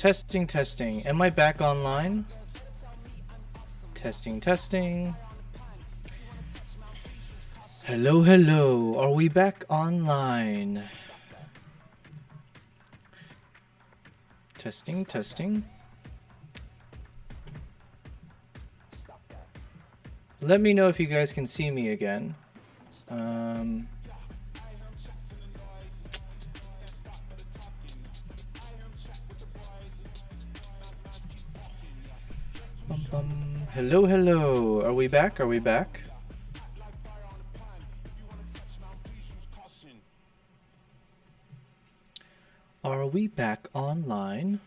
Testing, testing. Am I back online? Testing, testing. Hello, hello. Are we back online? Testing, testing. Let me know if you guys can see me again. Hello, hello. Are we back? Are we back? Are we back online?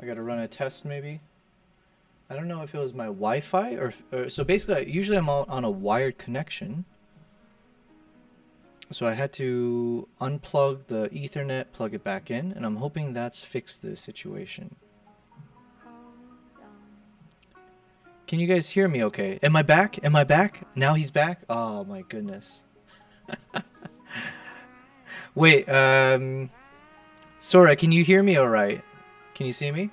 I gotta run a test maybe. I don't know if it was my Wi-Fi or so basically usually I'm on a wired connection. So I had to unplug the Ethernet, plug it back in, and I'm hoping that's fixed the situation. Can you guys hear me okay? Am I back? Am I back? Now he's back? Oh my goodness. Wait, Sora, can you hear me alright? Can you see me?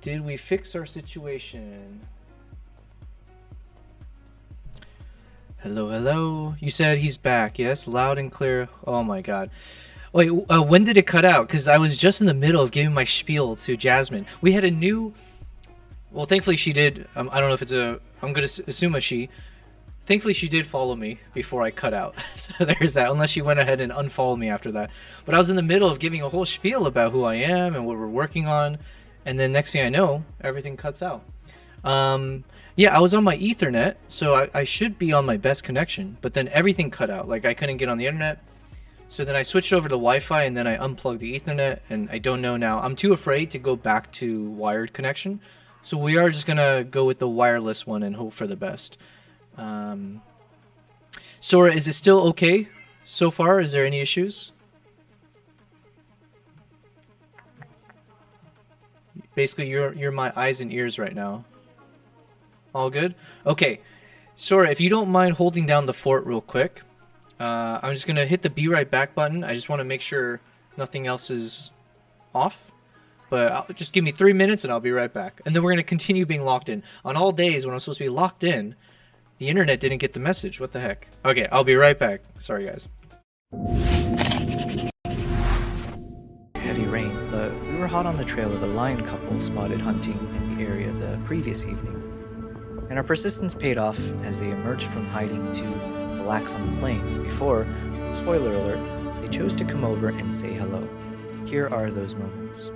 Did we fix our situation? Hello, hello. You said he's back, yes? Loud and clear. Oh my god. Wait, when did it cut out? Because I was just in the middle of giving my spiel to Jasmine. We had a new... Well, thankfully she did. I don't know if it's a... I'm going to assume a she. Thankfully she did follow me before I cut out. So there's that, unless she went ahead and unfollowed me after that. But I was in the middle of giving a whole spiel about who I am and what we're working on. And then next thing I know, everything cuts out. Yeah, I was on my Ethernet, so I should be on my best connection. But then everything cut out. Like, I couldn't get on the internet. So then I switched over to Wi-Fi, and then I unplugged the Ethernet, and I don't know now. I'm too afraid to go back to wired connection. So we are just going to go with the wireless one and hope for the best. Sora, is it still okay so far? Is there any issues? Basically, you're my eyes and ears right now. All good? Okay. Sora, if you don't mind holding down the fort real quick. I'm just going to hit the be right back button. I just want to make sure nothing else is off. But just give me 3 minutes and I'll be right back. And then we're going to continue being locked in. On all days when I'm supposed to be locked in, the internet didn't get the message. What the heck? Okay, I'll be right back. Sorry, guys. Heavy rain, but we were hot on the trail of a lion couple spotted hunting in the area the previous evening. And our persistence paid off as they emerged from hiding to relax on the plains before, spoiler alert, they chose to come over and say hello. Here are those moments.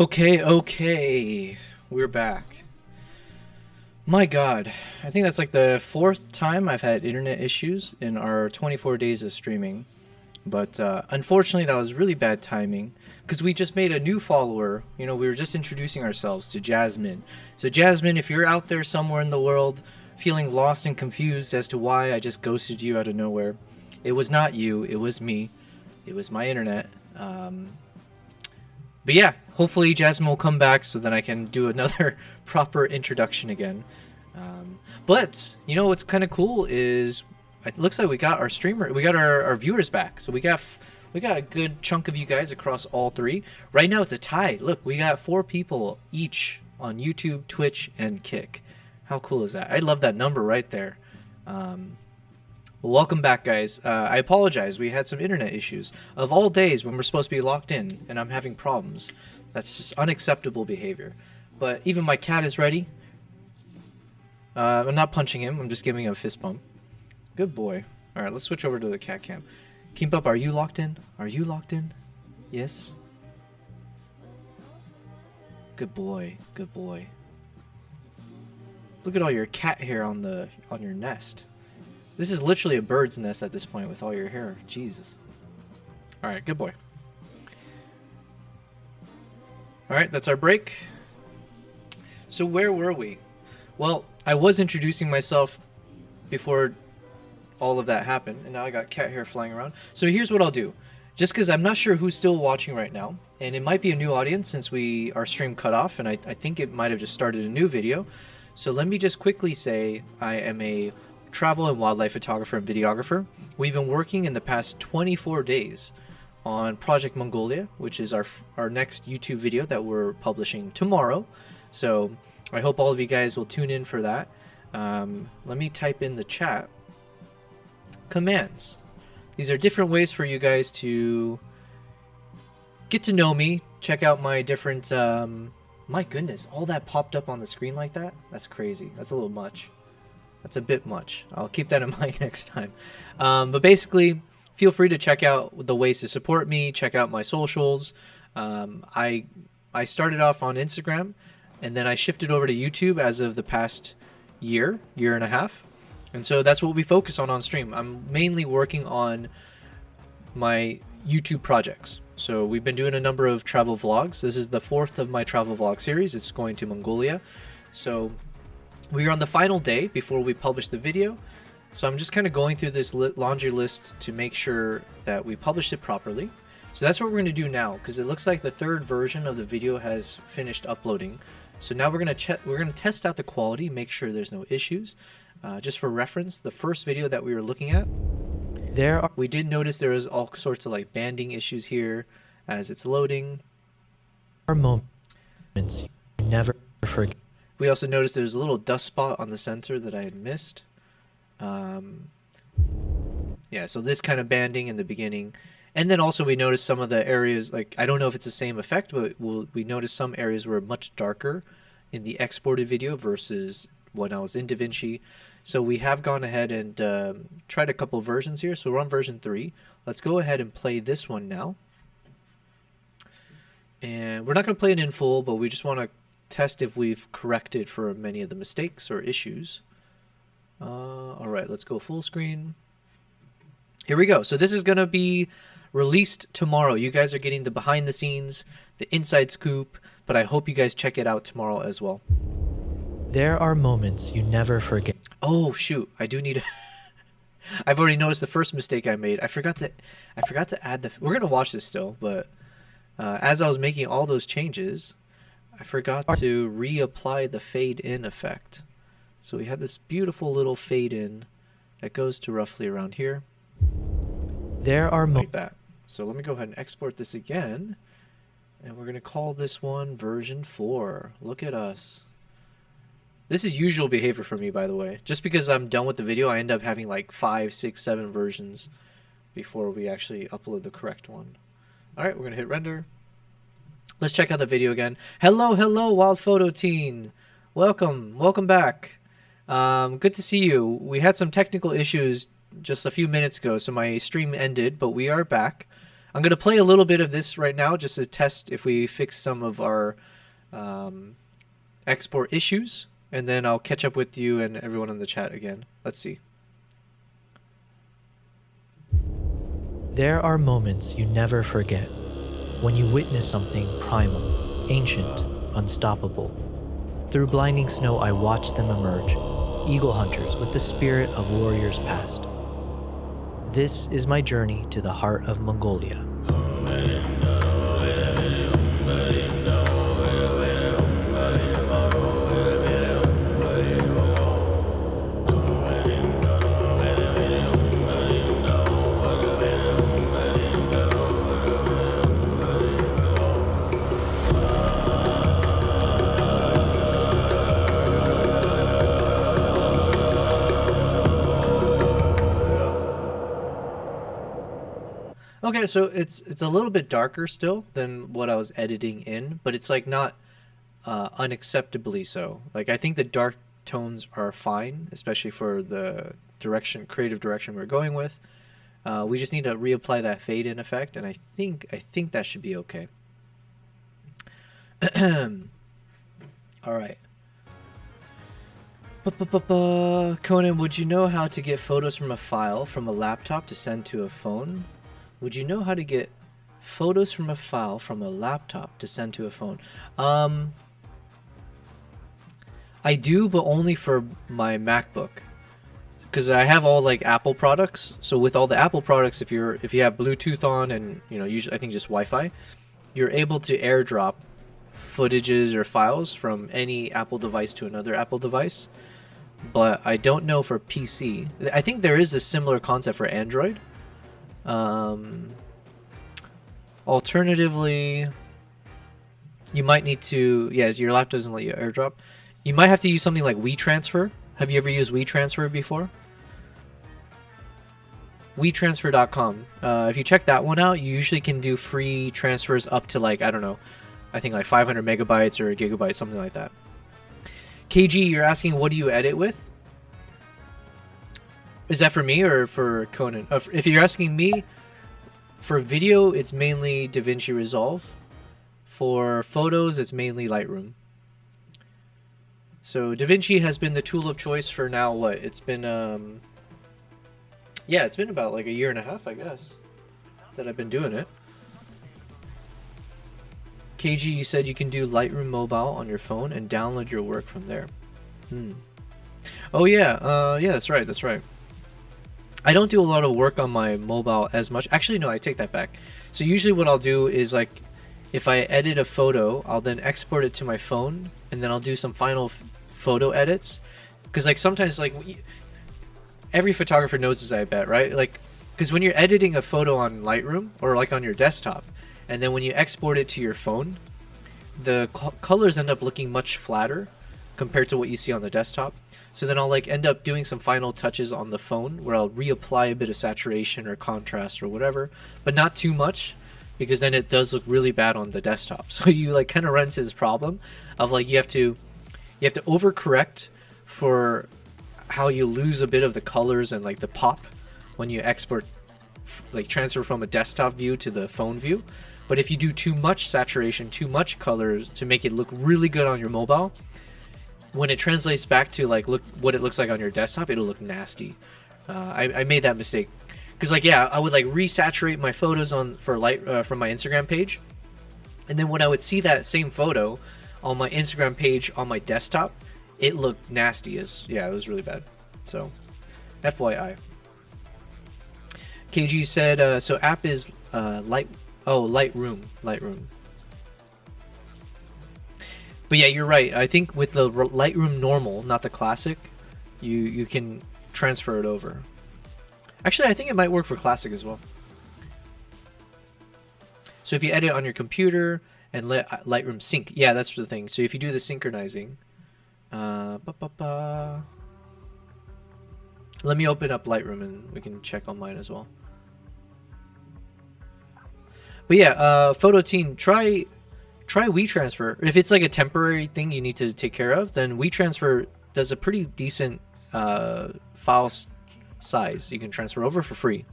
Okay, we're back. My god, I think that's like the 4th time I've had internet issues in our 24 days of streaming. But unfortunately, that was really bad timing because we just made a new follower. You know, we were just introducing ourselves to Jasmine. So Jasmine, if you're out there somewhere in the world feeling lost and confused as to why I just ghosted you out of nowhere, it was not you, it was me. It was my internet. But yeah, hopefully Jasmine will come back so then I can do another proper introduction again. But you know what's kind of cool is it looks like we got our streamer, we got our viewers back. So we got a good chunk of you guys across all three. Right now it's a tie. Look, we got 4 people each on YouTube, Twitch, and Kick. How cool is that? I love that number right there. Well, welcome back, guys. I apologize. We had some internet issues. Of all days when we're supposed to be locked in and I'm having problems. That's just unacceptable behavior. But even my cat is ready. I'm not punching him. I'm just giving him a fist bump. Good boy. All right, let's switch over to the cat cam. Keep up. Are you locked in? Are you locked in? Yes. Good boy. Good boy. Look at all your cat hair on your nest. This is literally a bird's nest at this point with all your hair. Jesus. All right, good boy. All right, that's our break. So where were we? Well, I was introducing myself before all of that happened, and now I got cat hair flying around. So here's what I'll do. Just because I'm not sure who's still watching right now, and it might be a new audience since our stream cut off, and I think it might have just started a new video. So let me just quickly say I am a travel and wildlife photographer and videographer. We've been working in the past 24 days on Project Mongolia, which is our next YouTube video that we're publishing tomorrow. So I hope all of you guys will tune in for that. Let me type in the chat commands. These are different ways for you guys to get to know me, check out my different my goodness, all that popped up on the screen like that? That's crazy. That's a little much. That's a bit much. I'll keep that in mind next time. But basically, feel free to check out the ways to support me, check out my socials. I started off on Instagram, and then I shifted over to YouTube as of the past year and a half. And so that's what we focus on stream. I'm mainly working on my YouTube projects. So we've been doing a number of travel vlogs. This is the 4th of my travel vlog series. It's going to Mongolia. So we are on the final day before we publish the video. So I'm just kind of going through this laundry list to make sure that we published it properly. So that's what we're going to do now, because it looks like the 3rd version of the video has finished uploading. So now we're going to test out the quality, make sure there's no issues. Just for reference, the first video that we were looking at, we did notice there was all sorts of like banding issues here as it's loading. Our moments you never forget. We also noticed there was a little dust spot on the sensor that I had missed. Yeah, so this kind of banding in the beginning. And then also we noticed some of the areas, like, I don't know if it's the same effect, but we noticed some areas were much darker in the exported video versus when I was in DaVinci. So we have gone ahead and tried a couple versions here. So we're on version 3. Let's go ahead and play this one now. And we're not going to play it in full, but we just want to test if we've corrected for many of the mistakes or issues. All right, let's go full screen. Here we go. So this is going to be released tomorrow. You guys are getting the behind the scenes, the inside scoop, but I hope you guys check it out tomorrow as well. There are moments you never forget. Oh shoot, I do need to I've already noticed the first mistake I made. I forgot to add the, we're going to watch this still, but as I was making all those changes, I forgot to reapply the fade in effect. So we had this beautiful little fade in that goes to roughly around here. There are like that. So let me go ahead and export this again. And we're going to call this one version 4. Look at us. This is usual behavior for me, by the way. Just because I'm done with the video, I end up having like 5, 6, 7 versions before we actually upload the correct one. All right, we're going to hit render. Let's check out the video again. Hello, hello, Wild Photo Teen. Welcome, welcome back. Good to see you. We had some technical issues just a few minutes ago, so my stream ended, but we are back. I'm going to play a little bit of this right now just to test if we fix some of our export issues, and then I'll catch up with you and everyone in the chat again. Let's see. There are moments you never forget when you witness something primal, ancient, unstoppable. Through blinding snow, I watched them emerge, eagle hunters with the spirit of warriors past. This is my journey to the heart of Mongolia. Okay, so it's a little bit darker still than what I was editing in, but it's like not unacceptably so. Like I think the dark tones are fine, especially for the creative direction we're going with. We just need to reapply that fade in effect, and I think that should be okay. All right. Conan, would you know how to get photos from a file from a laptop to send to a phone? Would you know how to get photos from a file from a laptop to send to a phone? I do, but only for my MacBook, because I have all like Apple products. So with all the Apple products, if you have Bluetooth on and usually I think just Wi-Fi, you're able to AirDrop footages or files from any Apple device to another Apple device. But I don't know for PC. I think there is a similar concept for Android. Alternatively, you might need to, yes, your laptop doesn't let you AirDrop. You might have to use something like WeTransfer. Have you ever used WeTransfer before? WeTransfer.com. If you check that one out, you usually can do free transfers up to like, I don't know, I think like 500 megabytes or a gigabyte, something like that. KG, you're asking what do you edit with? Is that for me or for Conan? If you're asking me, for video, it's mainly DaVinci Resolve. For photos, it's mainly Lightroom. So DaVinci has been the tool of choice for now, what? It's been, yeah, it's been about like a year and a half, I guess, that I've been doing it. KG, you said you can do Lightroom Mobile on your phone and download your work from there. Oh yeah, yeah, that's right, that's right. I don't do a lot of work on my mobile as much. Actually, no, I take that back. So usually what I'll do is like, if I edit a photo, I'll then export it to my phone, and then I'll do some final photo edits. Because like sometimes like every photographer knows this, I bet, right? Like, because when you're editing a photo on Lightroom or like on your desktop, and then when you export it to your phone, the colors end up looking much flatter compared to what you see on the desktop. So then I'll like end up doing some final touches on the phone where I'll reapply a bit of saturation or contrast or whatever, but not too much, because then it does look really bad on the desktop. So you like kind of run into this problem of like you have to overcorrect for how you lose a bit of the colors and like the pop when you export, like transfer from a desktop view to the phone view. But if you do too much saturation, too much colors to make it look really good on your mobile, when it translates back to like look what it looks like on your desktop, it'll look nasty. I made that mistake because like yeah, I would like resaturate my photos from my Instagram page, and then when I would see that same photo on my Instagram page on my desktop, it looked nasty. Yeah, it was really bad. So, FYI. KG said so. App is Lightroom. But yeah, you're right. I think with the Lightroom normal, not the classic, you can transfer it over. Actually, I think it might work for classic as well. So if you edit on your computer and let Lightroom sync, yeah, that's the thing. So if you do the synchronizing, let me open up Lightroom and we can check on mine as well. But yeah, Photo Team, try WeTransfer. If it's like a temporary thing you need to take care of, then WeTransfer does a pretty decent file size. You can transfer over for free.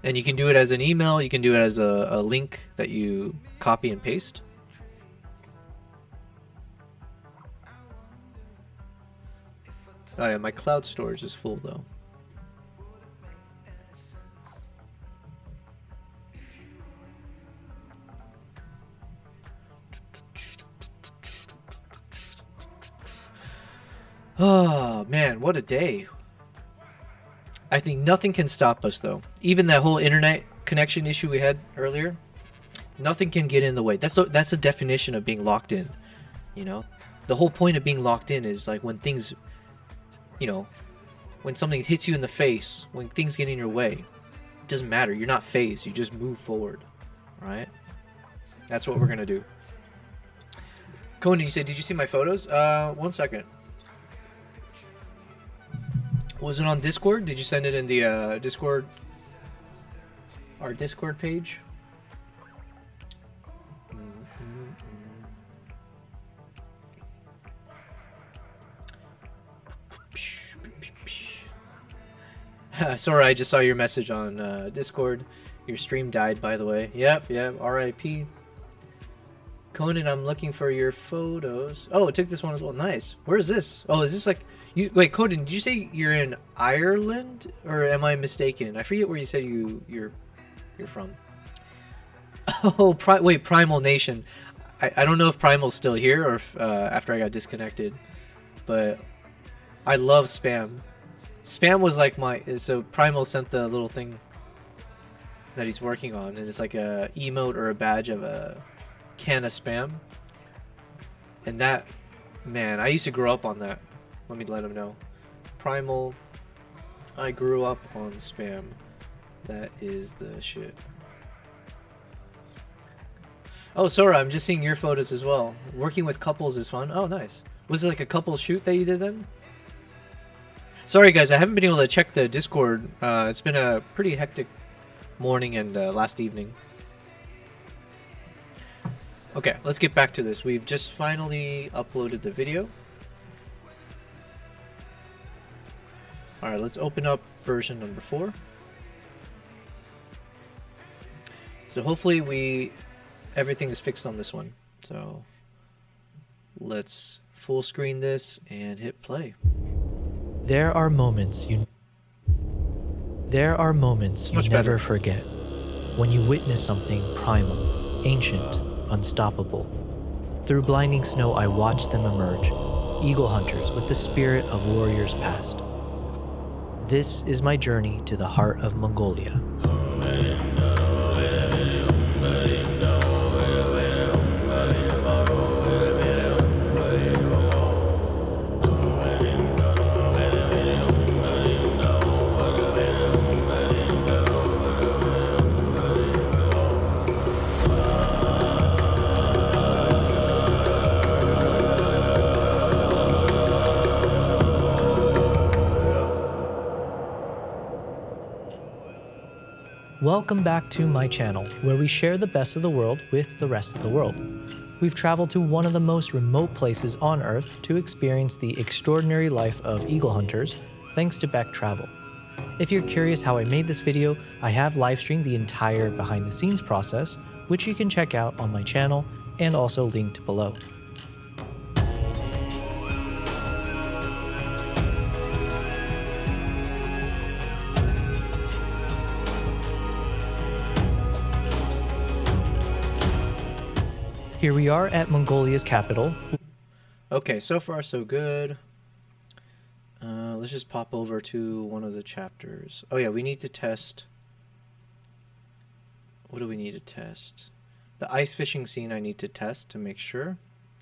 And you can do it as an email. You can do it as a link that you copy and paste. Oh yeah, my cloud storage is full though. Oh man, what a day. I think nothing can stop us though. Even that whole internet connection issue we had earlier, nothing can get in the way. That's the definition of being locked in, you know? The whole point of being locked in is like when things, you know, when something hits you in the face, when things get in your way, it doesn't matter. You're not phased. You just move forward, right? That's what we're going to do. Conan, you said, did you see my photos? 1 second. Was it on Discord? Did you send it in the Discord? Our Discord page? Sorry, I just saw your message on Discord. Your stream died, by the way. Yep, RIP. Conan, I'm looking for your photos. Oh, it took this one as well. Nice. Where is this? Oh, is this like... Wait, Conan, did you say you're in Ireland? Or am I mistaken? I forget where you said you're from. Oh, wait, Primal Nation. I don't know if Primal's still here or if, after I got disconnected. But I love spam. Spam was like my... So Primal sent the little thing that he's working on. And it's like a emote or a badge of a can of spam. And that... Man, I used to grow up on that. Let me let him know. Primal, I grew up on spam. That is the shit. Oh, Sora, I'm just seeing your photos as well. Working with couples is fun. Oh, nice. Was it like a couple shoot that you did then? Sorry, guys, I haven't been able to check the Discord. It's been a pretty hectic morning and last evening. Okay, let's get back to this. We've just finally uploaded the video. Alright, let's open up version number 4. So hopefully everything is fixed on this one. So let's full screen this and hit play. There are moments you never forget. When you witness something primal, ancient, unstoppable. Through blinding snow I watch them emerge, eagle hunters with the spirit of warriors past. This is my journey to the heart of Mongolia. Welcome back to my channel, where we share the best of the world with the rest of the world. We've traveled to one of the most remote places on Earth to experience the extraordinary life of eagle hunters, thanks to Beck Travel. If you're curious how I made this video, I have live streamed the entire behind the scenes process, which you can check out on my channel and also linked below. Here we are at Mongolia's capital. Okay, so far so good. Let's just pop over to one of the chapters. Oh yeah, we need to test. What do we need to test? The ice fishing scene I need to test to make sure.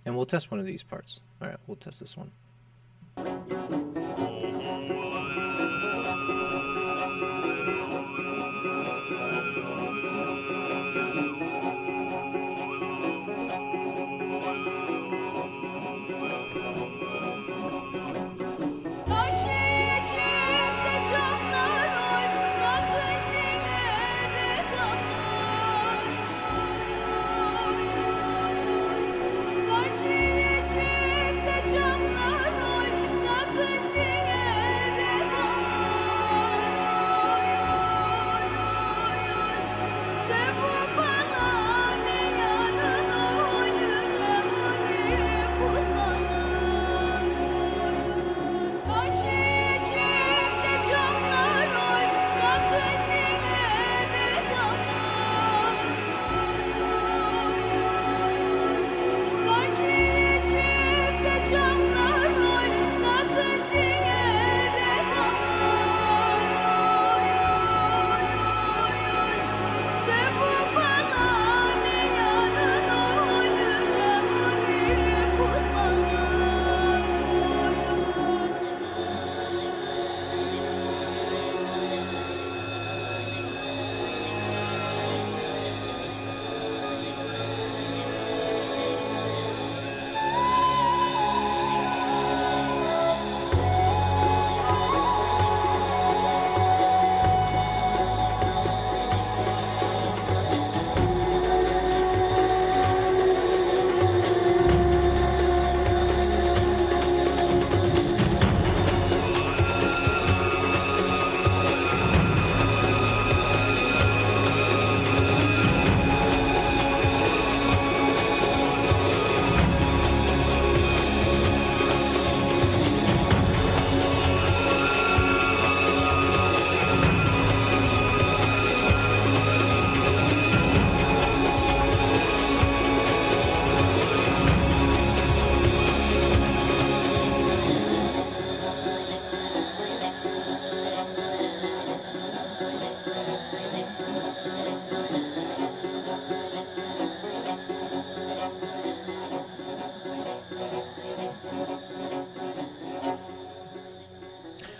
And we'll test one of these parts. Alright, we'll test this one.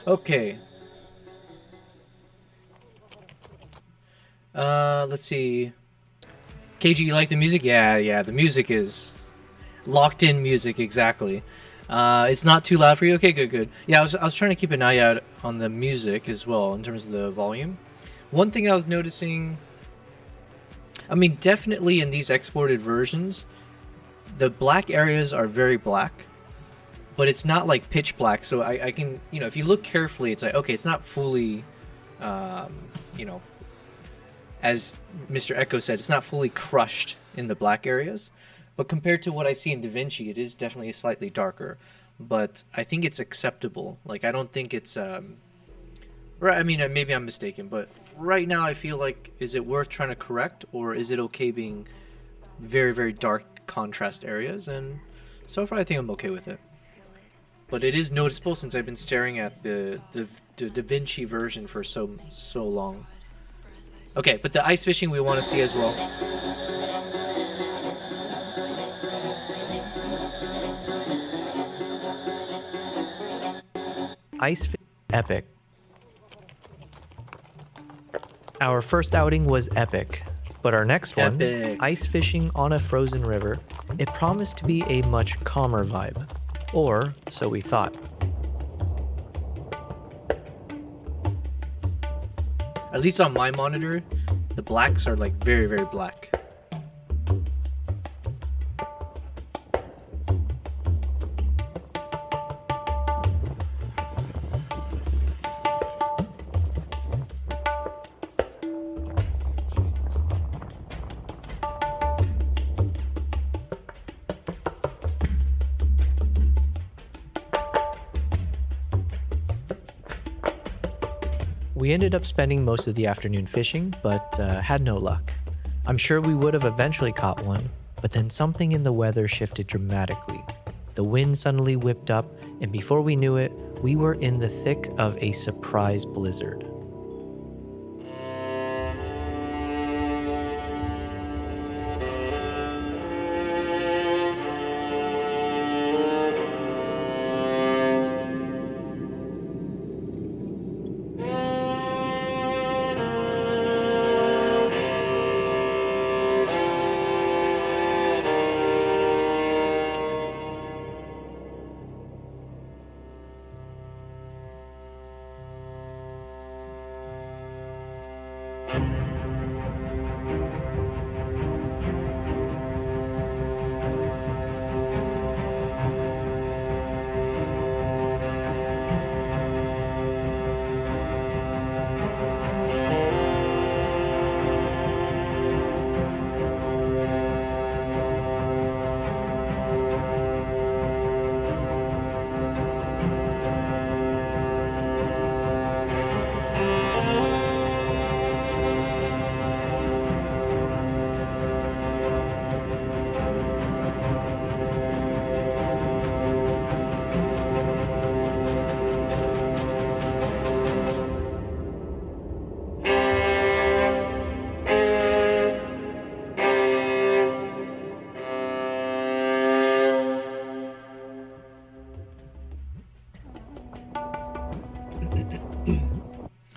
Okay. Let's see. KG, you like the music? Yeah, the music is locked in music, exactly. It's not too loud for you? Okay, good. Yeah, I was trying to keep an eye out on the music as well in terms of the volume. One thing I was noticing, I mean, definitely in these exported versions, the black areas are very black, but it's not like pitch black, so I can, you know, if you look carefully, it's like, okay, it's not fully, you know, as Mr. Echo said, it's not fully crushed in the black areas, but compared to what I see in DaVinci, it is definitely slightly darker, but I think it's acceptable. Like, I don't think it's, right, I mean, maybe I'm mistaken, but right now I feel like, is it worth trying to correct, or is it okay being very, very dark contrast areas? And so far I think I'm okay with it. But it is noticeable since I've been staring at the DaVinci version for so long. Okay, but the ice fishing we want to see as well. Ice epic. Our first outing was epic, but our next one, ice fishing on a frozen river, it promised to be a much calmer vibe. Or so we thought. At least on my monitor, the blacks are like very, very black. We ended up spending most of the afternoon fishing, but had no luck. I'm sure we would have eventually caught one, but then something in the weather shifted dramatically. The wind suddenly whipped up, and before we knew it, we were in the thick of a surprise blizzard.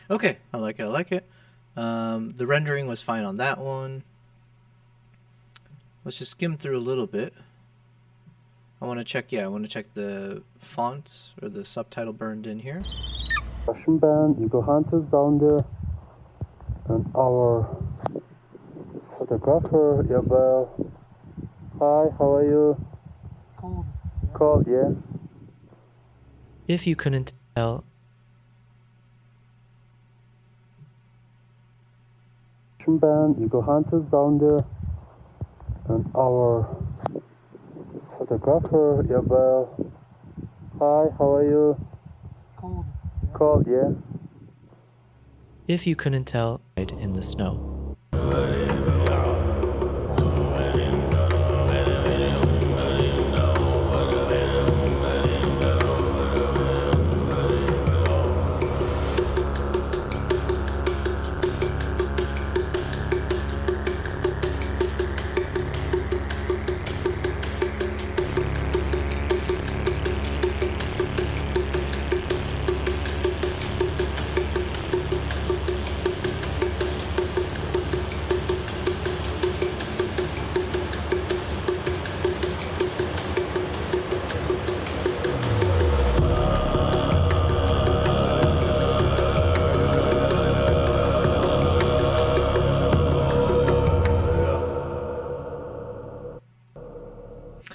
Okay, I like it. The rendering was fine on that one. Let's just skim through a little bit. I want to check the fonts or the subtitle burned in here. Russian band, Eagle Hunters down there, and our photographer, Yabel. Hi, how are you? Cold, yeah. If you couldn't tell, Russian band, Eagle Hunters down there, and our photographer, Yabel. Hi, how are you? Cold, yeah. if you couldn't tell, in the snow.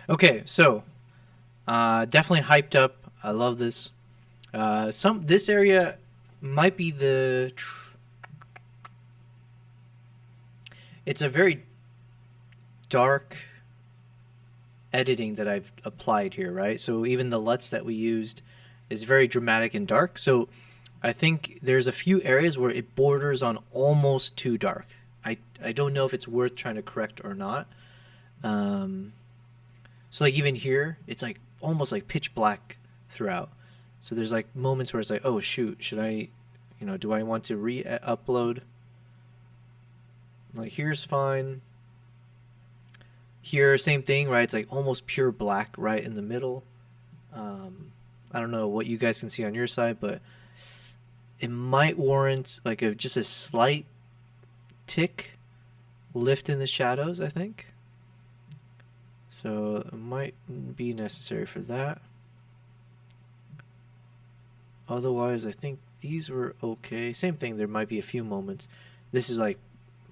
Okay, so definitely hyped up. I love this. This area might be it's a very dark editing that I've applied here, right? So even the LUTs that we used is very dramatic and dark. So I think there's a few areas where it borders on almost too dark. I don't know if it's worth trying to correct or not. So like even here, it's like almost like pitch black throughout. So there's like moments where it's like, oh shoot, should I, do I want to re-upload? Like here's fine. Here, same thing, right? It's like almost pure black right in the middle. I don't know what you guys can see on your side, but it might warrant like just a slight tick lift in the shadows, I think. So it might be necessary for that. Otherwise, I think these were okay. Same thing, there might be a few moments. This is like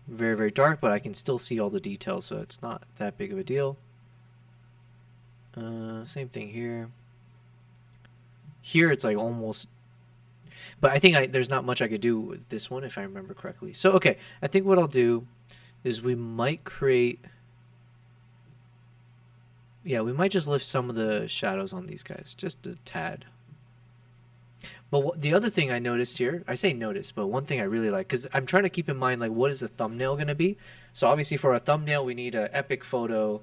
very, very dark, but I can still see all the details, so it's not that big of a deal. Same thing here. Here it's like almost, but I think there's not much I could do with this one if I remember correctly. So okay, I think what I'll do is we might create, yeah, we might just lift some of the shadows on these guys, just a tad. But the other thing I noticed here, I say notice, but one thing I really like, because I'm trying to keep in mind, like, what is the thumbnail going to be? So obviously for a thumbnail, we need an epic photo,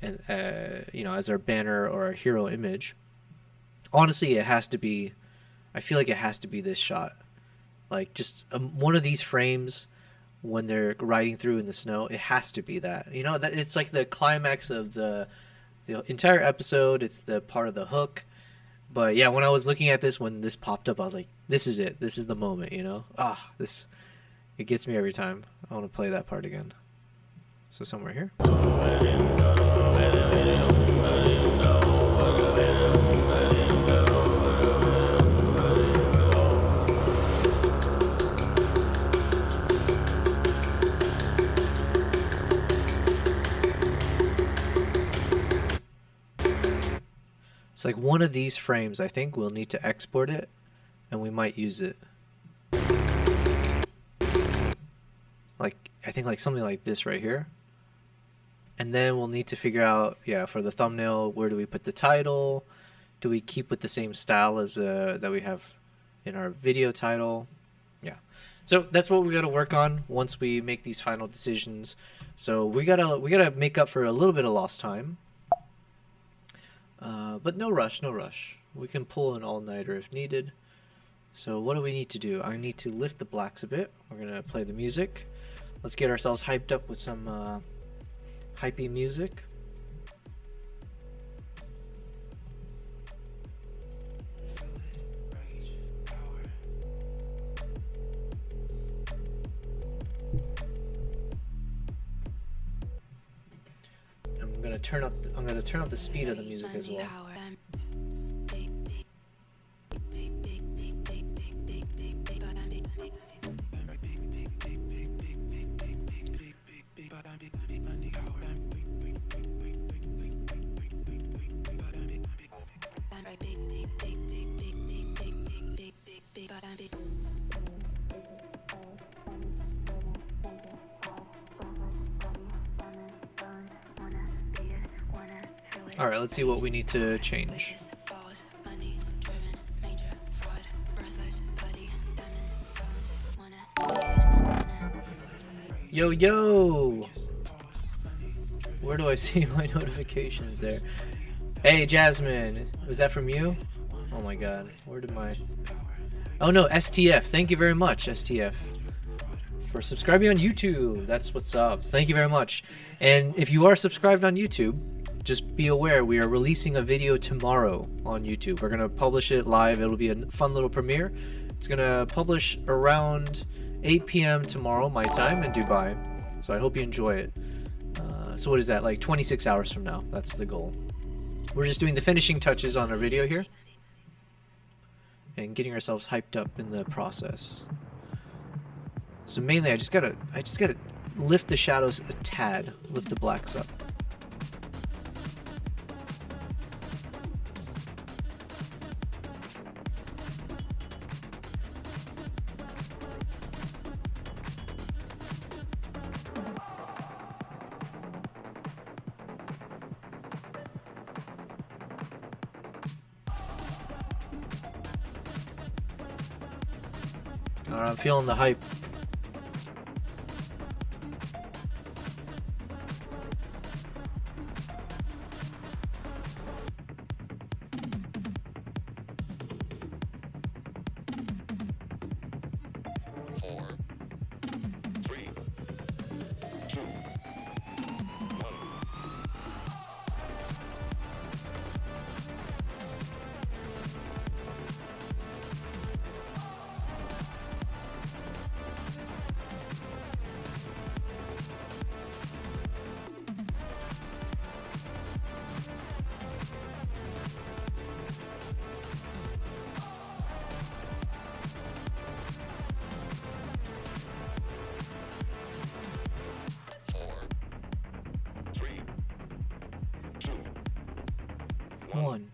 and as our banner or our hero image. Honestly, it has to be, I feel like it has to be this shot. Like just one of these frames when they're riding through in the snow, it has to be that. That it's like the climax of the entire episode. It's the part of the hook. But yeah, when I was looking at this, when this popped up, I was like, this is it. This is the moment, it gets me every time. I want to play that part again. So somewhere here. It's like one of these frames, I think we'll need to export it, and we might use it. Like, I think like something like this right here. And then we'll need to figure out, for the thumbnail, where do we put the title? Do we keep with the same style as that we have in our video title? Yeah. So that's what we got to work on once we make these final decisions. So we gotta make up for a little bit of lost time. But no rush, no rush. We can pull an all-nighter if needed. So what do we need to do? I need to lift the blacks a bit. We're going to play the music. Let's get ourselves hyped up with some hypey music. I'm going to turn up the speed of the music as well. All right, let's see what we need to change. Yo! Where do I see my notifications there? Hey, Jasmine, was that from you? Oh my god, where did my... Oh no, STF, thank you very much, STF, for subscribing on YouTube. That's what's up. Thank you very much. And if you are subscribed on YouTube, just be aware we are releasing a video tomorrow on YouTube. We're gonna publish it live. It'll be a fun little premiere. It's gonna publish around 8 p.m. tomorrow, my time, in Dubai. So I hope you enjoy it. So what is that, like 26 hours from now? That's the goal. We're just doing the finishing touches on our video here and getting ourselves hyped up in the process. So mainly I just gotta lift the shadows a tad, lift the blacks up. Alright, I'm feeling the hype. One.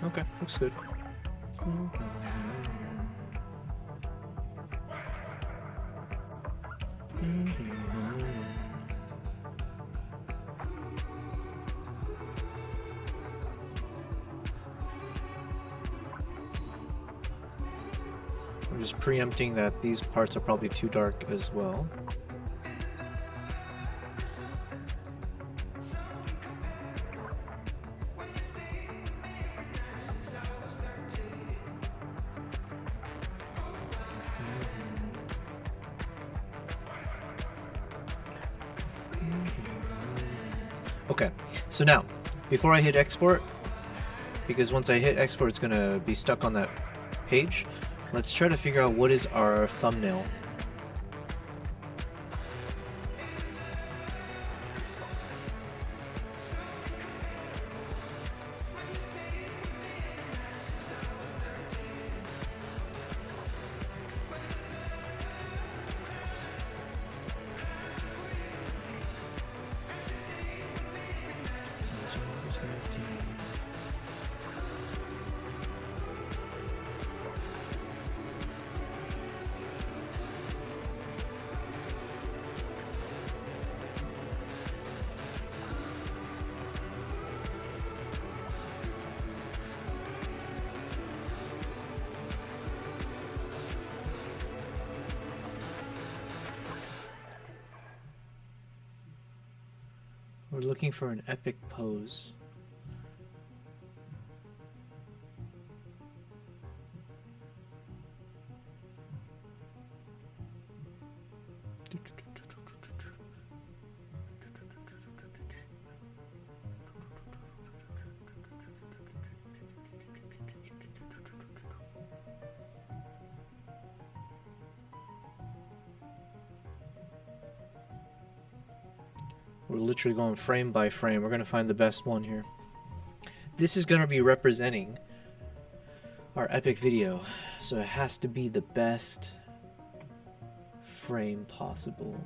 Okay, looks good. I'm just preempting that these parts are probably too dark as well. Okay, so now, before I hit export, because once I hit export it's gonna be stuck on that page, let's try to figure out what is our thumbnail. We're looking for an epic pose. We're literally going frame by frame. We're going to find the best one here. This is going to be representing our epic video, so it has to be the best frame possible.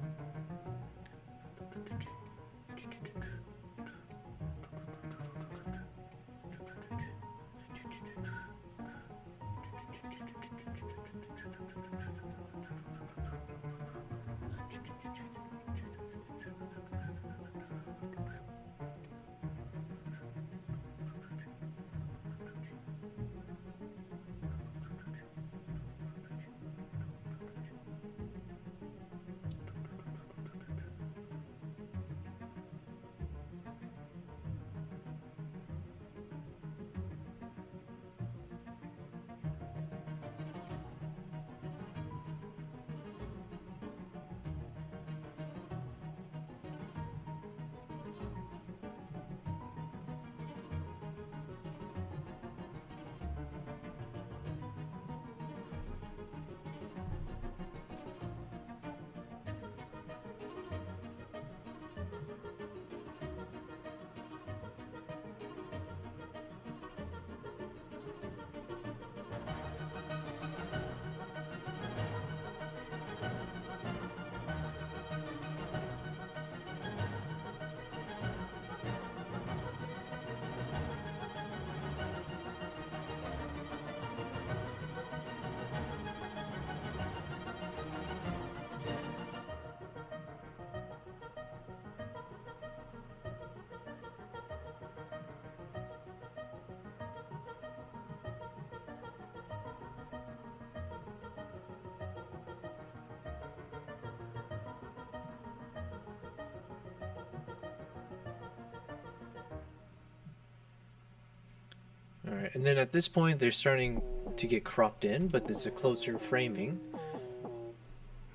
Alright, and then at this point they're starting to get cropped in, but it's a closer framing.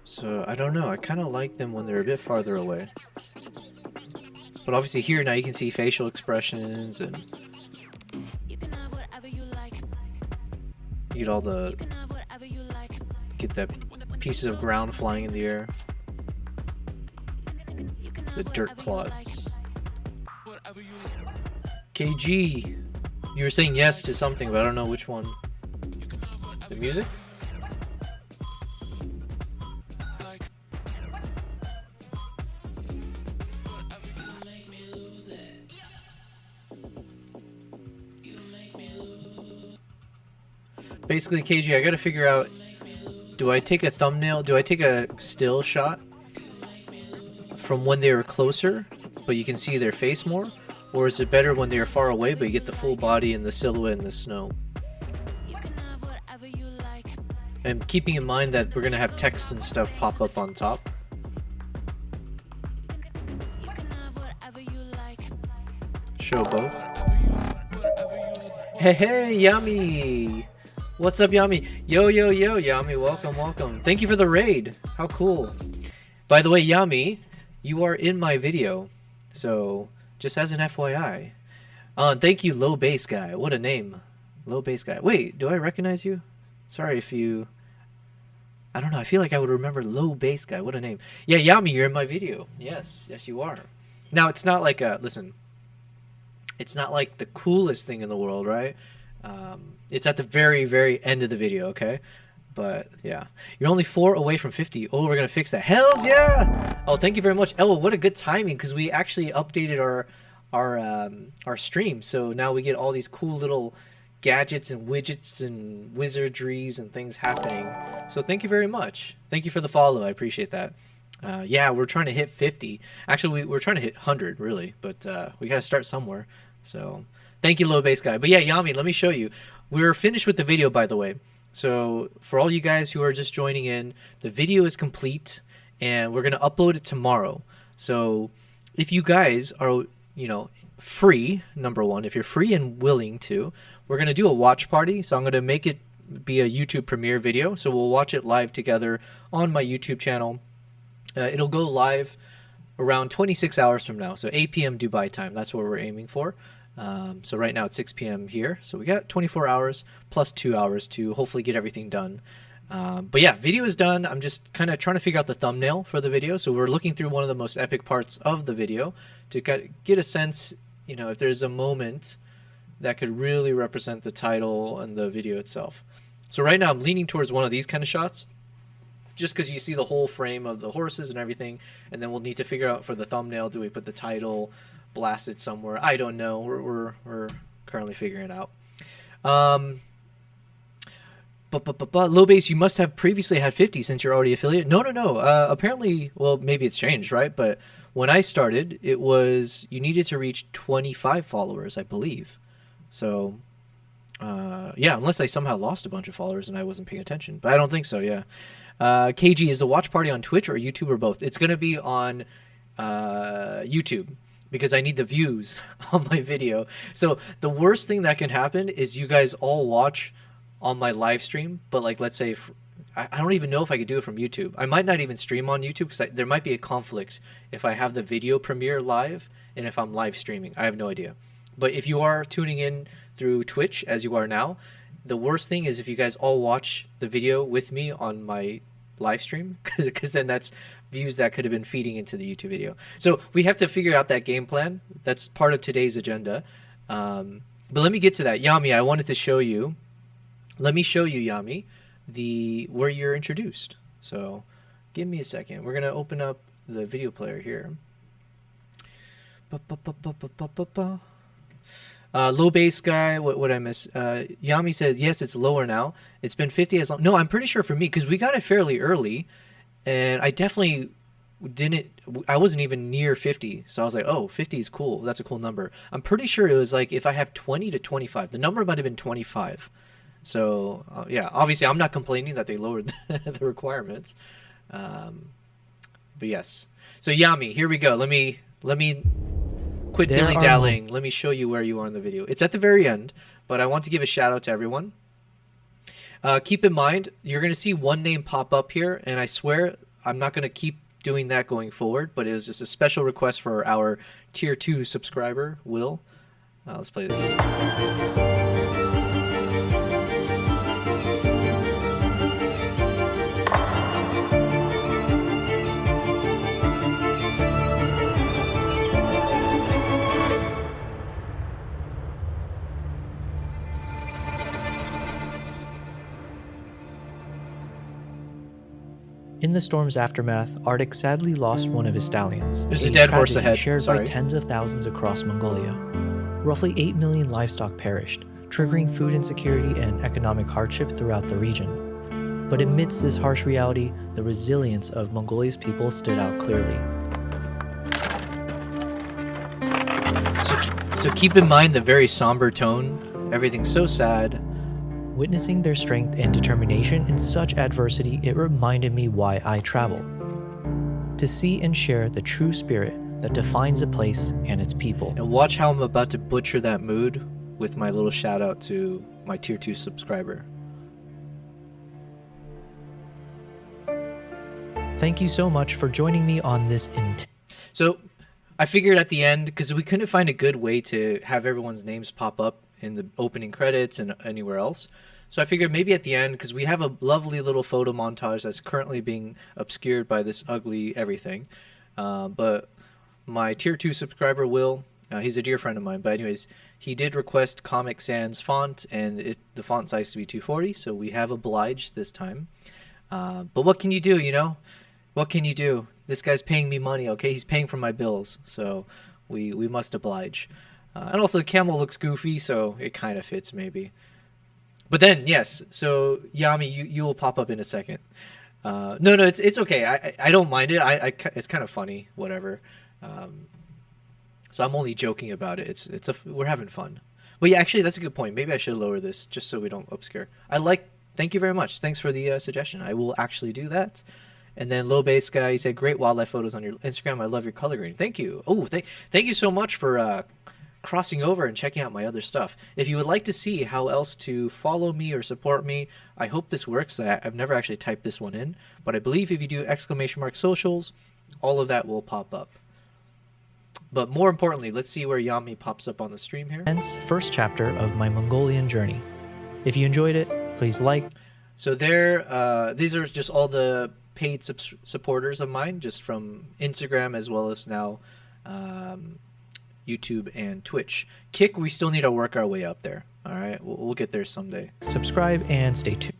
So I don't know, I kind of like them when they're a bit farther away. But obviously here now you can see facial expressions and you get all the get that pieces of ground flying in the air. The dirt clods. KG, you were saying yes to something, but I don't know which one. The music? Basically, KG, I gotta figure out, do I take a thumbnail, do I take a still shot from when they were closer, but you can see their face more? Or is it better when they are far away, but you get the full body and the silhouette in the snow? And keeping in mind that we're gonna have text and stuff pop up on top. Show both. Hey, hey, Yummy! What's up, Yummy? Yo, yo, yo, Yummy, welcome, welcome. Thank you for the raid. How cool. By the way, Yummy, you are in my video. So, just as an FYI. Thank you, Low Bass Guy. What a name. Low Bass Guy. Wait, do I recognize you? Sorry if you... I don't know, I feel like I would remember Low Bass Guy. What a name. Yeah, Yummy, you're in my video. Yes, yes you are. Now, it's not like a... Listen. It's not like the coolest thing in the world, right? It's at the very, very end of the video, okay? But, yeah. You're only 4 away from 50. Oh, we're going to fix that. Hells yeah! Oh, thank you very much. Oh, what a good timing, because we actually updated our stream. So now we get all these cool little gadgets and widgets and wizardries and things happening. So thank you very much. Thank you for the follow. I appreciate that. Yeah, we're trying to hit 50. Actually, we're trying to hit 100, really. But we got to start somewhere. So thank you, Low Bass Guy. But yeah, Yami, let me show you. We're finished with the video, by the way. So for all you guys who are just joining in, the video is complete and we're going to upload it tomorrow. So if you guys are, you know, free, number one, if you're free and willing to, we're going to do a watch party. So I'm going to make it be a YouTube premiere video. So we'll watch it live together on my YouTube channel. It'll go live around 26 hours from now. So 8 p.m. Dubai time. That's what we're aiming for. So right now it's 6 p.m. here. So we got 24 hours plus 2 hours to hopefully get everything done. But yeah, video is done. I'm just kind of trying to figure out the thumbnail for the video. So we're looking through one of the most epic parts of the video to get a sense, you know, if there's a moment that could really represent the title and the video itself. So right now I'm leaning towards one of these kind of shots, just because you see the whole frame of the horses and everything. And then we'll need to figure out for the thumbnail, do we put the title, blast it somewhere? I don't know. We're currently figuring it out. Low Bass, you must have previously had 50 since you're already affiliate. No. Apparently, well, maybe it's changed, right? But when I started, it was you needed to reach 25 followers, I believe. So, yeah, unless I somehow lost a bunch of followers and I wasn't paying attention. But I don't think so, yeah. KG, is the watch party on Twitch or YouTube or both? It's going to be on YouTube, because I need the views on my video. So the worst thing that can happen is you guys all watch on my live stream, but like, let's say, I don't even know if I could do it from YouTube. I might not even stream on YouTube because there might be a conflict if I have the video premiere live and if I'm live streaming. I have no idea. But if you are tuning in through Twitch, as you are now, the worst thing is if you guys all watch the video with me on my live stream, because then that's views that could have been feeding into the YouTube video. So we have to figure out that game plan. That's part of today's agenda. But let me get to that. Yami, I wanted to show you. Let me show you, Yami, where you're introduced. So give me a second. We're going to open up the video player here. Low Bass Guy, what I miss? Yami said, yes, it's lower now. It's been 50 as long. No, I'm pretty sure for me, because we got it fairly early. And I definitely I wasn't even near 50. So I was like, oh, 50 is cool. That's a cool number. I'm pretty sure it was like if I have 20 to 25. The number might have been 25. So, yeah, obviously I'm not complaining that they lowered the requirements. But yes. So Yami, here we go. Let me quit dilly-dallying. Let me show you where you are in the video. It's at the very end. but I want to give a shout out to everyone. Keep in mind, you're going to see one name pop up here, and I swear I'm not going to keep doing that going forward, but it was just a special request for our tier 2 subscriber, Will. Let's play this. In the storm's aftermath, Arctic sadly lost one of his stallions. There's a dead horse tragedy ahead. Shared Sorry. by tens of thousands across Mongolia. Roughly 8 million livestock perished, triggering food insecurity and economic hardship throughout the region. But amidst this harsh reality, the resilience of Mongolia's people stood out clearly. So keep in mind the very somber tone. Everything's so sad. Witnessing their strength and determination in such adversity, it reminded me why I travel. To see and share the true spirit that defines a place and its people. And watch how I'm about to butcher that mood with my little shout out to my tier 2 subscriber. Thank you so much for joining me on this So I figured at the end, because we couldn't find a good way to have everyone's names pop up in the opening credits and anywhere else. So I figured maybe at the end, because we have a lovely little photo montage that's currently being obscured by this ugly everything. But my tier 2 subscriber, Will, he's a dear friend of mine. But anyways, he did request Comic Sans font, and the font size to be 240. So we have obliged this time. But what can you do, you know? What can you do? This guy's paying me money, okay? He's paying for my bills. So we must oblige. And also the camel looks goofy, so it kind of fits maybe. But then, yes, so Yami, you will pop up in a second. No, it's okay. I don't mind it. It's kind of funny, whatever. So I'm only joking about it. We're having fun. But yeah, actually, that's a good point. Maybe I should lower this just so we don't obscure. Thank you very much. Thanks for the suggestion. I will actually do that. And then Low Base Guy, he said, great wildlife photos on your Instagram. I love your color grading. Thank you. Oh, thank you so much for crossing over and checking out my other stuff. If you would like to see how else to follow me or support me, I hope this works. I've never actually typed this one in, but I believe if you do !socials, all of that will pop up. But more importantly, let's see where Yami pops up on the stream here. Hence, first chapter of my Mongolian journey. If you enjoyed it, please like. So these are just all the paid supporters of mine, just from Instagram as well as now YouTube and Twitch. Kick, we still need to work our way up there. All right, we'll get there someday. Subscribe and stay tuned.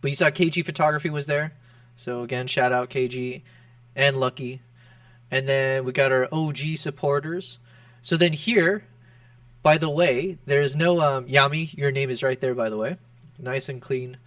But you saw KG Photography was there. So again, shout out KG and Lucky. And then we got our OG supporters. So then here, by the way, there's no Yami, your name is right there, by the way. Nice and clean.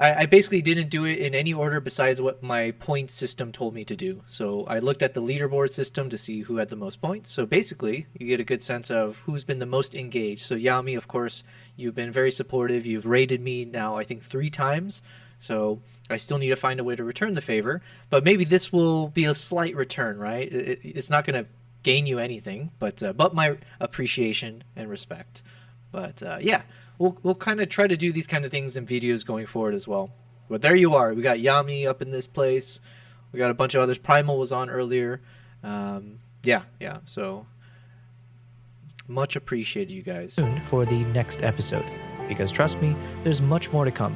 I basically didn't do it in any order besides what my point system told me to do. So I looked at the leaderboard system to see who had the most points. So basically, you get a good sense of who's been the most engaged. So Yami, of course, you've been very supportive. You've rated me now, I think, 3 times. So I still need to find a way to return the favor. But maybe this will be a slight return, right? It's not going to gain you anything, but my appreciation and respect. But yeah. We'll kind of try to do these kind of things in videos going forward as well. But there you are. We got Yami up in this place. We got a bunch of others. Primal was on earlier. Yeah. So much appreciated, you guys. Soon for the next episode, because trust me, there's much more to come.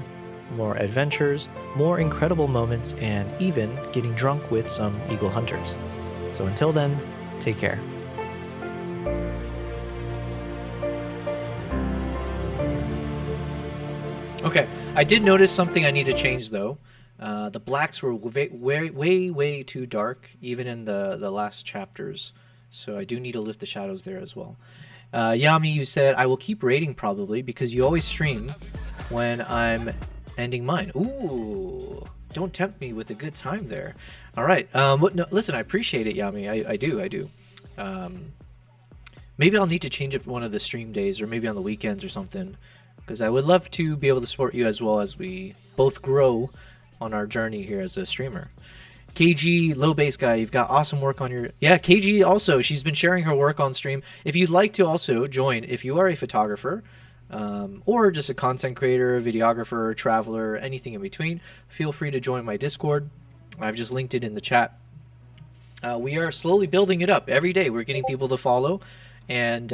More adventures, more incredible moments, and even getting drunk with some eagle hunters. So until then, take care. Okay, I did notice something I need to change though. The blacks were way too dark, even in the last chapters. So I do need to lift the shadows there as well. Yami, you said, I will keep rating probably because you always stream when I'm ending mine. Ooh, don't tempt me with a good time there. All right, no, listen, I appreciate it, Yami. I do. Maybe I'll need to change up one of the stream days or maybe on the weekends or something. Because I would love to be able to support you as well as we both grow on our journey here as a streamer. KG, Low Base Guy, you've got awesome work on your... Yeah, KG also, she's been sharing her work on stream. If you'd like to also join, if you are a photographer, or just a content creator, videographer, traveler, anything in between, feel free to join my Discord. I've just linked it in the chat. We are slowly building it up. Every day we're getting people to follow, and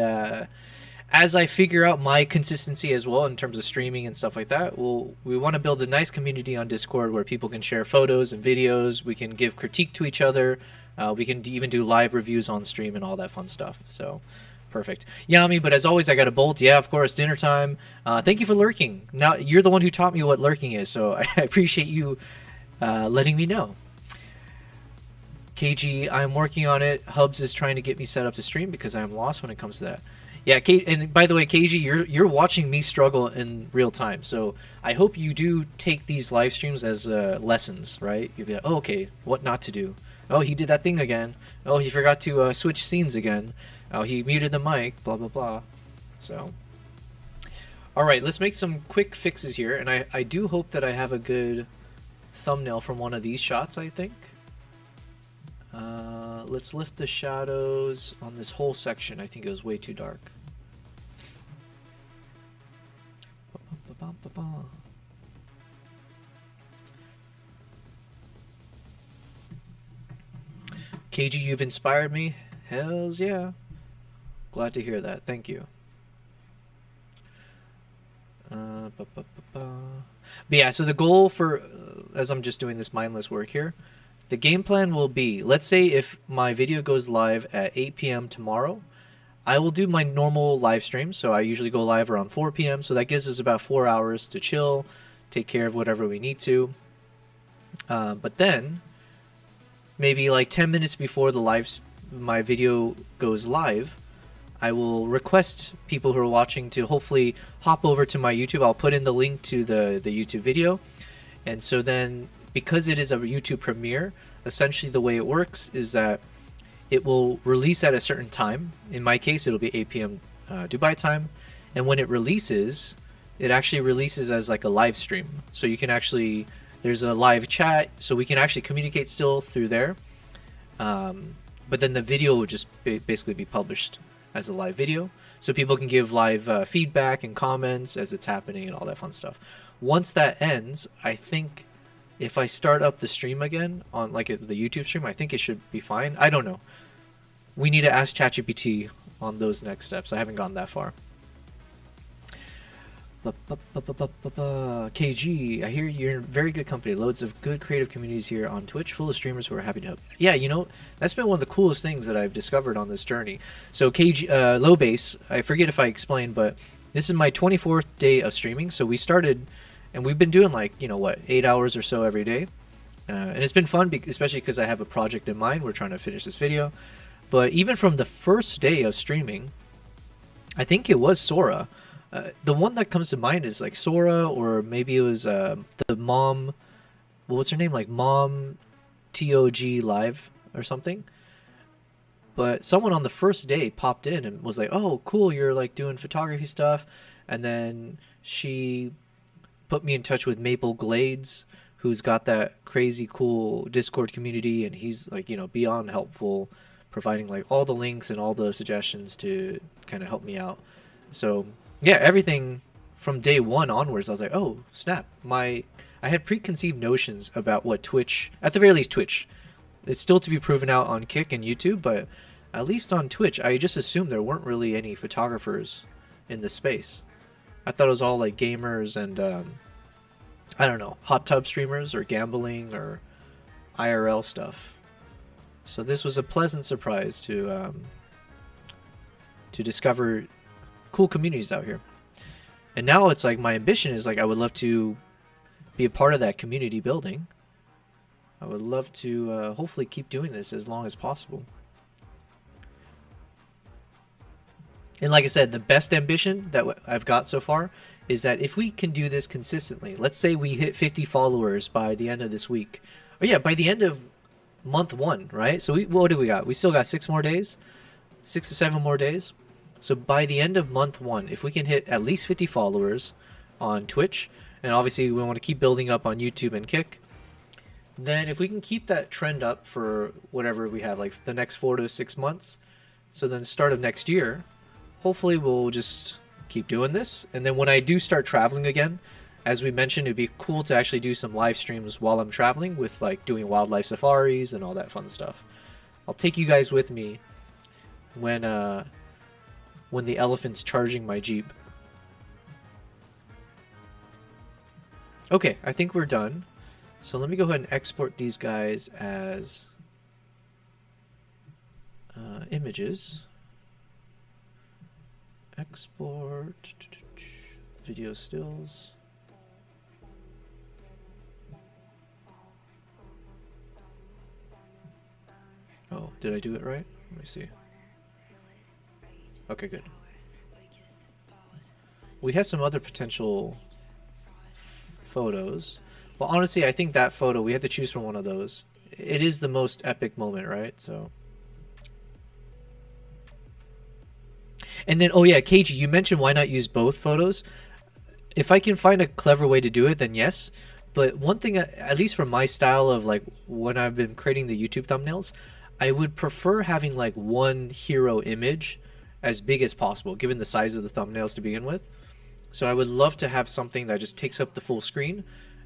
as I figure out my consistency as well in terms of streaming and stuff like that, we want to build a nice community on Discord where people can share photos and videos. We can give critique to each other. We can even do live reviews on stream and all that fun stuff. So, perfect. Yami, but as always, I got to bolt. Yeah, of course, dinner time. Thank you for lurking. Now, you're the one who taught me what lurking is, so I appreciate you letting me know. KG, I'm working on it. Hubs is trying to get me set up to stream because I'm lost when it comes to that. Yeah, and by the way, KG, you're watching me struggle in real time. So I hope you do take these live streams as lessons, right? You'll be like, oh, okay, what not to do. Oh, he did that thing again. Oh, he forgot to switch scenes again. Oh, he muted the mic, blah, blah, blah. So, all right, let's make some quick fixes here. And I do hope that I have a good thumbnail from one of these shots, I think. Let's lift the shadows on this whole section. I think it was way too dark. KG, you've inspired me. Hells yeah. Glad to hear that. Thank you. But yeah, so the goal for, as I'm just doing this mindless work here, the game plan will be, let's say if my video goes live at 8 p.m. tomorrow, I will do my normal live stream. So I usually go live around 4 p.m. So that gives us about 4 hours to chill, take care of whatever we need to. But then, maybe like 10 minutes before my video goes live, I will request people who are watching to hopefully hop over to my YouTube. I'll put in the link to the YouTube video. And so then, because it is a YouTube premiere, essentially the way it works is that it will release at a certain time. In my case, it'll be 8 p.m. Dubai time. And when it releases, it actually releases as like a live stream. So you can actually, there's a live chat, so we can actually communicate still through there. But then the video will just basically be published as a live video. So people can give live feedback and comments as it's happening and all that fun stuff. Once that ends, I think if I start up the stream again on like the YouTube stream, I think it should be fine. I don't know. We need to ask ChatGPT on those next steps. I haven't gone that far. KG, I hear you're in very good company. Loads of good creative communities here on Twitch, full of streamers who are happy to help. Yeah, you know, that's been one of the coolest things that I've discovered on this journey. So KG, low base, I forget if I explained, but this is my 24th day of streaming. So we started, and we've been doing like, you know what, 8 hours or so every day. And it's been fun, especially because I have a project in mind. We're trying to finish this video. But even from the first day of streaming, I think it was Sora. The one that comes to mind is like Sora, or maybe it was the mom, what's her name? Like Mom TOG Live or something. But someone on the first day popped in and was like, oh, cool, you're like doing photography stuff. And then she put me in touch with Maple Glades, who's got that crazy cool Discord community, and he's like, you know, beyond helpful, providing like all the links and all the suggestions to kind of help me out. So yeah, everything from day one onwards, I was like, oh snap, I had preconceived notions about what Twitch, at the very least Twitch, it's still to be proven out on Kick and YouTube, but at least on Twitch, I just assumed there weren't really any photographers in the space. I thought it was all like gamers and I don't know, hot tub streamers or gambling or IRL stuff. So this was a pleasant surprise to discover cool communities out here. And now it's like my ambition is like I would love to be a part of that community building. I would love to hopefully keep doing this as long as possible. And like I said, the best ambition that I've got so far is that if we can do this consistently, let's say we hit 50 followers by the end of this week. Oh yeah, by the end of month 1, right? So what do we got? We still got 6 more days, 6 to 7 more days. So by the end of month 1, if we can hit at least 50 followers on Twitch, and obviously we want to keep building up on YouTube and Kick, then if we can keep that trend up for whatever we have, like the next 4 to 6 months, so then start of next year, hopefully we'll just keep doing this. And then when I do start traveling again, as we mentioned, it'd be cool to actually do some live streams while I'm traveling with like doing wildlife safaris and all that fun stuff. I'll take you guys with me when the elephant's charging my Jeep. Okay, I think we're done. So let me go ahead and export these guys as images. Export video stills. Oh, did I do it right? Let me see. Okay, good. We have some other potential photos. Well, honestly, I think that photo, we have to choose from one of those. It is the most epic moment, right? So. And then, oh yeah, KG, you mentioned why not use both photos. If I can find a clever way to do it, then yes. But one thing, at least from my style of like when I've been creating the YouTube thumbnails, I would prefer having like one hero image as big as possible, given the size of the thumbnails to begin with. So I would love to have something that just takes up the full screen,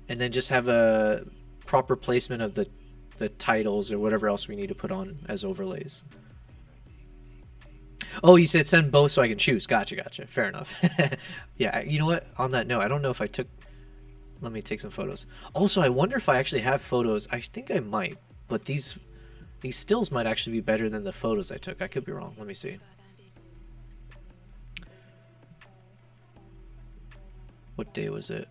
and then just have a proper placement of the titles or whatever else we need to put on as overlays. Oh, you said send both so I can choose. Gotcha, gotcha. Fair enough. Yeah, you know what? On that note, I don't know if I took... Let me take some photos. Also, I wonder if I actually have photos. I think I might, but these stills might actually be better than the photos I took. I could be wrong. Let me see. What day was it?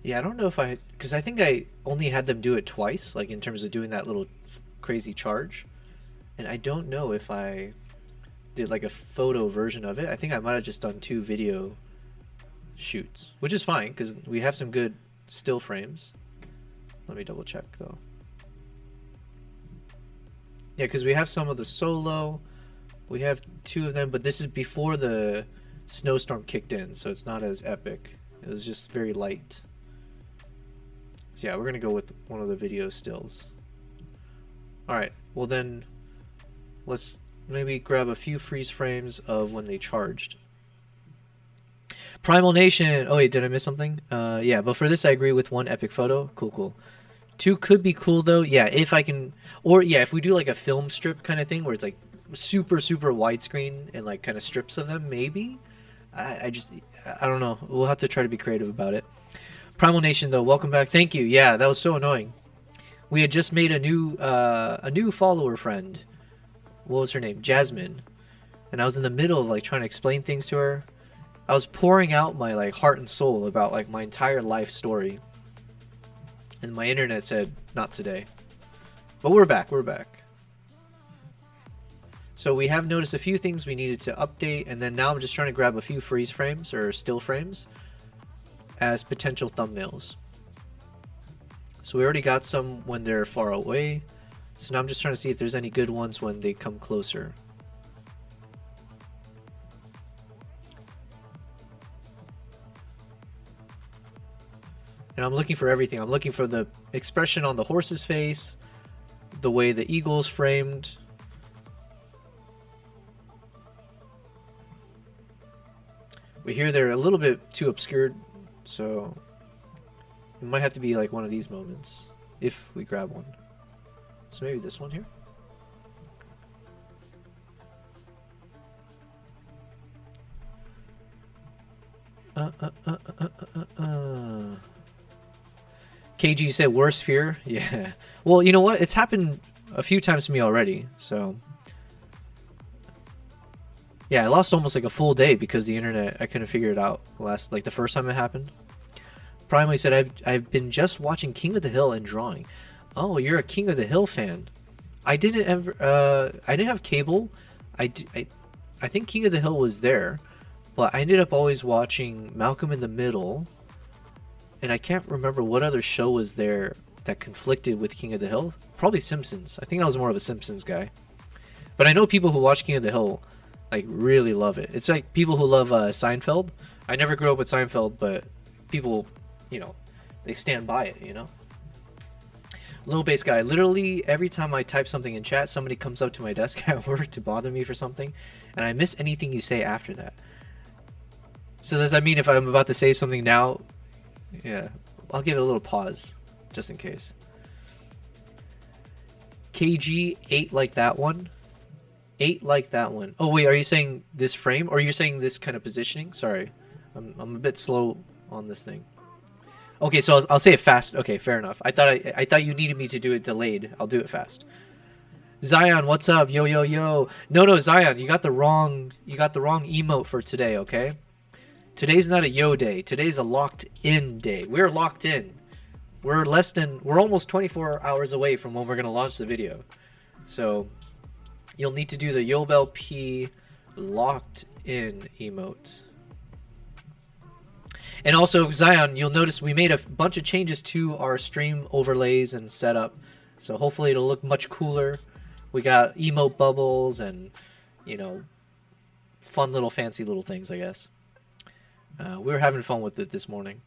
Yeah, I don't know if because I think I only had them do it twice, like in terms of doing that little crazy charge. And I don't know if I did like a photo version of it. I think I might have just done 2 video shoots, which is fine because we have some good still frames. Let me double check though. Yeah, because we have some of the solo. We have 2 of them, but this is before the snowstorm kicked in, so it's not as epic. It was just very light. So yeah, we're gonna go with one of the video stills. Alright, well then let's maybe grab a few freeze frames of when they charged. Primal Nation! Oh wait, did I miss something? Yeah, but for this I agree with 1 epic photo. Cool, cool. 2 could be cool though. Yeah, if I can, or yeah, if we do like a film strip kind of thing where it's like super widescreen and like kind of strips of them, maybe. I don't know. We'll have to try to be creative about it. Primal Nation though, welcome back. Thank you. Yeah, that was so annoying. We had just made a new follower friend. What was her name? Jasmine. And I was in the middle of like trying to explain things to her. I was pouring out my like heart and soul about like my entire life story. And my internet said, not today. But we're back, we're back. So we have noticed a few things we needed to update, and then now I'm just trying to grab a few freeze frames or still frames as potential thumbnails. So we already got some when they're far away. So now I'm just trying to see if there's any good ones when they come closer. And I'm looking for everything. I'm looking for the expression on the horse's face, the way the eagle's framed. But here they're a little bit too obscured, so it might have to be like one of these moments if we grab one. So maybe this one here. KG said worst fear. Yeah. Well, you know what? It's happened a few times to me already. So yeah, I lost almost like a full day because the internet, I couldn't figure it out the first time it happened. Primally said I've been just watching King of the Hill and drawing. Oh, you're a King of the Hill fan. I didn't have cable. I think King of the Hill was there, but I ended up always watching Malcolm in the Middle And I can't remember what other show was there that conflicted with King of the Hill. Probably Simpsons. I think I was more of a Simpsons guy. But I know people who watch King of the Hill like really love it. It's like people who love Seinfeld. I never grew up with Seinfeld, but people, you know, they stand by it, you know. Low bass guy. Literally every time I type something in chat, somebody comes up to my desk at work to bother me for something, and I miss anything you say after that. So does that mean if I'm about to say something now, yeah, I'll give it a little pause just in case. KG 8 like that one. 8 like that one. Oh wait, are you saying this frame or you're saying this kind of positioning? Sorry, I'm a bit slow on this thing. Okay, so I'll say it fast. Okay, fair enough. I thought you needed me to do it delayed. I'll do it fast. Zion, what's up? Yo yo yo. No Zion, you got the wrong emote for today. Okay, today's not a yo day. Today's a locked in day. We're locked in. We're almost 24 hours away from when we're gonna launch the video. So you'll need to do the Yobel P locked in emote. And also, Zion, you'll notice we made a bunch of changes to our stream overlays and setup. So hopefully it'll look much cooler. We got emote bubbles and, you know, fun little fancy little things, I guess. We were having fun with it this morning.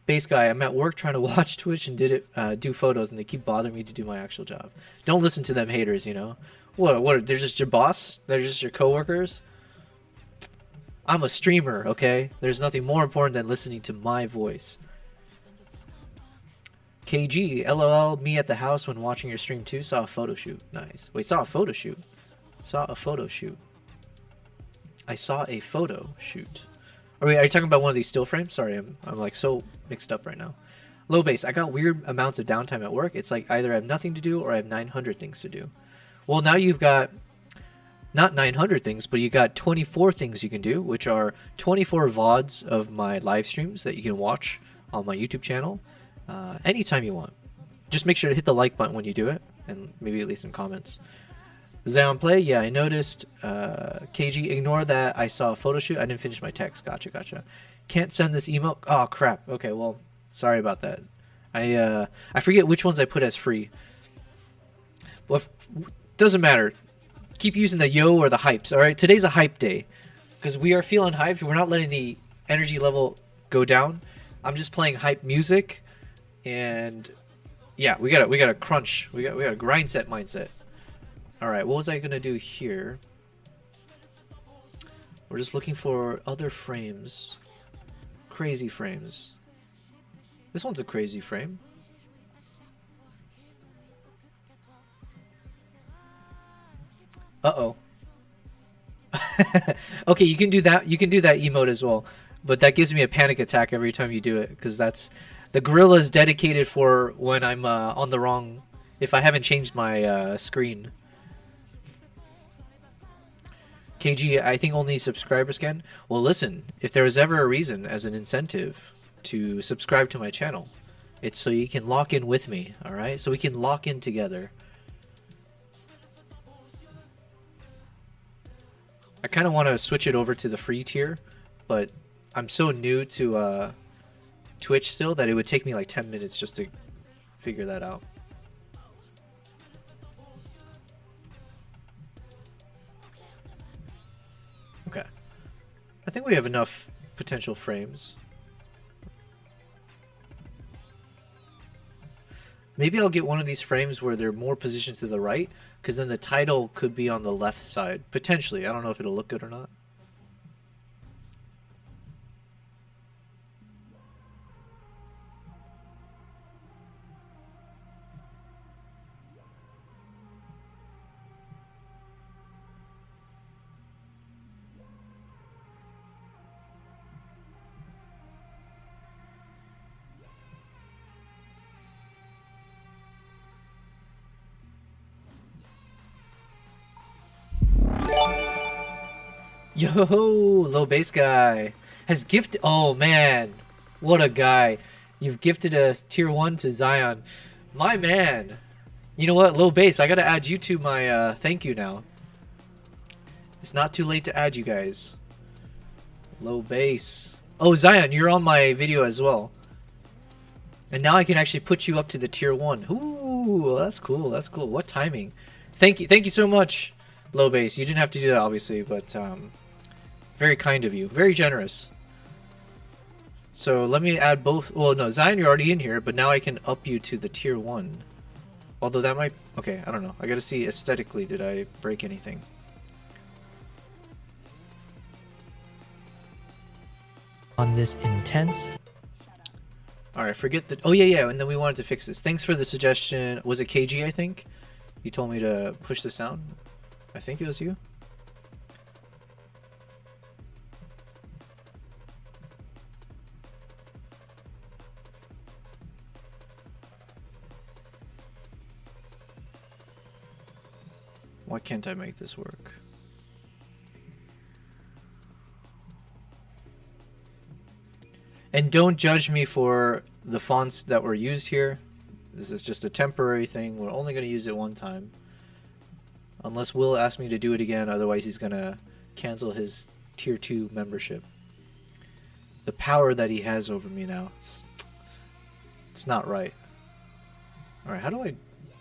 Bass guy, I'm at work trying to watch Twitch and do photos, and they keep bothering me to do my actual job. Don't listen to them haters, you know. What? They're just your boss? They're just your coworkers? I'm a streamer, okay? There's nothing more important than listening to my voice. KG, LOL, me at the house when watching your stream too. Saw a photo shoot. Nice. Wait, saw a photo shoot. Saw a photo shoot. I saw a photo shoot. Are you talking about one of these still frames? Sorry, I'm like so mixed up right now. Low bass, I got weird amounts of downtime at work. It's like either I have nothing to do or I have 900 things to do. Well, now you've got not 900 things, but you got 24 things you can do, which are 24 VODs of my live streams that you can watch on my YouTube channel anytime you want. Just make sure to hit the like button when you do it, and maybe at least some comments. Zion play, yeah, I noticed. KG, ignore that. I saw a photo shoot. I didn't finish my text. Gotcha. Can't send this emote. Oh crap. Okay, well, sorry about that. I forget which ones I put as free. Well, doesn't matter. Keep using the yo or the hypes. All right, today's a hype day because we are feeling hyped. We're not letting the energy level go down. I'm just playing hype music, and yeah, we gotta crunch. We got a grind set mindset. All right, what was I gonna do here? We're just looking for other frames, crazy frames. This one's a crazy frame. Uh-oh. Okay, you can do that. You can do that emote as well, but that gives me a panic attack every time you do it because that's the gorilla is dedicated for when I'm on the wrong. If I haven't changed my screen. KG, I think only subscribers can. Well, listen, if there was ever a reason as an incentive to subscribe to my channel, it's so you can lock in with me. All right, so we can lock in together. I kind of want to switch it over to the free tier, but I'm so new to Twitch still that it would take me like 10 minutes just to figure that out. Okay. I think we have enough potential frames. Maybe I'll get one of these frames where they're more positioned to the right, because then the title could be on the left side. Potentially. I don't know if it'll look good or not. Yo, low bass guy has gifted. Oh man, what a guy! You've gifted a tier 1 to Zion, my man. You know what, low bass? I gotta add you to my thank you now. It's not too late to add you guys. Low bass. Oh, Zion, you're on my video as well. And now I can actually put you up to the tier 1. Ooh, that's cool. That's cool. What timing? Thank you so much, Low Base. You didn't have to do that, obviously, but very kind of you. Very generous. So let me add both. Well, no, Zion, you're already in here, but now I can up you to the tier 1. Although that might... Okay, I don't know. I gotta see aesthetically, did I break anything? On this intense... Alright, forget the... Oh, yeah, and then we wanted to fix this. Thanks for the suggestion. Was it KG, I think? You told me to push this down. I think it was you. Why can't I make this work? And don't judge me for the fonts that were used here. This is just a temporary thing. We're only going to use it one time. Unless Will asks me to do it again, otherwise he's going to cancel his tier 2 membership. The power that he has over me now. It's not right. Alright, how do I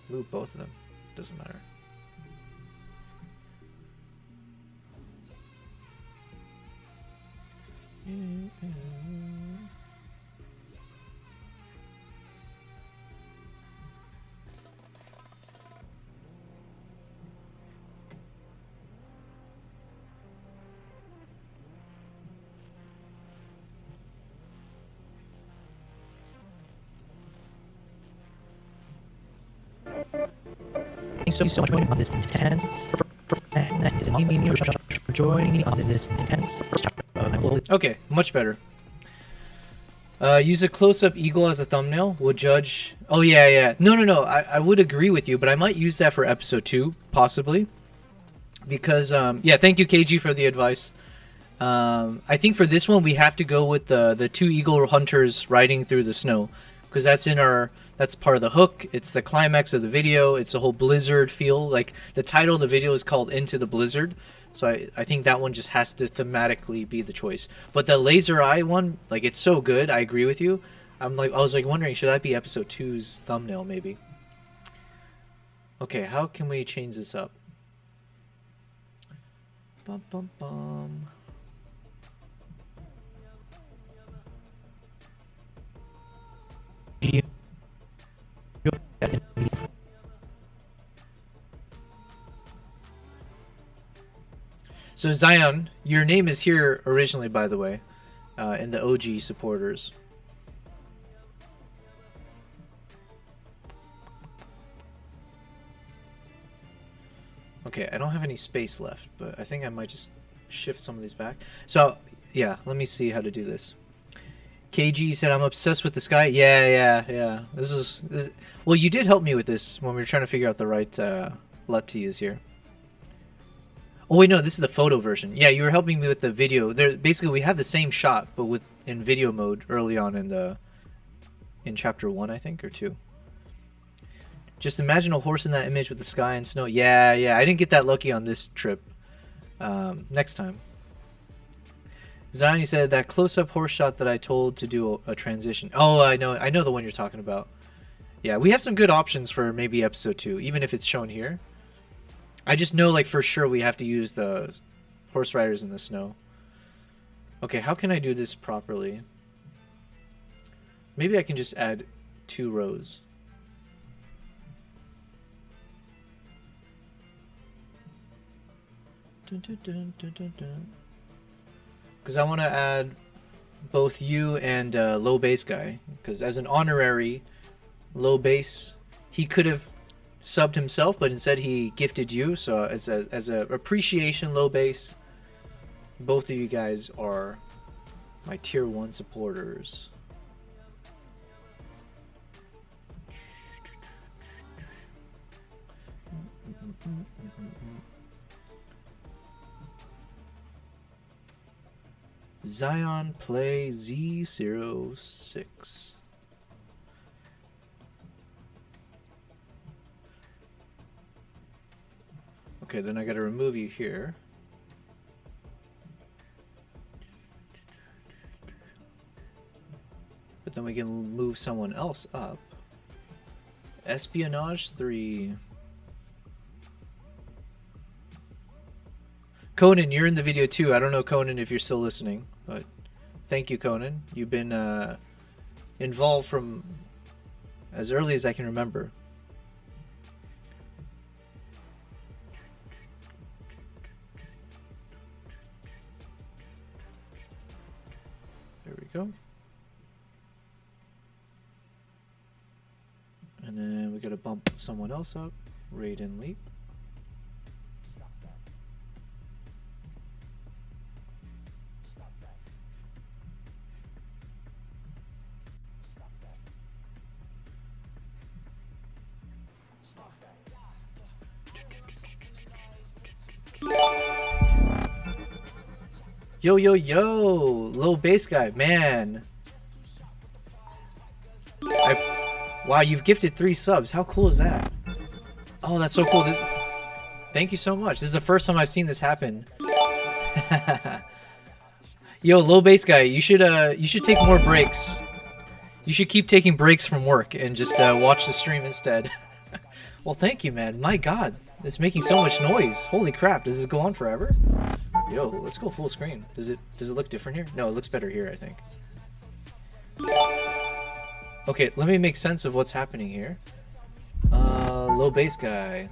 move both of them? Doesn't matter. Thanks so much for joining on this intense for joining me on this intense first chapter of my world. Okay, much better. Use a close-up eagle as a thumbnail. Would judge... Oh, yeah. No. I would agree with you, but I might use that for episode 2, possibly. Because, yeah, thank you, KG, for the advice. I think for this one, we have to go with the 2 eagle hunters riding through the snow. Because that's in our... That's part of the hook. It's the climax of the video. It's the whole blizzard feel. Like, the title of the video is called Into the Blizzard. So I think that one just has to thematically be the choice. But the laser eye one, like, it's so good. I agree with you. I was wondering, should that be episode 2's thumbnail, maybe? Okay, how can we change this up? Bum, bum, bum. So Zion, your name is here originally, by the way, in the OG supporters. Okay, I don't have any space left, but I think I might just shift some of these back. So, yeah, let me see how to do this. KG said, I'm obsessed with the sky. Yeah. This is well, you did help me with this when we were trying to figure out the right LUT to use here. Oh wait, no, this is the photo version. Yeah, you were helping me with the video. Basically, we have the same shot, but in video mode early on in chapter 1, I think, or 2. Just imagine a horse in that image with the sky and snow. Yeah, I didn't get that lucky on this trip. Next time. Zion, you said that close-up horse shot that I told to do a transition. Oh, I know the one you're talking about. Yeah, we have some good options for maybe episode 2, even if it's shown here. I just know, like, for sure we have to use the horse riders in the snow. Okay, how can I do this properly? Maybe I can just add 2 rows. Because I want to add both you and low bass guy. Because as an honorary low bass, he could have subbed himself, but instead he gifted you. So as a appreciation, low bass, both of you guys are my tier 1 supporters. Zion play Z06. Okay, then I gotta remove you here. But then we can move someone else up. Espionage 3. Conan, you're in the video too. I don't know, Conan, if you're still listening, but thank you, Conan. You've been involved from as early as I can remember. There we go. And then we gotta bump someone else up. Raiden Leap. Yo, yo, yo! Low bass guy, man. Wow, you've gifted 3 subs. How cool is that? Oh, that's so cool. Thank you so much. This is the first time I've seen this happen. Yo, low bass guy, you should take more breaks. You should keep taking breaks from work and just watch the stream instead. Well, thank you, man. My God, it's making so much noise. Holy crap! Does this go on forever? Yo, let's go full screen. Does it look different here? No, it looks better here, I think. Okay, let me make sense of what's happening here. Low bass guy.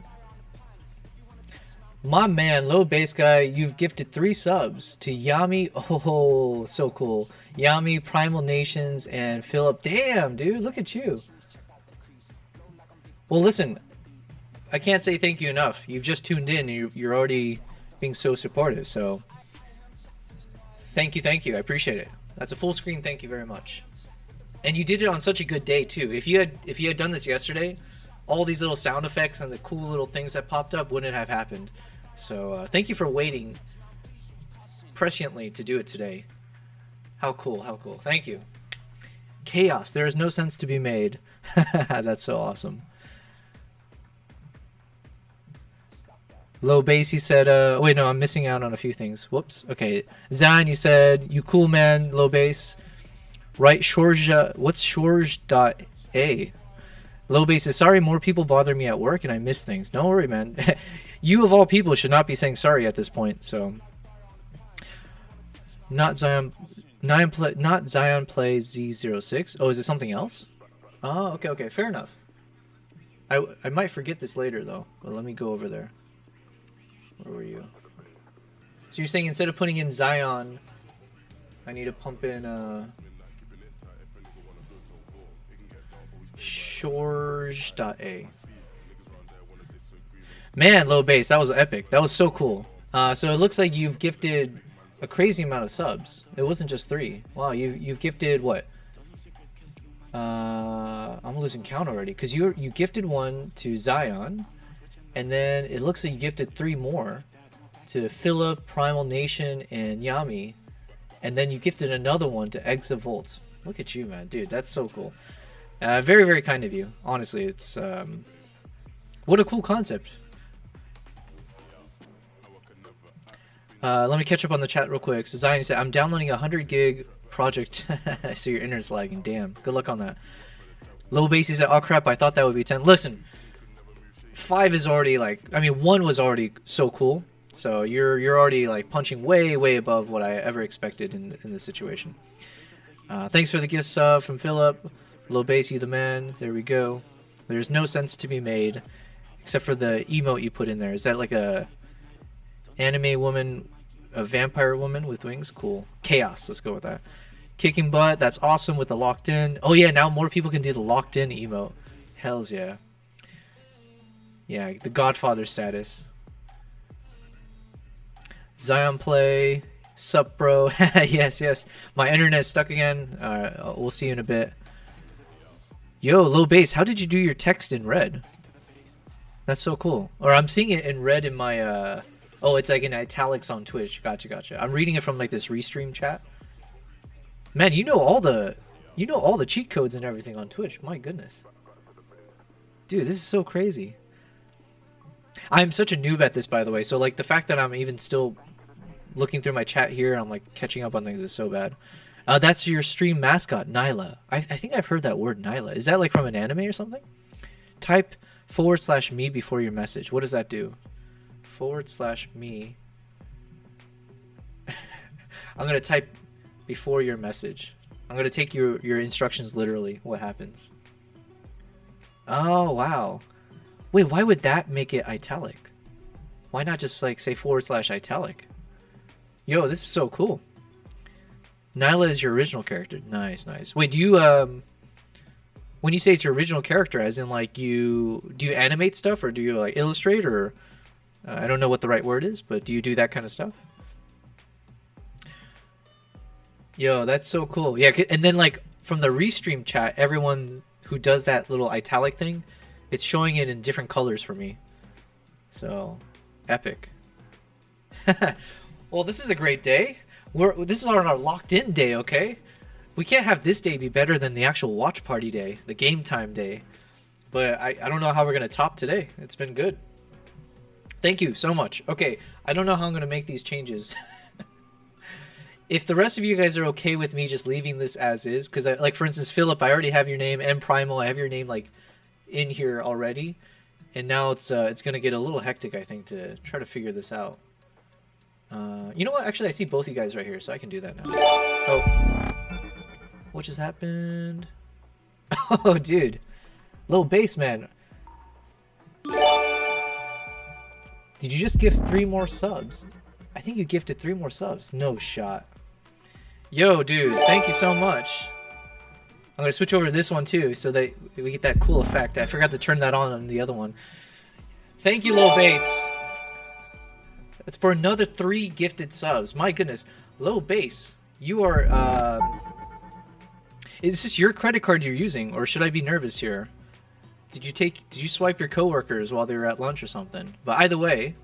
My man, low bass guy, you've gifted 3 subs to Yami. Oh, so cool. Yami, Primal Nations, and Philip. Damn, dude, look at you. Well, listen, I can't say thank you enough. You've just tuned in and you're already being so supportive, so thank you. I appreciate it. That's a full screen thank you very much. And you did it on such a good day too. If you had done this yesterday, all these little sound effects and the cool little things that popped up wouldn't have happened. So thank you for waiting presciently to do it today. How cool, how cool. Thank you. Chaos, there is no sense to be made. That's so awesome. Low bass, he said, wait, no, I'm missing out on a few things. Whoops. Okay. Zan, you said, you cool man, low bass. Right, Shorja, what's Shorj.a? Low bass is sorry, more people bother me at work and I miss things. Don't worry, man. You of all people should not be saying sorry at this point, so. Not Zion Play Z06. Oh, is it something else? Oh, okay, fair enough. I might forget this later though, but let me go over there. Where were you? So you're saying instead of putting in Zion, I need to pump in Shorj.a. Man, low bass, that was epic. That was so cool. So it looks like you've gifted a crazy amount of subs. It wasn't just 3. Wow, you've gifted what? I'm losing count already because you gifted 1 to Zion. And then it looks like you gifted 3 more to Philip, Primal Nation, and Yami. And then you gifted another one to Exavolt. Look at you, man. Dude, that's so cool. Very, very kind of you. Honestly, it's... what a cool concept. Let me catch up on the chat real quick. So Zion said, I'm downloading a 100 gig project. So your internet's lagging. Damn. Good luck on that. Low Bassy said, oh crap, I thought that would be 10. Listen. 5 is already like, I mean, 1 was already so cool. So you're already like punching way above what I ever expected in this situation. Thanks for the gift sub from Philip. Low bass, you the man. There we go. There's no sense to be made except for the emote you put in there. Is that like a anime woman, a vampire woman with wings? Cool. Chaos. Let's go with that. Kicking butt. That's awesome with the locked in. Oh yeah, now more people can do the locked in emote. Hells yeah. Yeah, the Godfather status. Zion Play. Sup, bro? Yes. My internet's stuck again. We'll see you in a bit. Yo, low bass. How did you do your text in red? That's so cool. Or I'm seeing it in red in my... Oh, it's like in italics on Twitch. Gotcha. I'm reading it from like this restream chat. Man, you know all the cheat codes and everything on Twitch. My goodness. Dude, this is so crazy. I'm such a noob at this, by the way. So like the fact that I'm even still looking through my chat here and I'm like catching up on things is so bad. That's your stream mascot, Nyla. I think I've heard that word, Nyla. Is that like from an anime or something? Type /me before your message. What does that do? /me. I'm going to type before your message. I'm going to take your instructions literally. What happens? Oh, wow. Wait, why would that make it italic? Why not just like say /italic? Yo, this is so cool. Nyla is your original character. Nice, nice. Wait, do you when you say it's your original character, as in like do you animate stuff, or do you like illustrate, or I don't know what the right word is, but do you do that kind of stuff? Yo, that's so cool. Yeah, and then like from the restream chat, everyone who does that little italic thing, it's showing it in different colors for me. So, epic. Well, this is a great day. This is our locked in day, okay? We can't have this day be better than the actual watch party day, the game time day. But I don't know how we're going to top today. It's been good. Thank you so much. Okay, I don't know how I'm going to make these changes. If the rest of you guys are okay with me just leaving this as is, because like for instance, Philip, I already have your name, and Primal, I have your name like in here already. And now it's going to get a little hectic, I think, to try to figure this out. You know what? Actually, I see both you guys right here, so I can do that now. Oh. What just happened? Oh, dude. Low base, man. Did you just gift 3 more subs? I think you gifted 3 more subs. No shot. Yo, dude. Thank you so much. I'm going to switch over to this one, too, so that we get that cool effect. I forgot to turn that on the other one. Thank you, Low Base. It's for another 3 gifted subs. My goodness. Low Base, you are, is this your credit card you're using, or should I be nervous here? Did you swipe your coworkers while they were at lunch or something? But either way,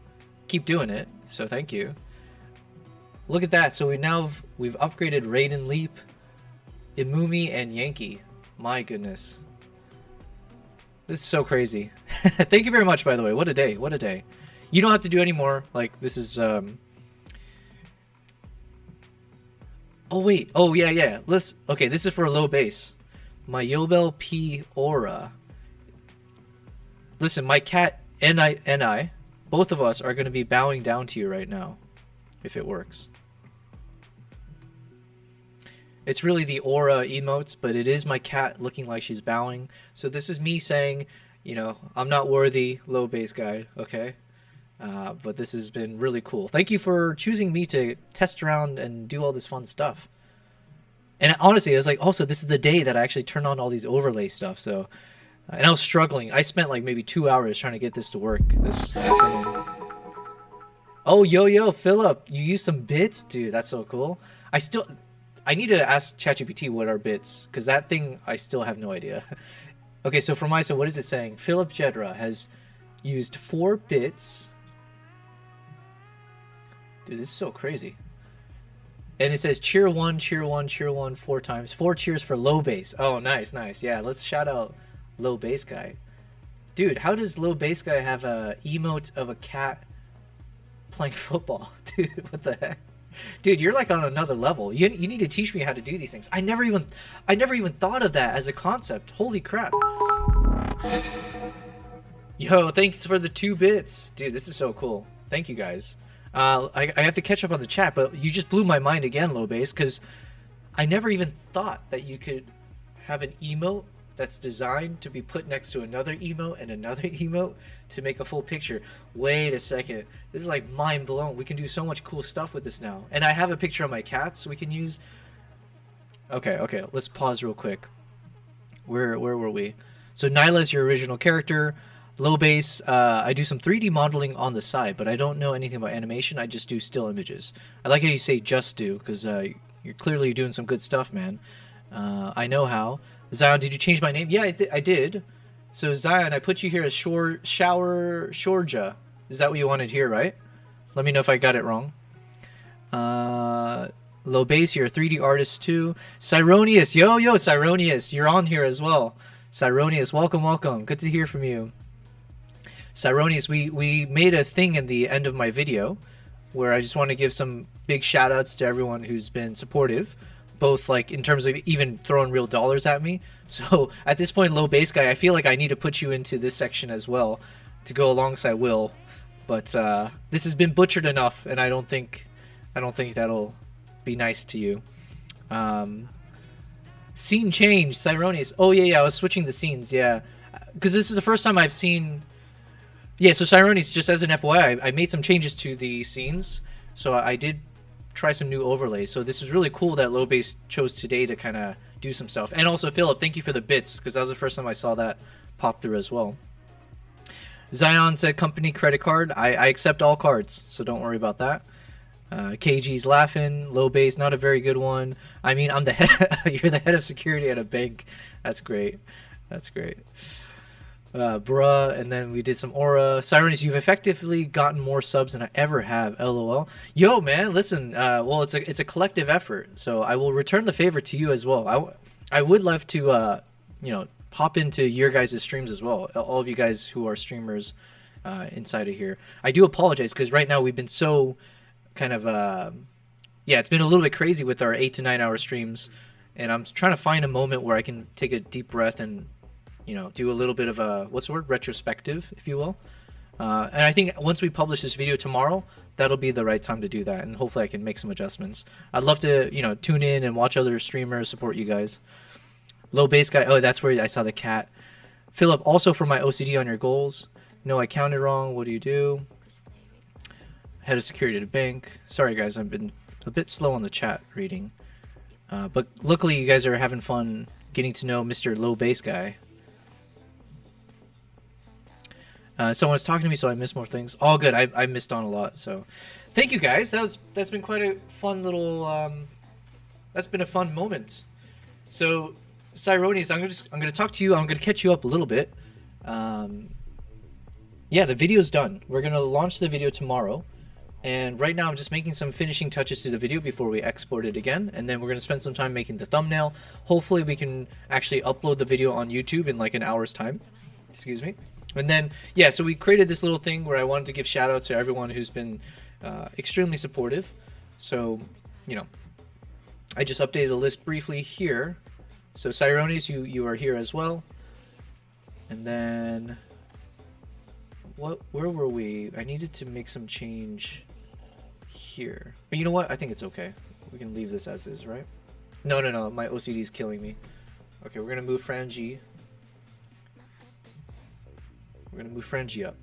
keep doing it, so thank you. Look at that. So we've upgraded Raiden Leap, Imumi, and Yankee. My goodness. This is so crazy. Thank you very much, by the way. What a day. What a day. You don't have to do any more. Like, this is, Oh, wait. Oh, yeah. Okay, this is for a low base. My Yobel P. Aura. Listen, my cat and I, both of us are going to be bowing down to you right now. If it works. It's really the aura emotes, but it is my cat looking like she's bowing. So this is me saying, you know, I'm not worthy, low base guy, okay? But this has been really cool. Thank you for choosing me to test around and do all this fun stuff. And honestly, it was like, also, this is the day that I actually turned on all these overlay stuff, so... and I was struggling. I spent like maybe 2 hours trying to get this to work this afternoon. Oh, yo, Philip, you used some bits? Dude, that's so cool. I need to ask ChatGPT what are bits, because that thing, I still have no idea. Okay, so for my side, what is it saying? Philip Jedra has used 4 bits. Dude, this is so crazy. And it says cheer 1, cheer 1, cheer 1 4 times. 4 cheers for low bass. Oh, nice. Yeah, let's shout out low bass guy. Dude, how does low bass guy have a emote of a cat playing football? Dude, what the heck? Dude, you're like on another level. You need to teach me how to do these things. I never even thought of that as a concept. Holy crap. Yo, thanks for the 2 bits. Dude, this is so cool. Thank you guys. I have to catch up on the chat, but you just blew my mind again, low base, because I never even thought that you could have an emote that's designed to be put next to another emote and another emote to make a full picture. Wait a second. This is like mind blown. We can do so much cool stuff with this now. And I have a picture of my cats we can use. Okay. Let's pause real quick. Where were we? So Nyla's your original character. Low base, I do some 3D modeling on the side, but I don't know anything about animation. I just do still images. I like how you say just do, because you're clearly doing some good stuff, man. I know how. Zion, did you change my name? Yeah, I did. So Zion, I put you here as Shorja. Is that what you wanted here, right? Let me know if I got it wrong. Low base, you're a 3D artist too. Cyronius, yo, Cyronius, you're on here as well. Cyronius, welcome. Good to hear from you. Cyronius, we made a thing in the end of my video where I just want to give some big shout outs to everyone who's been supportive both like in terms of even throwing real dollars at me. So at this point, low base guy, I feel like I need to put you into this section as well to go alongside Will. But this has been butchered enough, and I don't think that'll be nice to you. Scene change, Cyronius. Oh yeah, I was switching the scenes, yeah, because this is the first time I've seen. Yeah, so Cyronius, just as an FYI, I made some changes to the scenes, so I did try some new overlays. So this is really cool that low base chose today to kind of do some stuff. And also Philip, thank you for the bits, because that was the first time I saw that pop through as well. Zion said company credit card. I accept all cards, so don't worry about that. KG's laughing. Low base, not a very good one. I mean, I'm the head. You're the head of security at a bank. That's great. That's great. Bruh, and then we did some aura. Cyronius, you've effectively gotten more subs than I ever have. LOL. Yo, man, listen. Well, it's a collective effort, so I will return the favor to you as well. I would love to, you know, pop into your guys' streams as well. All of you guys who are streamers inside of here. I do apologize because right now we've been so kind of yeah, it's been a little bit crazy with our 8 to 9 hour streams, and I'm trying to find a moment where I can take a deep breath and, you know, do a little bit of a, what's the word, retrospective, if you will. And I think once we publish this video tomorrow, that'll be the right time to do that, and hopefully I can make some adjustments. I'd love to, you know, tune in and watch other streamers, support you guys. Low base guy, oh, that's where I saw the cat. Philip, also for my OCD on your goals. No, I counted wrong. What do you do? Head of security at a bank. Sorry guys, I've been a bit slow on the chat reading. But luckily you guys are having fun getting to know Mr. Low base guy. Someone's talking to me, so I missed more things. All good. I missed on a lot. So, thank you guys. That's been quite a fun little. That's been a fun moment. So, Cyronius, I'm gonna talk to you. I'm gonna catch you up a little bit. Yeah, the video's done. We're gonna launch the video tomorrow, and right now I'm just making some finishing touches to the video before we export it again, and then we're gonna spend some time making the thumbnail. Hopefully, we can actually upload the video on YouTube in like an hour's time. Excuse me. And then, yeah, so we created this little thing where I wanted to give shout outs to everyone who's been extremely supportive. So, you know, I just updated the list briefly here. So Cyronius, you are here as well. And then, where were we? I needed to make some change here. But you know what? I think it's okay. We can leave this as is, right? No, my OCD is killing me. Okay, we're going to move Frangie. We're going to move Frangie up.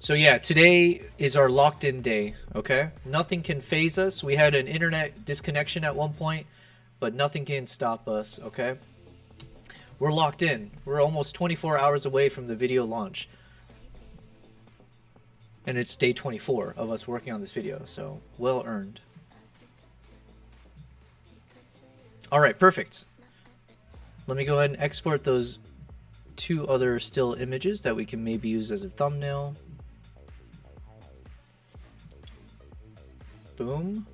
So yeah, today is our locked in day, okay? Nothing can phase us. We had an internet disconnection at one point, but nothing can stop us, okay? We're locked in. We're almost 24 hours away from the video launch. And it's day 24 of us working on this video, so well earned. All right, perfect. Let me go ahead and export those 2 other still images that we can maybe use as a thumbnail. Boom.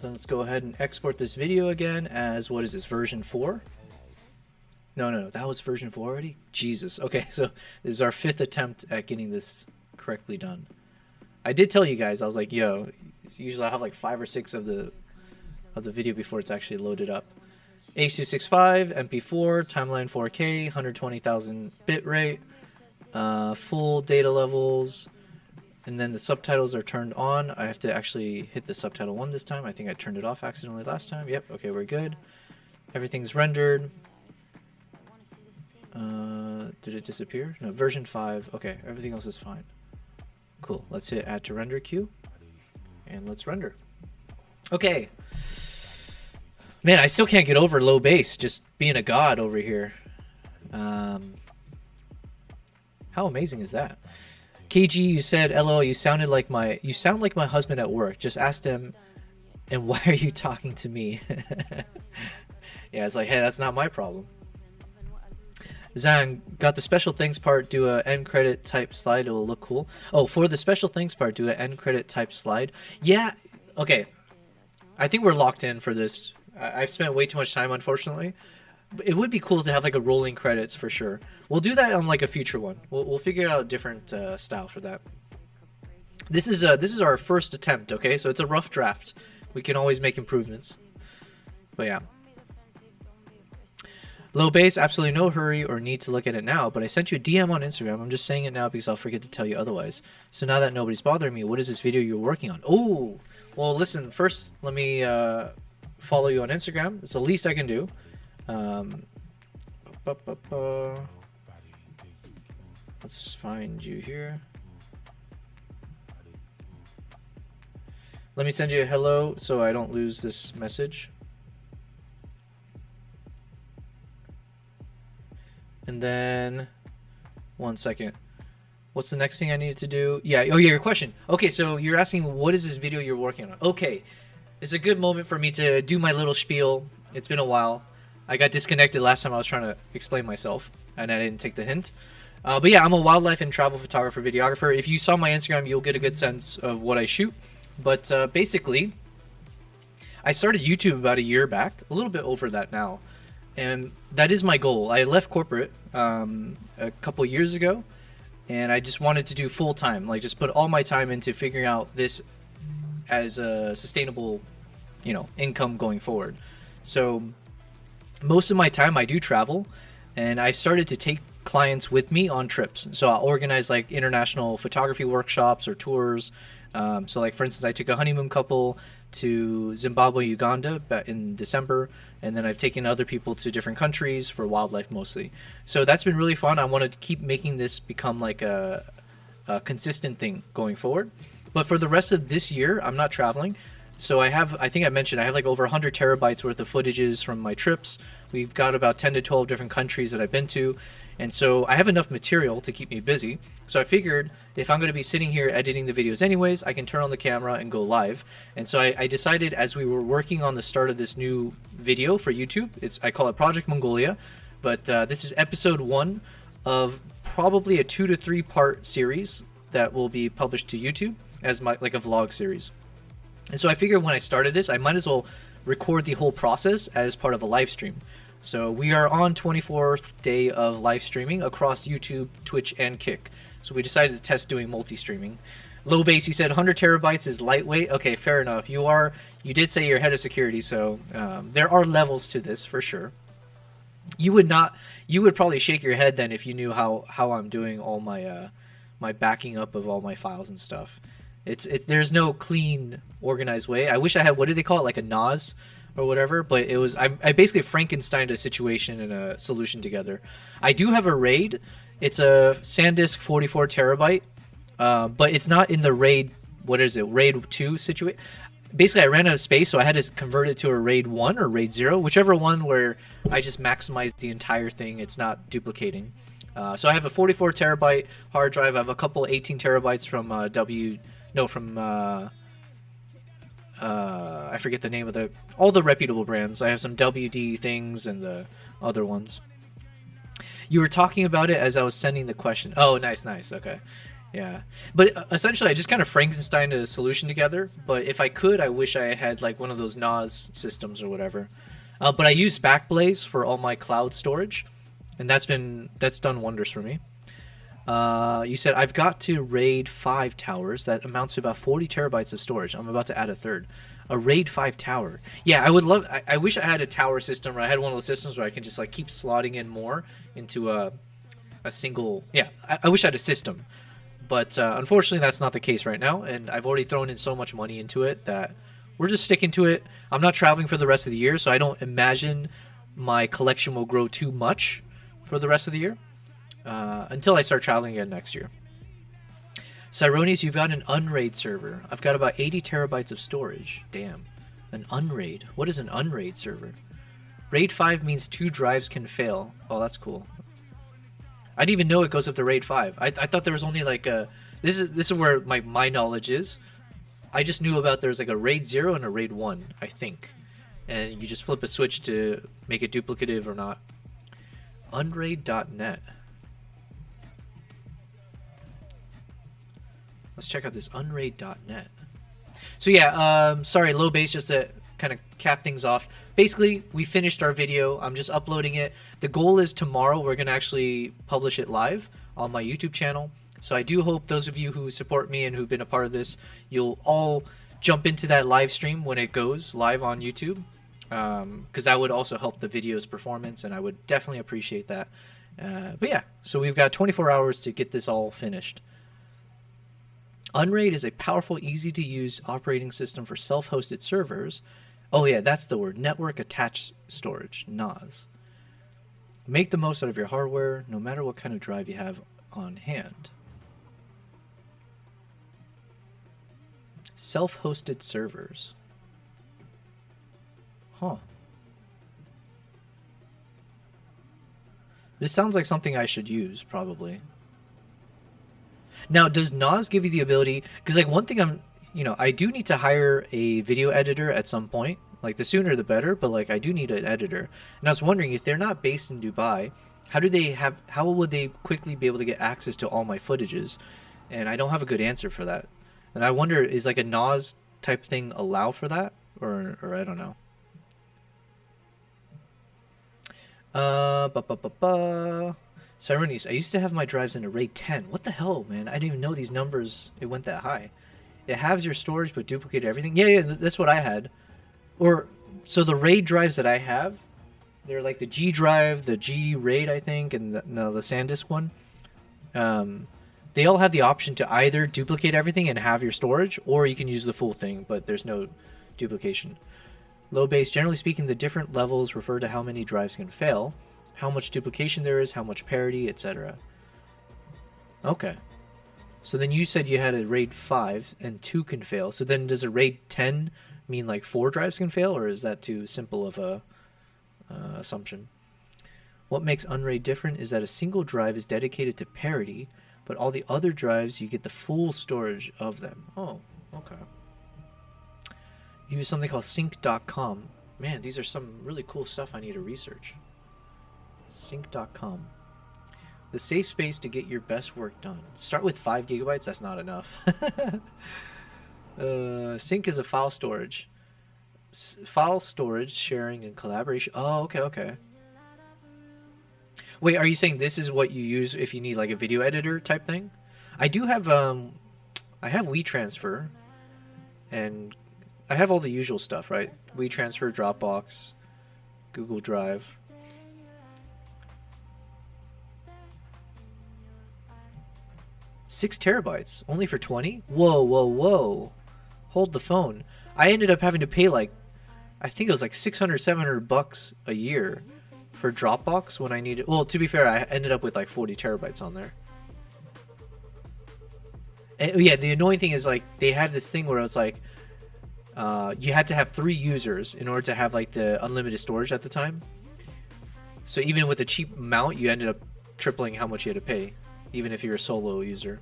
Then let's go ahead and export this video again as, what is this, version 4? No, that was version 4 already? Jesus. Okay, so this is our 5th attempt at getting this correctly done. I did tell you guys, I was like, yo, usually I have like 5 or 6 of the video before it's actually loaded up. H.265, MP4, timeline 4K, 120,000 bit rate, full data levels, and then the subtitles are turned on. I have to actually hit the subtitle 1 this time. I think I turned it off accidentally last time. Yep, okay, we're good. Everything's rendered. Did it disappear? No, version 5. Okay, everything else is fine. Cool, let's hit add to render queue, and let's render. Okay. Man, I still can't get over low base, just being a god over here. How amazing is that? KG, you said, LO, you sound like my husband at work. Just asked him, and why are you talking to me? Yeah, it's like, hey, that's not my problem. Zhang, got the special thanks part, do a end credit type slide, it will look cool. Oh, for the special thanks part, do an end credit type slide. Yeah, okay. I think we're locked in for this. I've spent way too much time, unfortunately. It would be cool to have like a rolling credits for sure. We'll do that on like a future one. We'll figure out a different style for that. This is our first attempt, okay? So it's a rough draft. We can always make improvements. But yeah. Low base, absolutely no hurry or need to look at it now, but I sent you a DM on Instagram. I'm just saying it now because I'll forget to tell you otherwise. So now that nobody's bothering me, what is this video you're working on? Oh, well, listen, first let me follow you on Instagram. It's the least I can do. Let's find you here. Let me send you a hello so I don't lose this message. And then, 1 second. What's the next thing I needed to do? Yeah, oh yeah, your question. Okay, so you're asking what is this video you're working on? Okay, it's a good moment for me to do my little spiel. It's been a while. I got disconnected last time I was trying to explain myself, and I didn't take the hint. But yeah, I'm a wildlife and travel photographer, videographer. If you saw my Instagram, you'll get a good sense of what I shoot. But basically, I started YouTube about a year back, a little bit over that now. And that is my goal. I left corporate a couple years ago, and I just wanted to do full time, like just put all my time into figuring out this as a sustainable, you know, income going forward. So most of my time I do travel, and I've started to take clients with me on trips. So I'll organize like international photography workshops or tours. So like for instance, I took a honeymoon couple to Zimbabwe, Uganda in December, and then I've taken other people to different countries for wildlife mostly. So that's been really fun. I want to keep making this become like a consistent thing going forward. But for the rest of this year, I'm not traveling. So I think I mentioned I have like over 100 terabytes worth of footages from my trips. We've got about 10 to 12 different countries that I've been to. And so I have enough material to keep me busy. So I figured if I'm going to be sitting here editing the videos anyways, I can turn on the camera and go live. And so I decided as we were working on the start of this new video for YouTube, I call it Project Mongolia, but this is episode 1 of probably a 2 to 3 part series that will be published to YouTube as like a vlog series. And so I figured when I started this, I might as well record the whole process as part of a live stream. So we are on 24th day of live streaming across YouTube, Twitch, and Kick. So we decided to test doing multi-streaming. Low base, you said 100 terabytes is lightweight. Okay, fair enough. You did say you're head of security, so there are levels to this for sure. You would probably shake your head then if you knew how I'm doing all my my backing up of all my files and stuff. There's no clean, organized way. I wish I had, what do they call it, like a NAS or whatever, but I basically Frankensteined a situation and a solution together. I do have a RAID. It's a SanDisk 44 terabyte, but it's not in the RAID, what is it, RAID 2 situation. Basically, I ran out of space, so I had to convert it to a RAID 1 or RAID 0, whichever one where I just maximize the entire thing. It's not duplicating. So I have a 44 terabyte hard drive. I have a couple 18 terabytes from I forget the name of all the reputable brands. I have some WD things and the other ones. You were talking about it as I was sending the question. Oh, nice. Okay. Yeah. But essentially, I just kind of Frankensteined a solution together. But if I could, I wish I had like one of those NAS systems or whatever. But I use Backblaze for all my cloud storage. And that's done wonders for me. You said, I've got to RAID 5 towers. That amounts to about 40 terabytes of storage. I'm about to add a third. A RAID 5 tower. Yeah, I wish I had a tower system where I had one of those systems where I can just like keep slotting in more into a single... Yeah, I wish I had a system. But unfortunately, that's not the case right now. And I've already thrown in so much money into it that we're just sticking to it. I'm not traveling for the rest of the year, so I don't imagine my collection will grow too much for the rest of the year. Until I start traveling again next year. Cyronius, you've got an unraid server. I've got about 80 terabytes of storage. Damn. An unraid. What is an unraid server? RAID 5 means 2 drives can fail. Oh, that's cool. I didn't even know it goes up to RAID 5. I thought there was only like a... This is where my knowledge is. I just knew about there's like a RAID 0 and a RAID 1, I think. And you just flip a switch to make it duplicative or not. Unraid.net. Let's check out this unraid.net. So yeah, sorry, low base, just that kind of cap things off. Basically, we finished our video. I'm just uploading it. The goal is tomorrow we're going to actually publish it live on my YouTube channel. So I do hope those of you who support me and who've been a part of this, you'll all jump into that live stream when it goes live on YouTube, because that would also help the video's performance, and I would definitely appreciate that. But yeah, so we've got 24 hours to get this all finished. Unraid is a powerful, easy-to-use operating system for self-hosted servers. Oh yeah, that's the word. Network Attached Storage, NAS. Make the most out of your hardware, no matter what kind of drive you have on hand. Self-hosted servers. Huh. This sounds like something I should use, probably. Now, does NAS give you the ability... Because, like, one thing I do need to hire a video editor at some point. Like, the sooner the better, but, like, I do need an editor. And I was wondering, if they're not based in Dubai, how would they quickly be able to get access to all my footages? And I don't have a good answer for that. And I wonder, is, like, a NAS type thing allow for that? Or I don't know. Cyrenius, I used to have my drives in a RAID 10. What the hell, man? I didn't even know these numbers, it went that high. It halves your storage but duplicated everything. Yeah, that's what I had. So the RAID drives that I have, they're like the G drive, the G RAID, I think, and the SanDisk one. They all have the option to either duplicate everything and have your storage, or you can use the full thing, but there's no duplication. Low base, generally speaking, the different levels refer to how many drives can fail, how much duplication there is, how much parity, etc. Okay. So then you said you had a RAID 5 and 2 can fail. So then does a RAID 10 mean like 4 drives can fail, or is that too simple of a assumption? What makes Unraid different is that a single drive is dedicated to parity, but all the other drives, you get the full storage of them. Oh, okay. Use something called sync.com. Man, these are some really cool stuff I need to research. Sync.com. The safe space to get your best work done. Start with 5 gigabytes. That's not enough. Sync is a file storage. File storage, sharing, and collaboration. Oh, okay. Wait, are you saying this is what you use if you need like a video editor type thing? I do have I have WeTransfer, and I have all the usual stuff, right? WeTransfer, Dropbox, Google Drive. $6 only for 20? Whoa. Hold the phone. I ended up having to pay like, I think it was like $600-700 a year for Dropbox when I needed. Well, to be fair, I ended up with like 40 terabytes on there. And yeah, the annoying thing is like they had this thing where it was like you had to have 3 users in order to have like the unlimited storage at the time. So even with a cheap amount, you ended up tripling how much you had to pay, even if you're a solo user.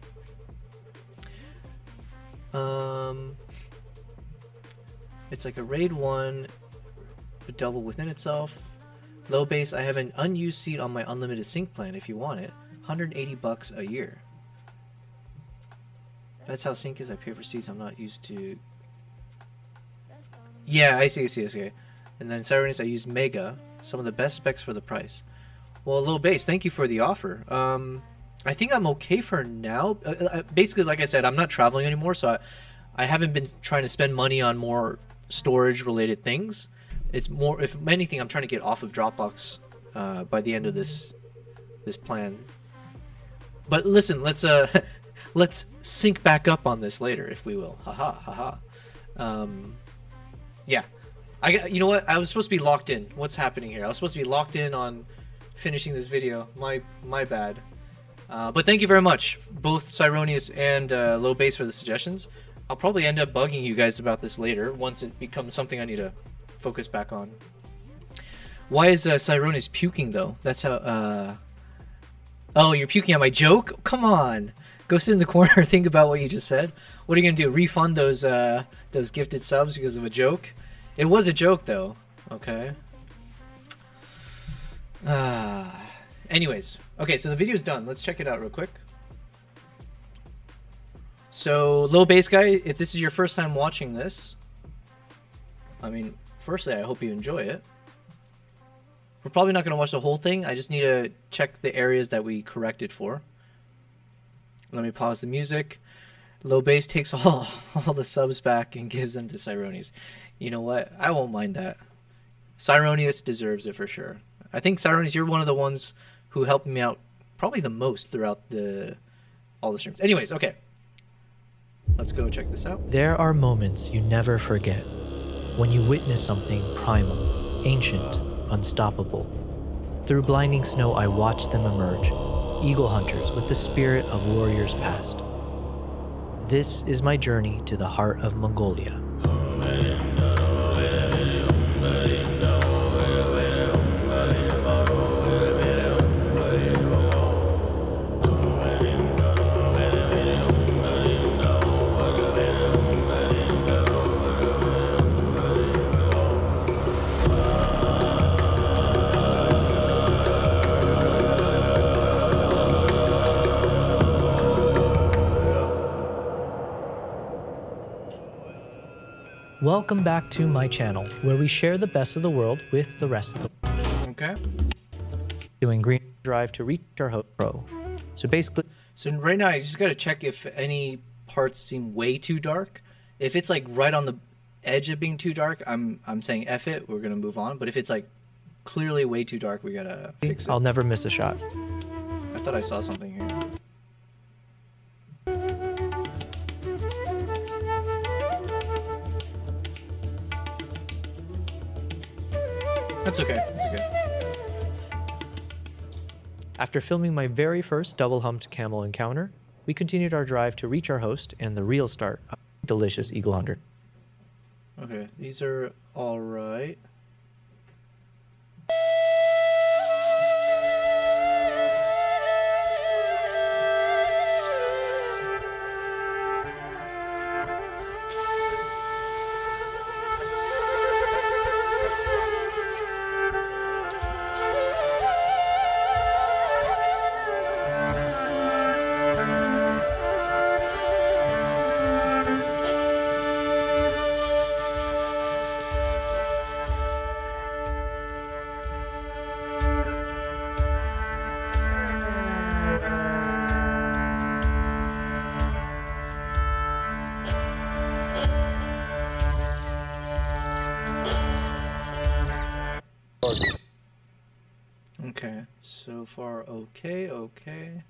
It's like a RAID 1, but double within itself. Low base, I have an unused seat on my unlimited sync plan if you want it. $180 a year. That's how sync is. I pay for seats I'm not used to. Yeah, I see. Okay. And then Cyrenius, I use Mega. Some of the best specs for the price. Well, Low base, thank you for the offer. I think I'm okay for now. Basically, like I said, I'm not traveling anymore, so I haven't been trying to spend money on more storage-related things. It's more, if anything, I'm trying to get off of Dropbox by the end of this plan. But listen, let's sync back up on this later, if we will. Haha. Yeah. You know what? I was supposed to be locked in. What's happening here? I was supposed to be locked in on finishing this video. My bad. But thank you very much, both Cyrenius and Low Base, for the suggestions. I'll probably end up bugging you guys about this later once it becomes something I need to focus back on. Why is Cyrenius puking though? That's how. Oh, you're puking at my joke? Come on, go sit in the corner and think about what you just said. What are you gonna do? Refund those gifted subs because of a joke? It was a joke though. Okay. Anyways, okay, so the video's done. Let's check it out real quick. So, Low Base guy, if this is your first time watching this, I mean, firstly, I hope you enjoy it. We're probably not going to watch the whole thing. I just need to check the areas that we corrected for. Let me pause the music. Low bass takes all the subs back and gives them to Cyronius. You know what? I won't mind that. Cyronius deserves it for sure. I think, Cyronius, you're one of the ones who helped me out probably the most throughout all the streams. Anyways, okay. Let's go check this out. There are moments you never forget when you witness something primal, ancient, unstoppable. Through blinding snow, I watched them emerge, eagle hunters with the spirit of warriors past. This is my journey to the heart of Mongolia. Welcome back to my channel, where we share the best of the world with the rest of the world. Okay. Doing green drive to reach our host pro. So basically, So right now, I just got to check if any parts seem way too dark. If it's like right on the edge of being too dark, I'm saying F it, we're going to move on. But if it's like clearly way too dark, we got to fix it. I'll never miss a shot. I thought I saw something here. That's okay. That's okay. After filming my very first double-humped camel encounter, we continued our drive to reach our host and the real start of delicious eagle hunter. Okay, these are all right. Okay, so far okay, okay.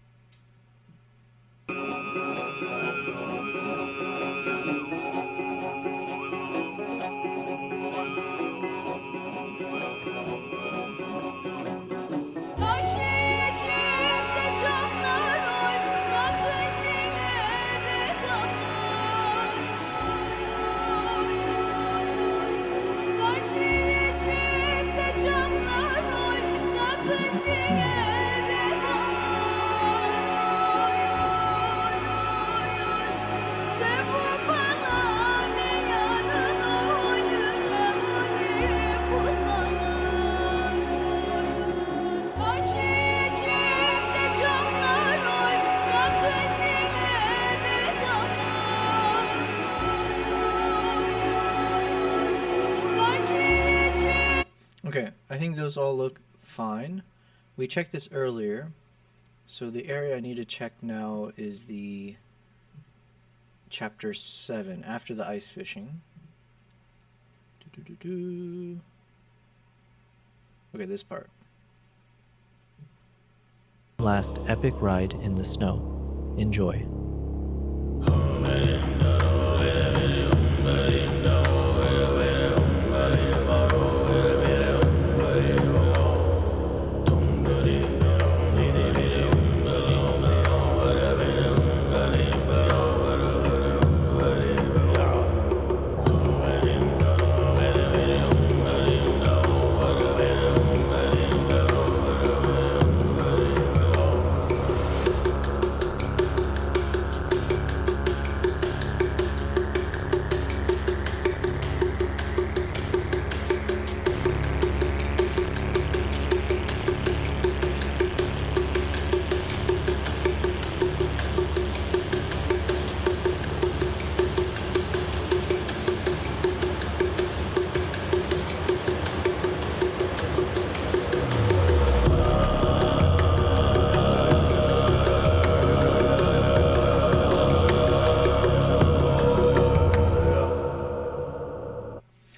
Okay, I think those all look fine. We checked this earlier, so the area I need to check now is the chapter 7, after the ice fishing. Okay, this part. Last epic ride in the snow. Enjoy.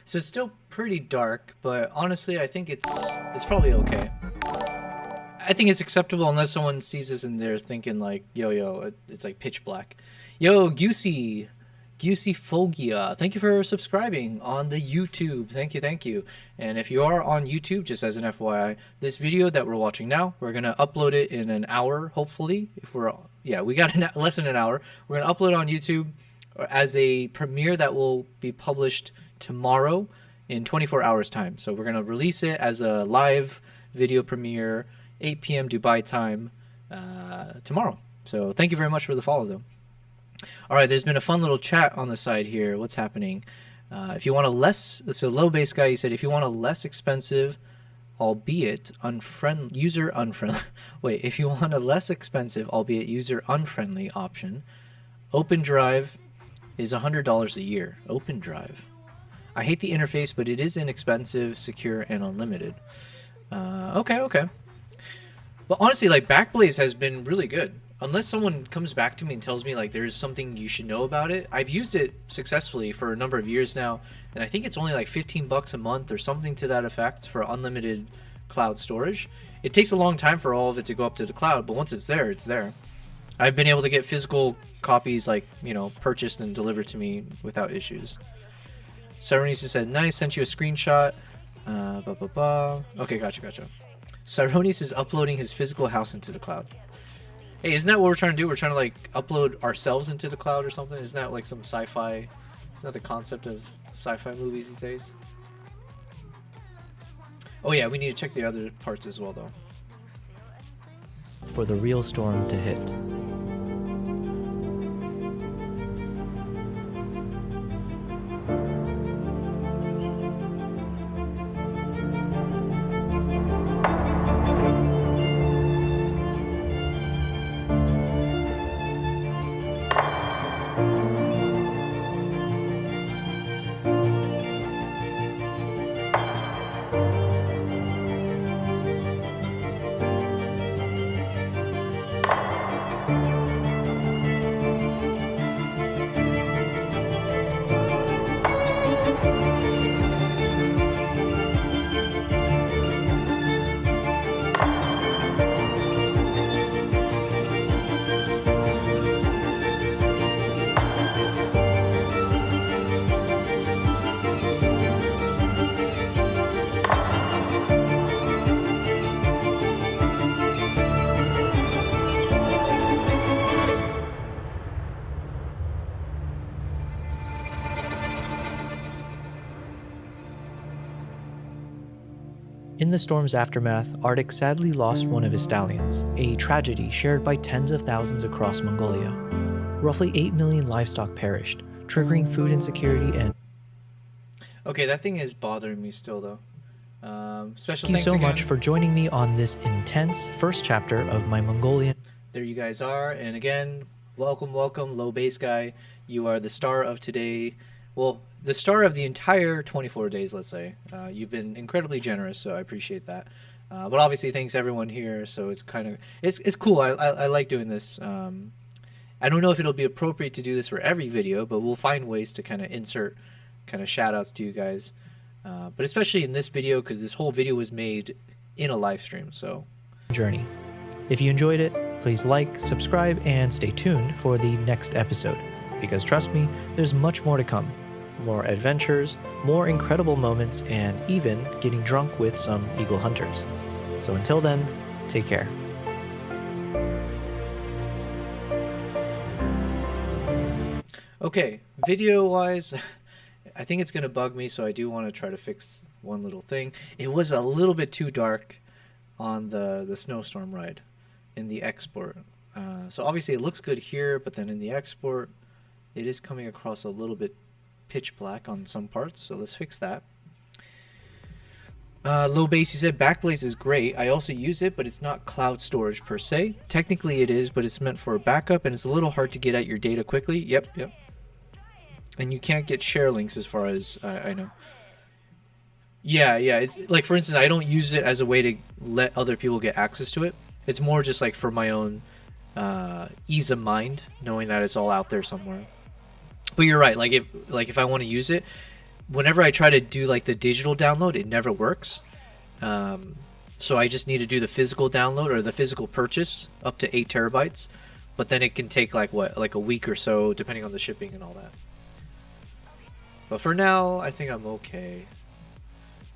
So it's still pretty dark, but honestly, I think it's probably okay. I think it's acceptable unless someone sees this and they're thinking like, yo, it's like pitch black. Yo, Goosey Fogia, thank you for subscribing on the YouTube. Thank you. And if you are on YouTube, just as an FYI, this video that we're watching now, we're gonna upload it in an hour, hopefully. We got less than an hour. We're gonna upload it on YouTube as a premiere that will be published tomorrow in 24 hours time. So we're gonna release it as a live video premiere, 8 p.m. Dubai time, tomorrow. So thank you very much for the follow, though. All right, there's been a fun little chat on the side here. What's happening? If you want a less, so low base guy, you said if you want a less expensive, albeit user unfriendly. Wait, if you want a less expensive, albeit user unfriendly option, OpenDrive is $100 a year. OpenDrive. I hate the interface, but it is inexpensive, secure, and unlimited. Okay. But honestly, like Backblaze has been really good. Unless someone comes back to me and tells me like there's something you should know about it. I've used it successfully for a number of years now, and I think it's only like $15 a month or something to that effect for unlimited cloud storage. It takes a long time for all of it to go up to the cloud, but once it's there, it's there. I've been able to get physical copies like, purchased and delivered to me without issues. Cyronisa said, nice, sent you a screenshot. Okay, gotcha. Cyronis is uploading his physical house into the cloud. Hey, isn't that what we're trying to do? We're trying to like upload ourselves into the cloud or something? Isn't that like some sci-fi? Isn't that the concept of sci-fi movies these days? Oh yeah, we need to check the other parts as well though. For the real storm to hit. In the storm's aftermath, Arctic sadly lost one of his stallions, a tragedy shared by tens of thousands across Mongolia. Roughly 8 million livestock perished, triggering food insecurity and... Okay, that thing is bothering me still though. Special Thank thanks you so again. much for joining me on this intense first chapter of my Mongolian... There you guys are, and again, welcome, low bass guy. You are the star of today. Well, the star of the entire 24 days, let's say. You've been incredibly generous, so I appreciate that. But obviously, thanks everyone here. So it's kind of it's cool. I like doing this. I don't know if it'll be appropriate to do this for every video, but we'll find ways to kind of insert kind of shout outs to you guys. But especially in this video, because this whole video was made in a live stream. So journey. If you enjoyed it, please like, subscribe, and stay tuned for the next episode. Because trust me, there's much more to come. More adventures, more incredible moments, and even getting drunk with some eagle hunters. So until then, take care. okay, video wise, I think it's gonna bug me, so I do want to try to fix one little thing. It was a little bit too dark on the snowstorm ride in the export. So obviously it looks good here, but then in the export, it is coming across a little bit pitch black on some parts, so let's fix that. Low bass, you said Backblaze is great. I also use it, but it's not cloud storage per se. Technically it is, but it's meant for backup, and it's a little hard to get at your data quickly. Yep. And you can't get share links as far as I know. Yeah. It's like, for instance, I don't use it as a way to let other people get access to it. It's more just like for my own ease of mind, knowing that it's all out there somewhere. But you're right. Like if I want to use it, whenever I try to do like the digital download, it never works. So I just need to do the physical download or the physical purchase up to 8 terabytes. But then it can take like a week or so depending on the shipping and all that. But for now, I think I'm okay.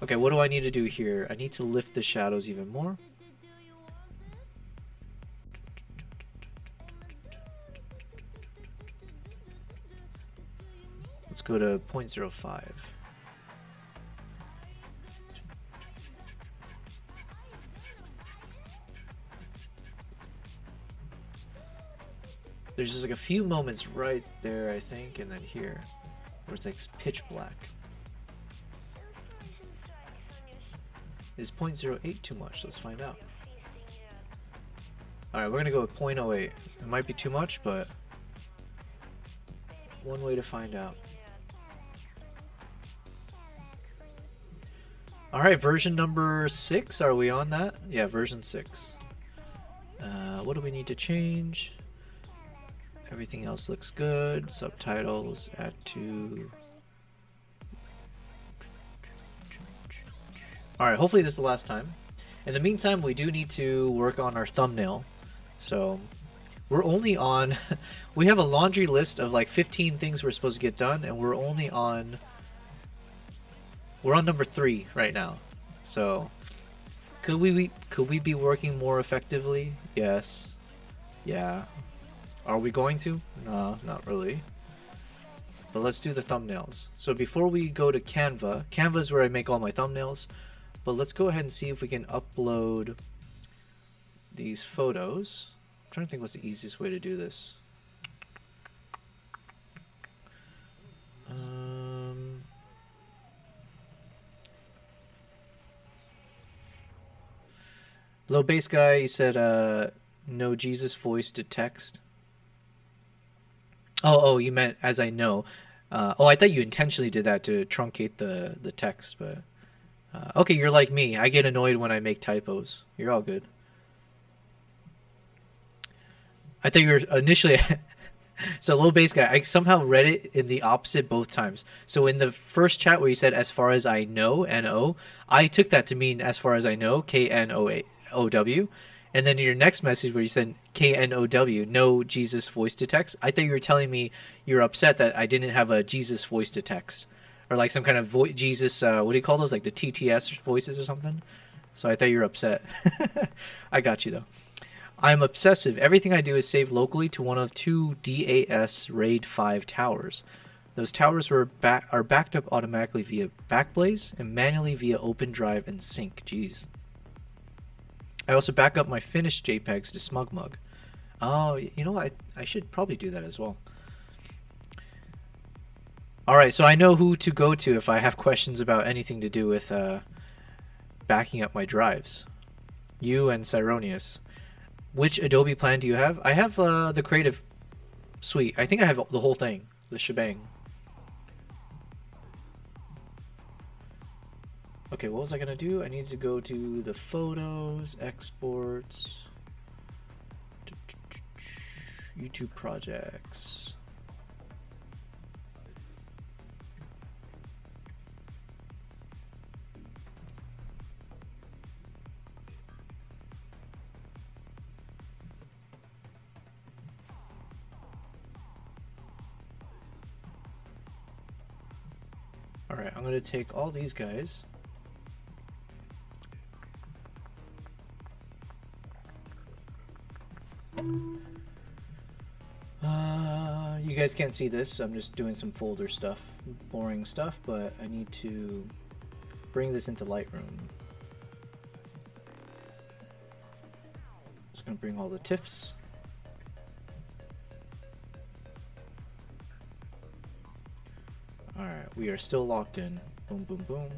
Okay, what do I need to do here? I need to lift the shadows even more. Let's go to 0.05. There's just like a few moments right there, I think, and then here, where it's like pitch black. Is 0.08 too much? Let's find out. Alright, we're gonna go with 0.08. It might be too much, but one way to find out. Alright, version number 6. Are we on that? Yeah, version 6. What do we need to change? Everything else looks good. Subtitles, add to. Alright, hopefully this is the last time. In the meantime, we do need to work on our thumbnail. So, we're only on... we have a laundry list of like 15 things we're supposed to get done, and we're only on... we're on number 3 right now. So, could we be working more effectively? Yes. Yeah. Are we going to? No, not really. But let's do the thumbnails. So before we go to Canva, Canva is where I make all my thumbnails. But let's go ahead and see if we can upload these photos. I'm trying to think what's the easiest way to do this. Low bass guy, he said no Jesus voice to text. Oh, you meant as I know. Oh, I thought you intentionally did that to truncate the text, but okay, you're like me. I get annoyed when I make typos. You're all good. I thought you were initially... So low bass guy, I somehow read it in the opposite both times. So in the first chat where you said as far as I know, N-O, I took that to mean as far as I know, K-N-O-W. And then in your next message where you said K-N-O-W, no Jesus voice to text, I thought you were telling me you're upset that I didn't have a Jesus voice to text. Or like some kind of Jesus, what do you call those? Like the TTS voices or something? So I thought you were upset. I got you though. I'm obsessive. Everything I do is saved locally to one of 2 DAS RAID 5 towers. Those towers are backed up automatically via Backblaze and manually via OpenDrive and Sync. Jeez. I also back up my finished JPEGs to SmugMug. Oh, you know what? I should probably do that as well. Alright, so I know who to go to if I have questions about anything to do with backing up my drives. You and Cyronius. Which Adobe plan do you have? I have the Creative Suite. I think I have the whole thing, the shebang. Okay, what was I gonna do? I need to go to the photos, exports, YouTube projects. Alright, I'm gonna take all these guys. You guys can't see this, so I'm just doing some folder stuff, boring stuff, but I need to bring this into Lightroom. Just gonna bring all the TIFFs. Alright, we are still locked in. Boom, boom, boom.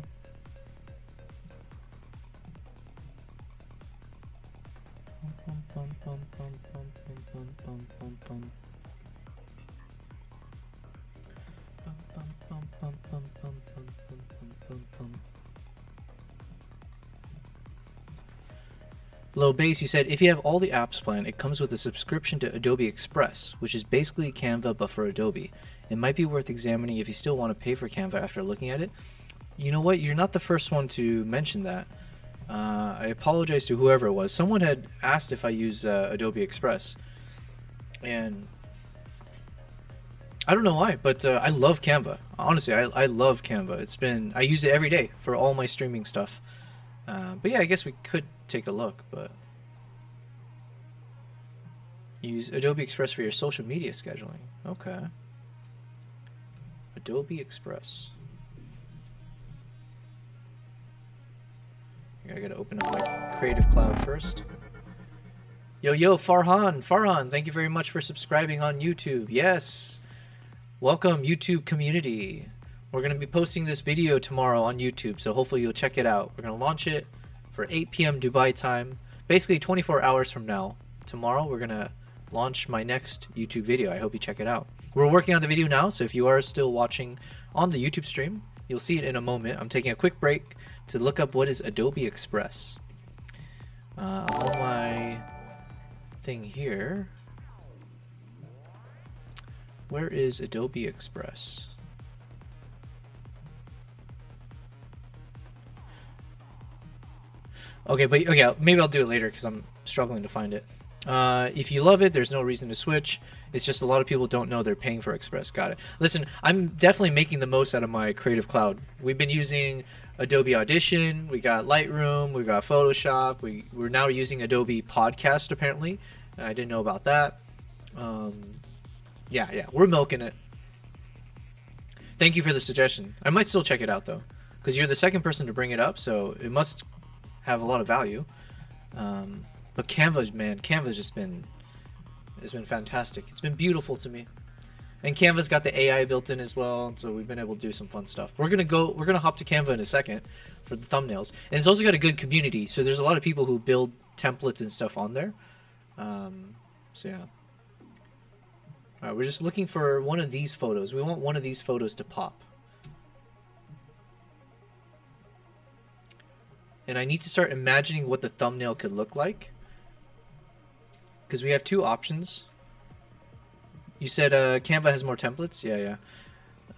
Low Base, you said, if you have all the apps plan, it comes with a subscription to Adobe Express, which is basically Canva but for Adobe. It might be worth examining if you still want to pay for Canva after looking at it. You know what? You're not the first one to mention that. I apologize to whoever it was. Someone had asked if I use Adobe Express, and I don't know why, but I love Canva. Honestly, I love Canva. I use it every day for all my streaming stuff. But yeah, I guess we could take a look, but use Adobe Express for your social media scheduling. Okay. Adobe Express. I gotta open up my Creative Cloud first. Yo, Farhan, thank you very much for subscribing on YouTube. Yes. Welcome, YouTube community. We're going to be posting this video tomorrow on YouTube, so hopefully you'll check it out. We're going to launch it for 8 p.m. Dubai time, basically 24 hours from now. Tomorrow, we're going to launch my next YouTube video. I hope you check it out. We're working on the video now, so if you are still watching on the YouTube stream, you'll see it in a moment. I'm taking a quick break to look up what is Adobe Express. I'm on my thing here. Where is Adobe Express? Okay, but okay, maybe I'll do it later because I'm struggling to find it. If you love it, there's no reason to switch. It's just a lot of people don't know they're paying for Express. Got it. Listen, I'm definitely making the most out of my Creative Cloud. We've been using Adobe Audition, we got Lightroom, we got Photoshop, we're now using Adobe Podcast apparently. I didn't know about that. Yeah, we're milking it. Thank you for the suggestion. I might still check it out though, because you're the second person to bring it up, so it must have a lot of value. But Canva, man, Canva's been fantastic. It's been beautiful to me. And Canva's got the AI built in as well, so we've been able to do some fun stuff. We're gonna hop to Canva in a second for the thumbnails. And it's also got a good community, so there's a lot of people who build templates and stuff on there. So yeah. Alright, we're just looking for one of these photos. We want one of these photos to pop. And I need to start imagining what the thumbnail could look like, because we have two options. You said Canva has more templates? Yeah.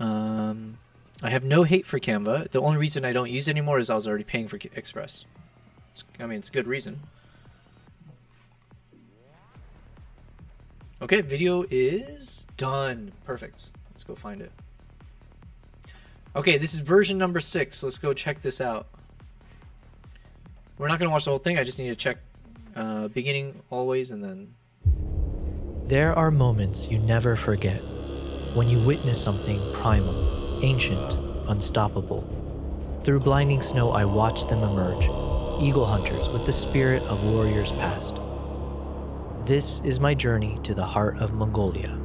I have no hate for Canva. The only reason I don't use it anymore is I was already paying for Express. It's a good reason. Okay, video is done. Perfect. Let's go find it. Okay, this is version number 6. Let's go check this out. We're not going to watch the whole thing. I just need to check beginning always and then... There are moments you never forget when you witness something primal, ancient, unstoppable. Through blinding snow, I watch them emerge, eagle hunters with the spirit of warriors past. This is my journey to the heart of Mongolia.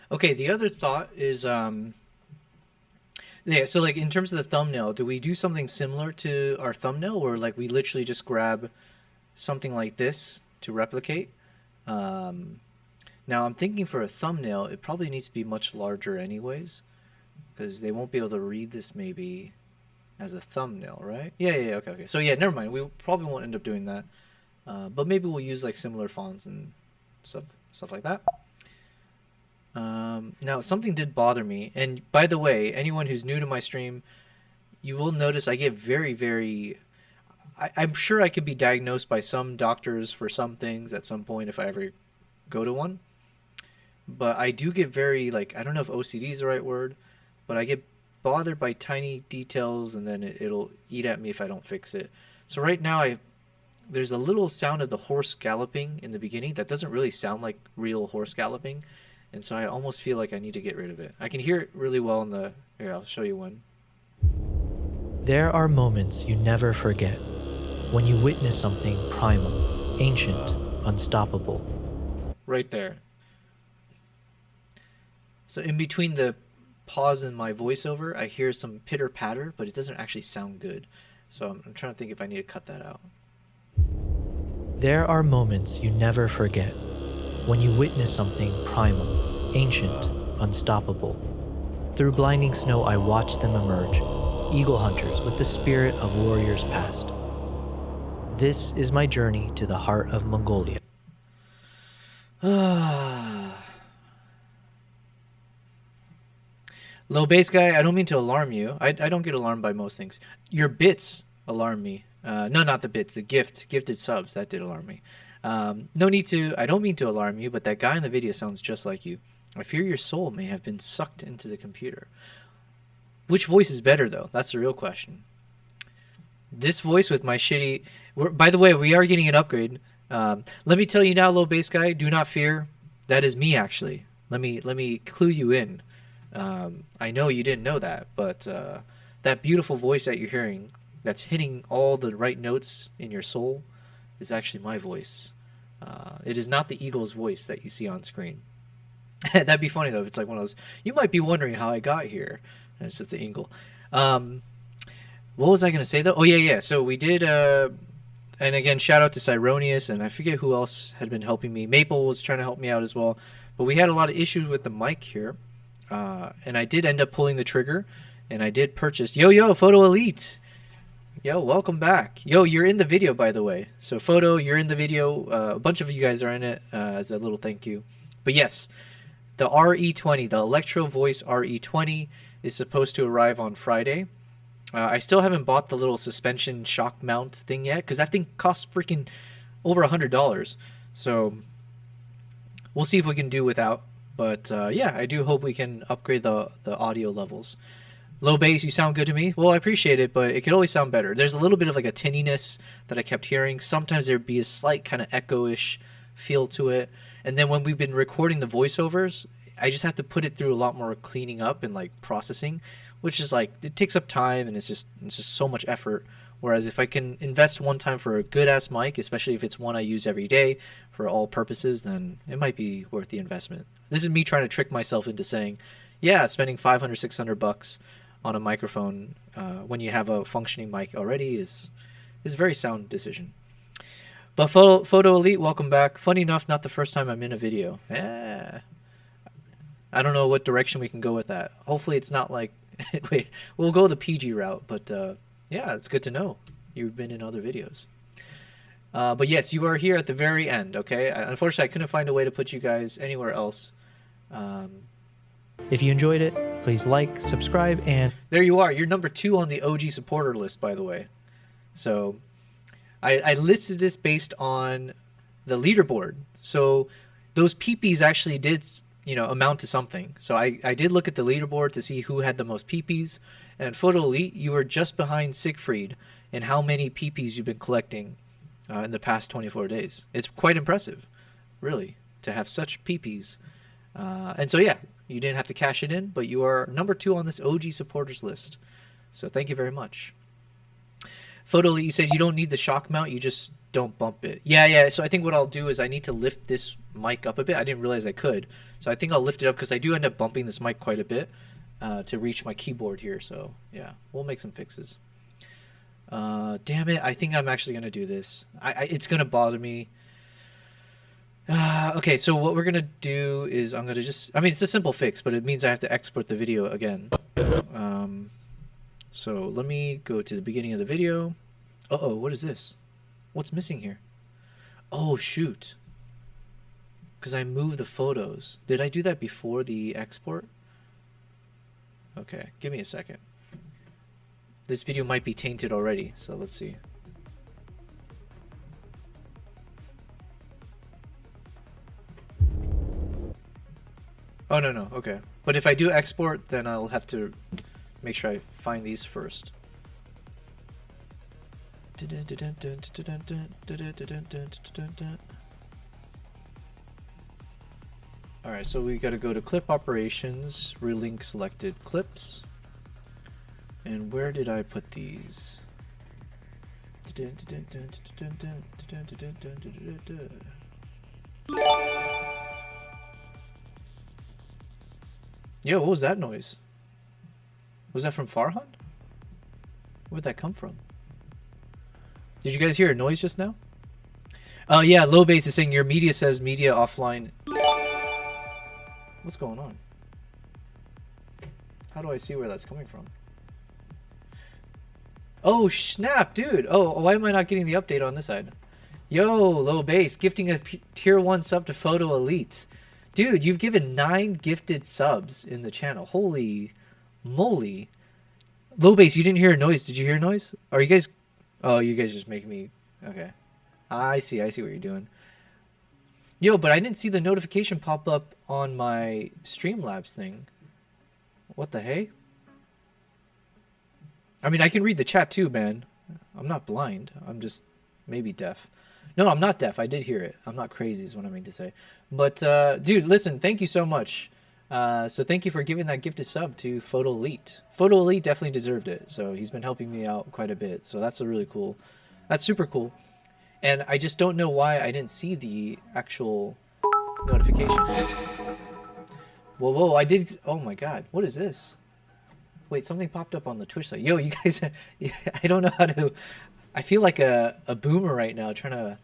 Okay, the other thought is, yeah, so like in terms of the thumbnail, do we do something similar to our thumbnail where like we literally just grab something like this to replicate? Now I'm thinking for a thumbnail, it probably needs to be much larger anyways, because they won't be able to read this maybe as a thumbnail, right? Yeah, okay. So yeah, never mind. We probably won't end up doing that, but maybe we'll use like similar fonts and stuff like that. Now something did bother me, and by the way, anyone who's new to my stream, you will notice I get very I'm sure I could be diagnosed by some doctors for some things at some point if I ever go to one, but I do get very, like, I don't know if OCD is the right word, but I get bothered by tiny details, and then it'll eat at me if I don't fix it. So right now there's a little sound of the horse galloping in the beginning that doesn't really sound like real horse galloping. And so I almost feel like I need to get rid of it. I can hear it really well in the... Here, I'll show you one. There are moments you never forget when you witness something primal, ancient, unstoppable. right there. So in between the pause in my voiceover, I hear some pitter patter, but it doesn't actually sound good. So I'm trying to think if I need to cut that out. There are moments you never forget when you witness something primal, ancient, unstoppable. Through blinding snow, I watch them emerge, eagle hunters with the spirit of warriors past. This is my journey to the heart of Mongolia. Low bass guy, I don't mean to alarm you. I don't get alarmed by most things. Your bits alarm me. No, not the bits. The gifted subs, that did alarm me. No need to. I don't mean to alarm you, but that guy in the video sounds just like you. I fear your soul may have been sucked into the computer. Which voice is better, though? That's the real question. This voice with my shitty... By the way, we are getting an upgrade. Let me tell you now, low bass guy, do not fear. That is me, actually. Let me clue you in. I know you didn't know that, but that beautiful voice that you're hearing, that's hitting all the right notes in your soul, is actually my voice. It is not the eagle's voice that you see on screen. That'd be funny, though, if it's like one of those... You might be wondering how I got here. And it's just the eagle. What was I going to say, though? Oh, yeah. So we did... and again, shout out to Cyronius, and I forget who else had been helping me. Maple was trying to help me out as well. But we had a lot of issues with the mic here. And I did end up pulling the trigger. And I did purchase... Yo, Photo Elite! Yo, welcome back. Yo, you're in the video, by the way. So, Photo, you're in the video. A bunch of you guys are in it as a little thank you. But yes, the RE20, the Electro Voice RE20, is supposed to arrive on Friday. I still haven't bought the little suspension shock mount thing yet, because that thing costs freaking over $100. So we'll see if we can do without. But yeah, I do hope we can upgrade the audio levels. Low bass, you sound good to me. Well, I appreciate it, but it could always sound better. There's a little bit of like a tinniness that I kept hearing. Sometimes there'd be a slight kind of echo-ish feel to it. And then when we've been recording the voiceovers, I just have to put it through a lot more cleaning up and like processing, which is like, it takes up time and it's just so much effort. Whereas if I can invest one time for a good ass mic, especially if it's one I use every day for all purposes, then it might be worth the investment. This is me trying to trick myself into saying, yeah, spending $500, $600 on a microphone when you have a functioning mic already is a very sound decision. But Photo Elite, welcome back. Funny enough, not the first time I'm in a video. I don't know what direction we can go with that. Hopefully it's not like... Wait, we'll go the PG route, but yeah, it's good to know you've been in other videos. But yes, you are here at the very end, okay? Unfortunately, I couldn't find a way to put you guys anywhere else. If you enjoyed it, please like, subscribe, and... There you are. You're number 2 on the OG supporter list, by the way. So I listed this based on the leaderboard. So those PPs actually did, you know, amount to something. So I did look at the leaderboard to see who had the most PPs. And Photo Elite, you were just behind Siegfried in how many PPs you've been collecting in the past 24 days. It's quite impressive, really, to have such PPs. And so, yeah, you didn't have to cash it in, but you are number 2 on this OG supporters list. So thank you very much. Photo Elite, you said you don't need the shock mount, you just don't bump it. Yeah, so I think what I'll do is I need to lift this mic up a bit. I didn't realize I could. So I think I'll lift it up because I do end up bumping this mic quite a bit to reach my keyboard here. So, yeah, we'll make some fixes. Damn it, I think I'm actually going to do this. It's going to bother me. Okay, so what we're going to do is I'm going to just... I mean, it's a simple fix, but it means I have to export the video again. So let me go to the beginning of the video. Uh-oh, what is this? What's missing here? Oh, shoot. Because I moved the photos. Did I do that before the export? Okay, give me a second. This video might be tainted already, so let's see. Oh, no, okay. But if I do export, then I'll have to make sure I find these first. Alright, so we gotta go to clip operations, relink selected clips. And where did I put these? Yo, what was that noise? Was that from Farhan? Where'd that come from? Did you guys hear a noise just now? Oh yeah, Low Base is saying your media says media offline. What's going on? How do I see where that's coming from? Oh snap, dude. Oh, why am I not getting the update on this side? Yo, Low Base, gifting a tier 1 sub to Photo Elite. Dude, you've given 9 gifted subs in the channel. Holy moly. Low Base, you didn't hear a noise. Did you hear a noise? Are you guys... Oh, you guys just make me... Okay. I see what you're doing. Yo, but I didn't see the notification pop up on my Streamlabs thing. What the hey? I mean, I can read the chat too, man. I'm not blind. I'm just maybe deaf. No, I'm not deaf. I did hear it. I'm not crazy is what I mean to say. But, dude, listen, thank you so much. So thank you for giving that gifted sub to Photo Elite. Photo Elite definitely deserved it. So he's been helping me out quite a bit. So that's a really cool. That's super cool. And I just don't know why I didn't see the actual notification. Whoa, I did. Oh my God. What is this? Wait, something popped up on the Twitch site. Yo, you guys, I don't know how to, I feel like a boomer right now trying to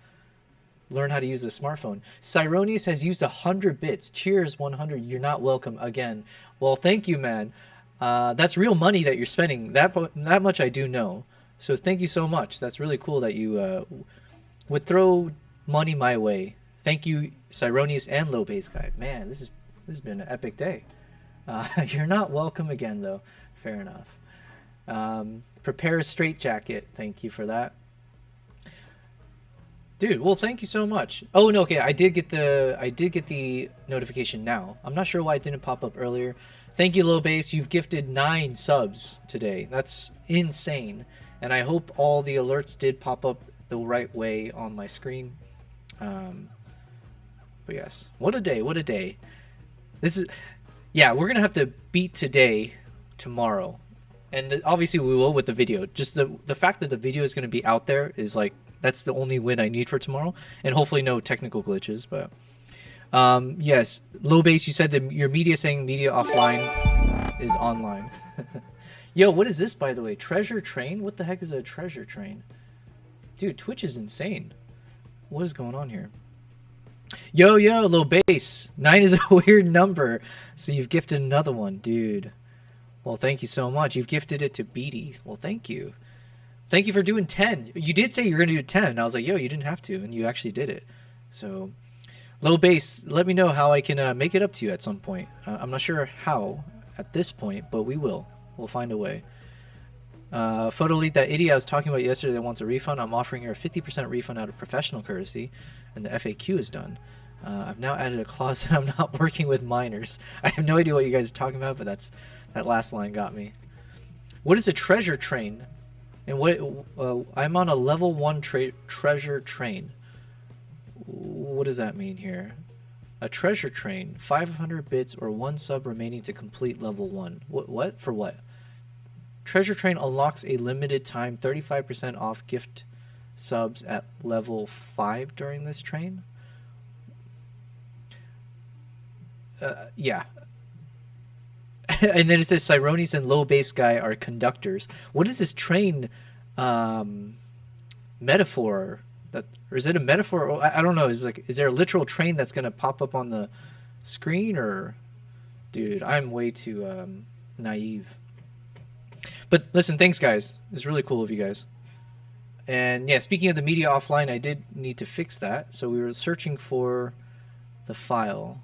learn how to use a smartphone. Cyronius has used 100 bits. Cheers, 100. You're not welcome again. Well, thank you, man. That's real money that you're spending. That much I do know. So thank you so much. That's really cool that you would throw money my way. Thank you, Cyronius and Low Base Guy. Man, this has been an epic day. You're not welcome again, though. Fair enough. Prepare a straitjacket. Thank you for that. Dude, well, thank you so much. Oh no, okay, I did get the notification now. I'm not sure why it didn't pop up earlier. Thank you, Low Base. You've gifted 9 subs today. That's insane. And I hope all the alerts did pop up the right way on my screen. But yes, what a day, what a day. This is, yeah, we're gonna have to beat today tomorrow, and obviously we will with the video. Just the fact that the video is gonna be out there is like, that's the only win I need for tomorrow, and hopefully no technical glitches. But yes, Low Base, you said that your media saying media offline is online. Yo, what is this, by the way? Treasure Train? What the heck is a treasure train? Dude, Twitch is insane. What is going on here? Yo, Low Base. 9 is a weird number. So you've gifted another one, dude. Well, thank you so much. You've gifted it to Beatty. Well, thank you. Thank you for doing 10. You did say you were going to do 10. I was like, yo, you didn't have to. And you actually did it. So, Low Base, let me know how I can make it up to you at some point. I'm not sure how at this point, but we will. We'll find a way. Photo Elite, that idiot I was talking about yesterday that wants a refund, I'm offering her a 50% refund out of professional courtesy, and the FAQ is done. I've now added a clause that I'm not working with minors. I have no idea what you guys are talking about, but that last line got me. What is a treasure train? And what I'm on a level 1 treasure train. What does that mean here? A treasure train, 500 bits or 1 sub remaining to complete level 1. What? For what? Treasure Train unlocks a limited time 35% off gift subs at level 5 during this train. Yeah. And then it says Cyronius and Low Base Guy are conductors. What is this train metaphor? Or is it a metaphor? I don't know. Is there a literal train that's gonna pop up on the screen? Or, dude, I'm way too naive. But listen, thanks guys. It's really cool of you guys. And yeah, speaking of the media offline, I did need to fix that. So we were searching for the file.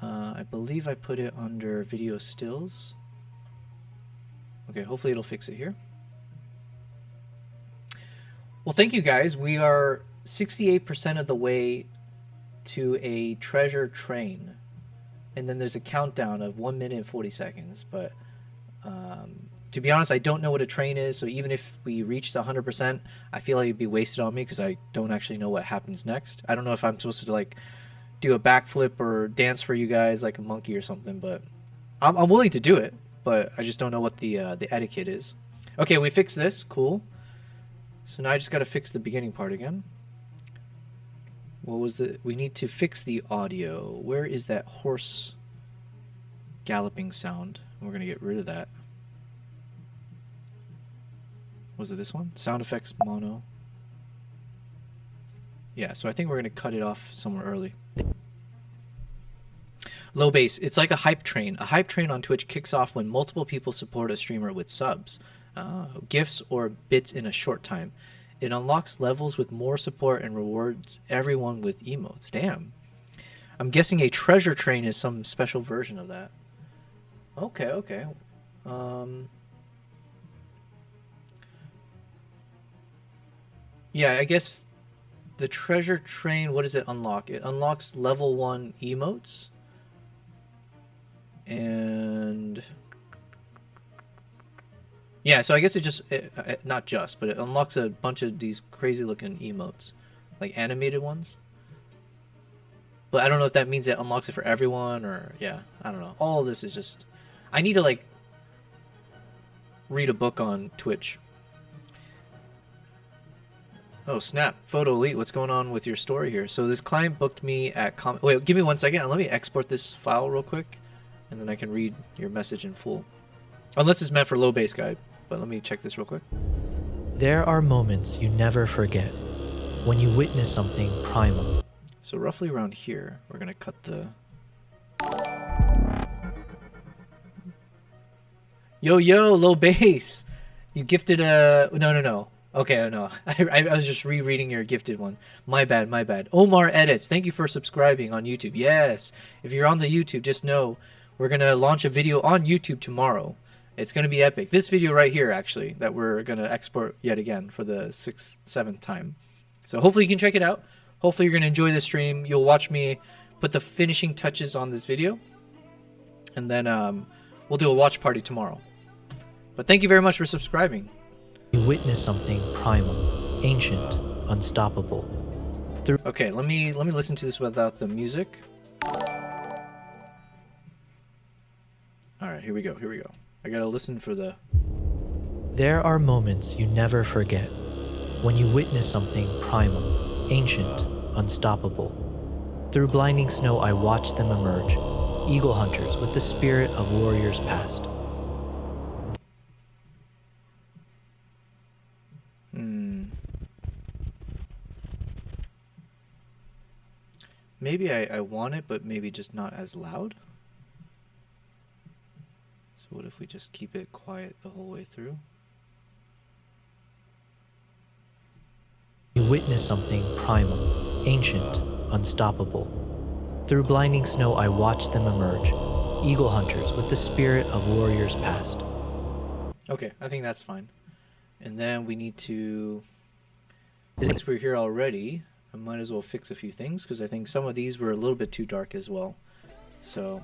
I believe I put it under video stills. Okay, hopefully it'll fix it here. Well, thank you guys. We are 68% of the way to a treasure train. And then there's a countdown of 1 minute and 40 seconds. But to be honest, I don't know what a train is. So even if we reached 100%, I feel like it'd be wasted on me because I don't actually know what happens next. I don't know if I'm supposed to like do a backflip or dance for you guys like a monkey or something. But I'm willing to do it. But I just don't know what the etiquette is. Okay, we fixed this. Cool. So now I just got to fix the beginning part again. What was the... We need to fix the audio. Where is that horse galloping sound. We're gonna get rid of that. Was it this one? Sound effects mono. Yeah, so I think we're gonna cut it off somewhere early. Low bass. It's like a hype train. A hype train on Twitch kicks off when multiple people support a streamer with subs, gifts, or bits in a short time. It unlocks levels with more support and rewards everyone with emotes. Damn. I'm guessing a treasure train is some special version of that. Okay, okay. Yeah, I guess the treasure train, what does it unlock? It unlocks level 1 emotes. And yeah, so I guess not just, but it unlocks a bunch of these crazy looking emotes, like animated ones. But I don't know if that means it unlocks it for everyone or, yeah, I don't know. All of this is just, I need to like read a book on Twitch. Oh snap, Photo Elite, what's going on with your story here? So this client booked me at wait, give me 1 second, let me export this file real quick, and then I can read your message in full. Unless it's meant for low bass guide, but let me check this real quick. There are moments you never forget when you witness something primal. So roughly around here, we're gonna cut the... Yo, low bass! You gifted a... No. Okay, no. I was just rereading your gifted one. My bad. Omar Edits, thank you for subscribing on YouTube. Yes! If you're on the YouTube, just know we're gonna launch a video on YouTube tomorrow. It's gonna be epic. This video right here, actually, that we're gonna export yet again for the 6th, 7th time. So hopefully you can check it out. Hopefully you're gonna enjoy the stream. You'll watch me put the finishing touches on this video. And then we'll do a watch party tomorrow. But thank you very much for subscribing. You witness something primal, ancient, unstoppable. Okay, let me listen to this without the music. Alright, here we go. I gotta listen for the... There are moments you never forget when you witness something primal, ancient, unstoppable. Through blinding snow I watched them emerge, eagle hunters with the spirit of warriors past. Maybe I want it, but maybe just not as loud. So what if we just keep it quiet the whole way through? You witness something primal, ancient, unstoppable. Through blinding snow I watched them emerge, eagle hunters with the spirit of warriors past. Okay, I think that's fine. And then we need to, since we're here already, I might as well fix a few things because I think some of these were a little bit too dark as well. So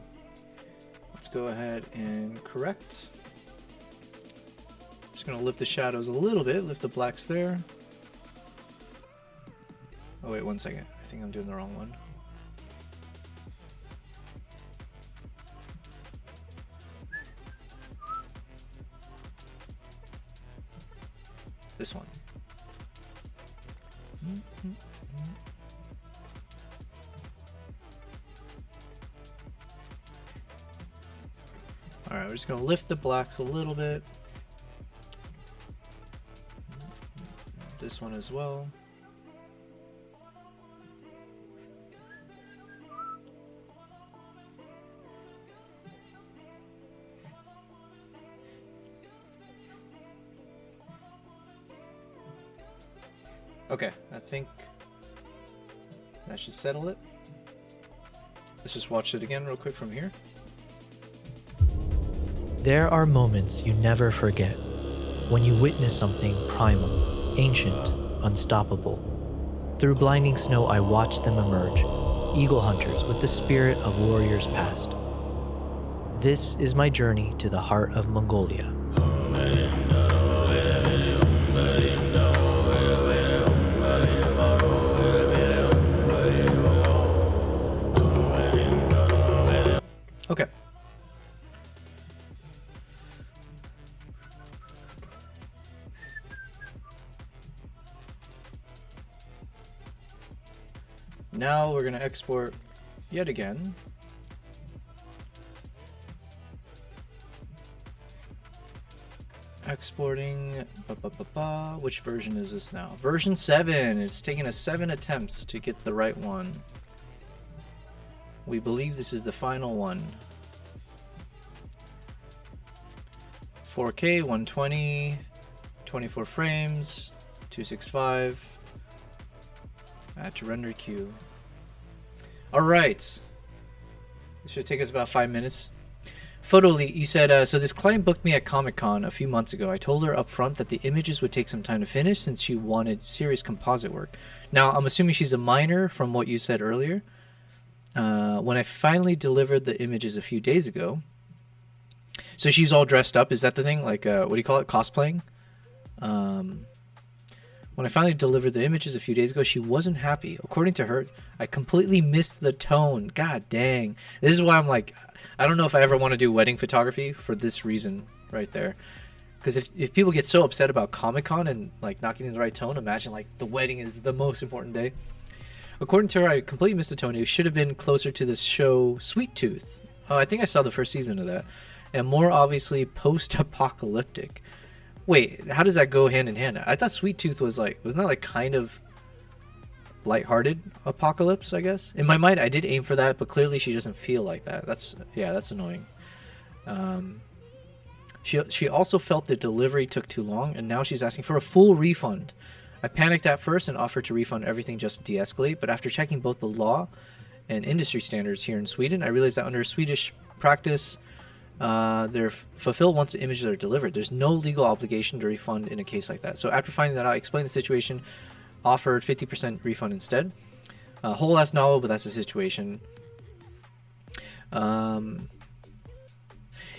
let's go ahead and correct. Just gonna lift the shadows a little bit, lift the blacks there. Oh wait, 1 second. I think I'm doing the wrong one. This one. Alright, we're just going to lift the blacks a little bit. This one as well. Okay, I think that should settle it. Let's just watch it again real quick from here. There are moments you never forget when you witness something primal, ancient, unstoppable. Through blinding snow I watched them emerge, eagle hunters with the spirit of warriors past. This is my journey to the heart of Mongolia. Okay. Now we're going to export yet again. Exporting. Which version is this now? Version 7. It's taken us 7 attempts to get the right one. We believe this is the final one. 4K, 120, 24 frames, 265. Add to render queue. Alright. This should take us about 5 minutes. Photolete, you said, so this client booked me at Comic-Con a few months ago. I told her up front that the images would take some time to finish since she wanted serious composite work. Now, I'm assuming she's a minor from what you said earlier. When I finally delivered the images a few days ago, so she's all dressed up, is that the thing? Like, what do you call it? Cosplaying? When I finally delivered the images a few days ago, she wasn't happy. According to her, I completely missed the tone. God dang. This is why I'm like, I don't know if I ever want to do wedding photography for this reason right there. Because if people get so upset about Comic-Con and like not getting the right tone, imagine like the wedding is the most important day. According to her, I completely missed the tone. It should have been closer to the show Sweet Tooth. Oh, I think I saw the first season of that. And more obviously post-apocalyptic. Wait, how does that go hand in hand? I thought Sweet Tooth was like, wasn't that like kind of lighthearted apocalypse, I guess? In my mind, I did aim for that, but clearly she doesn't feel like that. That's annoying. She also felt the delivery took too long, and now she's asking for a full refund. I panicked at first and offered to refund everything just to de-escalate, but after checking both the law and industry standards here in Sweden, I realized that under Swedish practice, they're fulfilled once the images are delivered. There's no legal obligation to refund in a case like that. So after finding that out, I explained the situation, offered 50% refund instead. Whole ass novel, but that's the situation.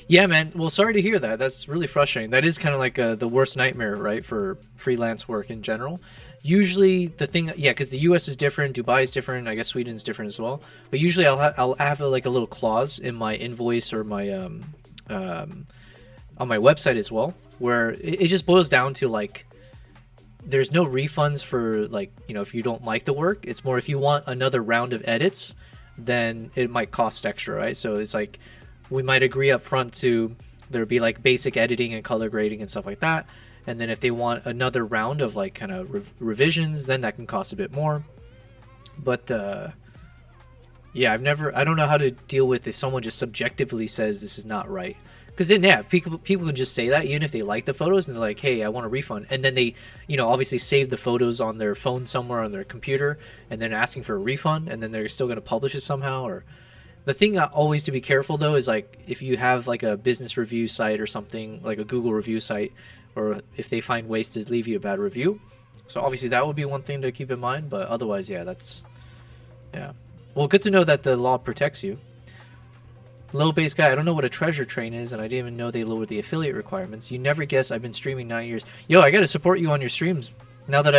Yeah, man. Well, sorry to hear that. That's really frustrating. That is kind of like the worst nightmare, right, for freelance work in general. Usually the thing, yeah, because the US is different, Dubai is different, I guess Sweden's different as well. But usually I'll have like a little clause in my invoice or my on my website as well, where it just boils down to like there's no refunds for like, you know, if you don't like the work. It's more if you want another round of edits, then it might cost extra, right? So it's like we might agree up front to there'd be like basic editing and color grading and stuff like that. And then if they want another round of like kind of revisions, then that can cost a bit more. But yeah, I don't know how to deal with if someone just subjectively says this is not right. Because then, yeah, people can just say that even if they like the photos and they're like, hey, I want a refund. And then they, you know, obviously save the photos on their phone somewhere on their computer and then asking for a refund, and then they're still going to publish it somehow. Or the thing always to be careful though is like if you have like a business review site or something like a Google review site, or if they find ways to leave you a bad review. So obviously that would be one thing to keep in mind, but otherwise, yeah, yeah. Well, good to know that the law protects you. Low base guy, I don't know what a treasure train is, and I didn't even know they lowered the affiliate requirements. You never guess I've been streaming 9 years. Yo, I gotta support you on your streams. Now that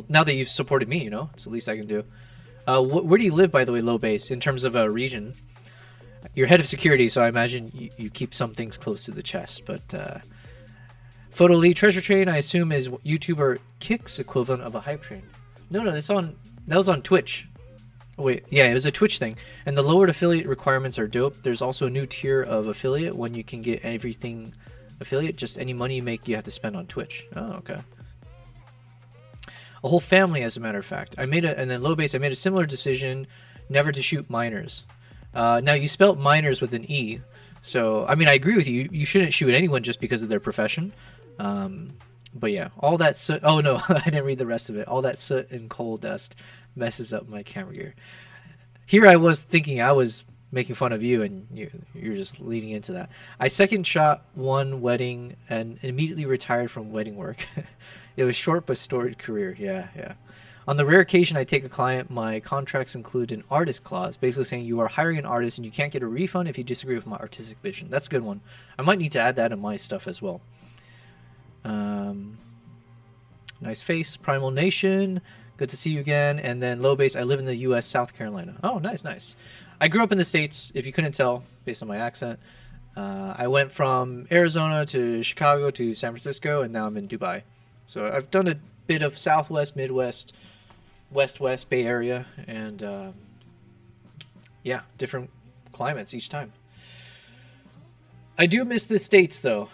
now that you've supported me, you know, it's the least I can do. Where do you live, by the way, low base, in terms of a region? You're head of security, so I imagine you keep some things close to the chest. But Photo Lead Treasure Train, I assume, is YouTuber Kick's equivalent of a hype train. No, that was on Twitch. Oh, wait, yeah, it was a Twitch thing. And the lowered affiliate requirements are dope. There's also a new tier of affiliate when you can get everything affiliate. Just any money you make, you have to spend on Twitch. Oh, okay. A whole family, as a matter of fact. And then low base, I made a similar decision, never to shoot minors. Now you spelt minors with an E, so I mean I agree with you. You shouldn't shoot anyone just because of their profession. But yeah, all that soot. Oh no, I didn't read the rest of it. All that soot and coal dust messes up my camera gear. Here I was thinking I was making fun of you, and you're just leading into that. I second shot one wedding and immediately retired from wedding work. It was short but storied career. Yeah. On the rare occasion I take a client, my contracts include an artist clause, basically saying you are hiring an artist and you can't get a refund if you disagree with my artistic vision. That's a good one. I might need to add that in my stuff as well. Nice face, Primal Nation. Good to see you again. And then low base, I live in the U.S., South Carolina. Oh, nice. I grew up in the States, if you couldn't tell, based on my accent. I went from Arizona to Chicago to San Francisco, and now I'm in Dubai. So I've done a bit of Southwest, Midwest, West, Bay Area, and yeah, different climates each time. I do miss the States, though.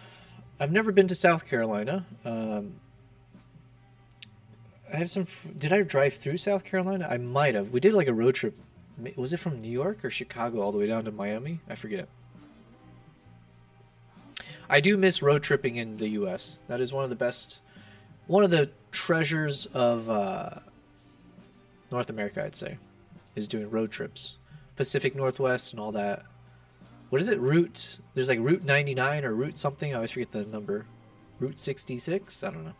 I've never been to South Carolina. I have some. Did I drive through South Carolina? I might have. We did like a road trip. Was it from New York or Chicago all the way down to Miami? I forget. I do miss road tripping in the U.S. That is one of the best, one of the treasures of North America, I'd say, is doing road trips. Pacific Northwest and all that. What is it? There's like Route 99 or Route something. I always forget the number. Route 66? I don't know.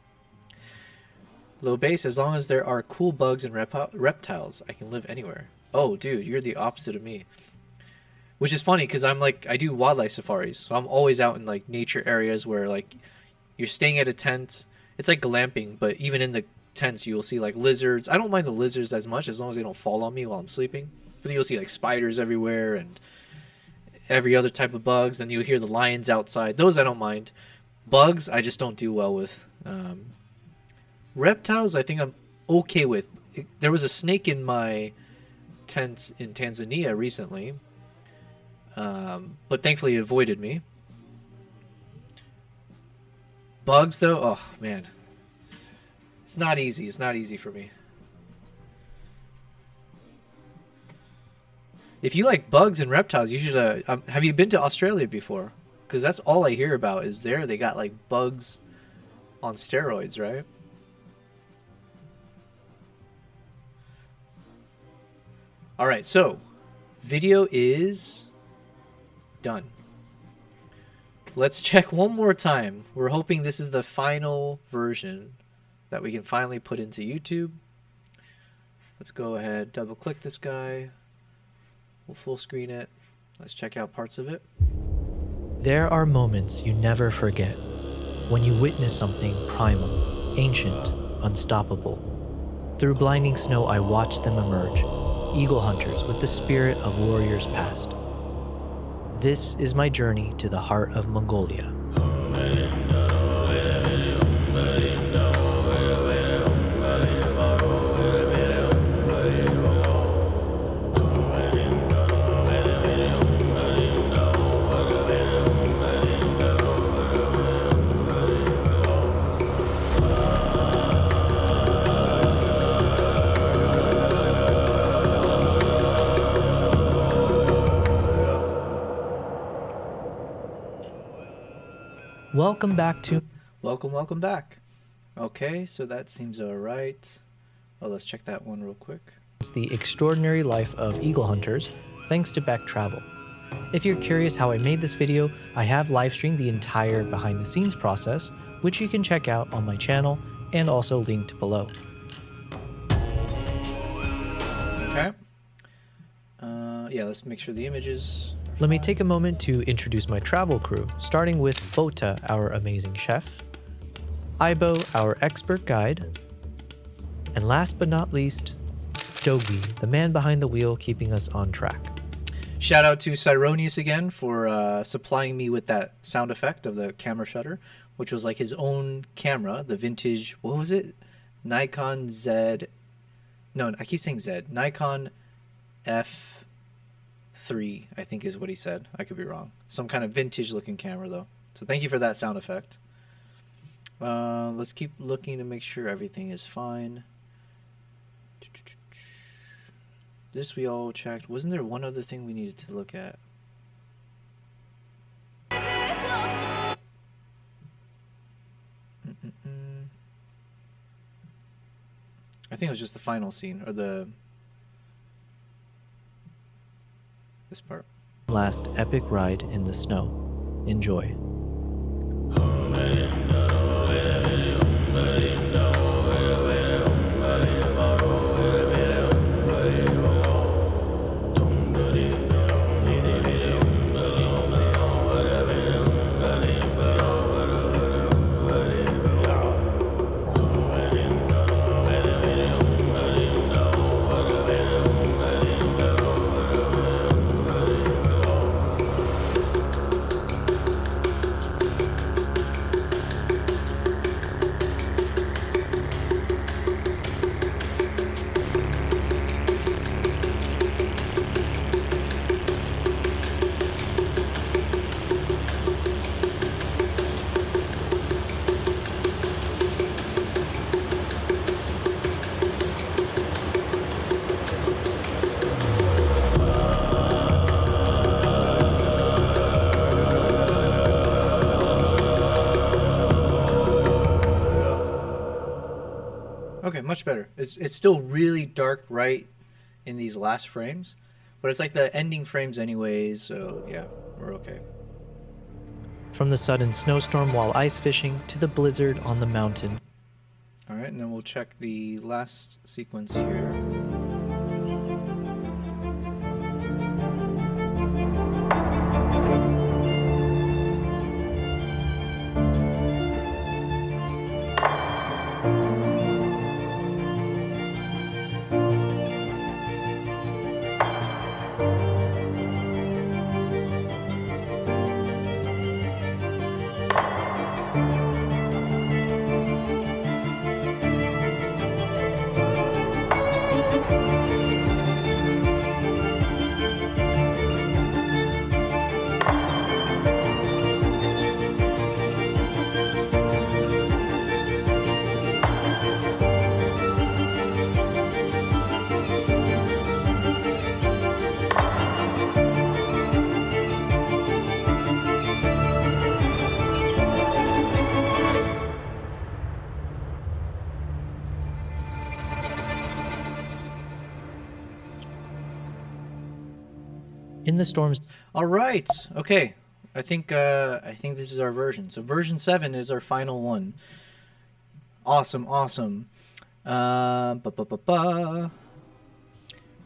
Low base, as long as there are cool bugs and reptiles, I can live anywhere. Oh, dude, you're the opposite of me. Which is funny because I'm like, I do wildlife safaris. So I'm always out in like nature areas where like you're staying at a tent. It's like glamping, but even in the tents, you'll see like lizards. I don't mind the lizards as much as long as they don't fall on me while I'm sleeping. But you'll see like spiders everywhere and every other type of bugs. Then you'll hear the lions outside. Those I don't mind. Bugs, I just don't do well with. Reptiles, I think I'm okay with. There was a snake in my tent in Tanzania recently. But thankfully it avoided me. Bugs, though, oh, man. It's not easy. It's not easy for me. If you like bugs and reptiles, you should... have you been to Australia before? Because that's all I hear about is there. They got, like, bugs on steroids, right? Alright, so... video is... done. Let's check one more time. We're hoping this is the final version that we can finally put into YouTube. Let's go ahead, double click this guy. We'll full screen it. Let's check out parts of it. There are moments you never forget when you witness something primal, ancient, unstoppable. Through blinding snow, I watched them emerge, eagle hunters with the spirit of warriors past. This is my journey to the heart of Mongolia. Welcome back to... Welcome back. Okay, so that seems alright. Oh, let's check that one real quick. It's the extraordinary life of eagle hunters, thanks to Beck Travel. If you're curious how I made this video, I have live streamed the entire behind the scenes process, which you can check out on my channel and also linked below. Okay. Yeah, let's make sure the images... Let me take a moment to introduce my travel crew, starting with Bota, our amazing chef, Ibo, our expert guide, and last but not least, Dogi, the man behind the wheel keeping us on track. Shout out to Cyronius again for supplying me with that sound effect of the camera shutter, which was like his own camera, the vintage, what was it? Nikon Z... No, I keep saying Z. Nikon F3, I think is what he said. I could be wrong. Some kind of vintage looking camera though. So thank you for that sound effect. Let's keep looking to make sure everything is fine. This we all checked. Wasn't there one other thing we needed to look at? I think it was just the final scene, or this part. Last epic ride in the snow. Enjoy. Okay, much better. It's still really dark right in these last frames, but it's like the ending frames anyways, so yeah, we're okay. From the sudden snowstorm while ice fishing to the blizzard on the mountain. All right, and then we'll check the last sequence here. In the storms. All right. Okay. I think this is our version. So version 7 is our final one. Awesome, awesome. Let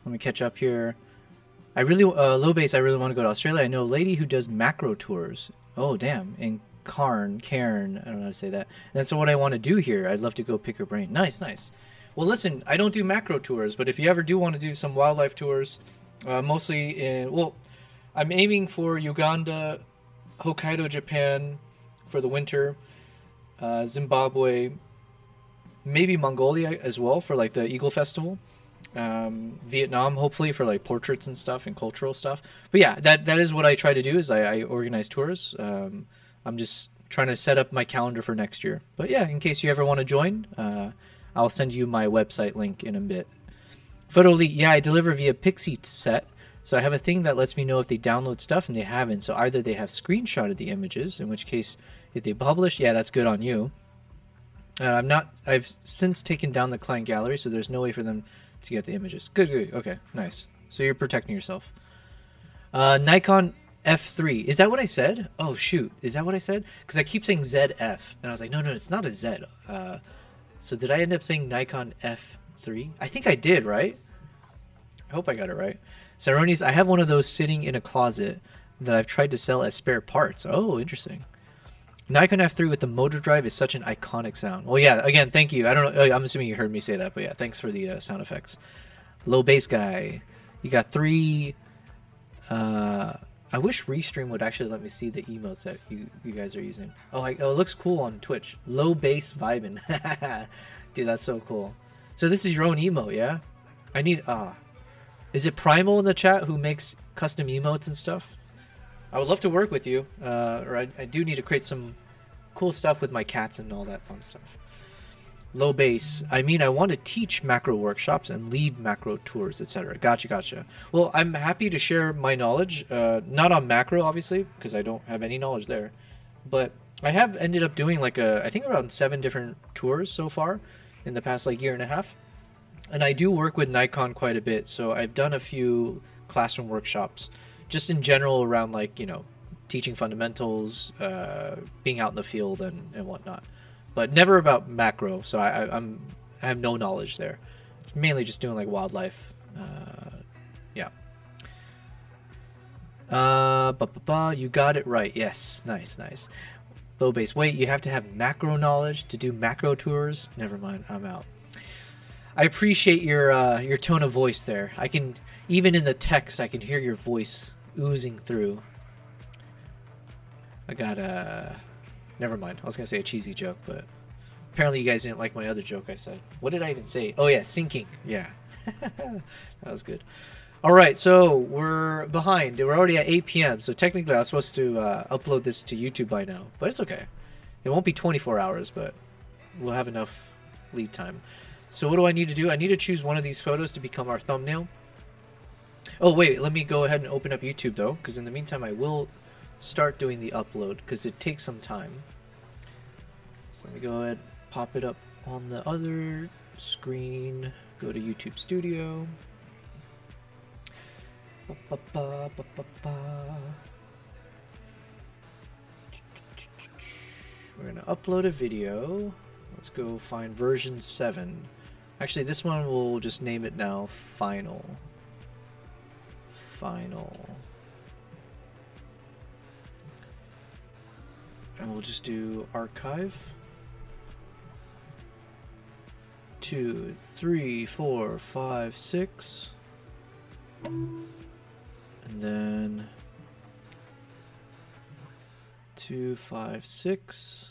me catch up here. I really low base. I really want to go to Australia. I know a lady who does macro tours. Oh damn! In Cairn. I don't know how to say that. And so what I want to do here, I'd love to go pick her brain. Nice, nice. Well, listen, I don't do macro tours, but if you ever do want to do some wildlife tours, mostly in, well, I'm aiming for Uganda, Hokkaido, Japan for the winter, Zimbabwe, maybe Mongolia as well for like the Eagle Festival, Vietnam hopefully for like portraits and stuff and cultural stuff. But yeah, that is what I try to do is I organize tours. I'm just trying to set up my calendar for next year. But yeah, in case you ever want to join, I'll send you my website link in a bit. Photo leak, yeah, I deliver via Pixie set. So I have a thing that lets me know if they download stuff and they haven't. So either they have screenshotted the images, in which case if they publish, yeah, that's good on you. I've since taken down the client gallery, so there's no way for them to get the images. Good, good, okay, nice. So you're protecting yourself. Nikon F3, is that what I said? Oh shoot, is that what I said? Because I keep saying ZF, and I was like, no, it's not a Z. So did I end up saying Nikon F3? I think I did, right? I hope I got it right. Cerrones, I have one of those sitting in a closet that I've tried to sell as spare parts. Oh, interesting. Nikon F3 with the motor drive is such an iconic sound. Well, yeah, again, thank you. I don't know. I'm assuming you heard me say that, but yeah, thanks for the sound effects. Low bass guy. You got 3. I wish Restream would actually let me see the emotes that you guys are using. Oh, it looks cool on Twitch. Low bass vibin'. Dude, that's so cool. So this is your own emote, yeah? I need... Is it Primal in the chat who makes custom emotes and stuff? I would love to work with you. Or I do need to create some cool stuff with my cats and all that fun stuff. Low bass. I mean, I want to teach macro workshops and lead macro tours, etc. Gotcha. Well, I'm happy to share my knowledge. Not on macro, obviously, because I don't have any knowledge there. But I have ended up doing like I think around 7 different tours so far in the past like year and a half. And I do work with Nikon quite a bit. So I've done a few classroom workshops just in general around like, you know, teaching fundamentals, being out in the field and whatnot. But never about macro, so I have no knowledge there. It's mainly just doing like wildlife. Yeah. You got it right. Yes, nice. Low base. Wait, you have to have macro knowledge to do macro tours? Never mind, I'm out. I appreciate your tone of voice there. I can, even in the text, I can hear your voice oozing through. I got never mind. I was gonna say a cheesy joke, but apparently you guys didn't like my other joke I said. What did I even say? Oh yeah, sinking. Yeah. That was good. Alright, so we're behind. We're already at 8 p.m. So technically I was supposed to upload this to YouTube by now. But it's okay. It won't be 24 hours, but we'll have enough lead time. So what do I need to do? I need to choose one of these photos to become our thumbnail. Oh wait, let me go ahead and open up YouTube though, because in the meantime I will start doing the upload because it takes some time. So let me go ahead, pop it up on the other Screen, go to YouTube Studio. We're gonna upload a video. Let's go find version 7. Actually, this one we'll just name it now Final. And we'll just do archive. 2, 3, 4, 5, 6. And then 2, 5, 6.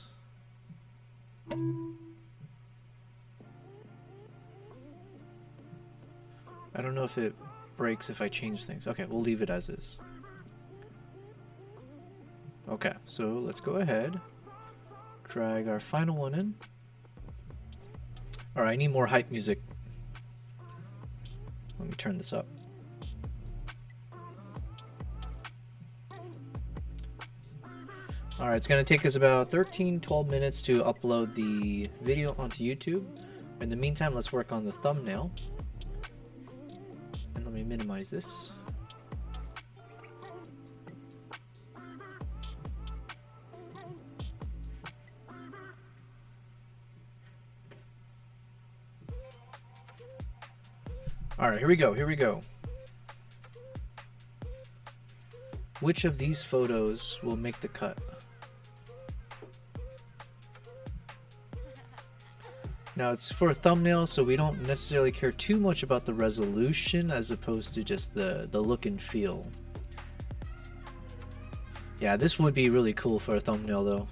I don't know if it breaks if I change things. Okay, we'll leave it as is. Okay, so let's go ahead. Drag our final one in. Alright, I need more hype music. Let me turn this up. Alright, it's going to take us about 13-12 minutes to upload the video onto YouTube. In the meantime, let's work on the thumbnail. And let me minimize this. Alright, here we go. Which of these photos will make the cut? Now it's for a thumbnail, so we don't necessarily care too much about the resolution as opposed to just the look and feel. Yeah, this would be really cool for a thumbnail though.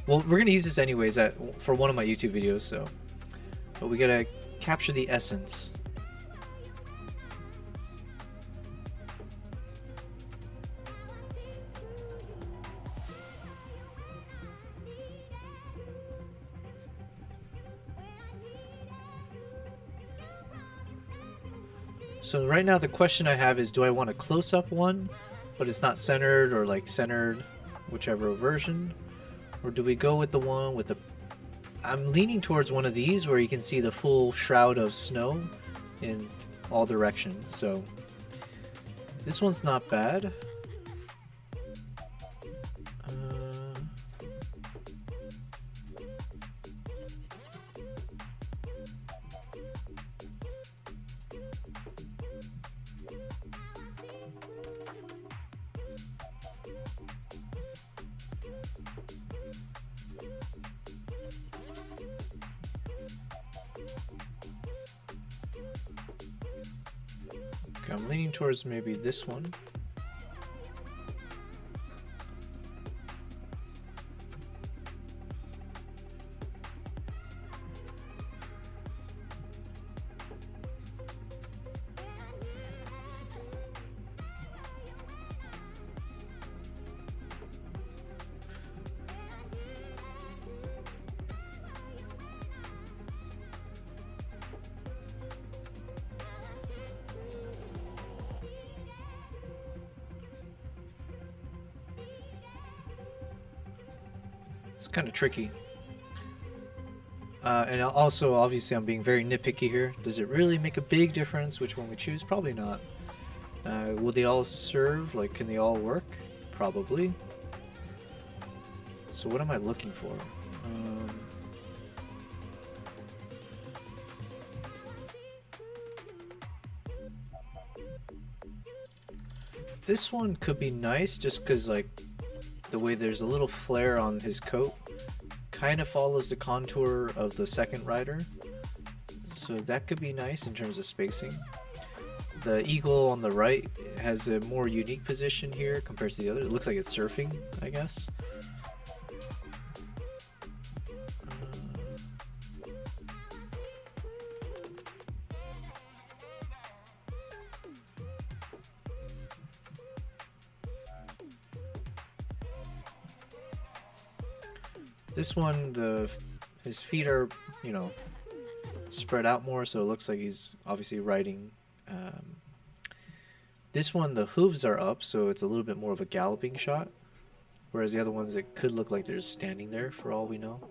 Well, we're gonna use this anyways for one of my YouTube videos, so. But we gotta capture the essence. So right now the question I have is, do I want a close-up one, but it's not centered or like centered, whichever version? Or do we go with the one with the... I'm leaning towards one of these where you can see the full shroud of snow in all directions. So this one's not bad. I'm leaning towards maybe this one. It's kind of tricky. And also, obviously, I'm being very nitpicky here. Does it really make a big difference which one we choose? Probably not. Will they all serve? Like, can they all work? Probably. So what am I looking for? This one could be nice just because, like, the way there's a little flare on his coat kind of follows the contour of the second rider, so that could be nice in terms of spacing. The eagle on the right has a more unique position here compared to the other. It looks like it's surfing, I guess. This one, his feet are, you know, spread out more, so it looks like he's obviously riding. This one, the hooves are up, so it's a little bit more of a galloping shot, Whereas the other ones, it could look like they're just standing there for all we know.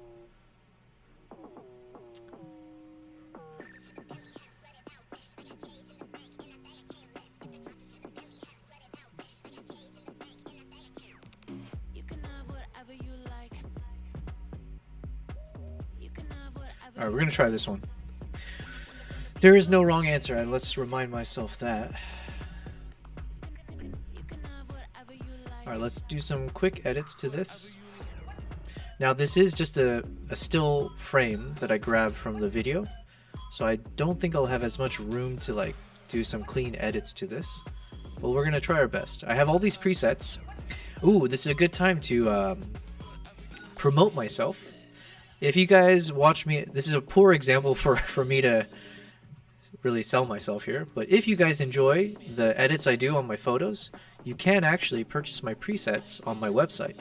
Alright, we're gonna try this one. There is no wrong answer, and let's remind myself that. Alright, let's do some quick edits to this. Now this is just a still frame that I grabbed from the video, so I don't think I'll have as much room to like do some clean edits to this, but we're gonna try our best. I have all these presets. Ooh, this is a good time to promote myself. If you guys watch me, this is a poor example for me to really sell myself here, but if you guys enjoy the edits I do on my photos, you can actually purchase my presets on my website.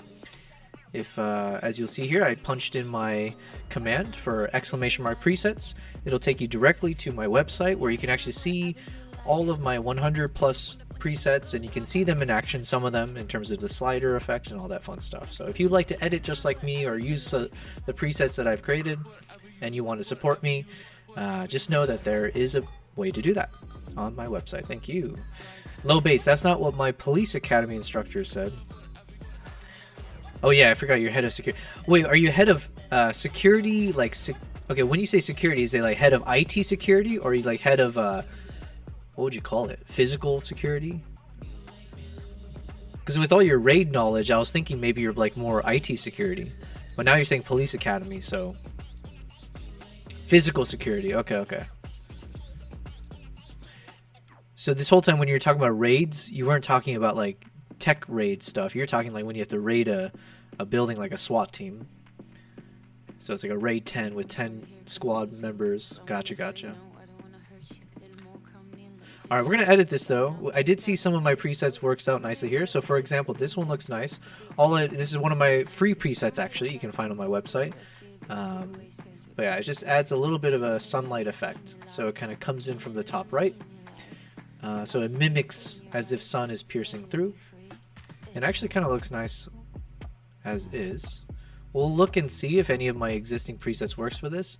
If, as you'll see here, I punched in my command for exclamation mark presets, it'll take you directly to my website where you can actually see all of my 100 plus presets, and you can see them in action, some of them in terms of the slider effect and all that fun stuff. So if you'd like to edit just like me or use the presets that I've created and you want to support me, just know that there is a way to do that on my website. Thank you. Low bass, that's not what my police academy instructor said. Oh yeah, I forgot you're head of security. Wait, are you head of security, like, okay, when you say security, is it like head of IT security, or are you like head of, what would you call it? Physical security? Because with all your raid knowledge, I was thinking maybe you're like more IT security. But now you're saying police academy, so... Physical security, okay, okay. So this whole time when you were talking about raids, you weren't talking about like tech raid stuff. You're talking like when you have to raid a building like a SWAT team. So it's like a raid 10 with 10 squad members. Gotcha, gotcha. Alright, we're going to edit this though. I did see some of my presets works out nicely here. So for example, this one looks nice. This is one of my free presets actually you can find on my website. But yeah, it just adds a little bit of a sunlight effect. So it kind of comes in from the top right. So it mimics as if sun is piercing through. It actually kind of looks nice as is. We'll look and see if any of my existing presets works for this,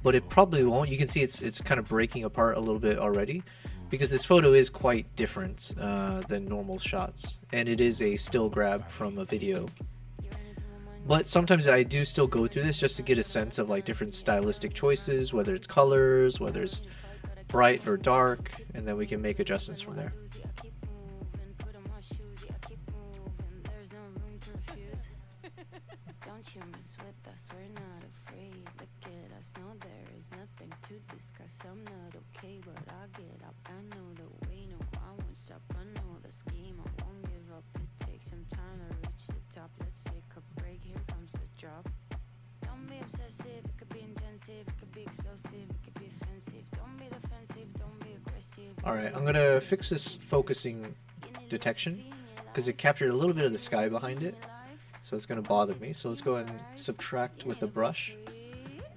but it probably won't. You can see it's kind of breaking apart a little bit already because this photo is quite different than normal shots, and it is a still grab from a video. But sometimes I do still go through this just to get a sense of like different stylistic choices, whether it's colors, whether it's bright or dark, and then we can make adjustments from there. Alright, I'm going to fix this focusing detection because it captured a little bit of the sky behind it, so it's going to bother me. So let's go ahead and subtract with the brush,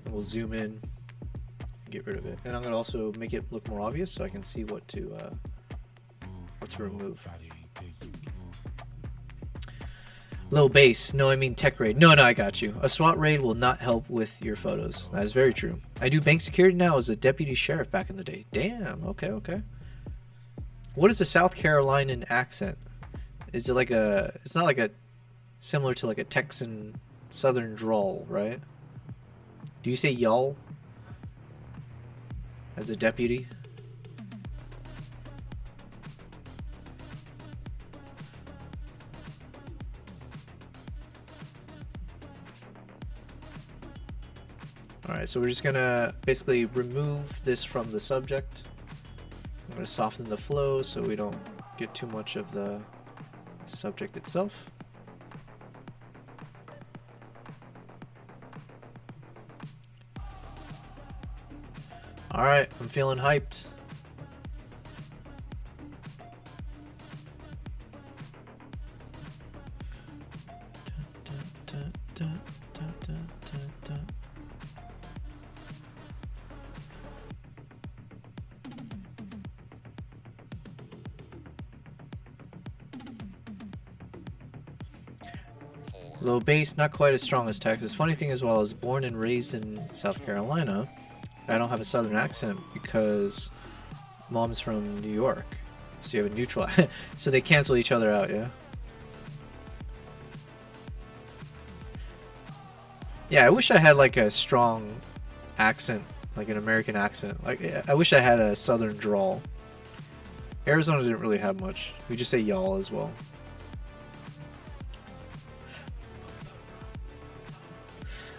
and we'll zoom in and get rid of it. And I'm going to also make it look more obvious so I can see what to remove. Low bass. No, I mean tech raid. No, I got you. A SWAT raid will not help with your photos. That is very true. I do bank security now as a deputy sheriff back in the day. Damn. Okay, okay. What is the South Carolinian accent? Is it like a... It's not like a... Similar to like a Texan southern drawl, right? Do you say y'all as a deputy? Alright, so we're just gonna basically remove this from the subject. I'm gonna soften the flow so we don't get too much of the subject itself. Alright, I'm feeling hyped. Low base, not quite as strong as Texas. Funny thing as well, I was born and raised in South Carolina. I don't have a southern accent because mom's from New York. So you have a neutral. So they cancel each other out, yeah? Yeah, I wish I had like a strong accent, like an American accent. Like, I wish I had a southern drawl. Arizona didn't really have much. We just say y'all as well.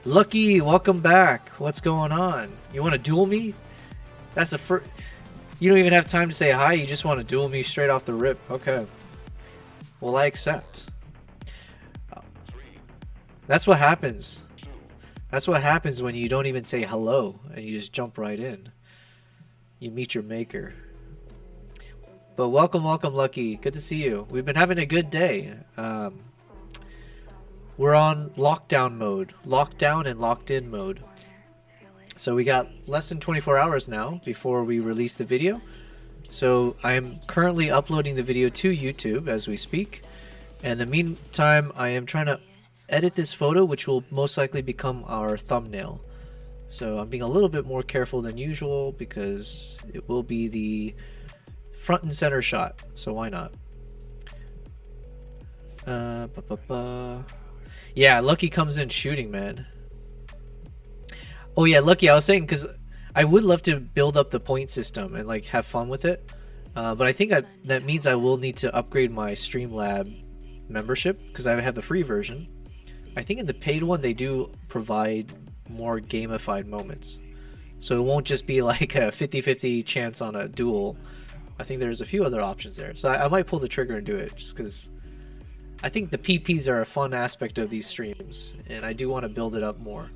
Lucky, welcome back. What's going on? You want to duel me? That's a first. You don't even have time to say hi. You just want to duel me straight off the rip. Okay. Well, I accept. That's what happens. That's what happens when you don't even say hello and you just jump right in. You meet your maker. But welcome, welcome, Lucky. Good to see you. We've been having a good day. We're on lockdown mode. Lockdown and locked in mode. So we got less than 24 hours now before we release the video. So I am currently uploading the video to YouTube as we speak. And in the meantime, I am trying to edit this photo, which will most likely become our thumbnail. So I'm being a little bit more careful than usual because it will be the front and center shot. So why not? Yeah, Lucky comes in shooting, man. Oh yeah, Lucky, I was saying, because I would love to build up the point system and like have fun with it. But I think that means I will need to upgrade my Streamlab membership because I have the free version. I think in the paid one they do provide more gamified moments. So it won't just be like a 50-50 chance on a duel. I think there's a few other options there. So I might pull the trigger and do it just because I think the PPs are a fun aspect of these streams and I do want to build it up more.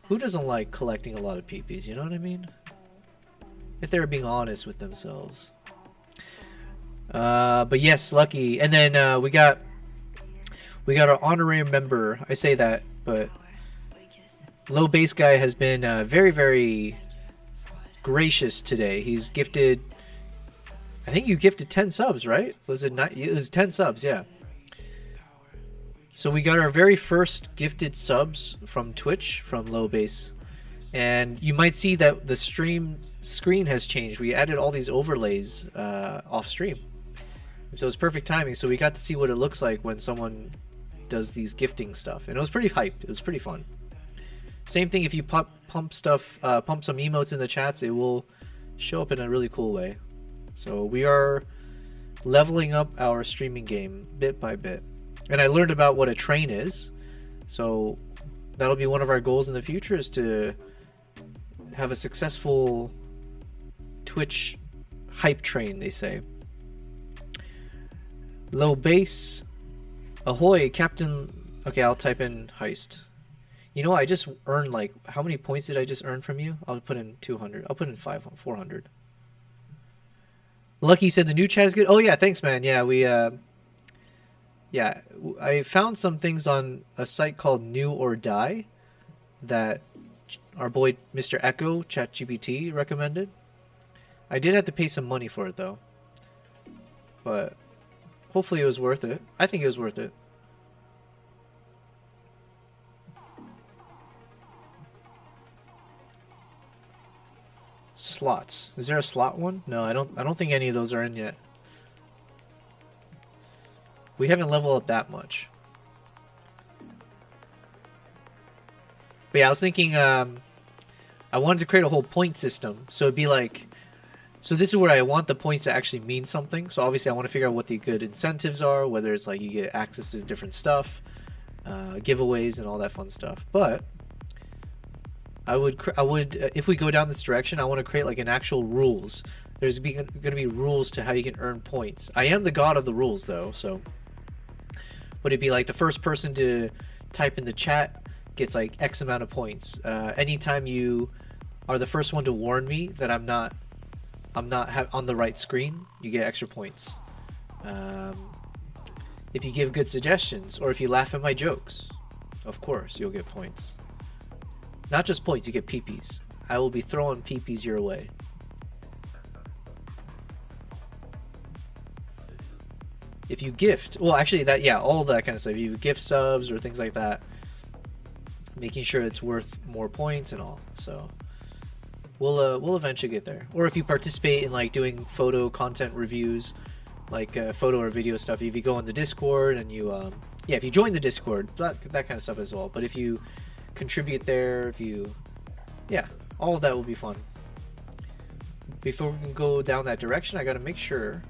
Who doesn't like collecting a lot of PPs, you know what I mean? If they're being honest with themselves. But yes, Lucky. And then we got our honorary member. I say that, but Low Base Guy has been very, very gracious today. He's gifted, I think you gifted 10 subs, right? Was it not? It was 10 subs, yeah. So we got our very first gifted subs from Twitch from Low Base. And you might see that the stream screen has changed. We added all these overlays off stream. And so it's perfect timing. So we got to see what it looks like when someone does these gifting stuff. And it was pretty hyped. It was pretty fun. Same thing if you pump some emotes in the chats, it will show up in a really cool way. So we are leveling up our streaming game bit by bit. And I learned about what a train is. So that'll be one of our goals in the future, is to have a successful Twitch hype train, they say. Low base. Ahoy, Captain. Okay, I'll type in heist. You know, I just earned like, how many points did I just earn from you? I'll put in 200. I'll put in 400. Lucky said the new chat is good. Oh yeah, thanks, man. Yeah, yeah, I found some things on a site called New or Die that our boy Mr. Echo ChatGPT recommended. I did have to pay some money for it though, but hopefully it was worth it. I think it was worth it. Slots. Is there a slot one? No, I don't think any of those are in yet. We haven't leveled up that much. But yeah, I was thinking I wanted to create a whole point system. So it'd be like, so this is where I want the points to actually mean something. So obviously I want to figure out what the good incentives are, whether it's like you get access to different stuff, giveaways and all that fun stuff. But I would if we go down this direction, I want to create like an actual rules. There's going to be rules to how you can earn points. I am the god of the rules though, so would it be like the first person to type in the chat gets like X amount of points? Anytime you are the first one to warn me that I'm not on the right screen, you get extra points. If you give good suggestions or if you laugh at my jokes, of course you'll get points. Not just points, you get PPs. I will be throwing PPs your way. if you gift, well, actually that, yeah, all that kind of stuff. If you gift subs or things like that, making sure it's worth more points and all. So we'll eventually get there. Or if you participate in like doing photo content reviews, like photo or video stuff, if you go on the Discord and you yeah, if you join the Discord, that kind of stuff as well. But if you contribute there, if you, yeah, all of that will be fun. Before we can go down that direction, I got to make sure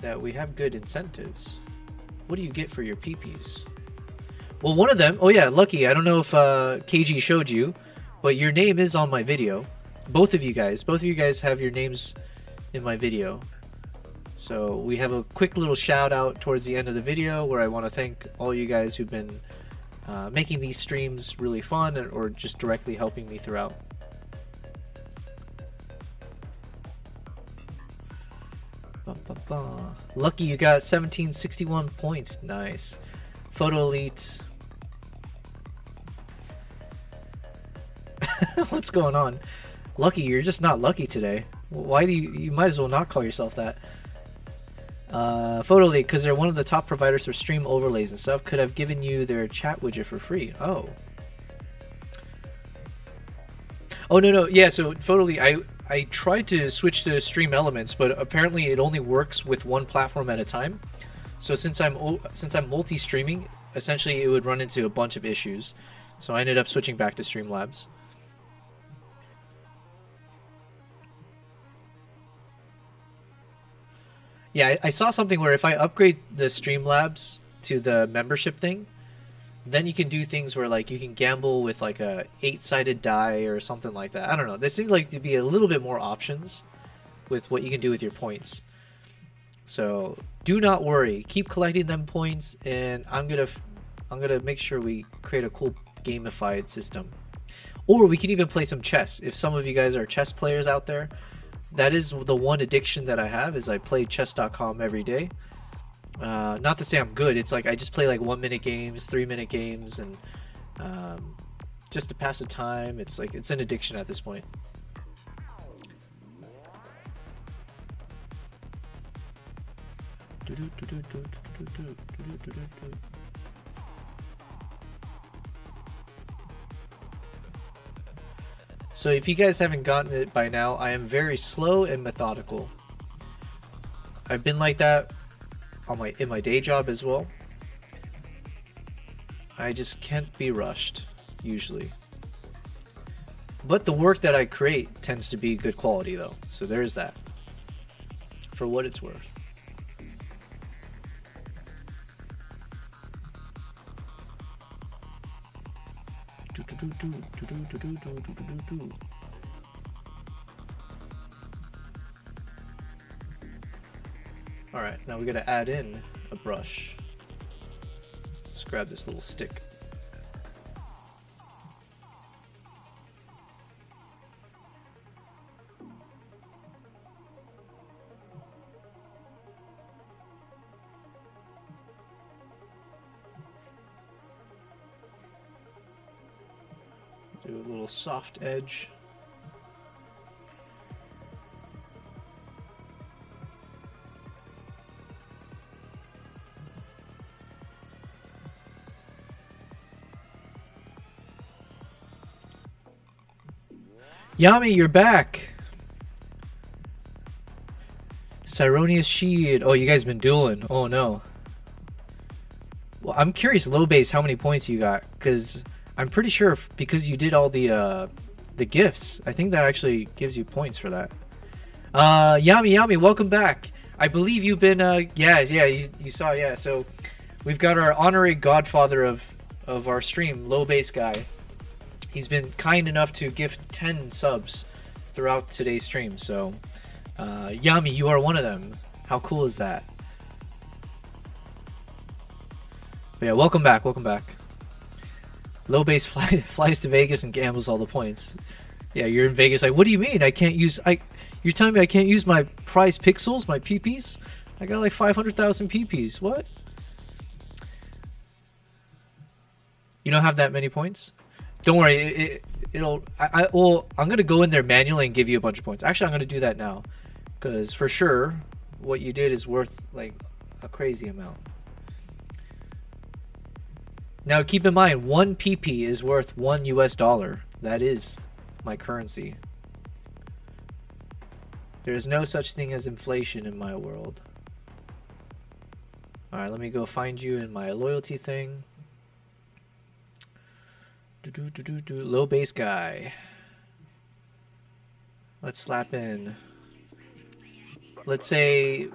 that we have good incentives. What do you get for your PPs? Well, one of them, oh yeah, Lucky, I don't know if KG showed you, but your name is on my video. Both of you guys have your names in my video. So we have a quick little shout out towards the end of the video where I want to thank all you guys who've been making these streams really fun or just directly helping me throughout. Lucky, you got 1761 points. Nice. Photo Elite. What's going on? Lucky, you're just not lucky today. Why do you might as well not call yourself that. Photo Elite, because they're one of the top providers for stream overlays and stuff, could have given you their chat widget for free. Oh. Oh, no. Yeah, so Photo Elite, I tried to switch to Stream Elements, but apparently it only works with one platform at a time. So since I'm multi-streaming, essentially it would run into a bunch of issues. So I ended up switching back to Streamlabs. Yeah, I saw something where if I upgrade the Streamlabs to the membership thing, then you can do things where like you can gamble with like a 8-sided die or something like that. I don't know. There seems like to be a little bit more options with what you can do with your points. So do not worry. Keep collecting them points, and I'm gonna make sure we create a cool gamified system. Or we can even play some chess. If some of you guys are chess players out there, that is the one addiction that I have, is I play chess.com every day. Not to say I'm good. It's like I just play like 1-minute games, 3-minute games, and just to pass the time. It's like it's an addiction at this point. So if you guys haven't gotten it by now, I am very slow and methodical. I've been like that in my day job as well. I just can't be rushed, usually. But the work that I create tends to be good quality though, so there's that. For what it's worth. Alright, now we gotta add in a brush. Let's grab this little stick. Do a little soft edge. Yami, you're back. Cyronius Sheed. Oh, you guys been dueling. Oh no. Well, I'm curious, low base, how many points you got? Because I'm pretty sure because you did all the gifts, I think that actually gives you points for that. Yami, welcome back. I believe you've been you saw, yeah. So we've got our honorary godfather of our stream, low base guy. He's been kind enough to gift 10 subs throughout today's stream. So Yami, you are one of them. How cool is that? But yeah, welcome back. Low base flies to Vegas and gambles all the points. Yeah, you're in Vegas. Like, what do you mean? I can't use. You're telling me I can't use my prize pixels, my PPs? I got like 500,000 PPs. What? You don't have that many points? Don't worry. I'm gonna go in there manually and give you a bunch of points. Actually, I'm gonna do that now, because for sure, what you did is worth like a crazy amount. Now keep in mind, 1 PP is worth $1 US. That is my currency. There is no such thing as inflation in my world. Alright, let me go find you in my loyalty thing. Low base guy. Let's slap in, let's say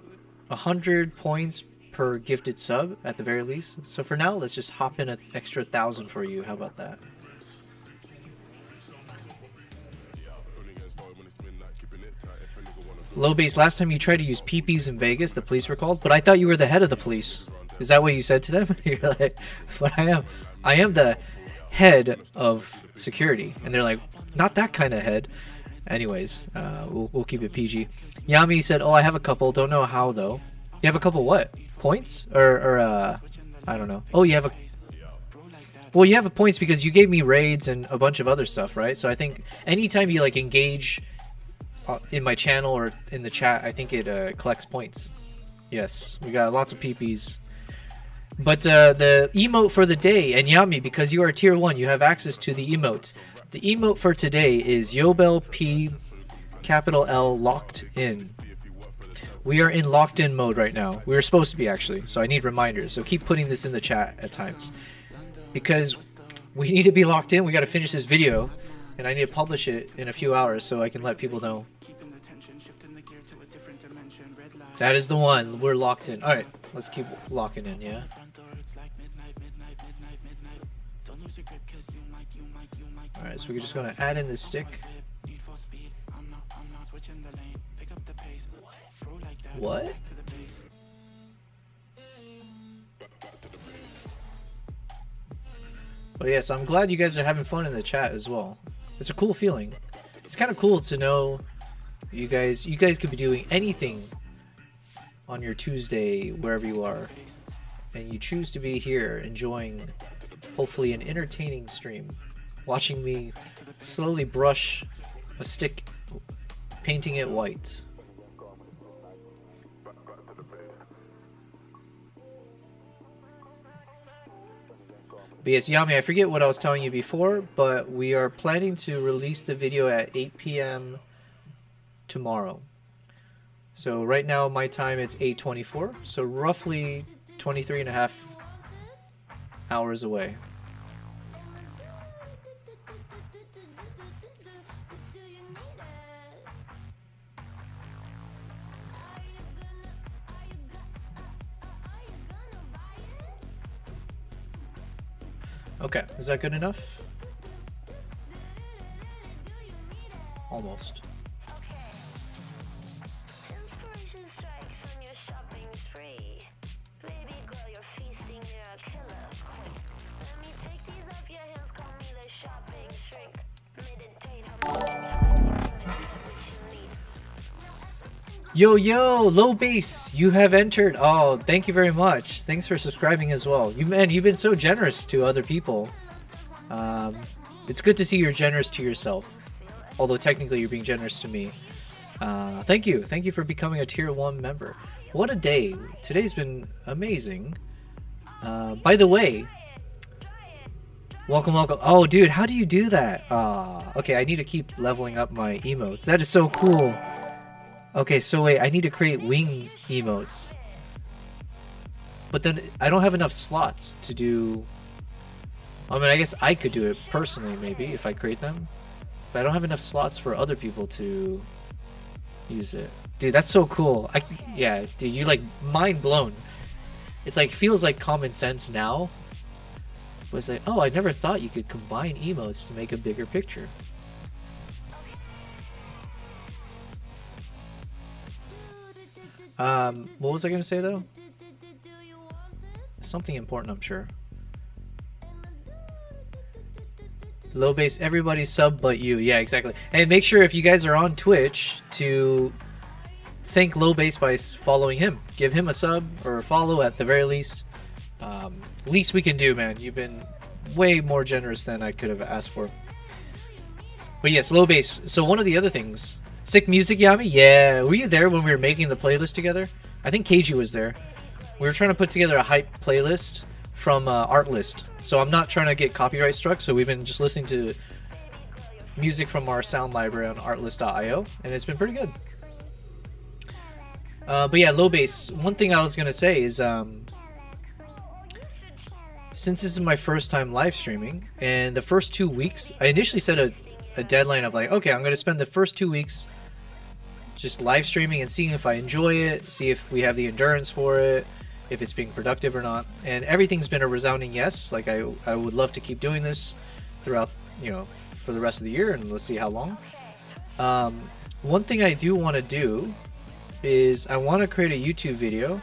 100 points per gifted sub at the very least. So for now, let's just hop in an extra 1,000 for you. How about that? Low base, last time you tried to use PPs in Vegas, the police were called, but I thought you were the head of the police. Is that what you said to them? You're like, but I am the head of security. And they're like, not that kind of head. Anyways, we'll keep it PG. Yami said, oh, I have a couple. Don't know how, though. You have a couple what? Points? Or I don't know. Oh, you have a... Well, you have a points because you gave me raids and a bunch of other stuff, right? So I think anytime you, like, engage in my channel or in the chat, I think it collects points. Yes, we got lots of PPs. But the emote for the day, and Yami, because you are tier 1, you have access to the emote. The emote for today is Yobel P capital L locked in. We are in locked in mode right now. We were supposed to be, actually, so I need reminders. So keep putting this in the chat at times. Because we need to be locked in. We got to finish this video, and I need to publish it in a few hours so I can let people know. That is the one. We're locked in. Alright, let's keep locking in, yeah? Alright, so we're just going to add in this stick. What? Oh yes, I'm glad you guys are having fun in the chat as well. It's a cool feeling. It's kind of cool to know you guys could be doing anything on your Tuesday wherever you are, and you choose to be here enjoying hopefully an entertaining stream, watching me slowly brush a stick, painting it white. But yes, Yami, I forget what I was telling you before, but we are planning to release the video at 8 p.m. tomorrow. So right now, my time, it's 8:24, so roughly 23 and a half hours away. Okay, is that good enough? Almost. Yo, low base, you have entered. Oh, thank you very much. Thanks for subscribing as well. You've been so generous to other people. It's good to see you're generous to yourself. Although technically you're being generous to me. Thank you for becoming a tier 1 member. What a day. Today's been amazing. By the way, welcome. Oh, dude, how do you do that? Okay, I need to keep leveling up my emotes. That is so cool. Okay, so wait, I need to create wing emotes. But then I don't have enough slots to do... I mean, I guess I could do it personally, maybe, if I create them. But I don't have enough slots for other people to use it. Dude, that's so cool. Yeah, dude, you like mind blown. It's like, feels like common sense now. But it's like, oh, I never thought you could combine emotes to make a bigger picture. What was I gonna say though? Something important, I'm sure. Low base, everybody sub but you. Yeah, exactly. And make sure if you guys are on Twitch to thank Low base by following him. Give him a sub or a follow at the very least. Least we can do, man. You've been way more generous than I could have asked for. But yes, Low base. So one of the other things. Sick music, Yami? Yeah. Were you there when we were making the playlist together? I think Keiji was there. we were trying to put together a hype playlist from Artlist. So I'm not trying to get copyright struck. So we've been just listening to music from our sound library on artlist.io, and it's been pretty good. But yeah, low bass. One thing I was gonna say is, since this is my first time live streaming, and the first 2 weeks, I initially set a deadline of like, okay, I'm gonna spend the first 2 weeks just live streaming and seeing if I enjoy it, see if we have the endurance for it, if it's being productive or not. And everything's been a resounding yes. Like I would love to keep doing this throughout, you know, for the rest of the year, and let's see how long. One thing I do want to do is I want to create a YouTube video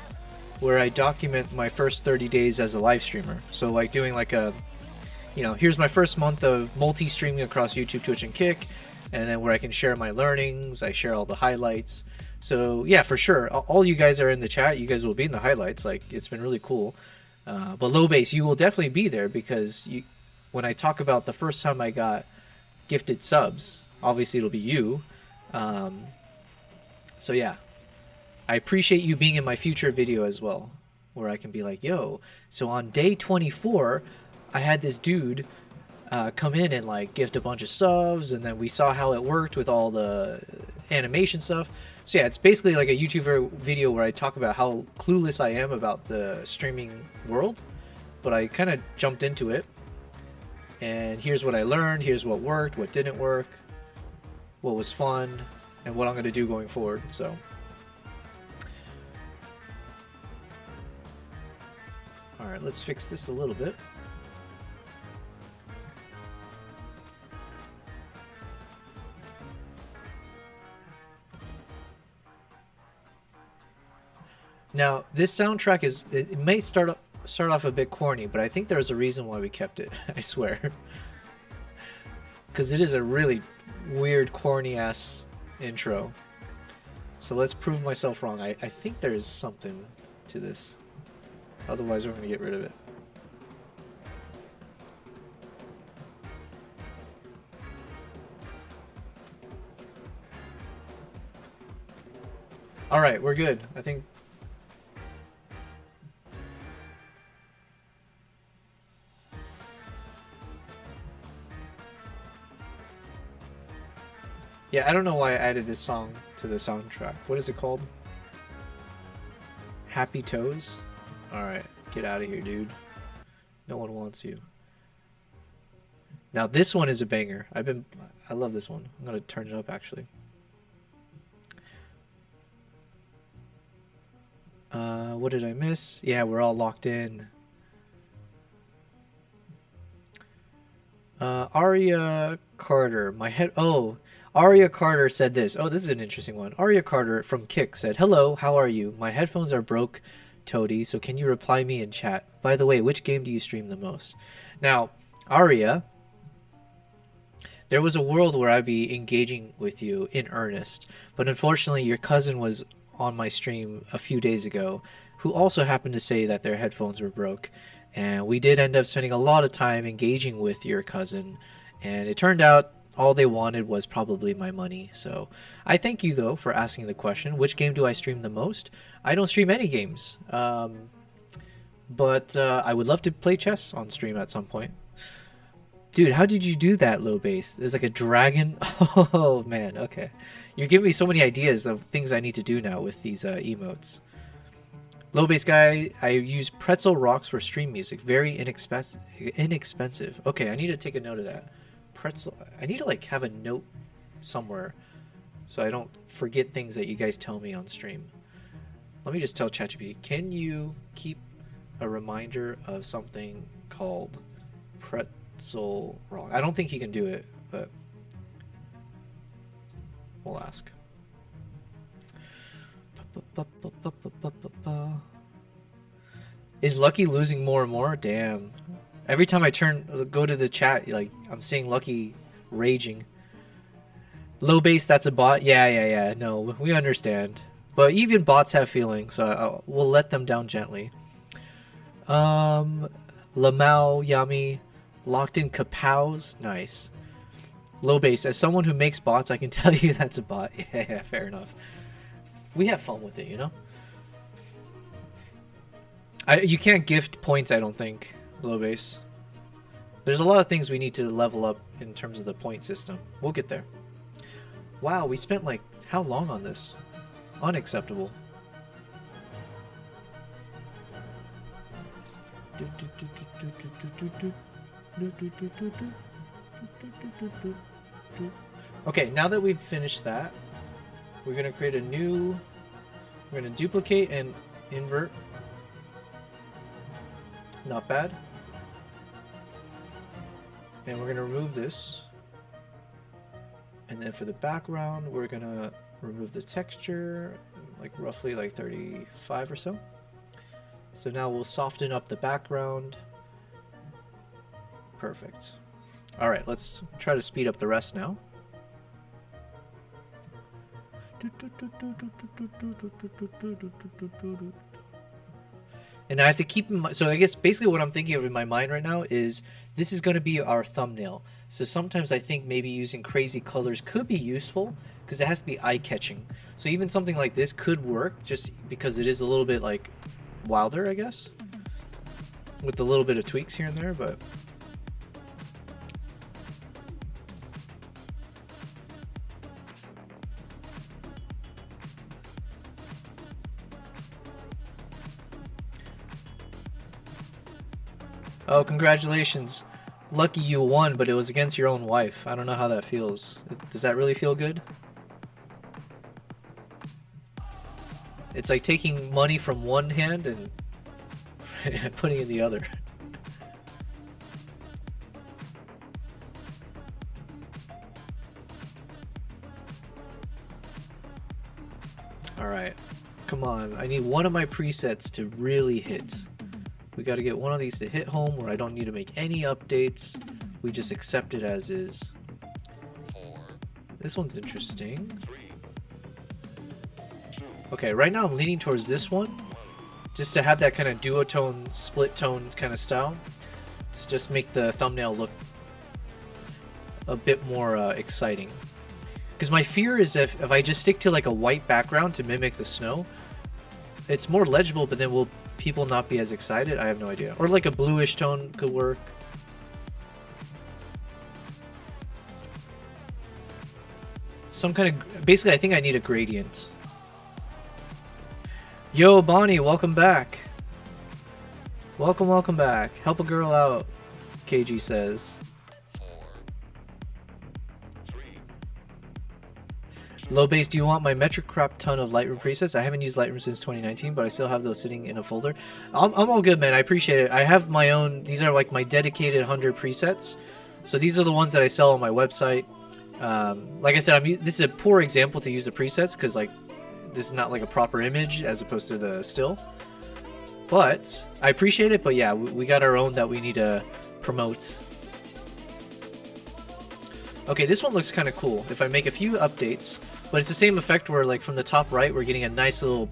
where I document my first 30 days as a live streamer. So like doing like a, you know, here's my first month of multi-streaming across YouTube, Twitch, and Kick, and then where I can share my learnings, I share all the highlights. So yeah, for sure, all you guys are in the chat, you guys will be in the highlights. Like, it's been really cool. But low bass, you will definitely be there, because when I talk about the first time I got gifted subs, obviously it'll be you. So yeah, I appreciate you being in my future video as well, where I can be like, yo, so on day 24, I had this dude come in and like gift a bunch of subs, and then we saw how it worked with all the animation stuff. So yeah, it's basically like a YouTube video where I talk about how clueless I am about the streaming world, but I kind of jumped into it, and here's what I learned, here's what worked, what didn't work, what was fun, and what I'm going to do going forward. So alright, let's fix this a little bit. Now, this soundtrack it may start off a bit corny, but I think there's a reason why we kept it, I swear. Because it is a really weird, corny-ass intro. So let's prove myself wrong. I think there's something to this. Otherwise, we're going to get rid of it. Alright, we're good. I think... Yeah, I don't know why I added this song to the soundtrack. What is it called? Happy Toes? Alright, get out of here, dude. No one wants you. Now this one is a banger. I love this one. I'm gonna turn it up actually. What did I miss? Yeah, we're all locked in. Aria Carter, Aria Carter said this. Oh, this is an interesting one. Aria Carter from Kick said, "Hello, how are you? My headphones are broke, Toady, so can you reply me in chat? By the way, which game do you stream the most?" Now, Aria, there was a world where I'd be engaging with you in earnest, but unfortunately your cousin was on my stream a few days ago, who also happened to say that their headphones were broke, and we did end up spending a lot of time engaging with your cousin, and it turned out all they wanted was probably my money. So I thank you though for asking the question, which game do I stream the most? I don't stream any games, but I would love to play chess on stream at some point. Dude, how did you do that, low bass? There's like a dragon. Oh man, okay. You're giving me so many ideas of things I need to do now with these emotes. Low bass guy, I use pretzel rocks for stream music. Very inexpensive. Okay, I need to take a note of that. Pretzel. I need to like have a note somewhere so I don't forget things that you guys tell me on stream. Let me just tell ChatGPT, can you keep a reminder of something called pretzel rock? I don't think he can do it, but we'll ask. Is Lucky losing more and more? Damn. Every time I go to the chat, like I'm seeing Lucky raging. Low bass, that's a bot. Yeah. No, we understand. But even bots have feelings, so we'll let them down gently. Lamau, Yami, locked in Kapows. Nice. Low bass, as someone who makes bots, I can tell you that's a bot. Yeah, fair enough. We have fun with it, you know? You can't gift points, I don't think, low base. There's a lot of things we need to level up in terms of the point system. We'll get there. Wow, we spent like how long on this? Unacceptable. Okay, now that we've finished that, we're gonna create a new. We're gonna duplicate and invert. Not bad. And we're gonna remove this. And then for the background, we're gonna remove the texture, like roughly like 35 or so. So now we'll soften up the background. Perfect. All right, let's try to speed up the rest now. And I have to keep in mind, so I guess basically what I'm thinking of in my mind right now is this is going to be our thumbnail. So sometimes I think maybe using crazy colors could be useful because it has to be eye-catching. So even something like this could work just because it is a little bit like wilder, I guess, with a little bit of tweaks here and there, but oh, congratulations. Lucky you won, but it was against your own wife. I don't know how that feels. Does that really feel good? It's like taking money from one hand and putting it in the other. Alright. Come on. I need one of my presets to really hit. We got to get one of these to hit home where I don't need to make any updates. We just accept it as is. This one's interesting. Okay, right now I'm leaning towards this one. Just to have that kind of duotone, split tone kind of style. To just make the thumbnail look a bit more exciting. Because my fear is if I just stick to like a white background to mimic the snow, it's more legible, but then will people not be as excited? I have no idea. Or like a bluish tone could work. Some kind of, basically I think I need a gradient. Yo, Bonnie, welcome back. Welcome back. Help a girl out, KG says. Low base, do you want my metric crop ton of Lightroom presets? I haven't used Lightroom since 2019, but I still have those sitting in a folder. I'm all good, man. I appreciate it. I have my own, these are like my dedicated 100 presets. So these are the ones that I sell on my website. Like I said, this is a poor example to use the presets because like this is not like a proper image as opposed to the still. But I appreciate it. But yeah, we got our own that we need to promote. Okay, this one looks kind of cool. If I make a few updates, but it's the same effect where like from the top right, we're getting a nice little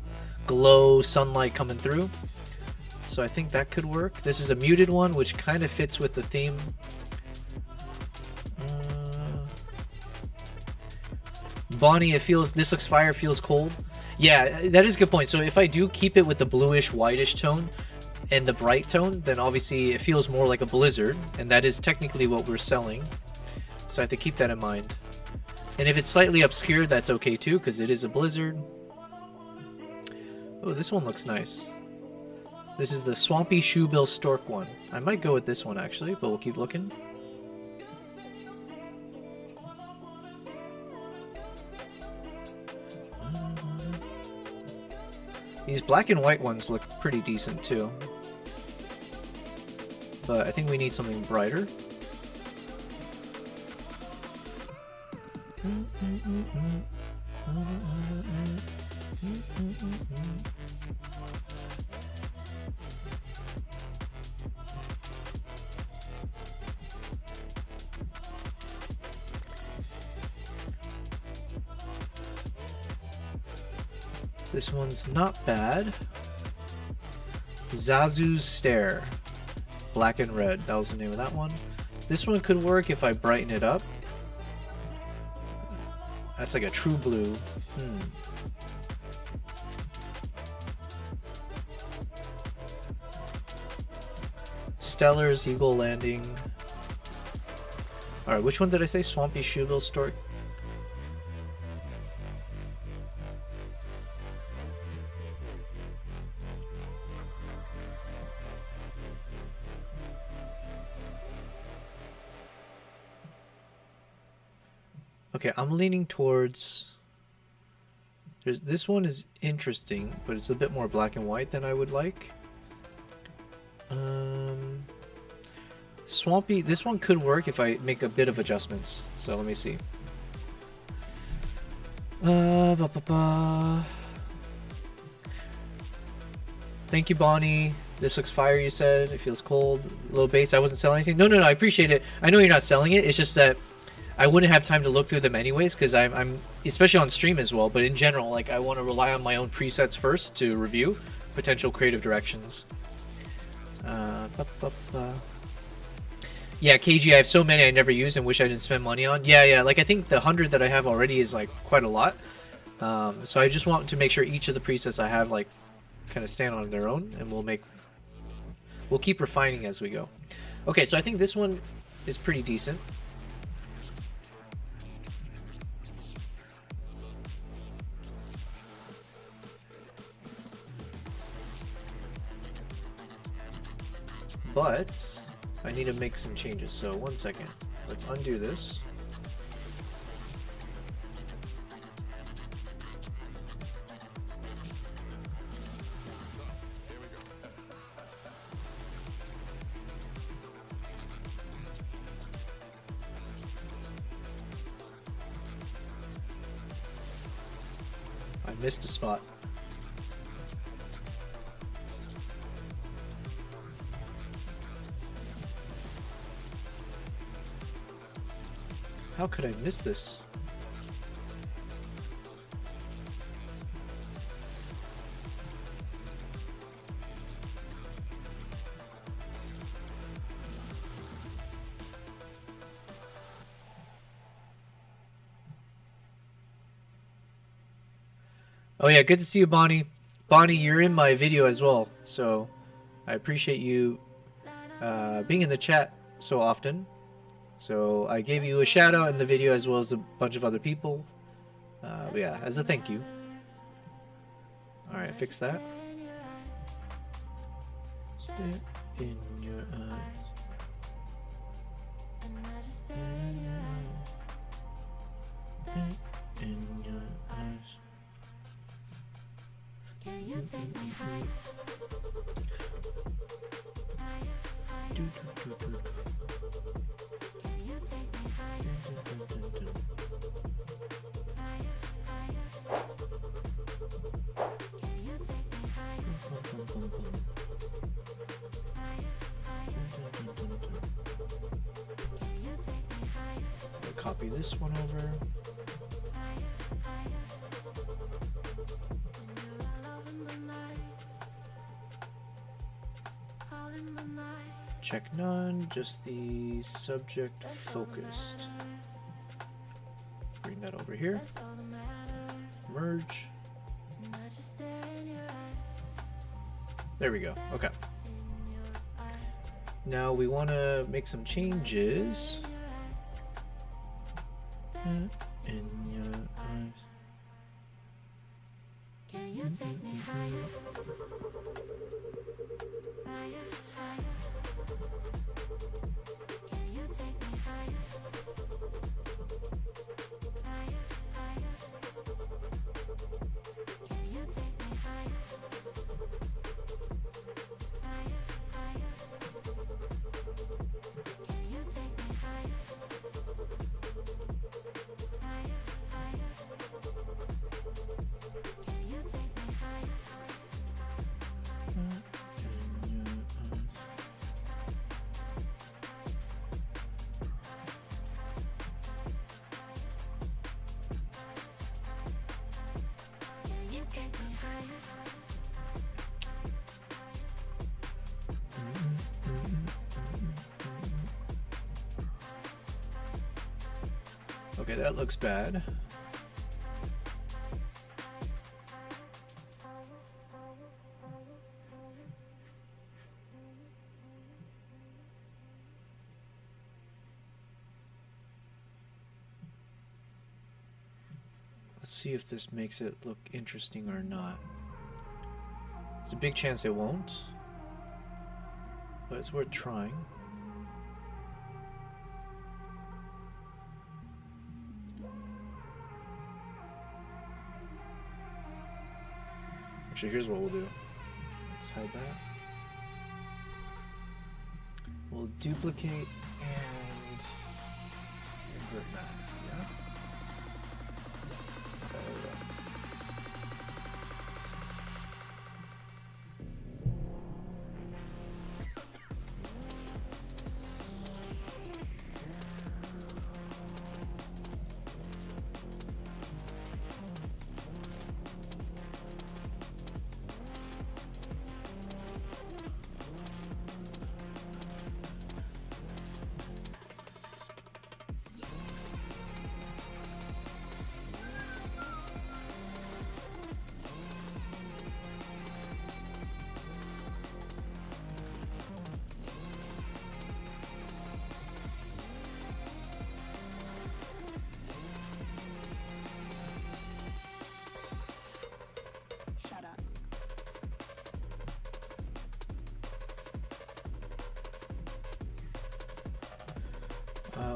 glow sunlight coming through. So I think that could work. This is a muted one, which kind of fits with the theme. Bonnie, this looks fire, feels cold. Yeah, that is a good point. So if I do keep it with the bluish, whitish tone and the bright tone, then obviously it feels more like a blizzard, and that is technically what we're selling. So I have to keep that in mind. And if it's slightly obscured, that's okay too, because it is a blizzard. Oh, this one looks nice. This is the Swampy Shoebill Stork one. I might go with this one actually, but we'll keep looking. These black and white ones look pretty decent too. But I think we need something brighter. This one's not bad. Zazu's Stare. Black and red. That was the name of that one. This one could work if I brighten it up. That's like a true blue. Stellar's Eagle Landing. Alright, which one did I say? Swampy Shoebill Stork? Okay, I'm leaning towards... This one is interesting, but it's a bit more black and white than I would like. Swampy, this one could work if I make a bit of adjustments. So let me see. Thank you, Bonnie. This looks fire, you said. It feels cold. Low base. I wasn't selling anything. No, I appreciate it. I know you're not selling it. It's just that I wouldn't have time to look through them anyways, because I'm especially on stream as well, but in general, like, I want to rely on my own presets first to review potential creative directions. Yeah, KG, I have so many I never use and wish I didn't spend money on. Yeah, like, I think the 100 that I have already is, like, quite a lot. So I just want to make sure each of the presets I have, like, kind of stand on their own, and we'll keep refining as we go. Okay, so I think this one is pretty decent. But I need to make some changes, so 1 second. Let's undo this. I missed a spot. How could I miss this? Oh yeah, good to see you, Bonnie. Bonnie, you're in my video as well, so I appreciate you being in the chat so often. So I gave you a shout out in the video as well as a bunch of other people. But yeah, as a thank you. Alright, fix that. Stare in your eyes. In your eyes. Can you take me high? Copy this one over. Check none, just the subject focused. Bring that over here. Merge. There we go. Okay. Now we want to make some changes. In your eyes. Can you take me higher? Can you take me higher? Can you take me higher? Can you take me higher? Okay, that looks bad. Let's see if this makes it look interesting or not. There's a big chance it won't, but it's worth trying. Actually, here's what we'll do. Let's hide that. We'll duplicate and invert mask, yeah? Okay, there we go.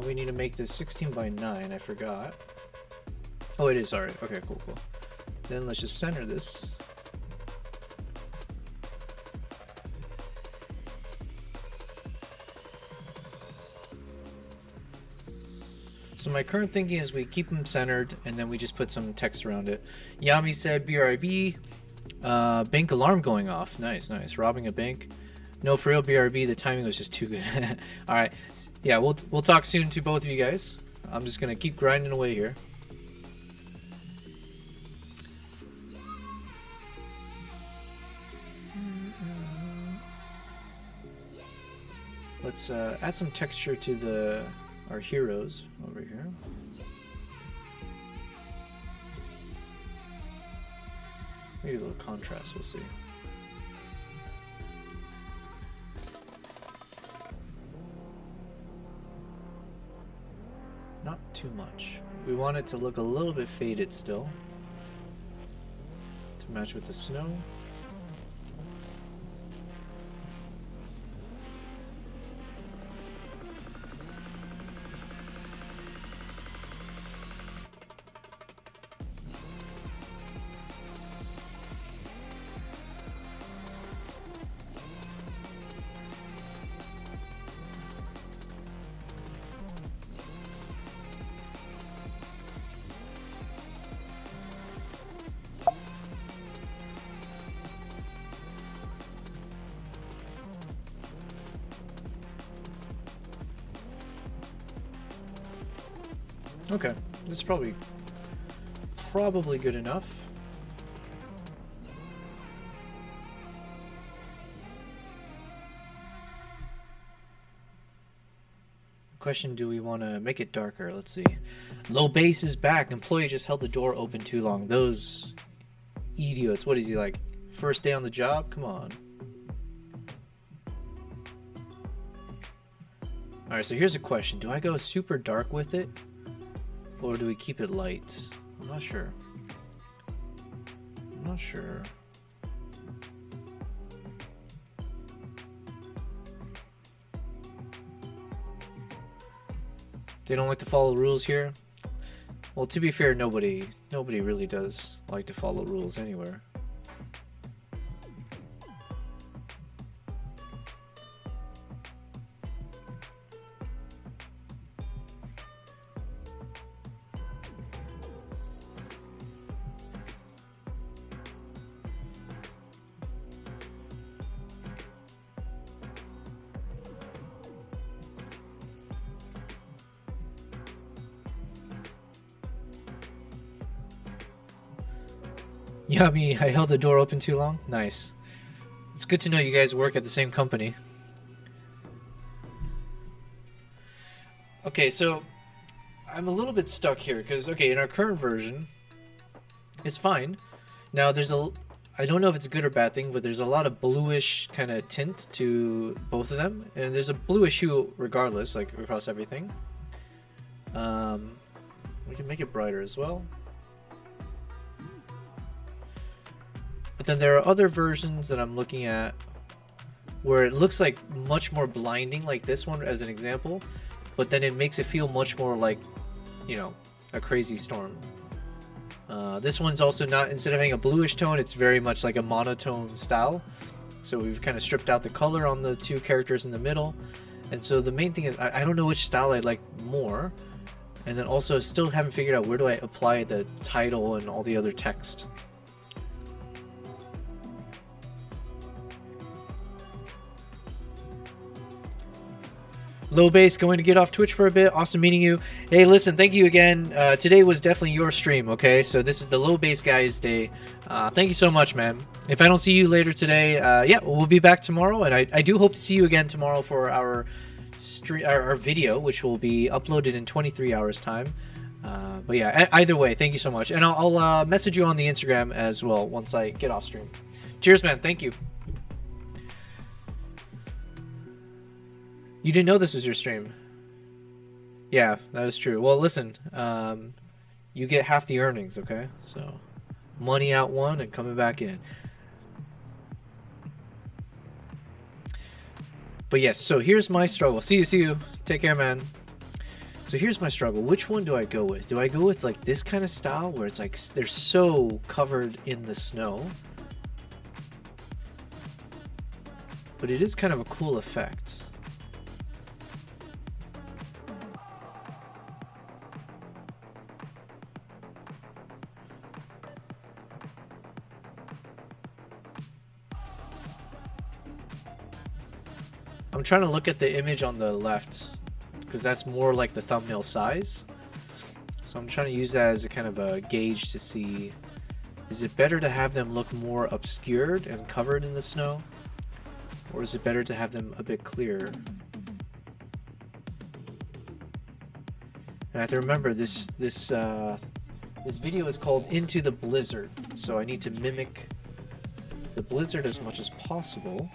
We need to make this 16 by 9, I forgot. Oh, it is, alright. Okay, cool, cool. Then let's just center this. So my current thinking is we keep them centered and then we just put some text around it. Yami said BRB, bank alarm going off. Nice, nice. Robbing a bank. No, for real, BRB, the timing was just too good. All right. Yeah, we'll talk soon to both of you guys. I'm just going to keep grinding away here. Let's add some texture to our heroes over here. Maybe a little contrast, we'll see. Not too much. We want it to look a little bit faded still, to match with the snow. Okay, this is probably good enough. Question, do we want to make it darker? Let's see. Low base is back. Employee just held the door open too long. Those idiots. What is he, like, first day on the job? Come on. Alright, so here's a question. Do I go super dark with it? Or do we keep it light? I'm not sure. I'm not sure. They don't like to follow rules here? Well, to be fair, nobody really does like to follow rules anywhere. Yummy, I held the door open too long? Nice. It's good to know you guys work at the same company. Okay, so I'm a little bit stuck here because, okay, in our current version, it's fine. Now, I don't know if it's a good or bad thing, but there's a lot of bluish kind of tint to both of them. And there's a bluish hue regardless, like across everything. We can make it brighter as well. But then there are other versions that I'm looking at where it looks like much more blinding, like this one as an example, but then it makes it feel much more like, you know, a crazy storm. This one's also not, instead of having a bluish tone, it's very much like a monotone style. So we've kind of stripped out the color on the two characters in the middle. And so the main thing is, I don't know which style I like more. And then also still haven't figured out where do I apply the title and all the other text. Low Base, going to get off Twitch for a bit. Awesome meeting you. Hey, listen, thank you again. Today was definitely your stream, okay? So this is the Low Base Guys Day. Thank you so much, man. If I don't see you later today, yeah, we'll be back tomorrow. And I do hope to see you again tomorrow for our video, which will be uploaded in 23 hours time. But yeah, either way, thank you so much. And I'll message you on the Instagram as well once I get off stream. Cheers, man. Thank you. You didn't know this was your stream. Yeah, that is true. Well, listen, you get half the earnings, okay? So, money out one and coming back in. But yes, so here's my struggle. See you. Take care, man. So here's my struggle. Which one do I go with? Do I go with like this kind of style where it's like they're so covered in the snow? But it is kind of a cool effect. I'm trying to look at the image on the left because that's more like the thumbnail size. So I'm trying to use that as a kind of a gauge to see, is it better to have them look more obscured and covered in the snow? Or is it better to have them a bit clearer? And I have to remember this video is called Into the Blizzard. So I need to mimic the blizzard as much as possible.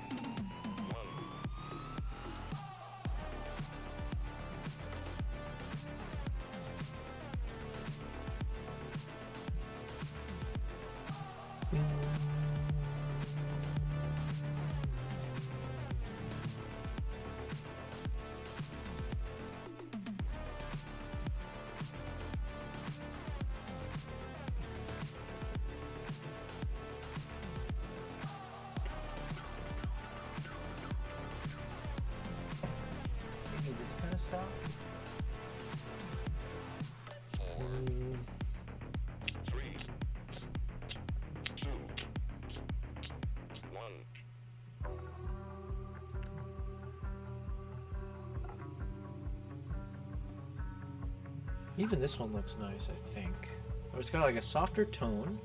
Even this one looks nice, I think. Oh, it's got like a softer tone.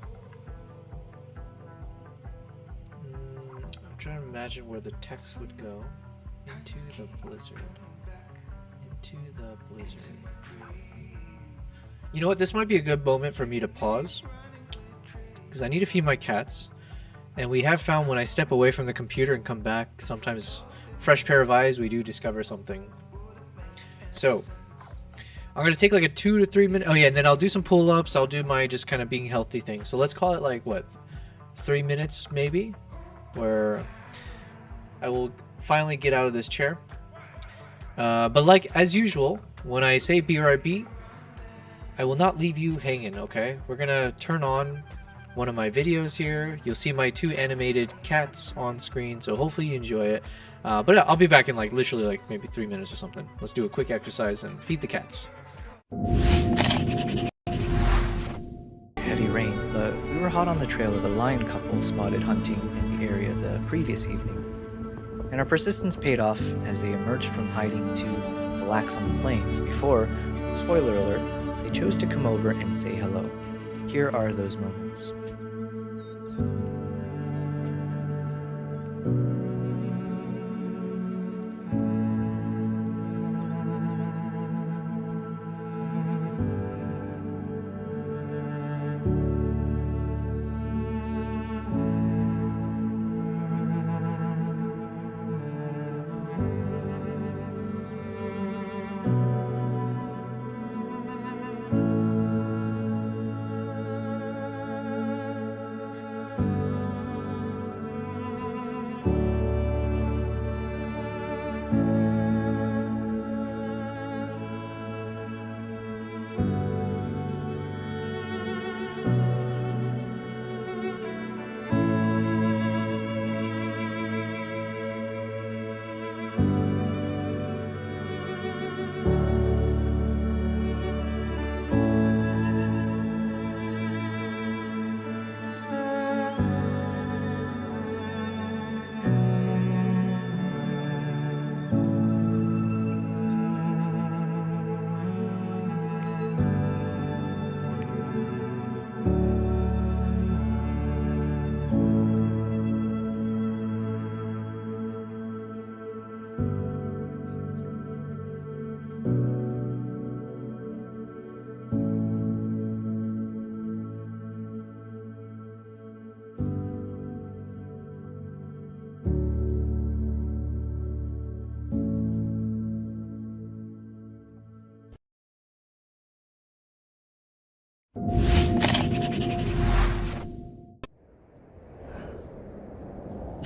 I'm trying to imagine where the text would go. Into the blizzard. Into the blizzard. You know what? This might be a good moment for me to pause. Because I need to feed my cats. And we have found when I step away from the computer and come back, sometimes fresh pair of eyes, we do discover something. So I'm going to take like a 2 to 3 minute. Oh yeah, and then I'll do some pull-ups. I'll do my just kind of being healthy thing. So let's call it like, what, 3 minutes maybe? Where I will finally get out of this chair. But like as usual, when I say BRB, I will not leave you hanging, okay? We're going to turn on one of my videos here. You'll see my 2 animated cats on screen, so hopefully you enjoy it. But I'll be back in like literally like maybe 3 minutes or something. Let's do a quick exercise and feed the cats. Heavy rain, but we were hot on the trail of a lion couple spotted hunting in the area the previous evening. And our persistence paid off as they emerged from hiding to relax on the plains before, spoiler alert, they chose to come over and say hello. Here are those moments.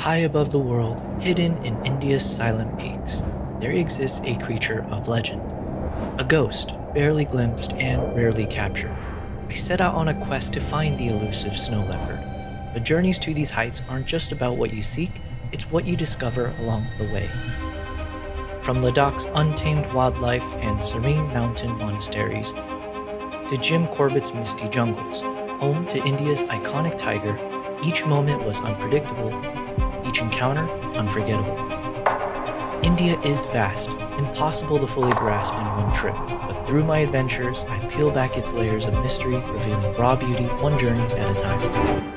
High above the world, hidden in India's silent peaks, there exists a creature of legend. A ghost, barely glimpsed and rarely captured. I set out on a quest to find the elusive snow leopard. But journeys to these heights aren't just about what you seek, it's what you discover along the way. From Ladakh's untamed wildlife and serene mountain monasteries, to Jim Corbett's misty jungles, home to India's iconic tiger, each moment was unpredictable, each encounter unforgettable. India is vast, impossible to fully grasp in one trip, but through my adventures, I peel back its layers of mystery, revealing raw beauty one journey at a time.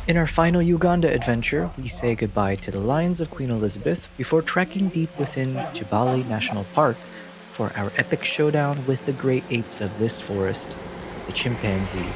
In our final Uganda adventure, we say goodbye to the lions of Queen Elizabeth before trekking deep within Jibali National Park for our epic showdown with the great apes of this forest, the chimpanzee.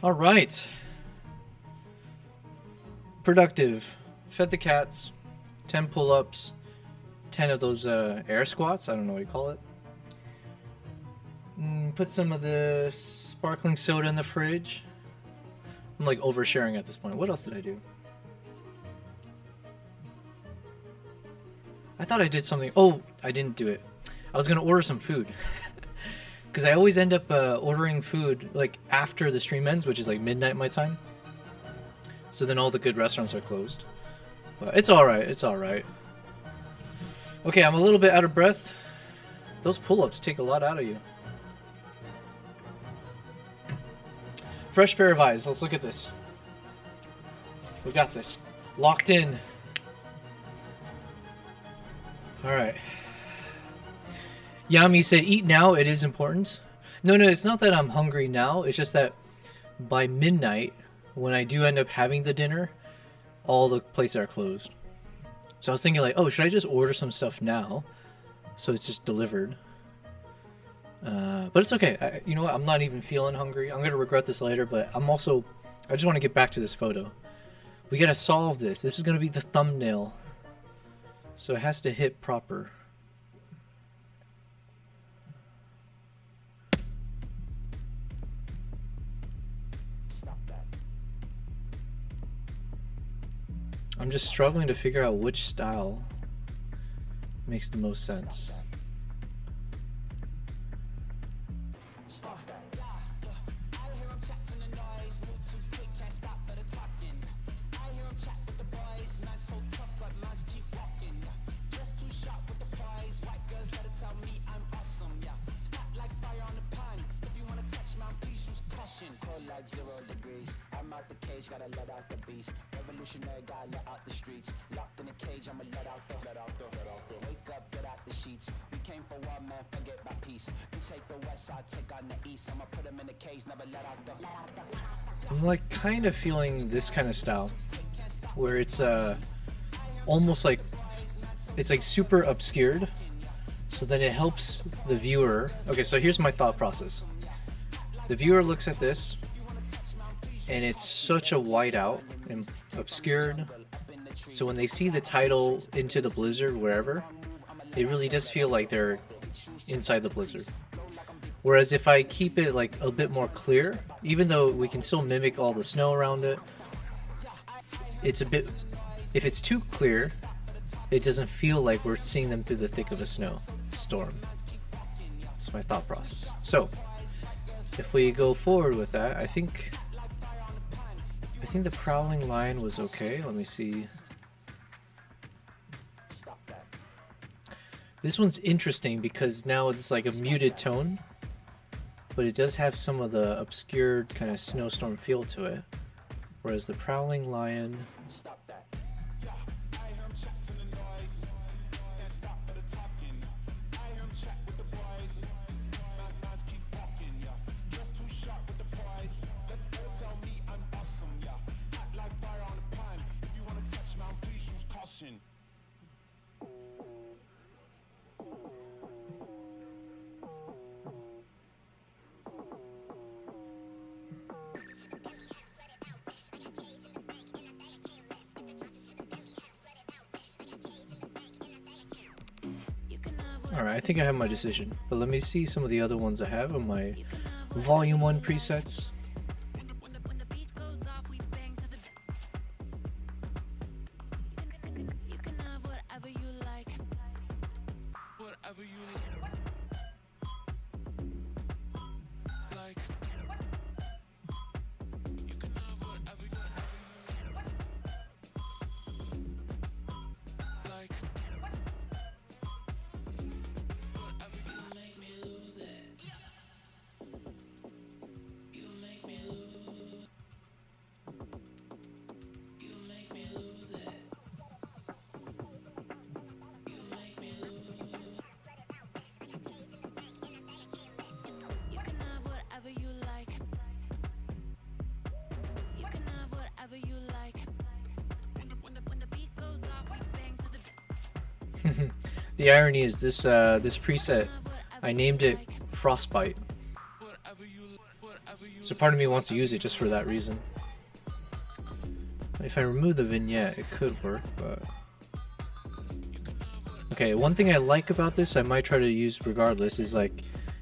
All right. Productive. Fed the cats. 10 pull-ups. 10 of those air squats. I don't know what you call it. Put some of the sparkling soda in the fridge. I'm like oversharing at this point. What else did I do? I thought I did something. Oh, I didn't do it. I was going to order some food. Because I always end up ordering food like after the stream ends, which is like midnight my time. So then all the good restaurants are closed. But it's alright, it's alright. Okay, I'm a little bit out of breath. Those pull-ups take a lot out of you. Fresh pair of eyes, let's look at this. We got this. Locked in. Alright. Yami said, eat now, it is important. No, it's not that I'm hungry now. It's just that by midnight, when I do end up having the dinner, all the places are closed. So I was thinking like, oh, should I just order some stuff now? So it's just delivered. But it's okay. You know what? I'm not even feeling hungry. I'm going to regret this later, but I just want to get back to this photo. We got to solve this. This is going to be the thumbnail. So it has to hit proper. I'm just struggling to figure out which style makes the most sense. I'm like kind of feeling this kind of style where it's almost like it's like super obscured, so then it helps the viewer. Okay, so here's my thought process. The viewer looks at this and it's such a whiteout and obscured, so when they see the title Into the Blizzard wherever, it really does feel like they're inside the blizzard. Whereas if I keep it like a bit more clear, even though we can still mimic all the snow around it, it's a bit, if it's too clear, it doesn't feel like we're seeing them through the thick of a snowstorm. That's my thought process. So if we go forward with that, I think the prowling lion was okay. Let me see. This one's interesting because now it's like a muted tone, but it does have some of the obscured kind of snowstorm feel to it. Whereas the prowling lion, alright, I think I have my decision, but let me see some of the other ones I have on my volume 1 presets. The irony is this this preset, I named it Frostbite. So part of me wants to use it just for that reason. If I remove the vignette, it could work, but... Okay, one thing I like about this, I might try to use regardless, is like,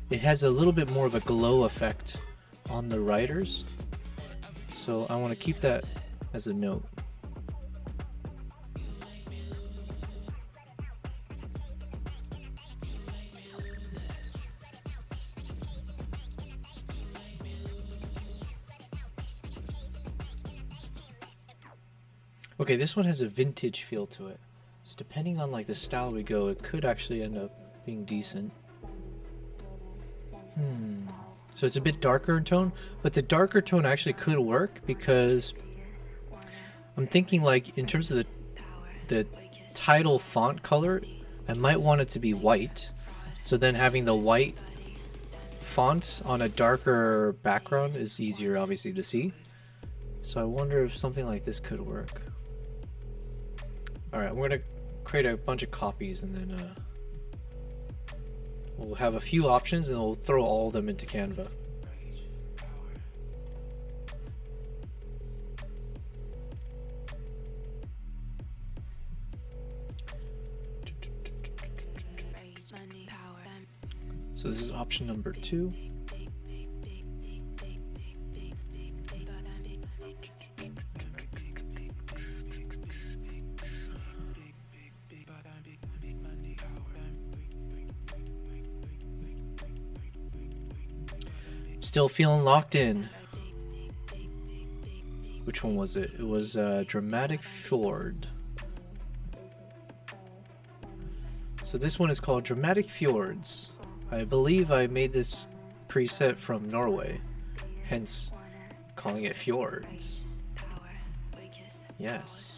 it has a little bit more of a glow effect on the riders. So I want to keep that as a note. Okay, this one has a vintage feel to it. So depending on like the style we go, it could actually end up being decent. So it's a bit darker in tone, but the darker tone actually could work because I'm thinking like in terms of the title font color, I might want it to be white. So then having the white font on a darker background is easier obviously to see. So I wonder if something like this could work. Alright, we're going to create a bunch of copies and then we'll have a few options and we'll throw all of them into Canva. So this is option number 2. Still feeling locked in. Which one was it? It was Dramatic Fjord. So this one is called Dramatic Fjords. I believe I made this preset from Norway, hence calling it Fjords. Yes.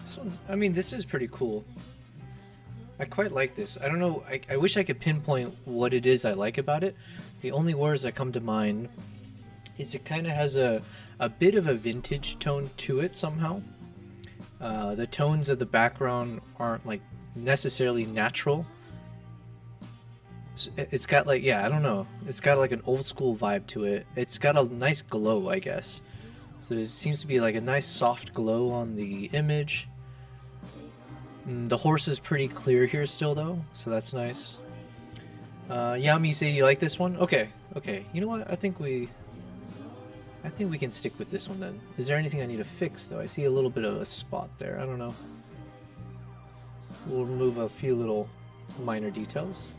This one's, I mean, this is pretty cool. I quite like this. I don't know, I wish I could pinpoint what it is I like about it. The only words that come to mind is it kind of has a bit of a vintage tone to it somehow. The tones of the background aren't like necessarily natural. It's got like, yeah, I don't know. It's got like an old school vibe to it. It's got a nice glow, I guess. So there seems to be like a nice soft glow on the image. The horse is pretty clear here still though, so that's nice. Yami, say you like this one? Okay, okay. You know what? I think we can stick with this one then. Is there anything I need to fix though? I see a little bit of a spot there. I don't know. We'll remove a few little minor details.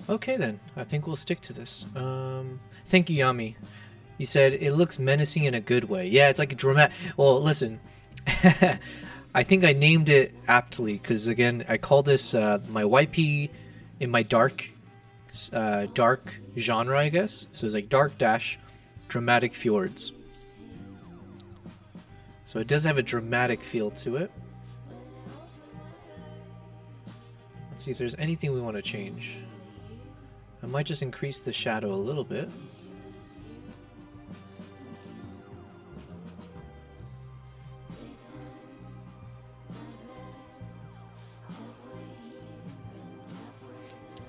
Okay then, I think we'll stick to this. Thank you, Yami. You said it looks menacing in a good way. Yeah, it's like a dramatic. Well, listen, I think I named it aptly because again, I call this my YP in my dark genre, I guess. So it's like dark dash dramatic fjords. So it does have a dramatic feel to it. Let's see if there's anything we want to change. I might just increase the shadow a little bit.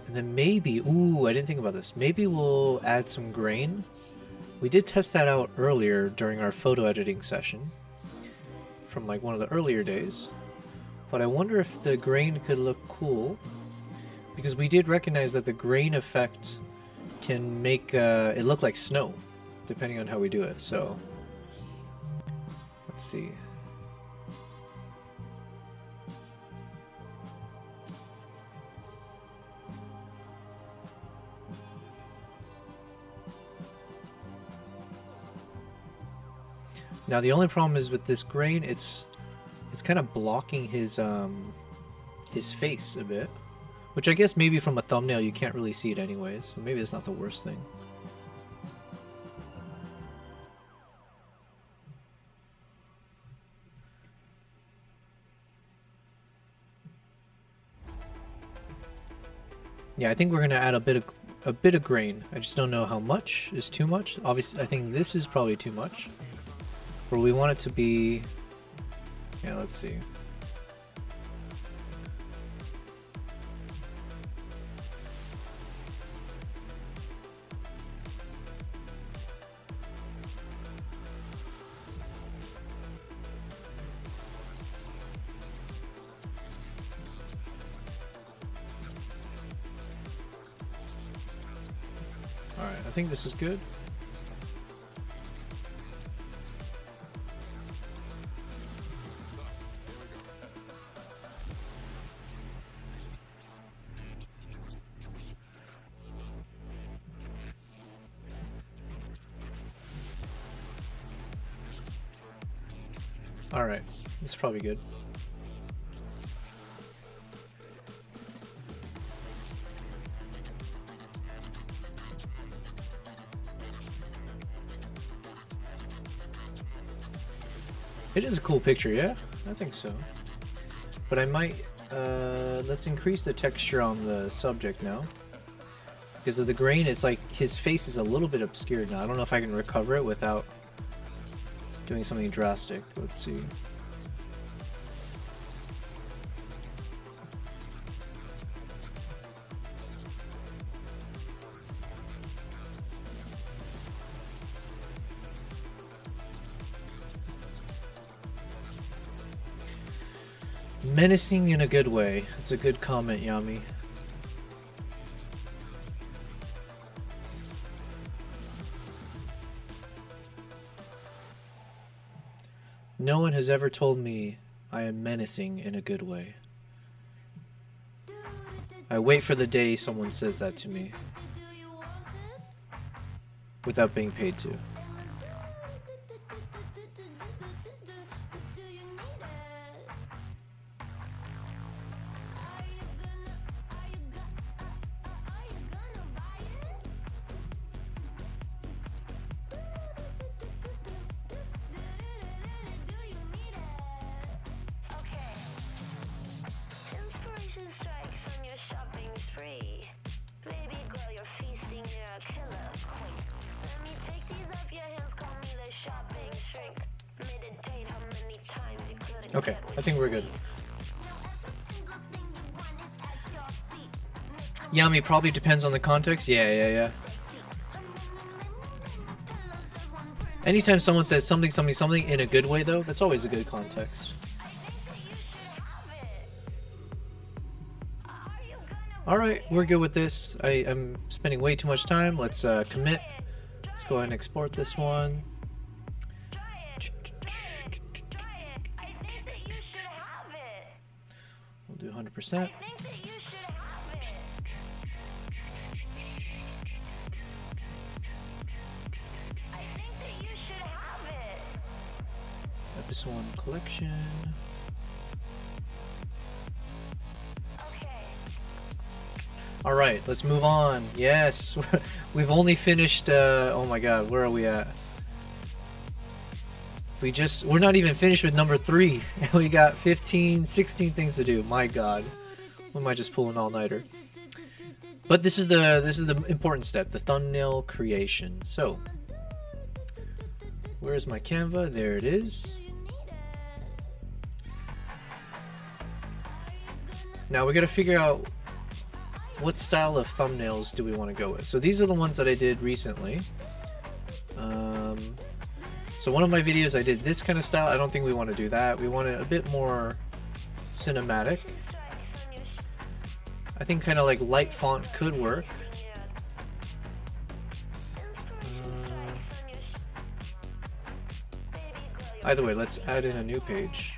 And then maybe, ooh, I didn't think about this. Maybe we'll add some grain. We did test that out earlier during our photo editing session from like one of the earlier days. But I wonder if the grain could look cool. Because we did recognize that the grain effect can make it look like snow, depending on how we do it. So, let's see. Now the only problem is with this grain, it's kind of blocking his face a bit. Which I guess maybe from a thumbnail you can't really see it anyways, so maybe it's not the worst thing. Yeah, I think we're gonna add a bit of grain. I just don't know how much is too much. Obviously, I think this is probably too much. Or we want it to be. Yeah, let's see. Alright, I think this is good. Alright, this is probably good. It is a cool picture, yeah? I think so. But I might, let's increase the texture on the subject now. Because of the grain, it's like his face is a little bit obscured now. I don't know if I can recover it without doing something drastic. Let's see. Menacing in a good way. It's a good comment, Yami. No one has ever told me I am menacing in a good way. I wait for the day someone says that to me. Without being paid to. Okay, I think we're good. Yami, probably depends on the context. Yeah. Anytime someone says something in a good way, though, that's always a good context. Alright, we're good with this. I'm spending way too much time. Let's commit. Let's go ahead and export this one. We'll do 100%. Episode 1 collection. All right, let's move on. Yes, we've only finished. Oh my God, where are we at? We're not even finished with number 3. We got 15, 16 things to do. My God, we might just pull an all-nighter. But this is the important step, the thumbnail creation. So, where's my Canva? There it is. Now we got to figure out what style of thumbnails do we want to go with. So these are the ones that I did recently. So one of my videos I did this kind of style. I don't think we want to do that. We want it a bit more cinematic. I think kind of like light font could work. Either way, let's add in a new page.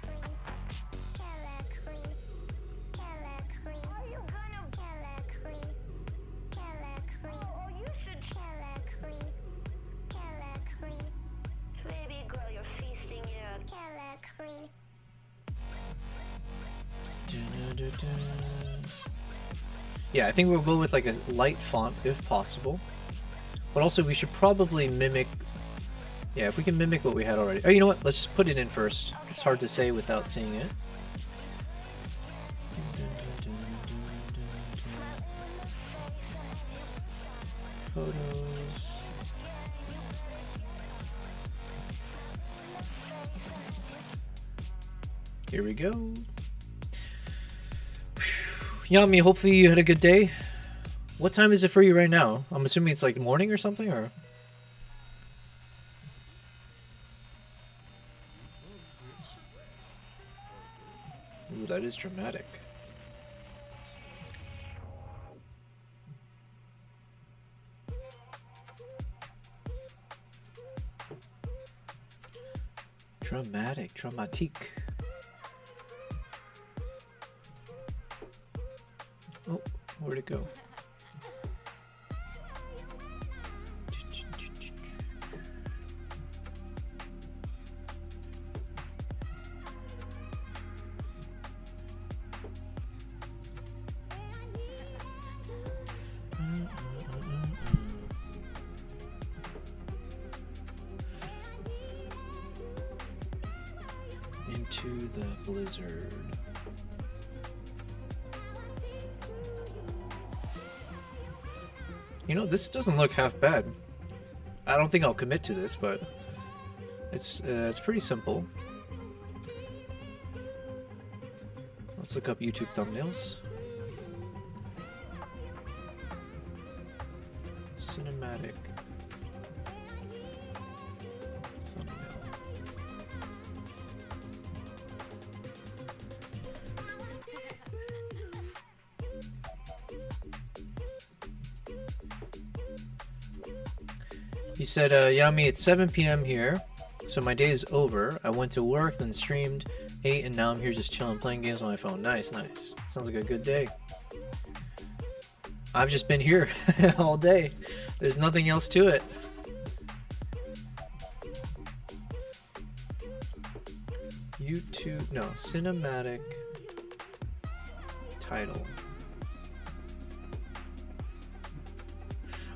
Yeah, I think we'll go with like a light font if possible. But also we should probably mimic... Yeah, if we can mimic what we had already. Oh, you know what? Let's just put it in first. It's hard to say without seeing it. Photos. Here we go. Yami, hopefully you had a good day. What time is it for you right now? I'm assuming it's like morning or something, or? Ooh, that is dramatic. Dramatique. Oh, where'd it go? Into the blizzard. You know, this doesn't look half bad. I don't think I'll commit to this, but it's pretty simple. Let's look up YouTube thumbnails. Cinematic thumbnail. He said, Yami, it's 7 p.m. here, so my day is over. I went to work, then streamed, ate, and now I'm here just chilling, playing games on my phone. Nice, nice. Sounds like a good day. I've just been here all day. There's nothing else to it. YouTube, no, cinematic title.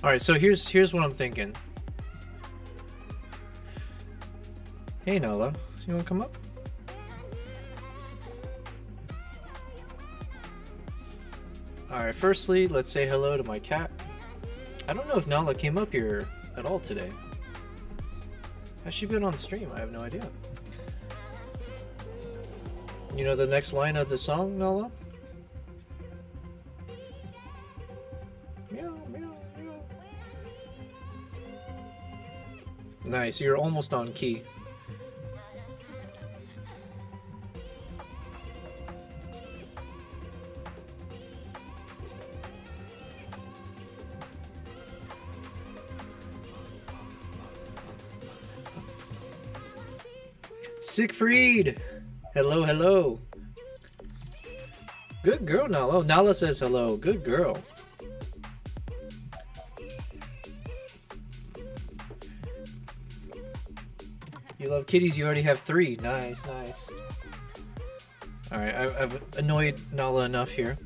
All right, so here's what I'm thinking. Hey Nala, you wanna come up? Alright, firstly, let's say hello to my cat. I don't know if Nala came up here at all today. Has she been on stream? I have no idea. You know the next line of the song, Nala? Meow, meow, meow. Nice, you're almost on key. Siegfried! Hello, hello. Good girl, Nala. Oh, Nala says hello. Good girl. You love kitties, you already have 3. Nice, nice. Alright, I've annoyed Nala enough here.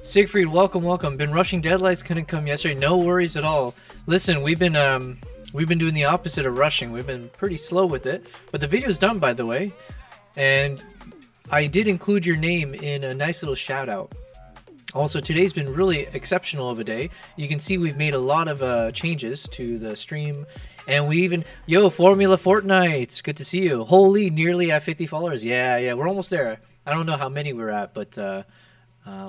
Siegfried, welcome, welcome. Been rushing deadlines, couldn't come yesterday. No worries at all. Listen, we've been doing the opposite of rushing. We've been pretty slow with it. But the video's done, by the way. And I did include your name in a nice little shout out. Also, today's been really exceptional of a day. You can see we've made a lot of changes to the stream. And we even... Yo, Formula Fortnite! Good to see you. Holy, nearly at 50 followers. Yeah, we're almost there. I don't know how many we're at, but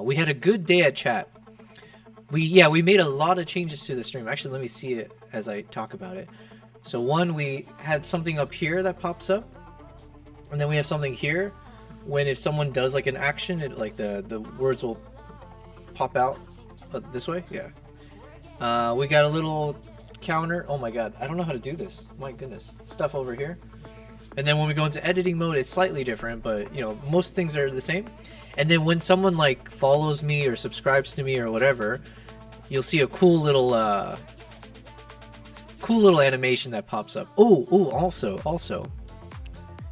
we had a good day at chat. We made a lot of changes to the stream. Actually, let me see it as I talk about it. So one, we had something up here that pops up. And then we have something here. When if someone does like an action, it like the words will pop out this way. Yeah. We got a little counter. Oh my god, I don't know how to do this. My goodness, stuff over here. And then when we go into editing mode, it's slightly different, but you know, most things are the same. And then when someone like follows me or subscribes to me or whatever, you'll see a cool little animation that pops up. Also,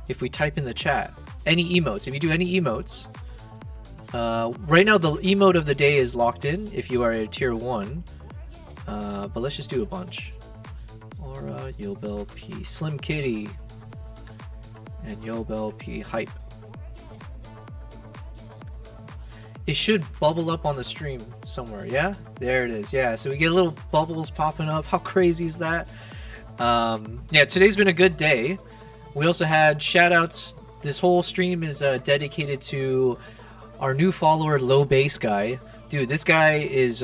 if we type in the chat any emotes, if you do any emotes, right now the emote of the day is locked in if you are a tier 1, but let's just do a bunch. Aura, Yobel P, Slim Kitty, and Yobel P hype. It should bubble up on the stream somewhere. Yeah, there it is. Yeah, so we get little bubbles popping up. How crazy is that? Yeah, today's been a good day. We also had shout outs. This whole stream is dedicated to our new follower, Low Bass Guy. Dude, this guy is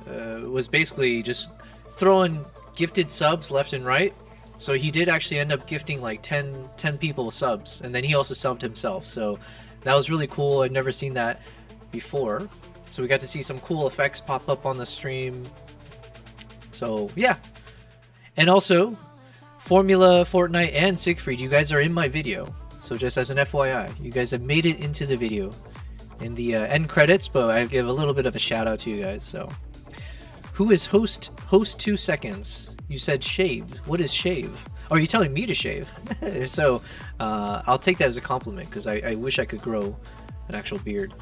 was basically just throwing gifted subs left and right. So he did actually end up gifting like 10 people subs, and then he also subbed himself. So that was really cool. I'd never seen that before. So we got to see some cool effects pop up on the stream. So yeah. And also, Formula, Fortnite, and Siegfried, you guys are in my video. So just as an FYI, you guys have made it into the video in the end credits, but I give a little bit of a shout out to you guys. So who is host 2 seconds? You said shave. What is shave? Or are you telling me to shave? So I'll take that as a compliment, because I wish I could grow an actual beard.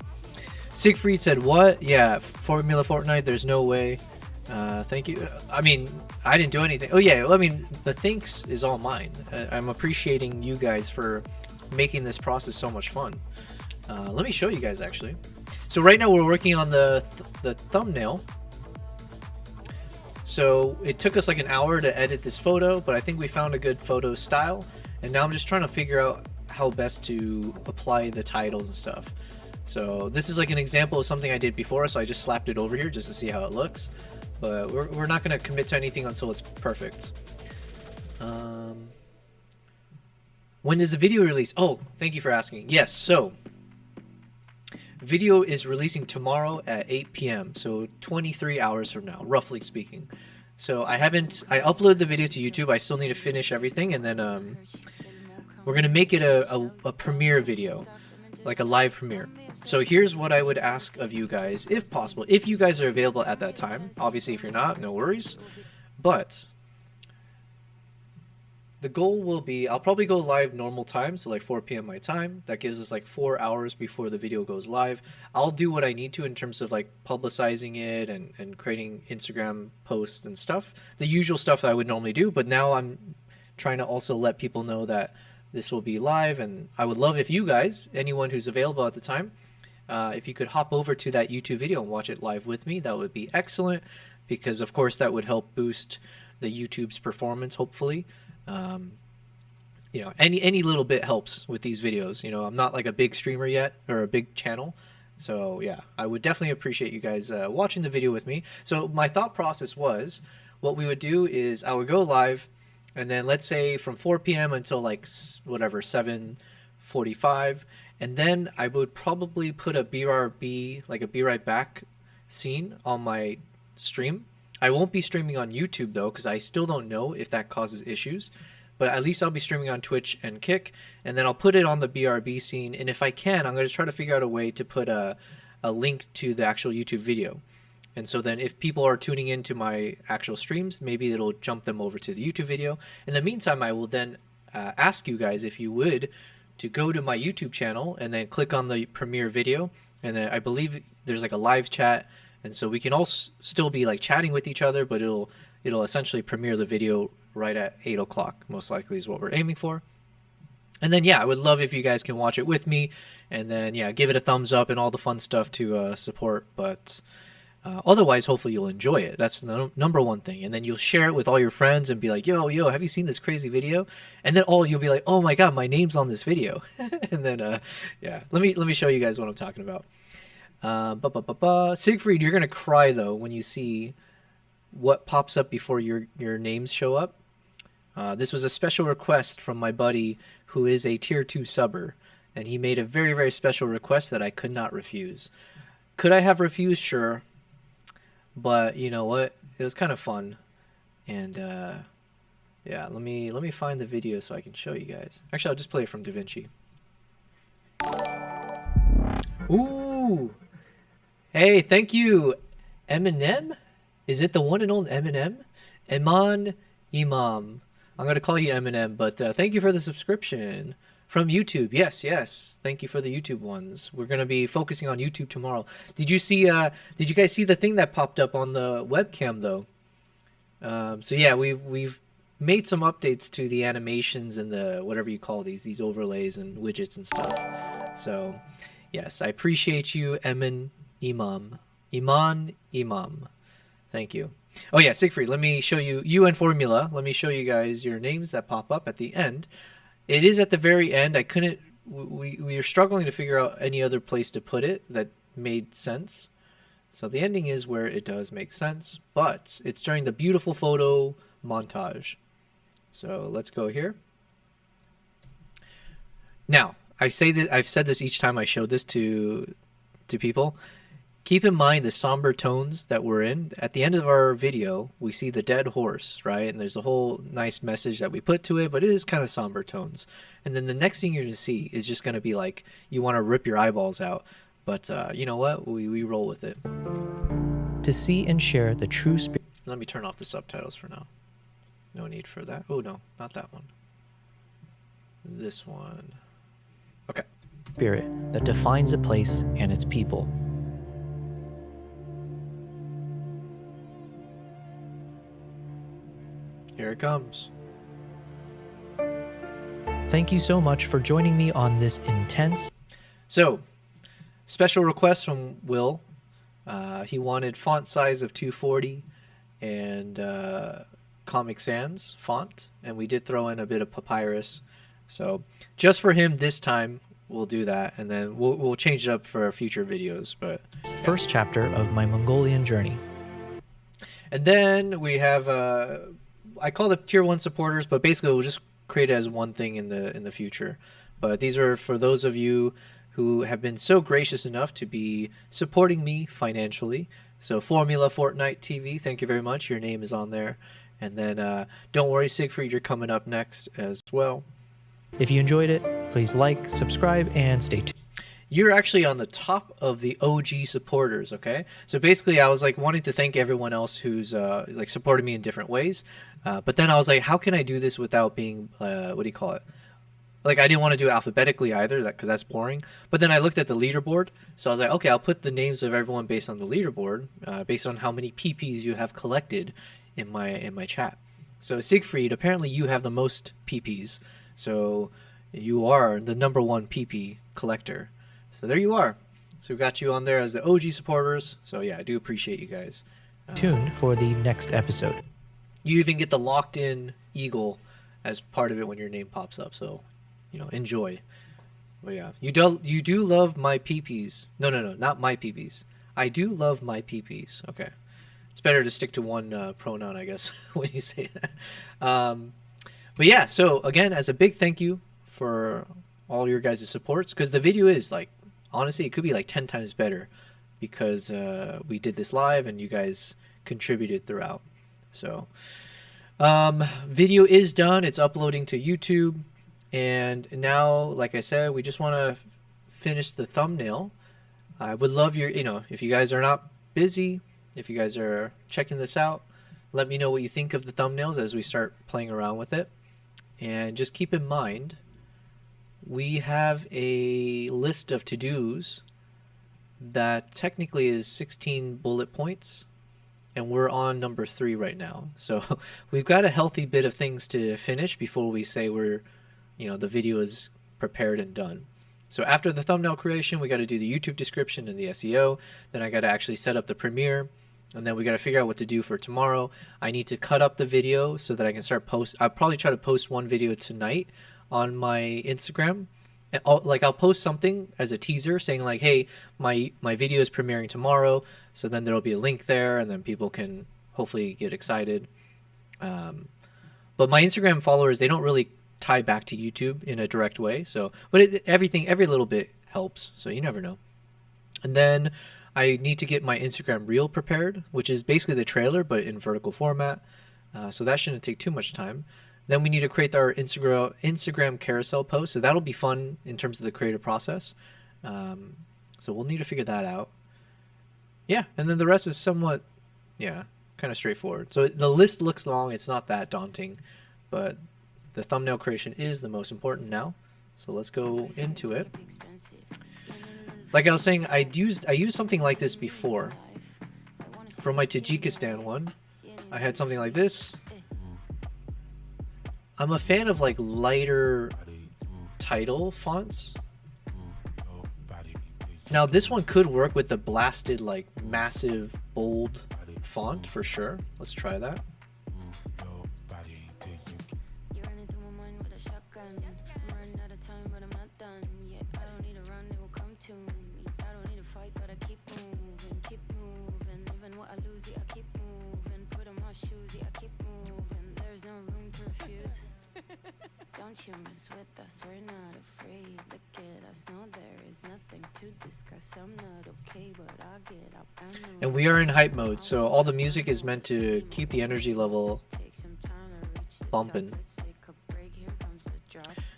Siegfried said, what? Yeah, Formula Fortnite, there's no way. Thank you. I mean, I didn't do anything. Oh yeah, I mean, the thanks is all mine. I'm appreciating you guys for making this process so much fun. Let me show you guys actually. So right now we're working on the thumbnail. So it took us like an hour to edit this photo, but I think we found a good photo style. And now I'm just trying to figure out how best to apply the titles and stuff. So this is like an example of something I did before, so I just slapped it over here just to see how it looks. But we're not going to commit to anything until it's perfect. When does the video release? Oh, thank you for asking. Yes, so video is releasing tomorrow at 8 p.m. So 23 hours from now, roughly speaking. So I uploaded the video to YouTube. I still need to finish everything, and then we're going to make it a premiere video, like a live premiere. So here's what I would ask of you guys, if possible, if you guys are available at that time. Obviously, if you're not, no worries. But the goal will be, I'll probably go live normal time, so like 4 p.m. my time. That gives us like 4 hours before the video goes live. I'll do what I need to in terms of like publicizing it and creating Instagram posts and stuff. The usual stuff that I would normally do, but now I'm trying to also let people know that this will be live, and I would love if you guys, anyone who's available at the time, if you could hop over to that YouTube video and watch it live with me, that would be excellent, because of course that would help boost the YouTube's performance, hopefully. you know, any little bit helps with these videos. You know, I'm not like a big streamer yet or a big channel. So yeah, I would definitely appreciate you guys watching the video with me. So my thought process was, what we would do is I would go live, and then let's say from 4 p.m. until like whatever 7:45, and then I would probably put a BRB, like a be right back scene on my stream. I won't be streaming on YouTube though, because I still don't know if that causes issues. But at least I'll be streaming on Twitch and Kick, and then I'll put it on the BRB scene. And if I can, I'm going to try to figure out a way to put a link to the actual YouTube video. And so then if people are tuning into my actual streams, maybe it'll jump them over to the YouTube video. In the meantime, I will then ask you guys if you would to go to my YouTube channel and then click on the premiere video. And then I believe there's like a live chat. And so we can all still be like chatting with each other, but it'll essentially premiere the video right at 8 o'clock, most likely is what we're aiming for. And then, yeah, I would love if you guys can watch it with me. And then, yeah, give it a thumbs up and all the fun stuff to support. But otherwise, hopefully you'll enjoy it. That's the number one thing. And then you'll share it with all your friends and be like, yo, have you seen this crazy video? And then you'll be like, oh my God, my name's on this video. And then, yeah, let me show you guys what I'm talking about. Siegfried, you're going to cry, though, when you see what pops up before your names show up. This was a special request from my buddy who is a tier 2 subber, and he made a very, very special request that I could not refuse. Could I have refused? Sure. But you know what? It was kind of fun. And yeah, let me find the video so I can show you guys. Actually, I'll just play it from DaVinci. Ooh. Hey, thank you, Eminem? Is it the one and only Eminem? Iman Imam. I'm going to call you Eminem, but thank you for the subscription from YouTube. Yes. Thank you for the YouTube ones. We're going to be focusing on YouTube tomorrow. Did you guys see the thing that popped up on the webcam though? So yeah, we've made some updates to the animations and the whatever you call these overlays and widgets and stuff. So yes, I appreciate you, Iman Imam. Thank you. Oh yeah, Siegfried, let me show you and Formula. Let me show you guys your names that pop up at the end. It is at the very end. I couldn't, we were struggling to figure out any other place to put it that made sense. So the ending is where it does make sense, but it's during the beautiful photo montage. So let's go here. Now, I've said this each time I showed this to people. Keep in mind the somber tones that we're in. At the end of our video, we see the dead horse, right? And there's a whole nice message that we put to it, but it is kind of somber tones. And then the next thing you're going to see is just going to be like, you want to rip your eyeballs out. But you know what? We roll with it. To see and share the true spirit. Let me turn off the subtitles for now. No need for that. Oh, no, not that one. This one. Okay. Spirit that defines a place and its people. Here it comes. Thank you so much for joining me on this intense. So, special request from Will. He wanted font size of 240 and Comic Sans font, and we did throw in a bit of papyrus. So, just for him this time, we'll do that, and then we'll change it up for future videos. But yeah. First chapter of my Mongolian journey. And then we have I call it tier 1 supporters, but basically we'll just create it as one thing in the future. But these are for those of you who have been so gracious enough to be supporting me financially. So Formula Fortnite TV, thank you very much. Your name is on there. And then don't worry, Siegfried, you're coming up next as well. If you enjoyed it, please like, subscribe, and stay tuned. You're actually on the top of the OG supporters, okay? So basically, I was like wanting to thank everyone else who's like supported me in different ways. But then I was like, how can I do this without being, what do you call it? Like, I didn't want to do it alphabetically either, because that's boring. But then I looked at the leaderboard. So I was like, okay, I'll put the names of everyone based on the leaderboard, based on how many PPs you have collected in my chat. So Siegfried, apparently you have the most PPs. So you are the #1 PP collector. So there you are. So we got you on there as the OG supporters. So yeah, I do appreciate you guys. Tuned for the next episode. You even get the locked in eagle as part of it when your name pops up. So, enjoy. But yeah, you do love my peepees. No, not my peepees. I do love my peepees. Okay, it's better to stick to one pronoun, I guess, when you say that. But yeah, so again, as a big thank you for all your guys' supports, because the video is like, honestly, it could be like 10 times better because we did this live and you guys contributed throughout. So video is done. It's uploading to YouTube. And now, like I said, we just want to finish the thumbnail. I would love your, if you guys are not busy, if you guys are checking this out, let me know what you think of the thumbnails as we start playing around with it. And just keep in mind, we have a list of to-dos that technically is 16 bullet points, and we're on number 3 right now. So we've got a healthy bit of things to finish before we say the video is prepared and done. So after the thumbnail creation, we got to do the YouTube description and the SEO. Then I got to actually set up the Premiere. And then we got to figure out what to do for tomorrow. I need to cut up the video so that I can start I'll probably try to post one video tonight on my Instagram. And I'll post something as a teaser saying like, hey, my video is premiering tomorrow. So then there'll be a link there and then people can hopefully get excited. But my Instagram followers, they don't really tie back to YouTube in a direct way. So, but every little bit helps. So you never know. And then I need to get my Instagram reel prepared, which is basically the trailer, but in vertical format. So that shouldn't take too much time. Then we need to create our Instagram carousel post. So that'll be fun in terms of the creative process. So we'll need to figure that out. Yeah. And then the rest is somewhat, kind of straightforward. So the list looks long. It's not that daunting, but the thumbnail creation is the most important now. So let's go into it. Like I was saying, I used something like this before. For my Tajikistan one, I had something like this. I'm a fan of like lighter title fonts. Now this one could work with the blasted like massive bold font for sure. Let's try that. Don't you mess with us, we're not afraid. Look at us, no, there is nothing to discuss. I'm not okay, but I'll get up. And we are in hype mode, so all the music is meant to keep the energy level bumping.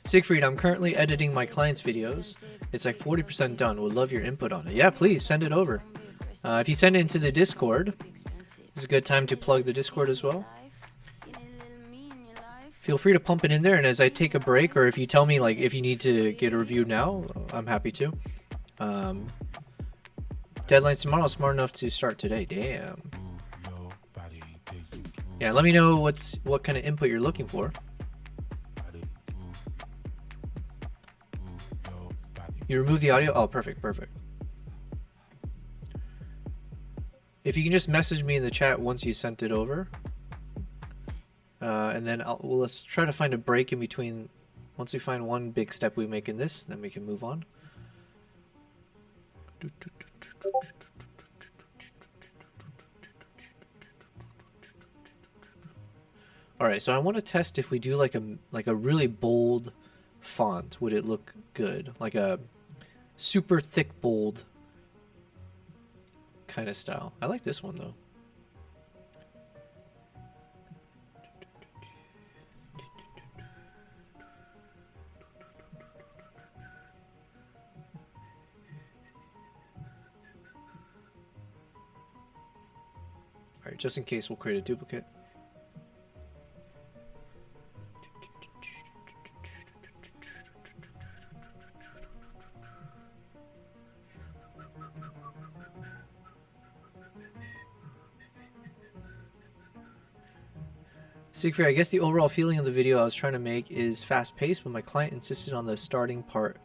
Siegfried, I'm currently editing my client's videos. It's like 40% done. Would love your input on it. Yeah, please send it over. If you send it into the Discord, it's a good time to plug the Discord as well. Feel free to pump it in there, and as I take a break, or if you tell me like if you need to get a review now, I'm happy to. Deadline's tomorrow. Smart enough to start today. Damn. Yeah, let me know what kind of input you're looking for. You remove the audio? Oh, perfect. If you can just message me in the chat once you sent it over. And then let's try to find a break in between. Once we find one big step we make in this, then we can move on. All right, so I want to test if we do like a really bold font, would it look good? Like a super thick bold kind of style. I like this one though. Alright, just in case, we'll create a duplicate. Siegfried, I guess the overall feeling of the video I was trying to make is fast-paced, but my client insisted on the starting part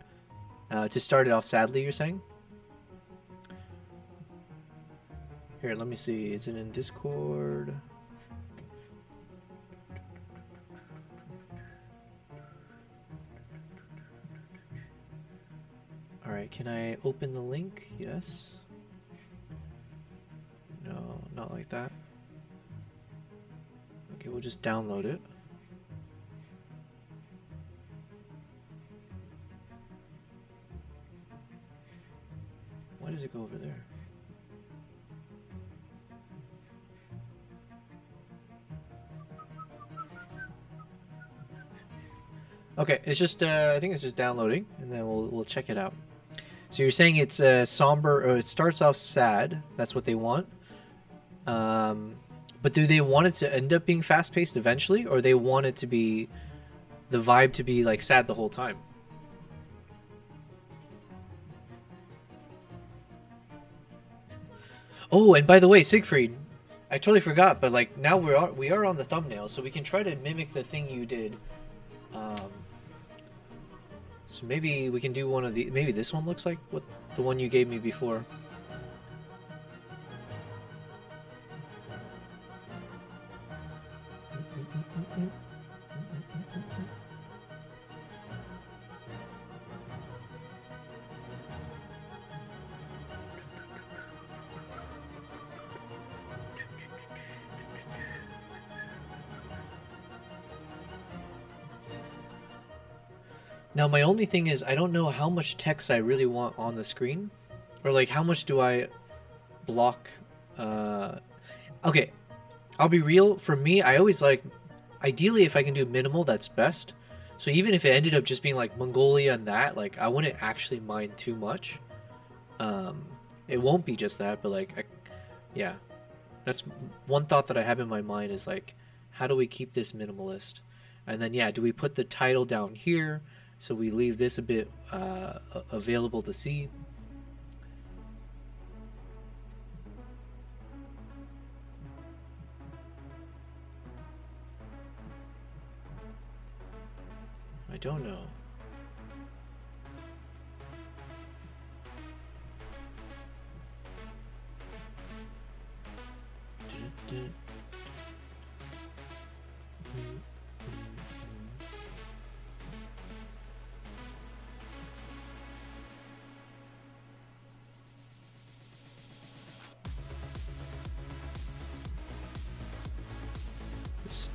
to start it off sadly, you're saying? Here, let me see. Is it in Discord? Alright, can I open the link? Yes. No, not like that. Okay, we'll just download it. Why does it go over there? Okay, it's just I think it's just downloading, and then we'll check it out. So you're saying it's somber, or it starts off sad. That's what they want. But do they want it to end up being fast-paced eventually, or they want it to be the vibe to be like sad the whole time? Oh, and by the way, Siegfried, I totally forgot, but like now we are on the thumbnail, so we can try to mimic the thing you did. So maybe we can do one of the. Maybe this one looks like what the one you gave me before. Now my only thing is I don't know how much text I really want on the screen, or like how much do I block. Okay, I'll be real. For me, I always like, ideally if I can do minimal, that's best. So even if it ended up just being like Mongolia and that, like I wouldn't actually mind too much. It won't be just that, but like, yeah, that's one thought that I have in my mind is like, how do we keep this minimalist? And then yeah, do we put the title down here? So we leave this a bit available to see. I don't know.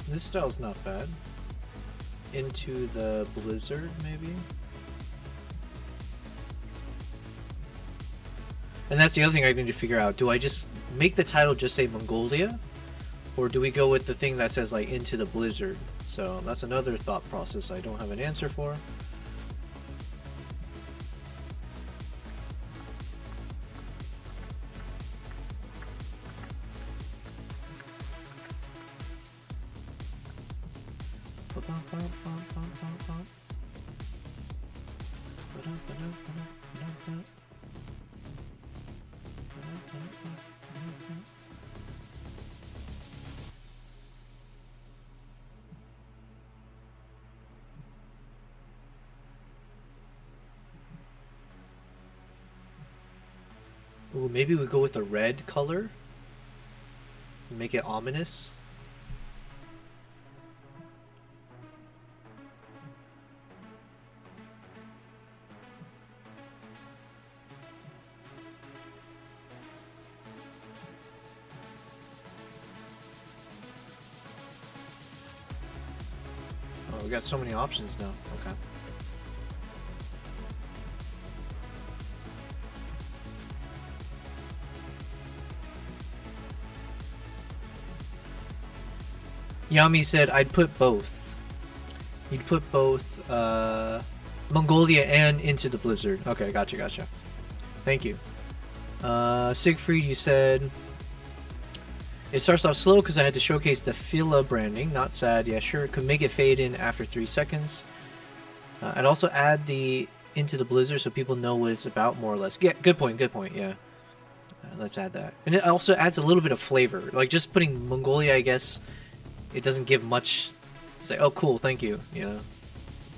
This style's not bad. Into the blizzard, maybe? And that's the other thing I need to figure out. Do I just make the title just say Mongolia? Or do we go with the thing that says like into the blizzard? So that's another thought process I don't have an answer for. Ooh, maybe we go with a red color. Make it ominous. Oh, we got so many options now. Okay. Yami said I'd put both. You'd put both Mongolia and Into the Blizzard. Okay, gotcha. Thank you. Siegfried, you said it starts off slow because I had to showcase the Fila branding. Not sad. Yeah, sure. Could make it fade in after 3 seconds. I'd also add the Into the Blizzard so people know what it's about, more or less. Yeah, good point. Yeah. Let's add that. And it also adds a little bit of flavor. Like just putting Mongolia, I guess, it doesn't give much. It's like, oh, cool, thank you. You know,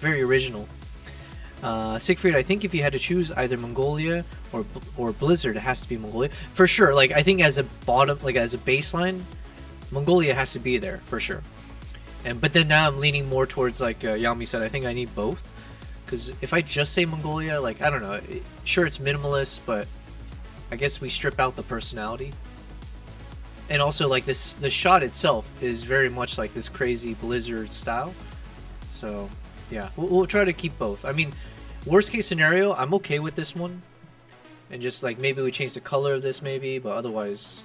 very original. Siegfried, I think if you had to choose either Mongolia or Blizzard, it has to be Mongolia for sure. Like I think as a bottom, like as a baseline, Mongolia has to be there for sure. But then now I'm leaning more towards like Yami said. I think I need both, because if I just say Mongolia, like I don't know, Sure, it's minimalist, but I guess we strip out the personality. And also, like, the shot itself is very much like this crazy Blizzard style. So yeah, we'll try to keep both. I mean, worst case scenario, I'm okay with this one, and just like maybe we change the color of this maybe, but otherwise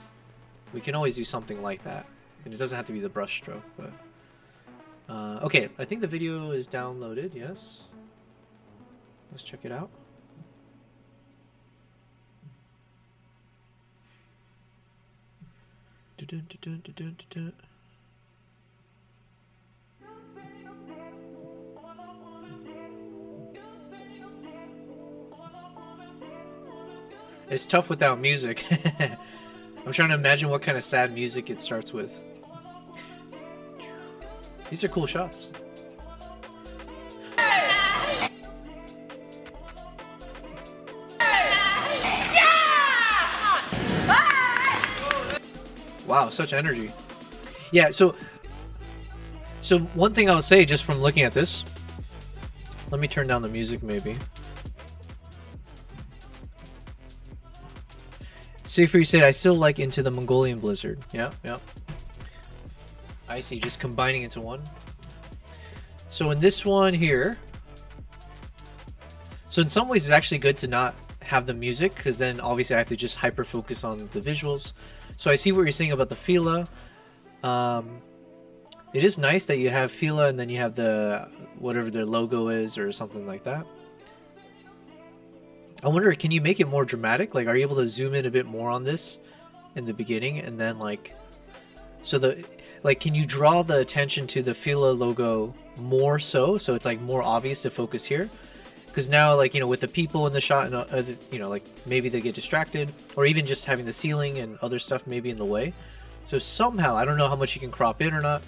we can always do something like that, and it doesn't have to be the brush stroke. But okay, I think the video is downloaded. Yes, let's check it out. It's tough without music. I'm trying to imagine what kind of sad music it starts with. These are cool shots. Wow, such energy. Yeah, so one thing I'll say just from looking at this, let me turn down the music maybe. Safer, you said I still like Into the Mongolian Blizzard. Yeah, yeah. I see, just combining into one. So in this one here, so in some ways it's actually good to not have the music, because then obviously I have to just hyper focus on the visuals. So I see what you're saying about the Fila. It is nice that you have Fila and then you have the whatever their logo is or something like that. I wonder, can you make it more dramatic? Like, are you able to zoom in a bit more on this in the beginning, and then like, so the like, can you draw the attention to the Fila logo more so it's like more obvious to focus here? Because now, like, you know, with the people in the shot and you know, like maybe they get distracted, or even just having the ceiling and other stuff maybe in the way. So somehow, I don't know how much you can crop in or not,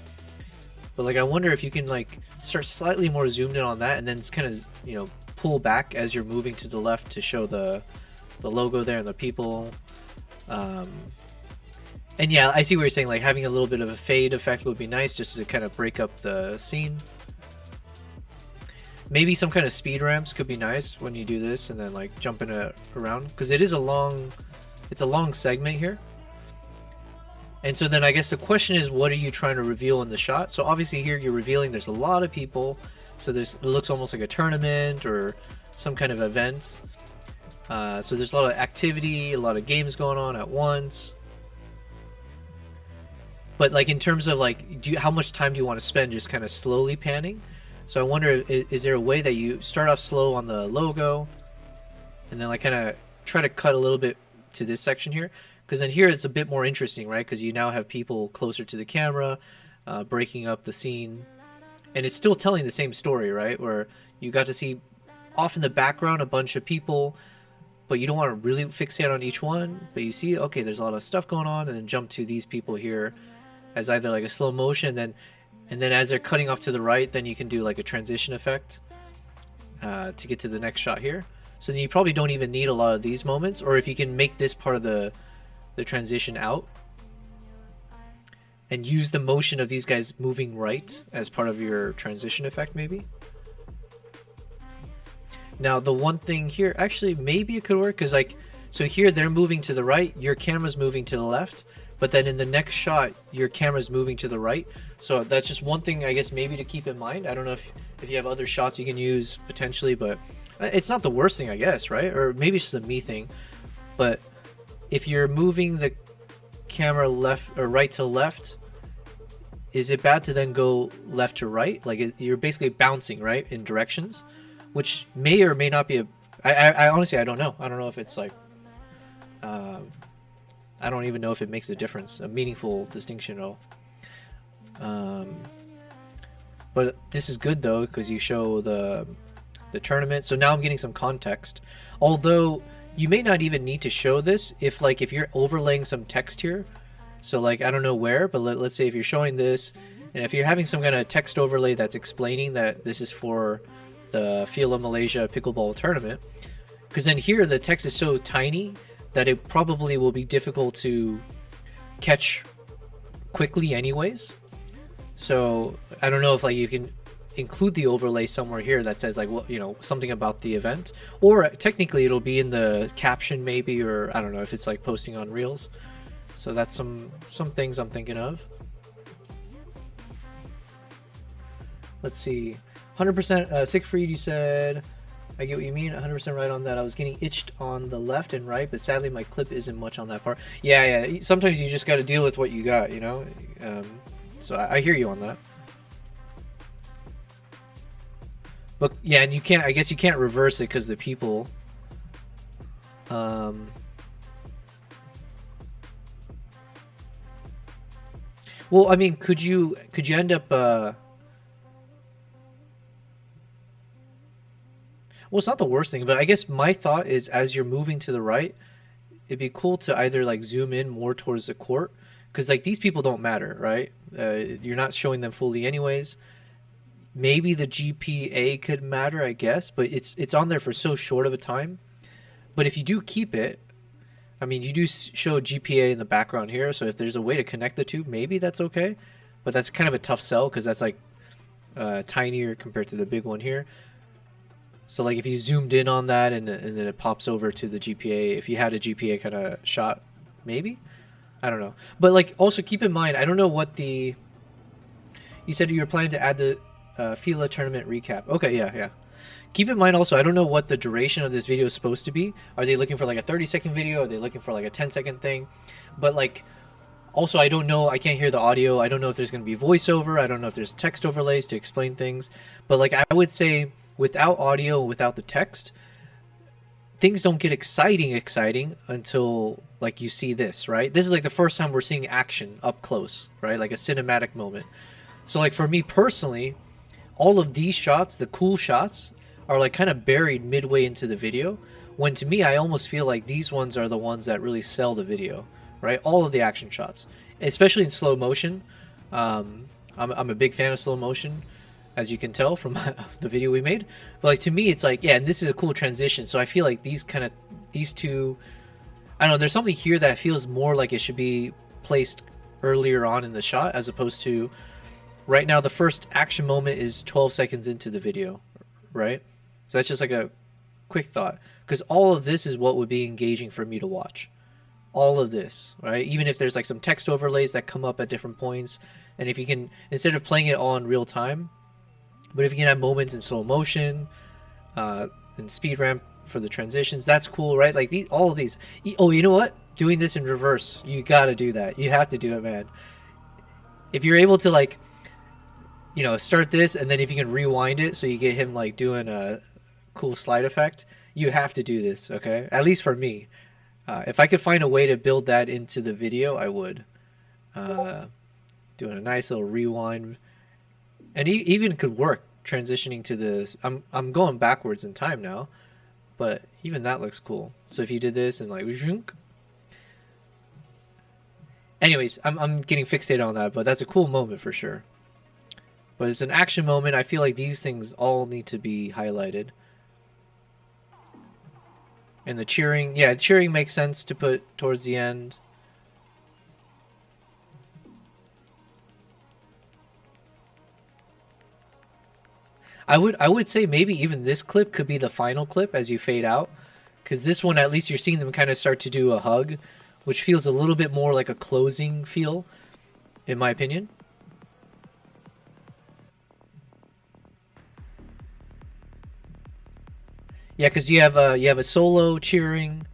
but like I wonder if you can like start slightly more zoomed in on that, and then it's kind of, you know, pull back as you're moving to the left to show the logo there and the people. And yeah, I see what you're saying, like having a little bit of a fade effect would be nice just to kind of break up the scene. Maybe some kind of speed ramps could be nice when you do this, and then like jumping around, because it is it's a long segment here. And so then I guess the question is, what are you trying to reveal in the shot? So obviously here you're revealing there's a lot of people, so it looks almost like a tournament or some kind of event. So there's a lot of activity, a lot of games going on at once. But like in terms of like, how much time do you want to spend just kind of slowly panning? So I wonder, is there a way that you start off slow on the logo, and then like kind of try to cut a little bit to this section here? Because then here it's a bit more interesting, right? Because you now have people closer to the camera, breaking up the scene. And it's still telling the same story, right? Where you got to see off in the background a bunch of people, but you don't want to really fixate on each one. But you see, okay, there's a lot of stuff going on, and then jump to these people here as either like a slow motion, and then as they're cutting off to the right, then you can do like a transition effect to get to the next shot here. So then you probably don't even need a lot of these moments, or if you can make this part of the transition out and use the motion of these guys moving right as part of your transition effect maybe. Now the one thing here, actually maybe it could work, because like, so here they're moving to the right, your camera's moving to the left, but then in the next shot your camera's moving to the right. So that's just one thing I guess maybe to keep in mind. I don't know if you have other shots you can use potentially, but it's not the worst thing I guess, right? Or maybe it's just a me thing, but if you're moving the camera left or right to left, is it bad to then go left to right? Like you're basically bouncing, right, in directions, which may or may not be I honestly, I don't know. I don't know if it's like, I don't even know if it makes a difference, a meaningful distinction at all. But this is good though, because you show the tournament. So now I'm getting some context. Although you may not even need to show this if you're overlaying some text here. So like, I don't know where, but let's say if you're showing this, and if you're having some kind of text overlay that's explaining that this is for the Fila Malaysia Pickleball Tournament, because then here the text is so tiny that it probably will be difficult to catch quickly anyways. So I don't know if like you can include the overlay somewhere here that says like, well, you know, something about the event, or technically it'll be in the caption maybe, or I don't know if it's like posting on Reels. So that's some things I'm thinking of. Let's see. 100% Siegfried, you said, I get what you mean. 100% right on that. I was getting itched on the left and right, but sadly my clip isn't much on that part. Yeah. Sometimes you just got to deal with what you got, you know? So I hear you on that. But yeah, and you can't, I guess you can't reverse it because the people. Well, I mean, could you end up well, it's not the worst thing, but I guess my thought is as you're moving to the right, it'd be cool to either like zoom in more towards the court, because like these people don't matter, right? You're not showing them fully anyways. Maybe the GPA could matter, I guess, but it's on there for so short of a time. But if you do keep it, I mean, you do show GPA in the background here, so if there's a way to connect the two, maybe that's okay. But that's kind of a tough sell because that's like tinier compared to the big one here. So like if you zoomed in on that and then it pops over to the GPA, if you had a GPA kind of shot, maybe? I don't know. But like also keep in mind, I don't know what the... You said you were planning to add the FILA tournament recap. Okay, yeah. Keep in mind also, I don't know what the duration of this video is supposed to be. Are they looking for like a 30-second video? Are they looking for like a 10-second thing? But like, also I don't know, I can't hear the audio. I don't know if there's going to be voiceover. I don't know if there's text overlays to explain things. But like I would say, without audio, without the text, things don't get exciting until like you see this, right? This is like the first time we're seeing action up close, right? Like a cinematic moment. So like for me personally, all of these shots, the cool shots, are like kind of buried midway into the video, when to me I almost feel like these ones are the ones that really sell the video, right? All of the action shots, especially in slow motion. I'm a big fan of slow motion, as you can tell from the video we made. But like to me it's like, yeah, and this is a cool transition, so I feel like these two, I don't know, there's something here that feels more like it should be placed earlier on in the shot, as opposed to right now the first action moment is 12 seconds into the video, right? So that's just like a quick thought, because all of this is what would be engaging for me to watch. All of this, right? Even if there's like some text overlays that come up at different points, and if you can, instead of playing it all in real time, but if you can have moments in slow motion, and speed ramp for the transitions, that's cool, right? Like all of these. Oh, you know what? Doing this in reverse, you gotta do that. You have to do it, man. If you're able to like, you know, start this, and then if you can rewind it so you get him like doing a cool slide effect, you have to do this, okay? At least for me. If I could find a way to build that into the video, I would. Doing a nice little rewind. And even could work transitioning to this. I'm going backwards in time now, but even that looks cool. So if you did this and like, anyways, I'm getting fixated on that, but that's a cool moment for sure. But it's an action moment. I feel like these things all need to be highlighted. And the cheering, yeah, cheering makes sense to put towards the end. I would say maybe even this clip could be the final clip as you fade out, because this one at least you're seeing them kind of start to do a hug, which feels a little bit more like a closing feel, in my opinion. Yeah, because you have a solo cheering,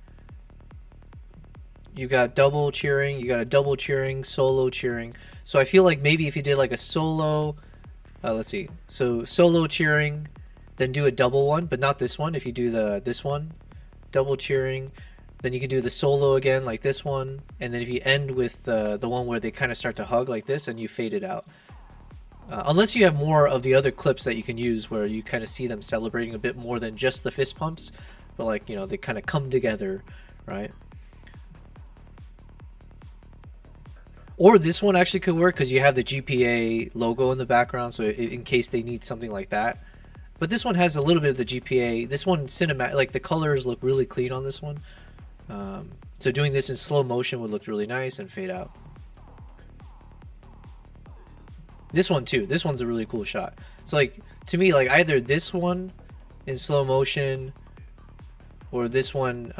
you got double cheering, you got a double cheering, solo cheering. So I feel like maybe if you did like a solo, let's see, so solo cheering, then do a double one, but not this one. If you do this one, double cheering, then you can do the solo again like this one, and then if you end with the one where they kind of start to hug like this, and you fade it out. Unless you have more of the other clips that you can use where you kind of see them celebrating a bit more than just the fist pumps, but like, you know, they kind of come together, right? Or this one actually could work because you have the GPA logo in the background, so in case they need something like that. But this one has a little bit of the GPA. This one cinematic, like the colors look really clean on this one. So doing this in slow motion would look really nice and fade out. This one too. This one's a really cool shot. So like to me, like either this one in slow motion or this one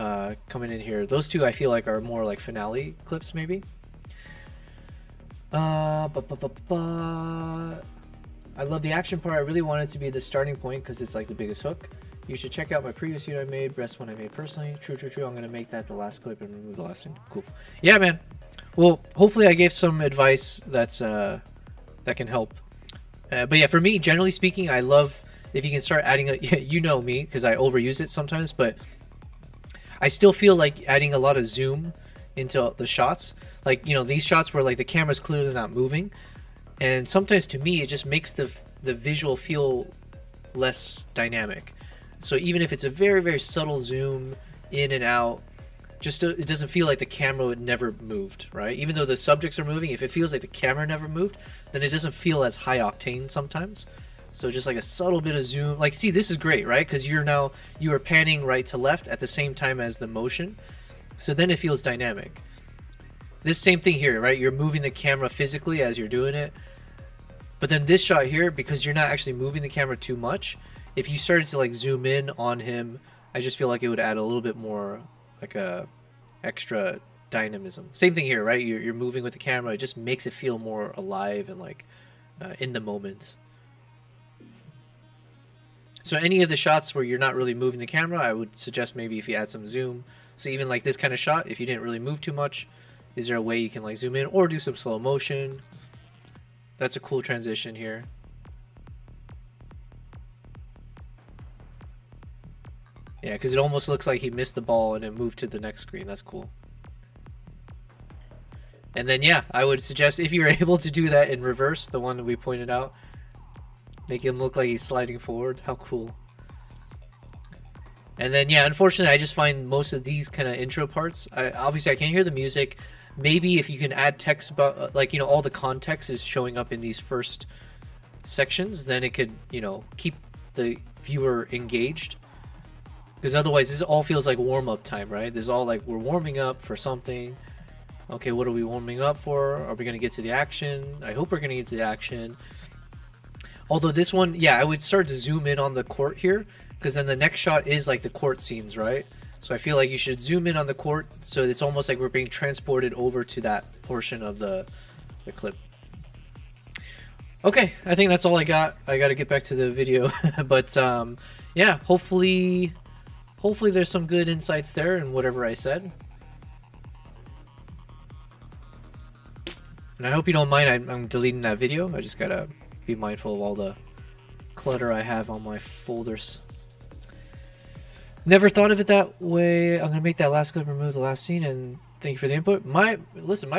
coming in here. Those two I feel like are more like finale clips maybe. I love the action part. I really want it to be the starting point because it's like the biggest hook. You should check out my previous video I made, best one I made personally. True. I'm gonna make that the last clip and remove the last thing. Cool. Yeah, man. Well, hopefully I gave some advice that's that can help. But yeah, for me, generally speaking, I love if you can start adding a, you know me, because I overuse it sometimes, but I still feel like adding a lot of zoom into the shots. Like, you know, these shots where like the camera's clearly not moving. And sometimes to me, it just makes the visual feel less dynamic. So even if it's a very, very subtle zoom in and out, just it doesn't feel like the camera never moved, right? Even though the subjects are moving, if it feels like the camera never moved, then it doesn't feel as high octane sometimes. So just like a subtle bit of zoom. Like, see, this is great, right? Because you are panning right to left at the same time as the motion. So then it feels dynamic. This same thing here, right? You're moving the camera physically as you're doing it. But then this shot here, because you're not actually moving the camera too much, if you started to like zoom in on him, I just feel like it would add a little bit more like a extra dynamism. Same thing here, right? You're moving with the camera. It just makes it feel more alive and like in the moment. So any of the shots where you're not really moving the camera, I would suggest maybe if you add some zoom. So even like this kind of shot, if you didn't really move too much, is there a way you can like zoom in or do some slow motion? That's a cool transition here. Yeah, because it almost looks like he missed the ball and it moved to the next screen. That's cool. And then, yeah, I would suggest if you're able to do that in reverse, the one that we pointed out, make him look like he's sliding forward. How cool. And then, yeah, unfortunately, I just find most of these kind of intro parts, obviously I can't hear the music. Maybe if you can add text about, like, you know, all the context is showing up in these first sections, then it could, you know, keep the viewer engaged. Because otherwise, this all feels like warm-up time, right? This is all like we're warming up for something. Okay, what are we warming up for? Are we going to get to the action? I hope we're going to get to the action. Although this one, yeah, I would start to zoom in on the court here, because then the next shot is like the court scenes, right? So I feel like you should zoom in on the court, so it's almost like we're being transported over to that portion of the clip. Okay, I think that's all I got. I got to get back to the video, but yeah, hopefully there's some good insights there in whatever I said. And I hope you don't mind I'm deleting that video. I just gotta be mindful of all the clutter I have on my folders. Never thought of it that way. I'm gonna make that last clip remove the last scene, and thank you for the input. My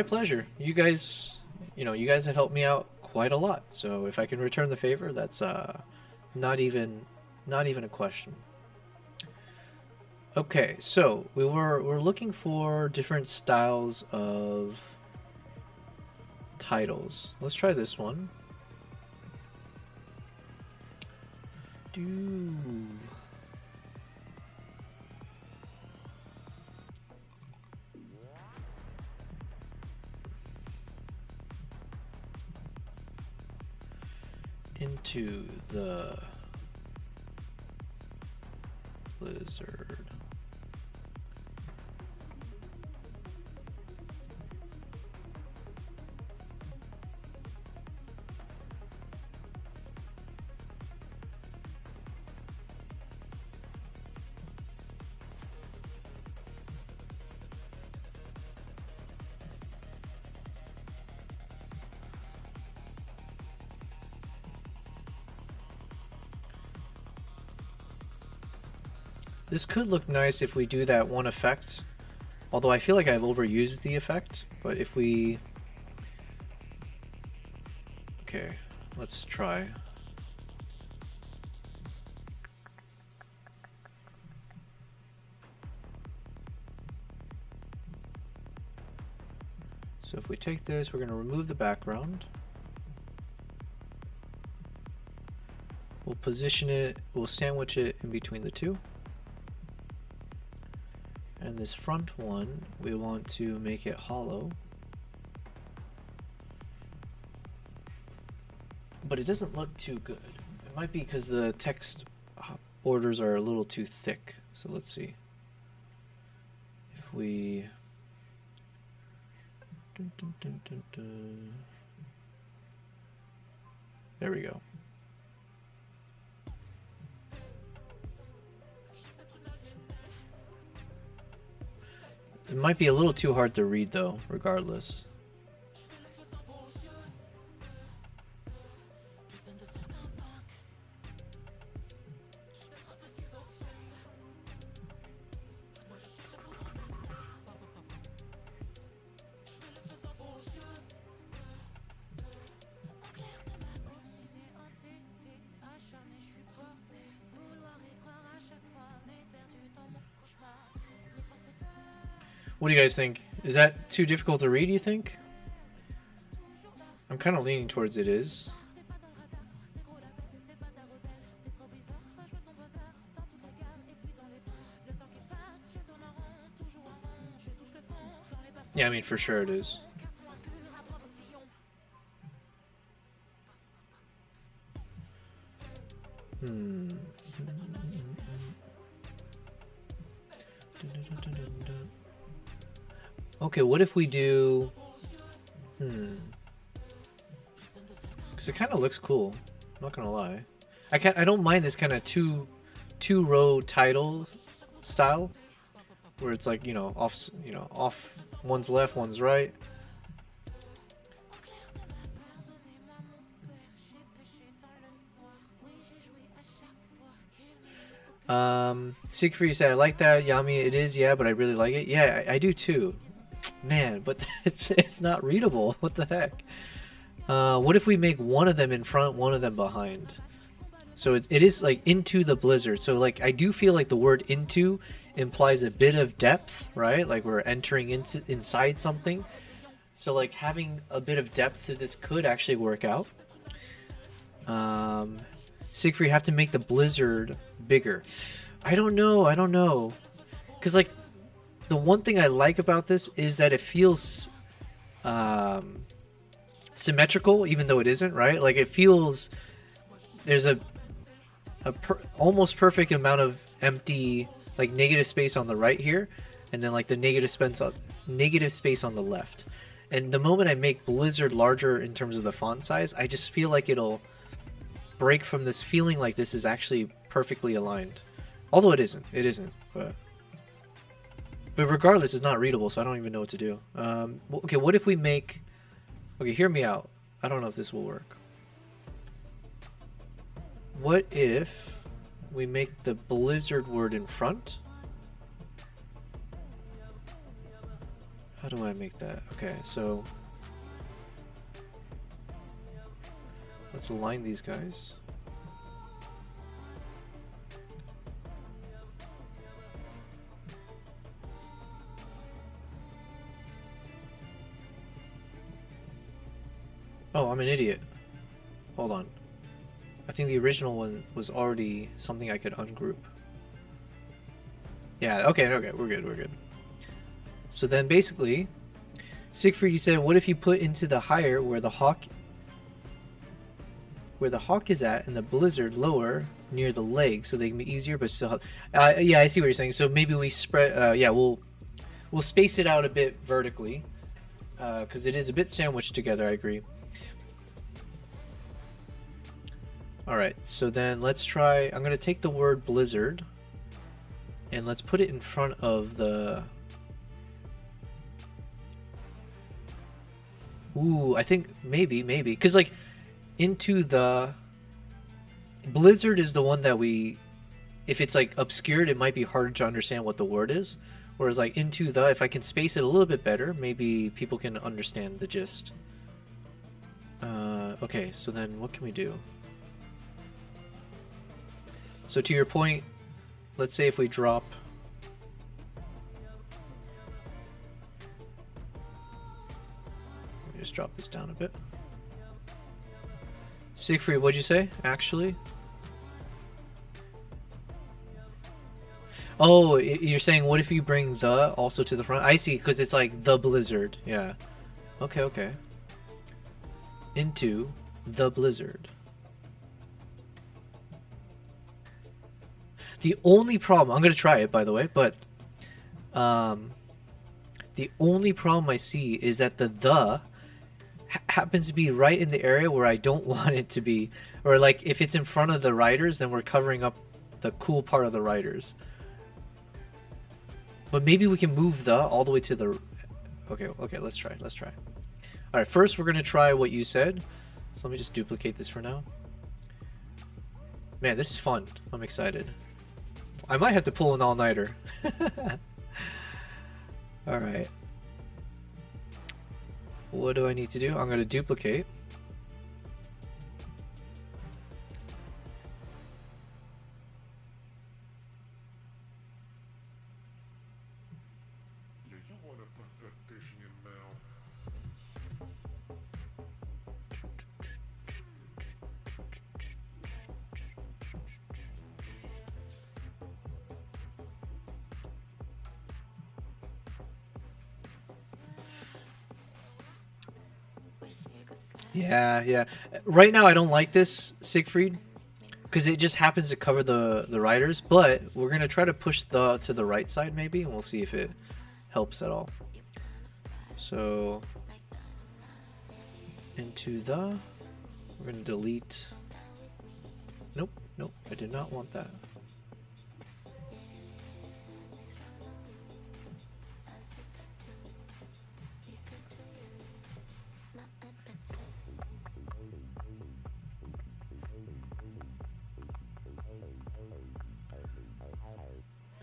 pleasure. You guys, you know, you guys have helped me out quite a lot. So if I can return the favor, that's not even a question. Okay, so we're looking for different styles of titles. Let's try this one. Into the blizzard. This could look nice if we do that one effect, although I feel like I've overused the effect, but if we... Okay, let's try. So if we take this, we're going to remove the background. We'll position it, we'll sandwich it in between the two. And this front one, we want to make it hollow. but it doesn't look too good. It might be because the text borders are a little too thick. So let's see. If we... There we go. It might be a little too hard to read though, regardless. What do you guys think? Is that too difficult to read, you think? I'm kind of leaning towards it is. Yeah, I mean, for sure it is. Okay, what if we do... Because it kind of looks cool. I'm not gonna lie. I don't mind this kind of two-row title style, where it's like, off one's left, one's right. Siegfried said, I like that. Yami, it is, yeah, but I really like it. Yeah, I do too. Man, but it's not readable. What the heck? What if we make one of them in front, one of them behind? So it is like into the blizzard. So like I do feel like the word into implies a bit of depth, right? Like we're entering inside something. So like having a bit of depth to this could actually work out. Siegfried, have to make the blizzard bigger. I don't know. Because like the one thing I like about this is that it feels symmetrical, even though it isn't, right? Like it feels there's a almost perfect amount of empty, like negative space on the right here, and then like the negative space on the left. And the moment I make Blizzard larger in terms of the font size, I just feel like it'll break from this feeling like this is actually perfectly aligned. Although it isn't, but regardless, it's not readable, so I don't even know what to do. Okay, what if we make... Okay, hear me out. I don't know if this will work. What if we make the Blizzard word in front? How do I make that? Okay, so... let's align these guys. Oh, I'm an idiot. Hold on. I think the original one was already something I could ungroup. Yeah, okay, we're good. So then basically, Siegfried, you said, what if you put into the higher where the hawk is at, and the blizzard lower near the leg, so they can be easier but still... yeah, I see what you're saying. So maybe we spread... yeah, we'll space it out a bit vertically, because it is a bit sandwiched together, I agree. Alright, so then let's try... I'm going to take the word blizzard, and let's put it in front of the... Ooh, I think maybe, because like into the blizzard is the one that we, if it's like obscured, it might be harder to understand what the word is. Whereas like into the, if I can space it a little bit better, maybe people can understand the gist. Okay, so then what can we do? So to your point, let's say if we drop... Let me just drop this down a bit. Siegfried, what'd you say, actually? Oh, you're saying what if you bring the also to the front? I see, because it's like the blizzard. Yeah. Okay. Into the blizzard. The only problem, I'm going to try it by the way, but the only problem I see is that the happens to be right in the area where I don't want it to be. Or like if it's in front of the riders, then we're covering up the cool part of the riders. But maybe we can move the all the way to the... Okay, let's try. Alright, first we're going to try what you said. So let me just duplicate this for now. Man, this is fun. I'm excited. I might have to pull an all-nighter. Alright. What do I need to do? I'm going to duplicate. Yeah. Right now I don't like this, Siegfried, because it just happens to cover the riders, but we're going to try to push the to the right side maybe, and we'll see if it helps at all. So into the... We're going to delete... Nope, I did not want that.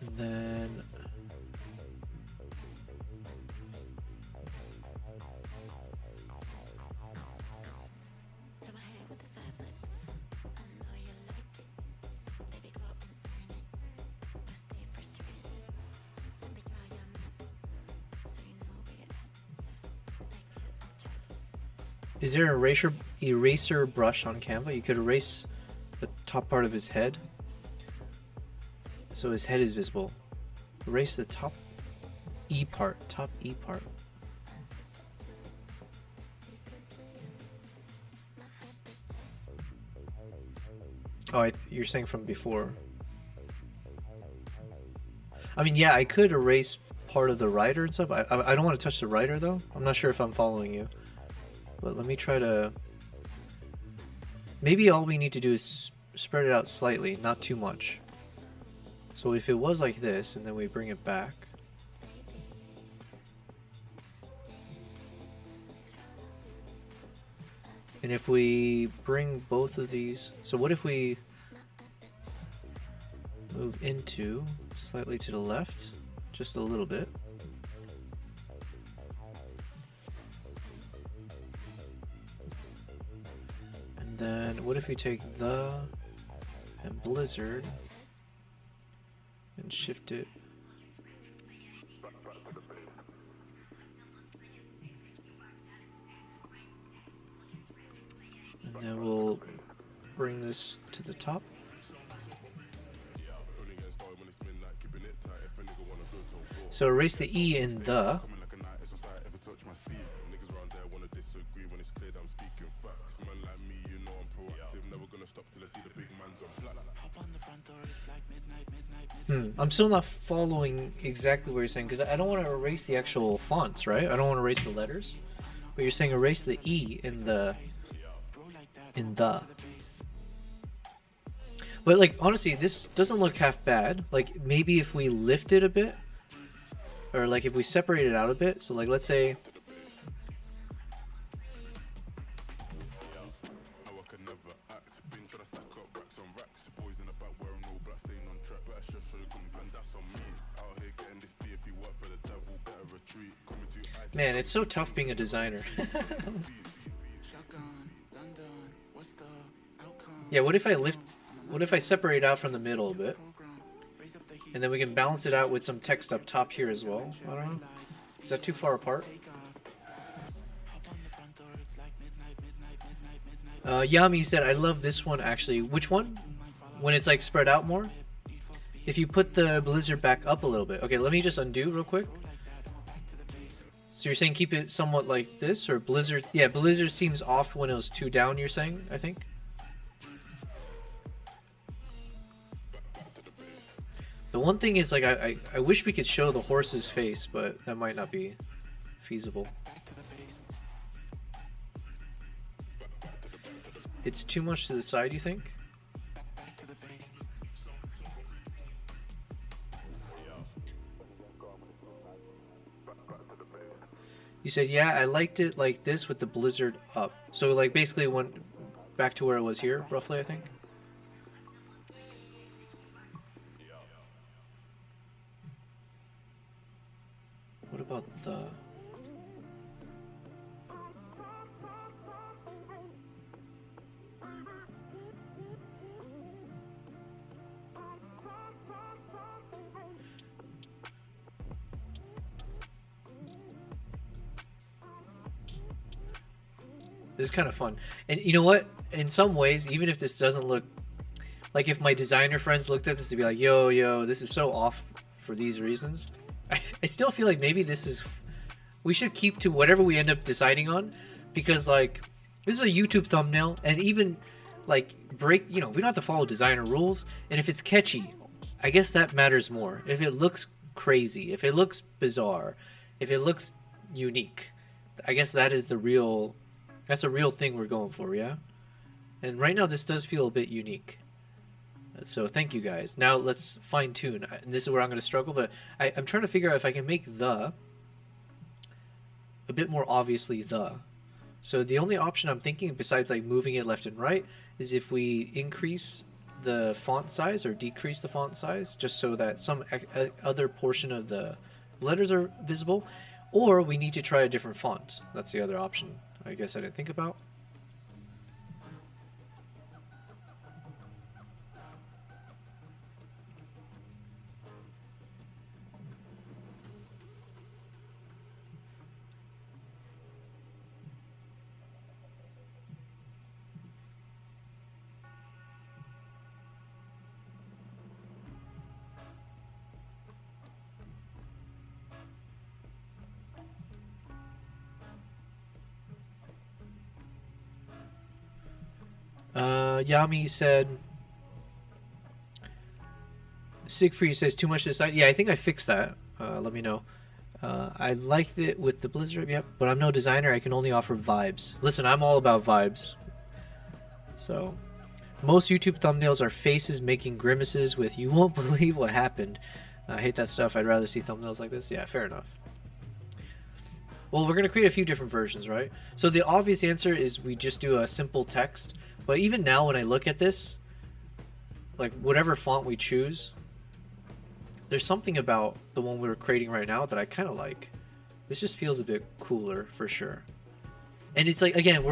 And then is there an eraser brush on Canva? You could erase the top part of his head, so his head is visible. Erase the top E part. Oh, you're saying from before. I mean, yeah, I could erase part of the rider and stuff. I don't want to touch the rider though. I'm not sure if I'm following you. But let me try to... Maybe all we need to do is spread it out slightly, not too much. So if it was like this, and then we bring it back... And if we bring both of these... So what if we move into slightly to the left? Just a little bit. Then what if we take the and blizzard and shift it? And then we'll bring this to the top. So erase the E in the. I'm still not following exactly what you're saying, because I don't want to erase the actual fonts, right? I don't want to erase the letters. But you're saying erase the E in the... But like, honestly, this doesn't look half bad. Like, maybe if we lift it a bit, or like if we separate it out a bit. So like, let's say... Man, it's so tough being a designer. Yeah, what if I separate out from the middle a bit? And then we can balance it out with some text up top here as well. I don't know. Is that too far apart? Yami said, I love this one actually. Which one? When it's like spread out more? If you put the blizzard back up a little bit. Okay, let me just undo real quick. So you're saying keep it somewhat like this, or Blizzard? Yeah, Blizzard seems off when it was 2 down, you're saying, I think? The one thing is, like, I wish we could show the horse's face, but that might not be feasible. It's too much to the side, you think? You said, yeah, I liked it like this with the Blizzard up. So, like, basically went back to where it was here, roughly, I think. What about the... This is kind of fun. And you know what? In some ways, even if this doesn't look... Like, if my designer friends looked at this, they'd be like, yo, this is so off for these reasons. I still feel like maybe this is... We should keep to whatever we end up deciding on. Because, like, this is a YouTube thumbnail. And even, like, we don't have to follow designer rules. And if it's catchy, I guess that matters more. If it looks crazy, if it looks bizarre, if it looks unique, I guess that is the real... That's a real thing we're going for, yeah? And right now, this does feel a bit unique. So thank you, guys. Now let's fine-tune. And this is where I'm going to struggle, but I'm trying to figure out if I can make the a bit more obviously the. So the only option I'm thinking, besides like moving it left and right, is if we increase the font size or decrease the font size, just so that some other portion of the letters are visible, or we need to try a different font. That's the other option I guess I didn't think about. Yami said, Siegfried says too much to the side. Yeah, I think I fixed that. Let me know. I liked it with the Blizzard, yep, but I'm no designer. I can only offer vibes. Listen, I'm all about vibes. So, most YouTube thumbnails are faces making grimaces with "you won't believe what happened." I hate that stuff. I'd rather see thumbnails like this. Yeah, fair enough. Well, we're going to create a few different versions, right? So the obvious answer is we just do a simple text. But even now when I look at this, like whatever font we choose, there's something about the one we're creating right now that I kind of like. This just feels a bit cooler for sure. And it's like, again,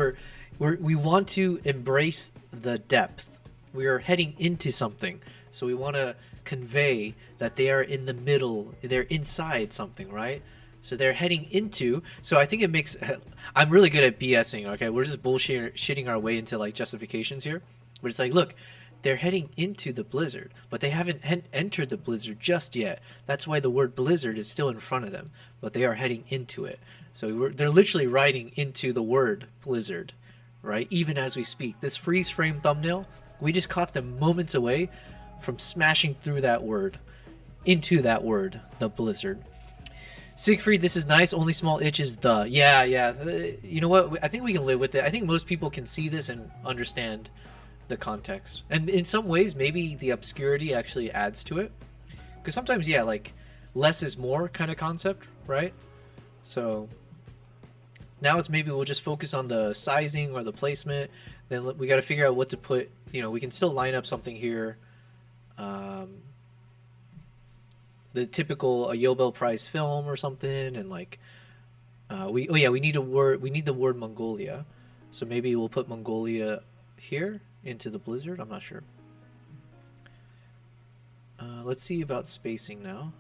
we want to embrace the depth. We are heading into something. So we want to convey that they are in the middle, they're inside something, right? So they're heading into, so I think it makes, I'm really good at BSing, okay? We're just bullshitting our way into like justifications here. But it's like, look, they're heading into the blizzard, but they haven't entered the blizzard just yet. That's why the word blizzard is still in front of them, but they are heading into it. So they're literally riding into the word blizzard, right? Even as we speak. This freeze frame thumbnail, we just caught them moments away from smashing through that word, into that word, the blizzard. Siegfried, this is nice. Only small itch is the. Yeah. You know what? I think we can live with it. I think most people can see this and understand the context. And in some ways, maybe the obscurity actually adds to it. Because sometimes, yeah, like less is more kind of concept, right? So now it's maybe we'll just focus on the sizing or the placement. Then we got to figure out what to put. You know, we can still line up something here. The typical a Yobel Prize film or something, and like we need a word. We need the word Mongolia, so maybe we'll put Mongolia here into the blizzard. I'm not sure. Let's see about spacing now.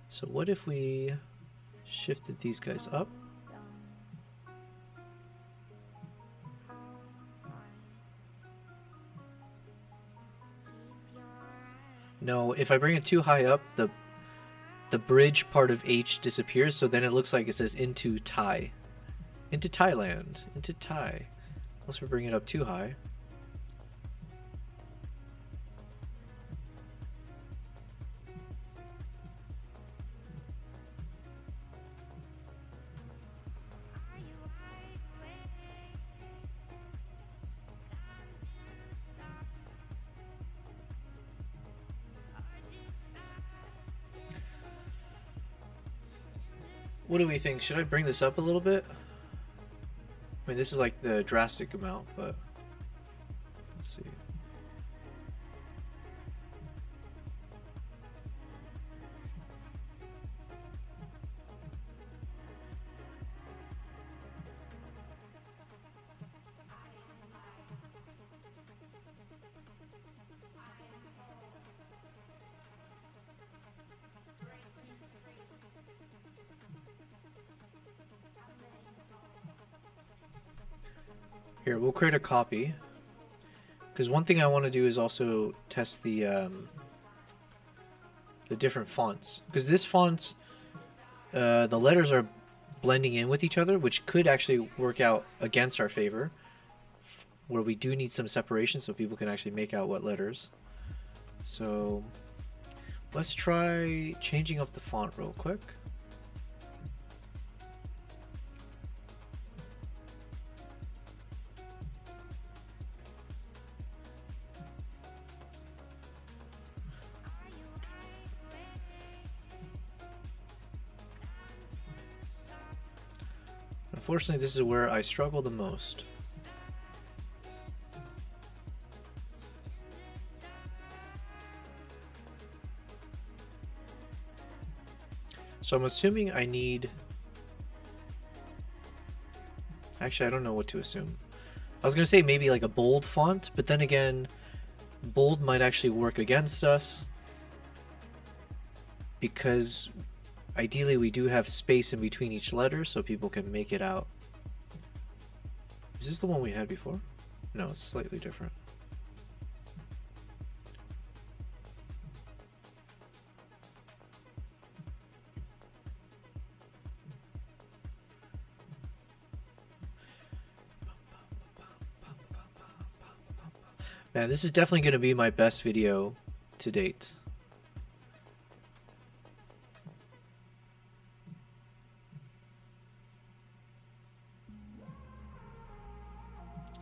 So what if we shifted these guys up? No, if I bring it too high up, the bridge part of H disappears, so then it looks like it says into Thai. Into Thailand. Into Thai. Unless we bring it up too high. What do we think? Should I bring this up a little bit? I mean, this is like the drastic amount, but let's see. Here, we'll create a copy. Because one thing I want to do is also test the different fonts. Because this font, the letters are blending in with each other, which could actually work out against our favor, where we do need some separation so people can actually make out what letters. So let's try changing up the font real quick. Unfortunately, this is where I struggle the most. So I'm assuming I need... Actually, I don't know what to assume. I was going to say maybe like a bold font, but then again, bold might actually work against us because ideally we do have space in between each letter so people can make it out. Is this the one we had before? No, it's slightly different. Man, this is definitely going to be my best video to date.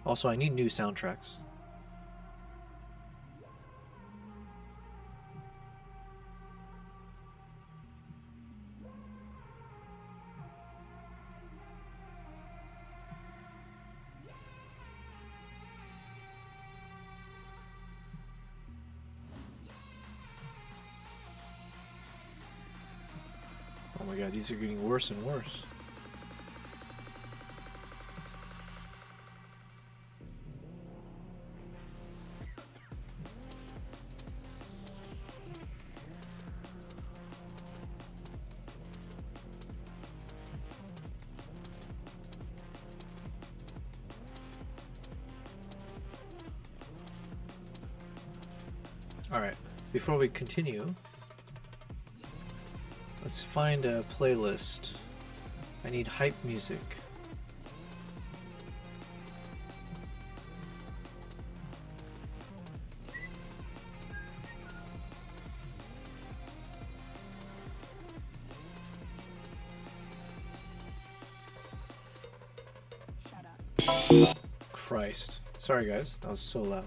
Also, I need new soundtracks. Oh my god, these are getting worse and worse. Alright, before we continue, let's find a playlist. I need hype music. Christ. Sorry guys, that was so loud.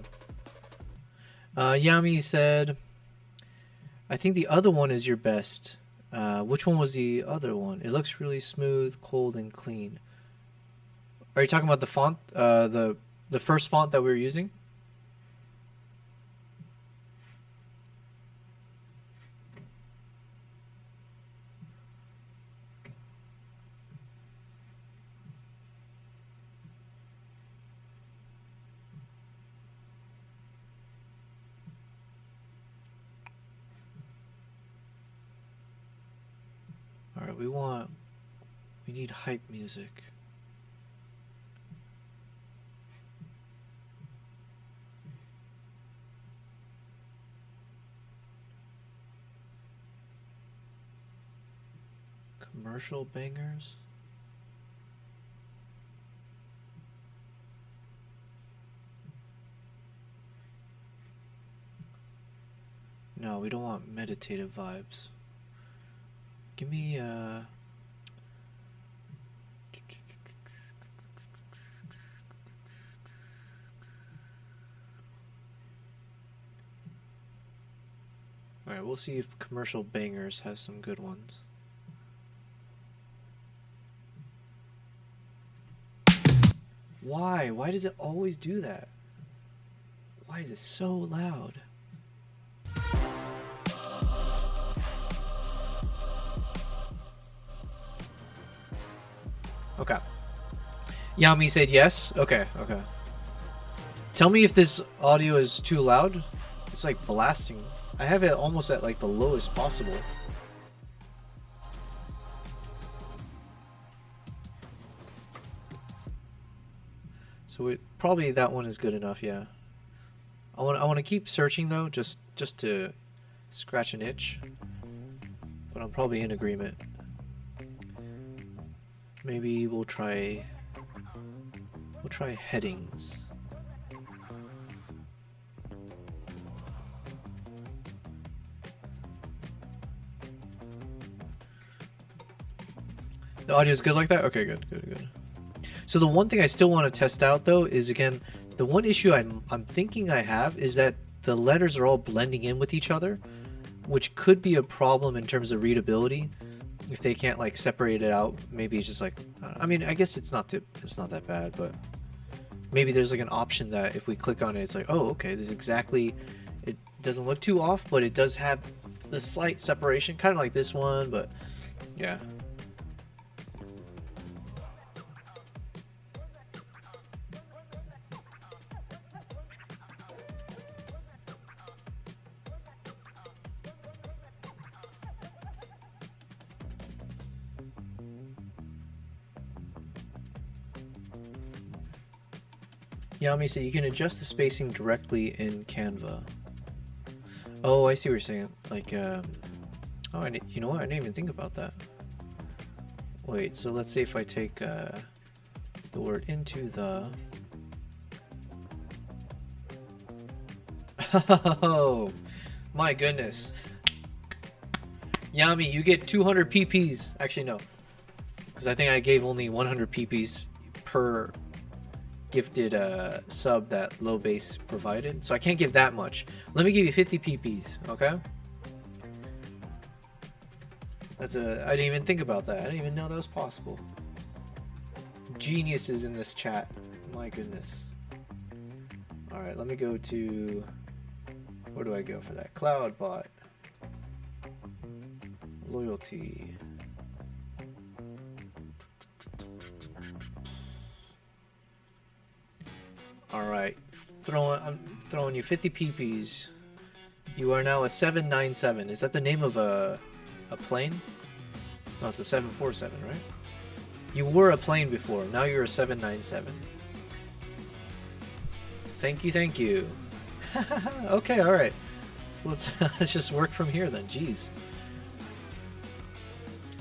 Yami said, I think the other one is your best. Which one was the other one? It looks really smooth, cold, and clean. Are you talking about the font? The first font that we were using? Alright, we need hype music. commercial bangers. No, we don't want meditative vibes. Give me Alright, we'll see if Commercial Bangers has some good ones. Why? Why does it always do that? Why is it so loud? Okay. Yami said yes. Okay, okay. Tell me if this audio is too loud. It's like blasting. I have it almost at like the lowest possible. So probably that one is good enough, yeah. I want to keep searching though, just to scratch an itch. But I'm probably in agreement. Maybe we'll try headings. The audio is good like that? Okay, good. So the one thing I still want to test out though is, again, the one issue I'm thinking I have is that the letters are all blending in with each other, which could be a problem in terms of readability. If they can't like separate it out, maybe it's just like, I mean, I guess it's not that bad, but maybe there's like an option that if we click on it, it's like, oh, okay, this is exactly, it doesn't look too off, but it does have the slight separation, kind of like this one, but yeah. Yami said you can adjust the spacing directly in Canva. Oh, I see what you're saying. Like, oh, you know what? I didn't even think about that. Wait, so let's say if I take the word into the... Oh, my goodness. Yami, you get 200 PPs. Actually, no. Because I think I gave only 100 PPs per gifted sub that low base provided, so I can't give that much. Let me give you 50 PPs, okay? I didn't even think about that. I didn't even know that was possible. Geniuses in this chat. My goodness. All right, let me go to, where do I go for that? Cloudbot. Loyalty. All right, I'm throwing you 50 PPs. You are now a 797. Is that the name of a plane? No, it's a 747, right? You were a plane before. Now you're a 797. Thank you. Okay, all right. So let's just work from here then. Jeez.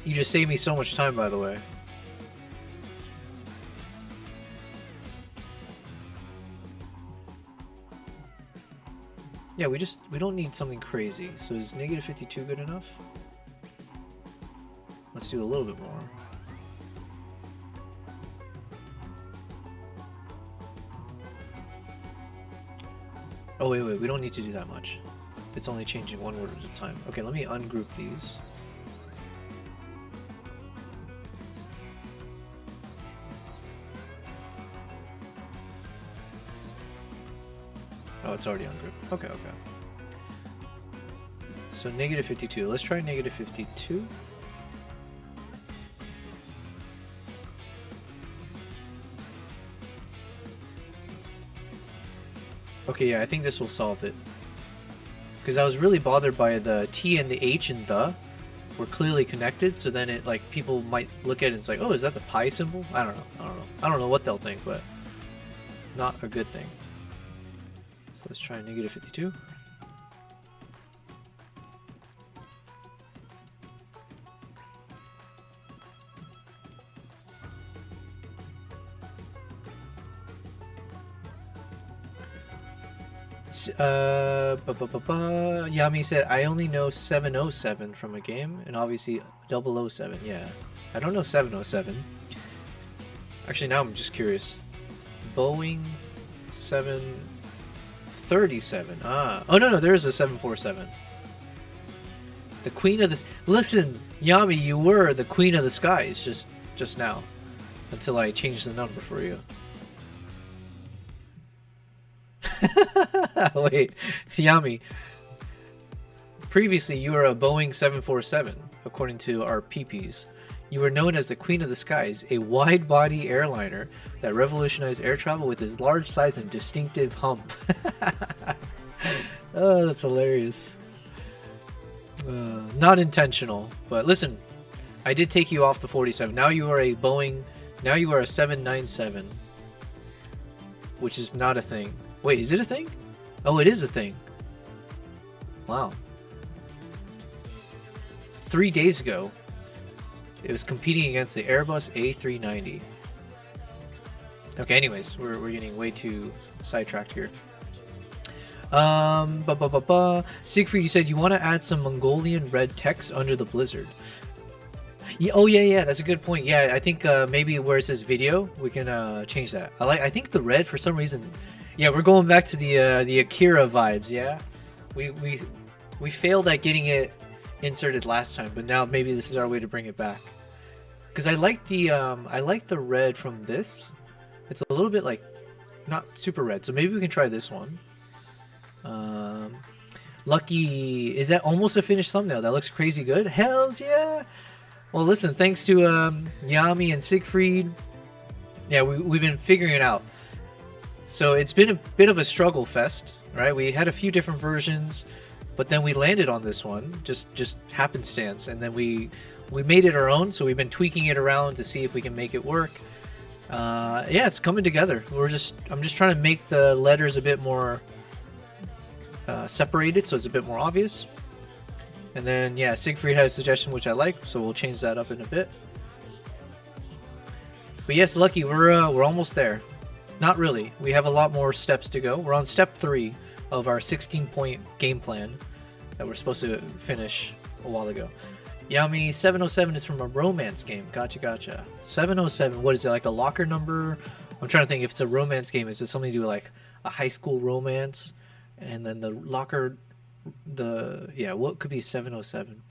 You just saved me so much time, by the way. Yeah, we don't need something crazy. So is negative 52 good enough? Let's do a little bit more. Oh wait, we don't need to do that much. It's only changing one word at a time. Okay, let me ungroup these. Oh, it's already ungrouped. Okay. So negative 52. Let's try negative 52. Okay, yeah, I think this will solve it. Because I was really bothered by the T and the H and the were clearly connected, so then it, like, people might look at it and say, oh, is that the pi symbol? I don't know. I don't know what they'll think, but not a good thing. So let's try negative 52. Yami said, I only know 707 from a game, and obviously 007. Yeah, I don't know 707. Actually, now I'm just curious. Boeing 737. Ah, oh no, there is a 747. The queen of the... Listen, Yami, you were the queen of the skies just now, until I changed the number for you. Wait, Yami. Previously, you were a Boeing 747, according to our PPs. You were known as the Queen of the Skies, a wide-body airliner that revolutionized air travel with its large size and distinctive hump. Oh, that's hilarious. Not intentional, but listen, I did take you off the 47. Now you are a Boeing. Now you are a 797, which is not a thing. Wait, is it a thing? Oh, it is a thing. Wow. 3 days ago, it was competing against the Airbus A390. Okay, anyways, we're getting way too sidetracked here. Siegfried, you said you want to add some Mongolian red text under the blizzard. Yeah, oh yeah, that's a good point. Yeah, I think maybe where it says video, we can change that. I think the red for some reason. Yeah, we're going back to the Akira vibes. Yeah, we failed at getting it inserted last time, but now maybe this is our way to bring it back. Because I like the red from this. It's a little bit like not super red, so maybe we can try this one. Lucky, is that almost a finished thumbnail? That looks crazy good. Hells yeah! Well, listen, thanks to Yami and Siegfried. Yeah, we've been figuring it out. So it's been a bit of a struggle fest, right? We had a few different versions, but then we landed on this one, just happenstance, and then we made it our own. So we've been tweaking it around to see if we can make it work. Yeah, it's coming together. I'm just trying to make the letters a bit more separated, so it's a bit more obvious. And then yeah, Siegfried had a suggestion which I like, so we'll change that up in a bit. But yes, Lucky, we're almost there. Not really. We have a lot more steps to go. We're on step 3 of our 16-point game plan that we're supposed to finish a while ago. Yami, 707 is from a romance game. Gotcha. 707, what is it, like a locker number? I'm trying to think if it's a romance game. Is it something to do with like a high school romance? And then the locker, what could be 707?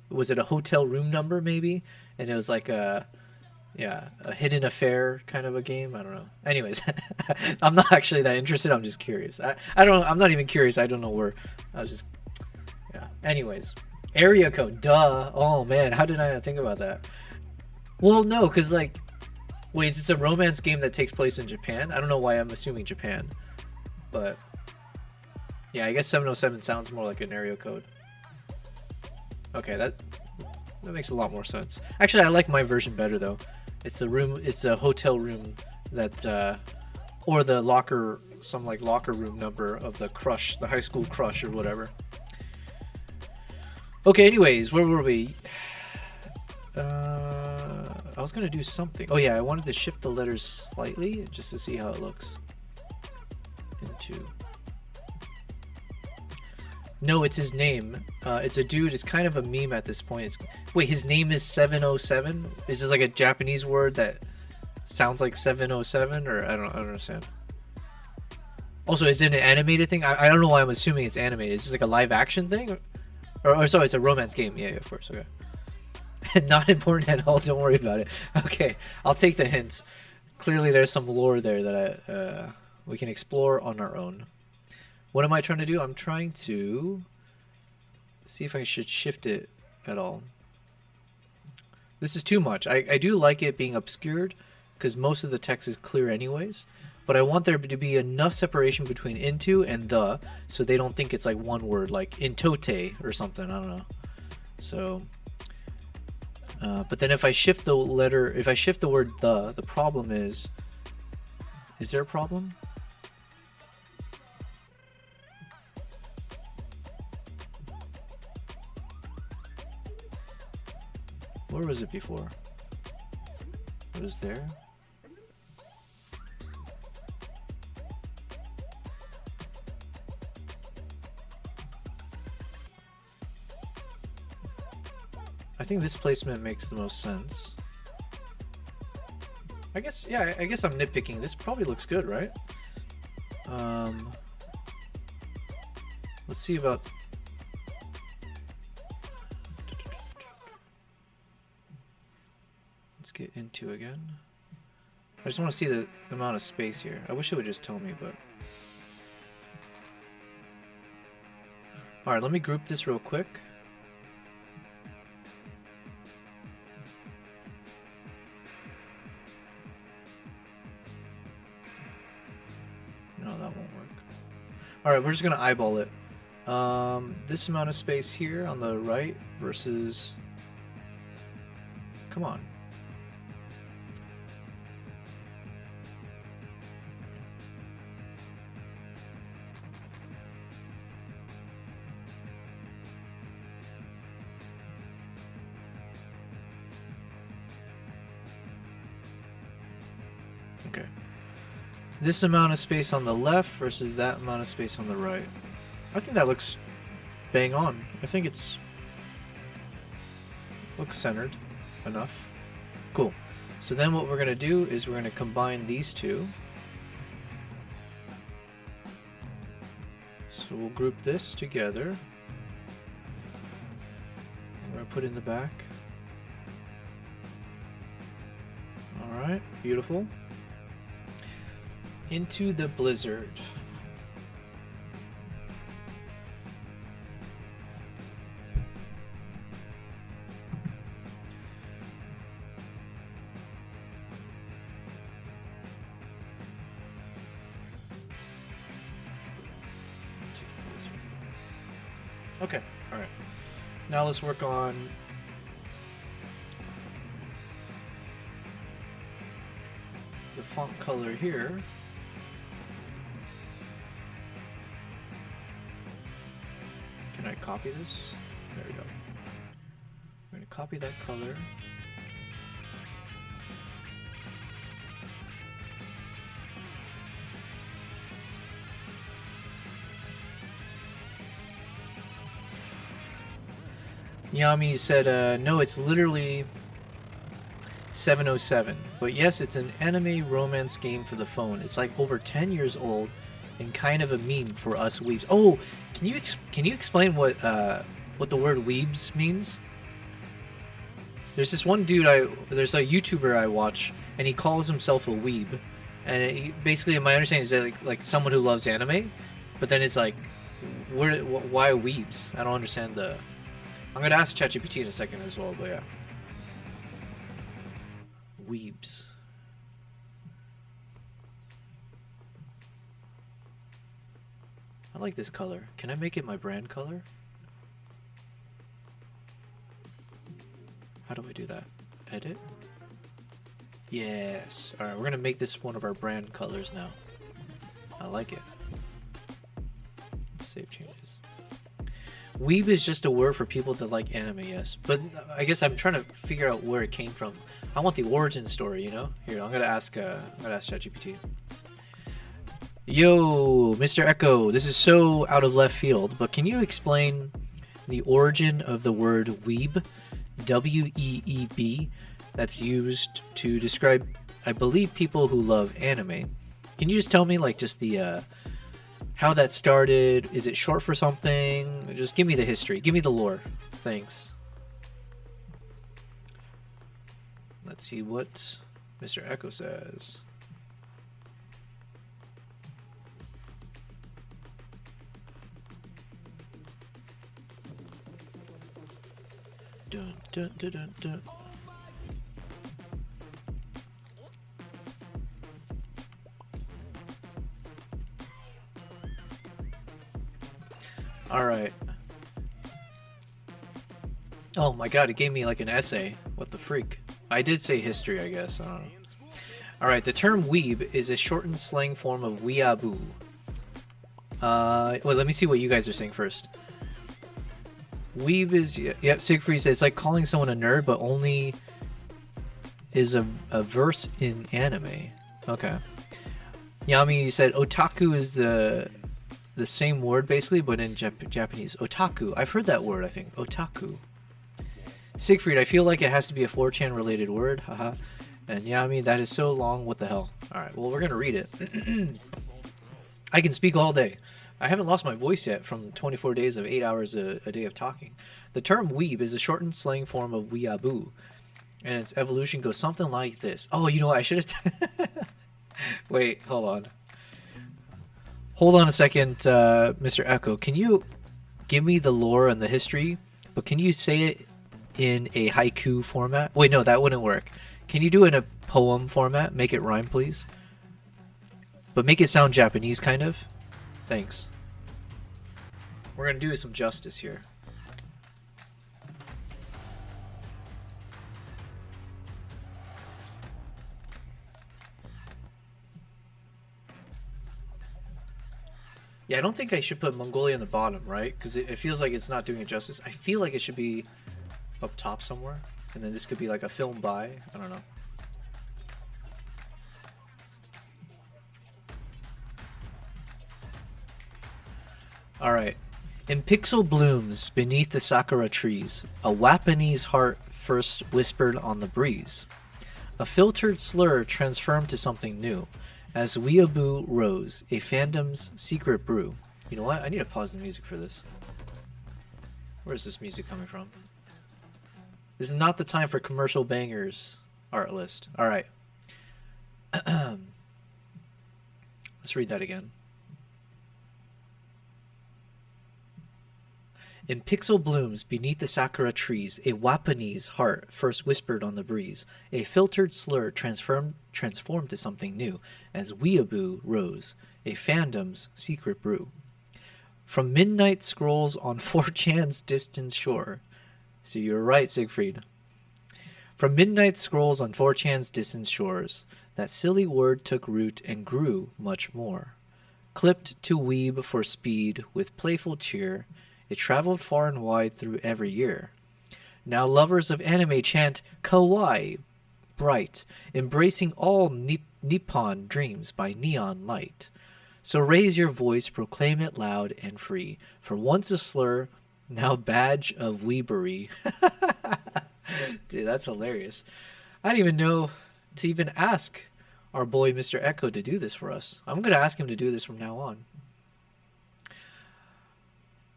Was it a hotel room number maybe? And it was like a hidden affair kind of a game. I don't know. Anyways, I'm not actually that interested. I'm just curious. I'm not even curious. I don't know where. I was just, yeah. Anyways, area code. Duh. Oh man, how did I not think about that? Well, no, because like, wait, is this a romance game that takes place in Japan? I don't know why I'm assuming Japan, but yeah, I guess 707 sounds more like an area code. Okay, that makes a lot more sense. Actually, I like my version better though. It's a hotel room that, or the locker, some like locker room number of the crush, the high school crush or whatever. Okay, anyways, where were we? I was gonna do something. Oh yeah, I wanted to shift the letters slightly just to see how it looks. No, it's his name. It's a dude. It's kind of a meme at this point. Wait, his name is 707? Is this like a Japanese word that sounds like 707? Or I don't understand. Also, is it an animated thing? I don't know why I'm assuming it's animated. Is this like a live action thing? Or sorry, it's a romance game. Yeah, of course. Okay. Not important at all. Don't worry about it. Okay, I'll take the hint. Clearly, there's some lore there that we can explore on our own. What am I trying to do? I'm trying to see if I should shift it at all. This is too much. I do like it being obscured because most of the text is clear anyways, but I want there to be enough separation between into and the so they don't think it's like one word, like intote or something. I don't know. So, but then if I shift the letter, if I shift the word the problem is there a problem? Where was it before? What is there? I think this placement makes the most sense. I guess, yeah, I guess I'm nitpicking. This probably looks good, right? Let's see about... Let's get into again. I just want to see the amount of space here. I wish it would just tell me, but... Alright, let me group this real quick. No, that won't work. Alright, we're just gonna eyeball it. This amount of space here on the right versus... Come on. Okay. This amount of space on the left versus that amount of space on the right. I think that looks bang on. I think it's looks centered enough. Cool. So then what we're going to do is we're going to combine these two. So we'll group this together. We're going to put in the back. Alright, beautiful. Into the blizzard. Okay, all right. Now let's work on the font color here. Can I copy this? There we go. We're going to copy that color. Yami said, no, it's literally 707. But yes, it's an anime romance game for the phone. It's like over 10 years old and kind of a meme for us weebs. Oh, can you explain what the word weebs means? There's this one dude there's a YouTuber I watch, and he calls himself a weeb, and basically my understanding is that like someone who loves anime, but then it's like, why weebs? I don't understand the. I'm gonna ask ChatGPT in a second as well, but yeah. Weebs. I like this color. Can I make it my brand color? How do I do that? Edit? Yes. Alright, we're gonna make this one of our brand colors now. I like it. Save changes. Weeb is just a word for people that like anime, yes. But I guess I'm trying to figure out where it came from. I want the origin story, you know? Here, I'm gonna ask ChatGPT. Yo, Mr. Echo, this is so out of left field, but can you explain the origin of the word weeb, W-E-E-B, that's used to describe, I believe, people who love anime? Can you just tell me, like, just the, how that started? Is it short for something? Just give me the history. Give me the lore. Thanks. Let's see what Mr. Echo says. Dun, dun, dun, dun, dun. All right. Oh my god, it gave me like an essay. What the freak? I did say history, I guess. I don't know. All right, the term weeb is a shortened slang form of weeaboo. Well, let me see what you guys are saying first. Weeb is, yep, Siegfried says it's like calling someone a nerd, but only is a verse in anime. Okay. Yami said otaku is the same word basically, but in Japanese. Otaku. I've heard that word, I think. Otaku. Siegfried, I feel like it has to be a 4chan related word. Haha. And yeah, I mean, that is so long. What the hell? Alright, well, we're gonna read it. I can speak all day. I haven't lost my voice yet from 24 days of 8 hours a day of talking. The term weeb is a shortened slang form of weeaboo, and its evolution goes something like this. Oh, you know what? I should have... Wait, hold on. Hold on a second, Mr. Echo. Can you give me the lore and the history, but can you say it in a haiku format? Wait, no, that wouldn't work. Can you do it in a poem format? Make it rhyme, please. But make it sound Japanese, kind of. Thanks. We're gonna do it some justice here. Yeah, I don't think I should put Mongolia in the bottom, right? Because it feels like it's not doing it justice. I feel like it should be up top somewhere. And then this could be like a film by. I don't know. Alright. In pixel blooms beneath the sakura trees, a Wapanese heart first whispered on the breeze. A filtered slur transformed to something new. As weeaboo rose, a fandom's secret brew. You know what? I need to pause the music for this. Where's this music coming from? This is not the time for commercial bangers art list. Alright. Let's read that again. In pixel blooms beneath the sakura trees, a Wapanese heart first whispered on the breeze. A filtered slur transformed to something new, as weeaboo rose, a fandom's secret brew. From midnight scrolls on 4chan's distant shore. So you're right, Siegfried. From midnight scrolls on 4chan's distant shores, that silly word took root and grew much more. Clipped to weeb for speed with playful cheer, it traveled far and wide through every year. Now lovers of anime chant kawaii, bright, embracing all Nippon dreams by neon light. So raise your voice, proclaim it loud and free, for once a slur, now badge of weebery. Dude, that's hilarious. I didn't even know to even ask our boy Mr. Echo to do this for us. I'm going to ask him to do this from now on.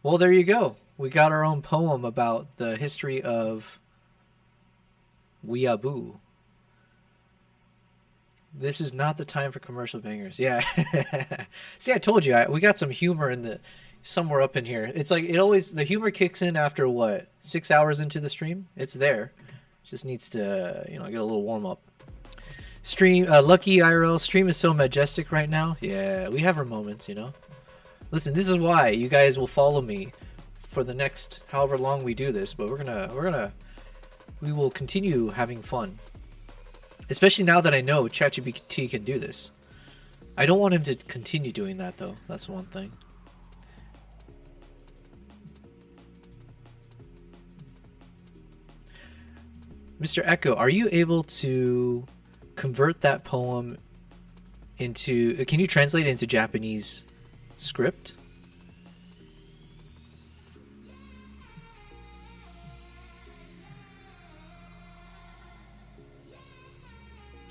Well, there you go. We got our own poem about the history of weeaboo. This is not the time for commercial bangers. Yeah. See, I told you, we got some humor in the somewhere up in here. It's like the humor kicks in after what, 6 hours into the stream? It's there. Just needs to, get a little warm up. Stream, Lucky IRL, stream is so majestic right now. Yeah, we have our moments, Listen, this is why you guys will follow me for the next however long we do this, but we will continue having fun. Especially now that I know ChatGPT can do this. I don't want him to continue doing that though. That's one thing. Mr. Echo, are you able to convert that poem into, can you translate it into Japanese script?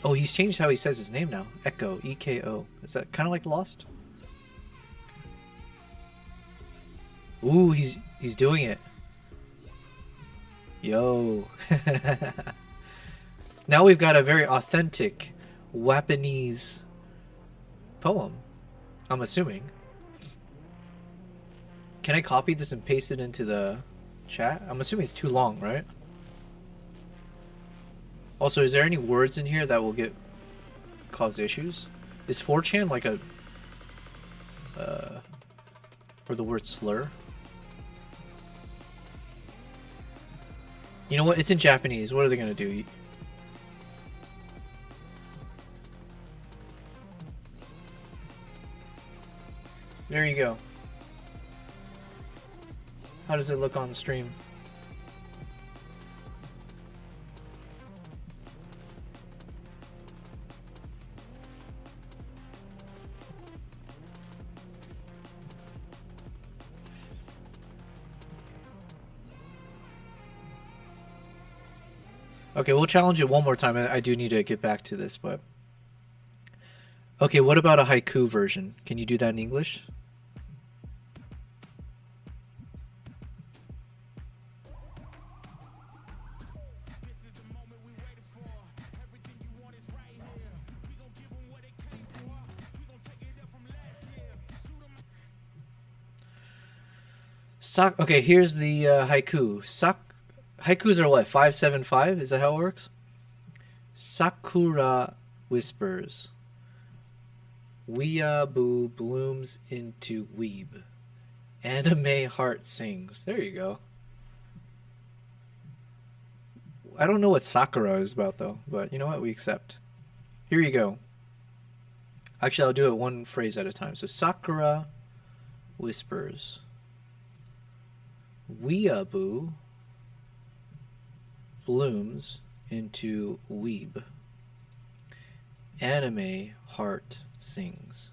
Oh, he's changed how he says his name now. Echo, E-K-O. Is that kind of like Lost? Ooh, he's doing it. Yo. Now we've got a very authentic Japanese poem, I'm assuming. Can I copy this and paste it into the chat? I'm assuming it's too long, right? Also, is there any words in here that will cause issues? Is 4chan like a or the word slur? You know what? It's in Japanese. What are they gonna do? There you go. How does it look on the stream? Okay, we'll challenge it one more time. I do need to get back to this, but... Okay, what about a haiku version? Can you do that in English? Okay, here's the haiku. Haikus are what, 575? Is that how it works? Sakura whispers. Weeaboo blooms into weeb. Anime heart sings. There you go. I don't know what Sakura is about though, but you know what? We accept. Here you go. Actually, I'll do it one phrase at a time. So Sakura whispers. Weeaboo blooms into weeb. Anime heart sings.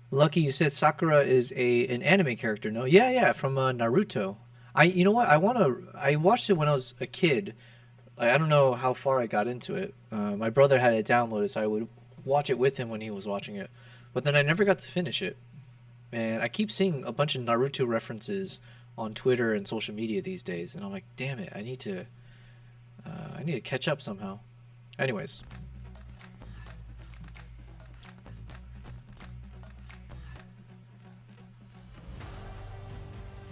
Lucky, you said Sakura is an anime character. No, yeah, from Naruto. You know what? I watched it when I was a kid. I don't know how far I got into it. My brother had it downloaded, so I would watch it with him when he was watching it. But then I never got to finish it. And I keep seeing a bunch of Naruto references on Twitter and social media these days, and I'm like, damn it, I need to catch up somehow. Anyways.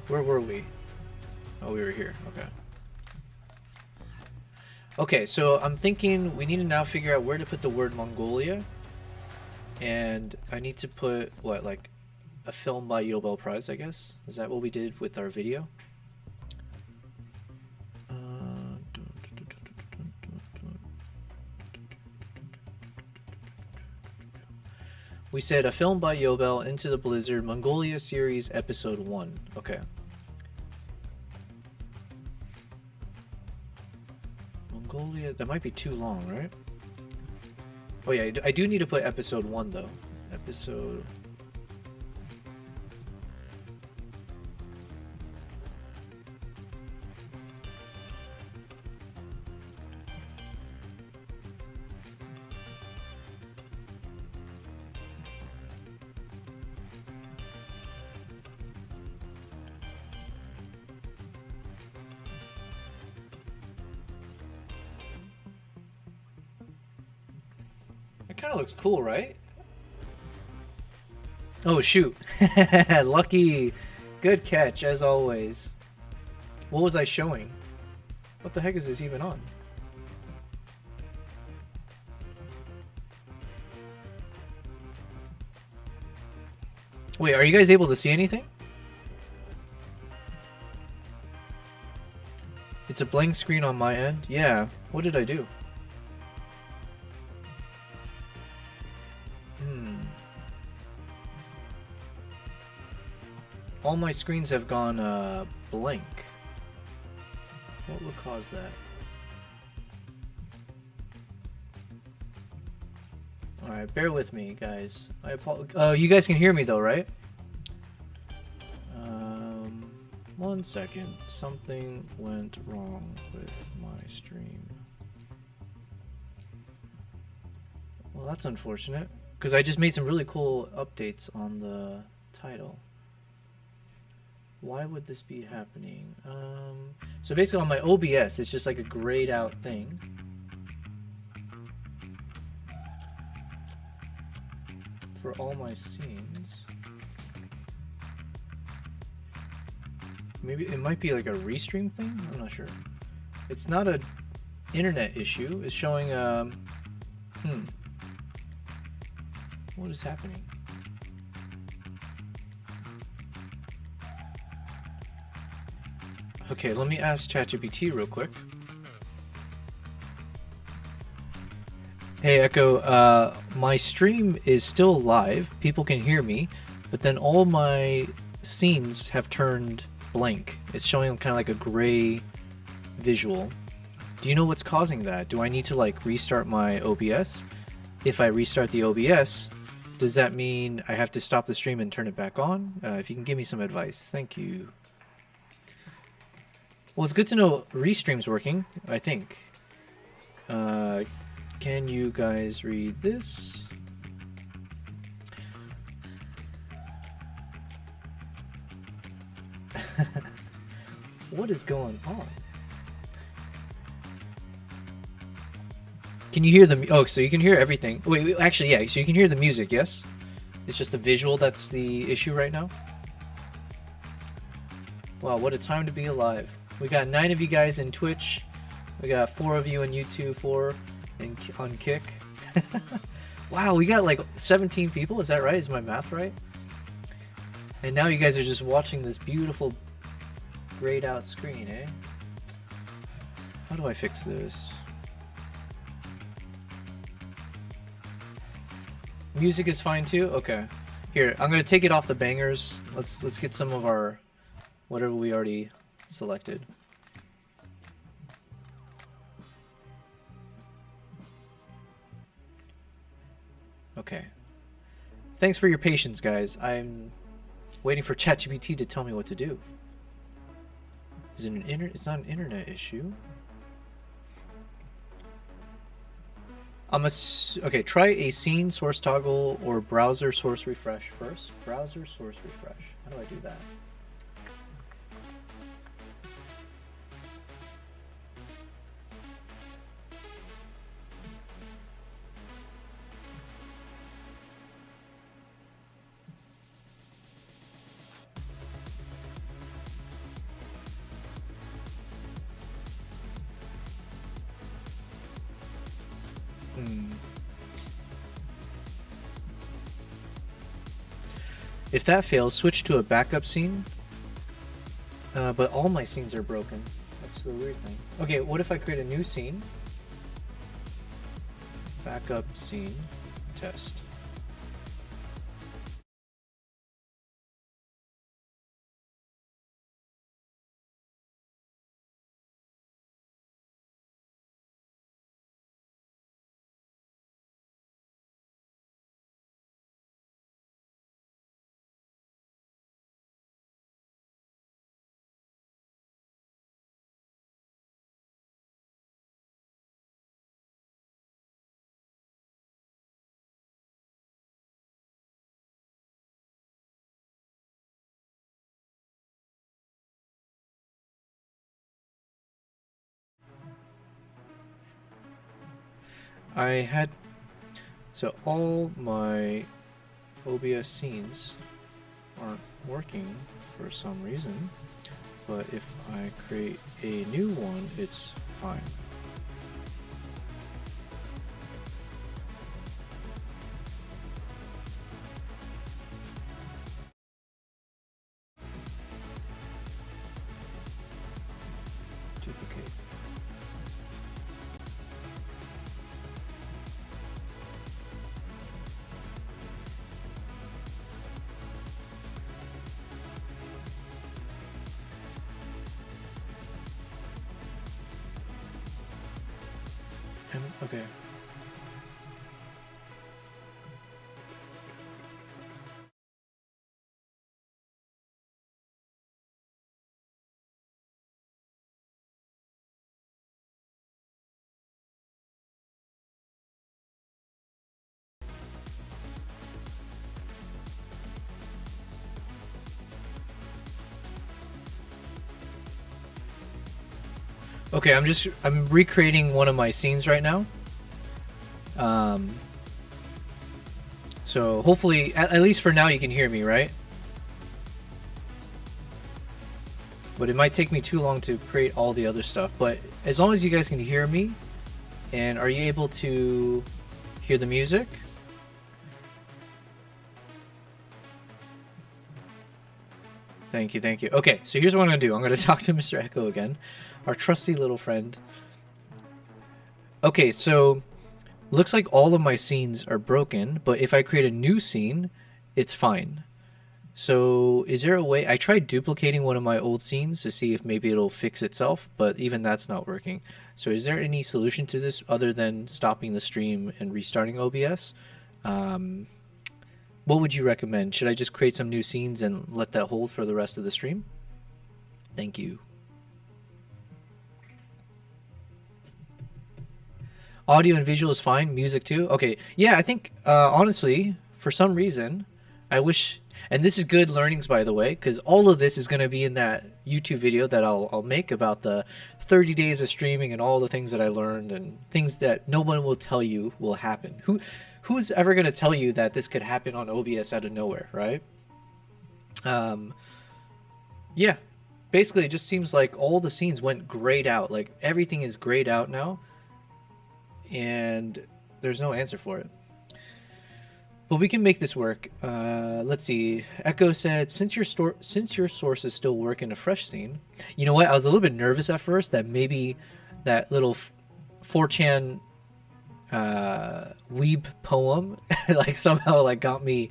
Where were we? Oh, we were here. Okay. Okay, so I'm thinking we need to now figure out where to put the word Mongolia. And I need to put, what, like a film by Nobel Prize, I guess? Is that what we did with our video? We said a film by Nobel, Into the Blizzard, Mongolia series, episode 1. Okay. Mongolia, that might be too long, right? Oh yeah, I do need to put episode 1 though. Episode... Kind of looks cool, right? Oh shoot. Lucky. Good catch as always. What was I showing? What the heck is this even on? Wait, are you guys able to see anything? It's a blank screen on my end. Yeah. What did I do? All my screens have gone blank. What would cause that? Alright, bear with me, guys. I apologize. You guys can hear me though, right? 1 second. Something went wrong with my stream. Well, that's unfortunate. Because I just made some really cool updates on the title. Why would this be happening? So basically on my OBS, it's just like a grayed out thing. For all my scenes. Maybe it might be like a restream thing? I'm not sure. It's not an internet issue. It's showing, What is happening? Okay, let me ask ChatGPT real quick. Hey Echo, my stream is still live. People can hear me, but then all my scenes have turned blank. It's showing kind of like a gray visual. Do you know what's causing that? Do I need to like restart my OBS? If I restart the OBS, does that mean I have to stop the stream and turn it back on? If you can give me some advice, thank you. Well, it's good to know Restream's working, I think. Can you guys read this? What is going on? Can you hear the... Oh, so you can hear everything. Wait, actually, yeah, so you can hear the music, yes? It's just the visual that's the issue right now? Wow, what a time to be alive. We got 9 of you guys in Twitch. We got 4 of you in YouTube, 4 on Kick. Wow, we got like 17 people, is that right? Is my math right? And now you guys are just watching this beautiful grayed out screen, eh? How do I fix this? Music is fine too? Okay. Here, I'm gonna take it off the bangers. Let's get some of our whatever we already selected. Okay. Thanks for your patience, guys. I'm waiting for ChatGPT to tell me what to do. Is it an it's not an internet issue. Okay, try a scene source toggle or browser source refresh first. Browser source refresh. How do I do that? If that fails, switch to a backup scene. But all my scenes are broken. That's the weird thing. Okay, what if I create a new scene? Backup scene. Test. So all my OBS scenes aren't working for some reason, but if I create a new one, it's fine. Duplicate. Okay. Okay, I'm recreating one of my scenes right now. So hopefully, at least for now, you can hear me, right? But it might take me too long to create all the other stuff. But as long as you guys can hear me, and are you able to hear the music? Thank you, thank you. Okay, so here's what I'm gonna do. I'm gonna talk to Mr. Echo again, our trusty little friend. Okay, so looks like all of my scenes are broken, but if I create a new scene, it's fine. So is there a way... I tried duplicating one of my old scenes to see if maybe it'll fix itself, but even that's not working. So is there any solution to this other than stopping the stream and restarting OBS? What would you recommend? Should I just create some new scenes and let that hold for the rest of the stream? Thank you. Audio and visual is fine. Music too. Okay. Yeah, I think honestly, for some reason, I wish. And this is good learnings, by the way, because all of this is going to be in that YouTube video that I'll make about the 30 days of streaming and all the things that I learned and things that no one will tell you will happen. Who's ever going to tell you that this could happen on OBS out of nowhere, right? Yeah. Basically, it just seems like all the scenes went grayed out. Like, everything is grayed out now. And there's no answer for it. But we can make this work. Let's see. Echo said, since your source is still working a fresh scene. You know what? I was a little bit nervous at first that maybe that little 4chan weeb poem like somehow like got me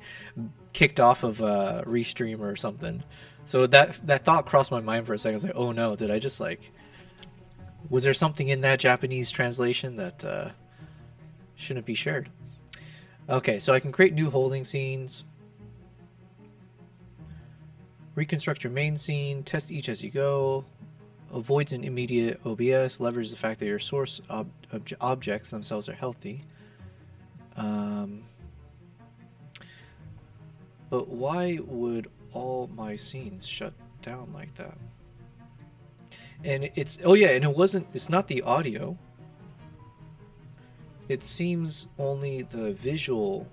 kicked off of Restream or something. So that thought crossed my mind for a second. I was like, oh no, did I just like... Was there something in that Japanese translation that shouldn't be shared? Okay, so I can create new holding scenes. Reconstruct your main scene. Test each as you go. Avoids an immediate OBS. Leverage the fact that your source objects themselves are healthy. But why would all my scenes shut down like that? And it's... Oh yeah, and it's not the audio. It seems only the visuals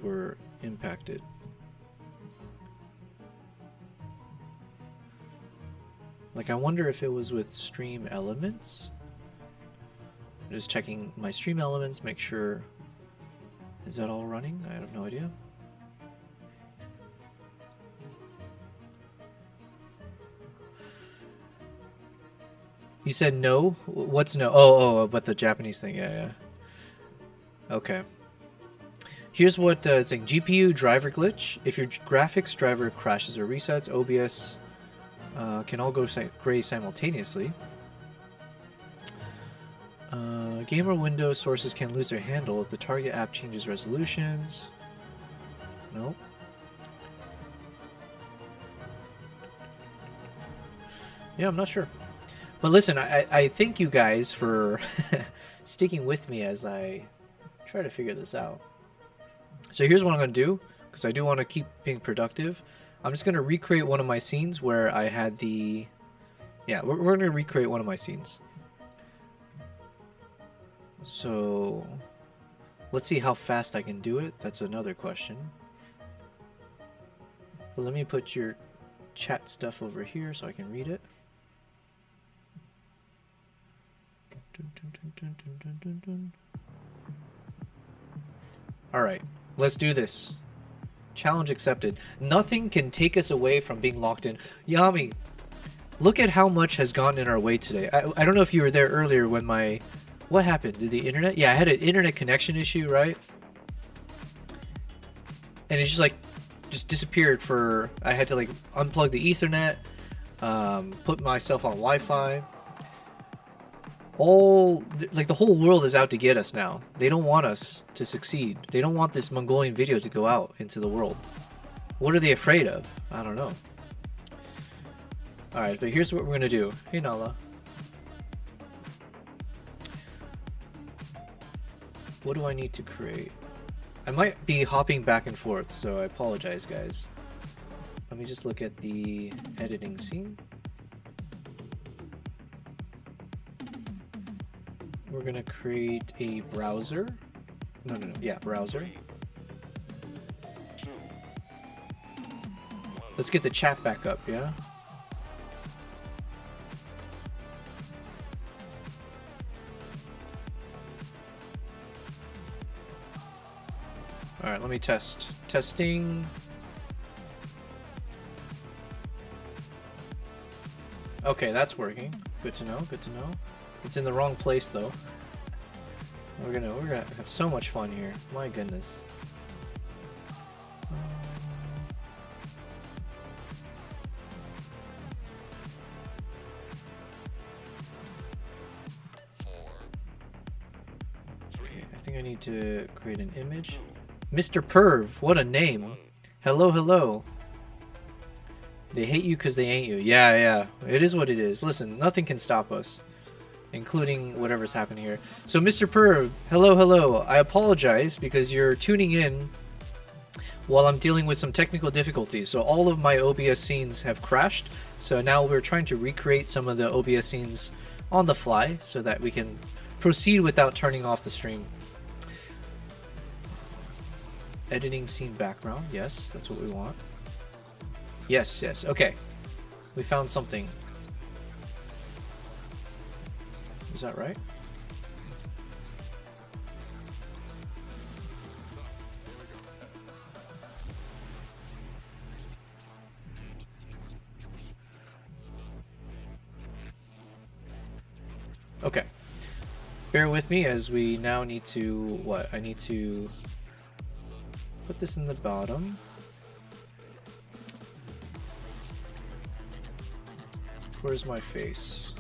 were impacted. Like, I wonder if it was with stream elements. I'm just checking my stream elements, make sure. Is that all running? I have no idea. You said no? What's no? Oh, but the Japanese thing. Yeah. Okay. Here's what it's saying. GPU driver glitch. If your graphics driver crashes or resets, OBS can all go gray simultaneously. Gamer window sources can lose their handle if the target app changes resolutions. Nope. Yeah, I'm not sure. But listen, I thank you guys for sticking with me as I try to figure this out. So here's what I'm going to do, because I do want to keep being productive. I'm just going to recreate one of my scenes where I had the... Yeah, we're going to recreate one of my scenes. So let's see how fast I can do it. That's another question. But let me put your chat stuff over here so I can read it. Alright, let's do this. Challenge accepted. Nothing can take us away from being locked in. Yami, look at how much has gone in our way today. I don't know if you were there earlier when my... What happened? Did the internet... Yeah, I had an internet connection issue, right? And it just disappeared for... I had to like unplug the Ethernet, put myself on Wi-Fi. Like the whole world is out to get us now. They don't want us to succeed. They don't want this Mongolian video to go out into the world. What are they afraid of? I don't know. Alright, but here's what we're gonna do. Hey Nala. What do I need to create? I might be hopping back and forth, so I apologize, guys. Let me just look at the editing scene. We're gonna create a browser. No. Yeah, browser. Let's get the chat back up, yeah? Alright, let me test. Testing. Okay, that's working. Good to know, good to know. It's in the wrong place though. We're gonna have so much fun here. My goodness. Okay, I think I need to create an image. Mr. Perv, what a name. Hello, hello. They hate you because they ain't you. Yeah, it is what it is. Listen, nothing can stop us. including whatever's happening here. So Mr. Perv, hello. I apologize because you're tuning in while I'm dealing with some technical difficulties. So all of my OBS scenes have crashed. So now we're trying to recreate some of the OBS scenes on the fly so that we can proceed without turning off the stream. Editing scene background. Yes, that's what we want. Yes. Okay. We found something. Is that right? Okay. Bear with me as we now need to... What? I need to put this in the bottom. Where's my face?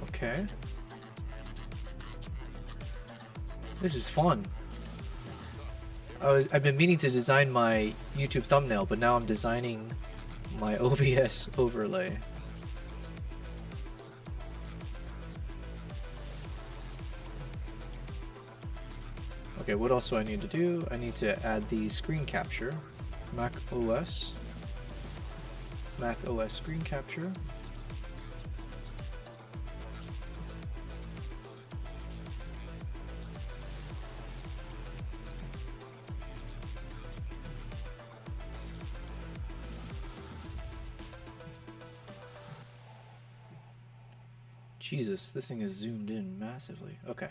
Okay. This is fun. I've been meaning to design my YouTube thumbnail, but now I'm designing my OBS overlay. Okay, what else do I need to do? I need to add the screen capture. Mac OS screen capture. Jesus, this thing is zoomed in massively. Okay.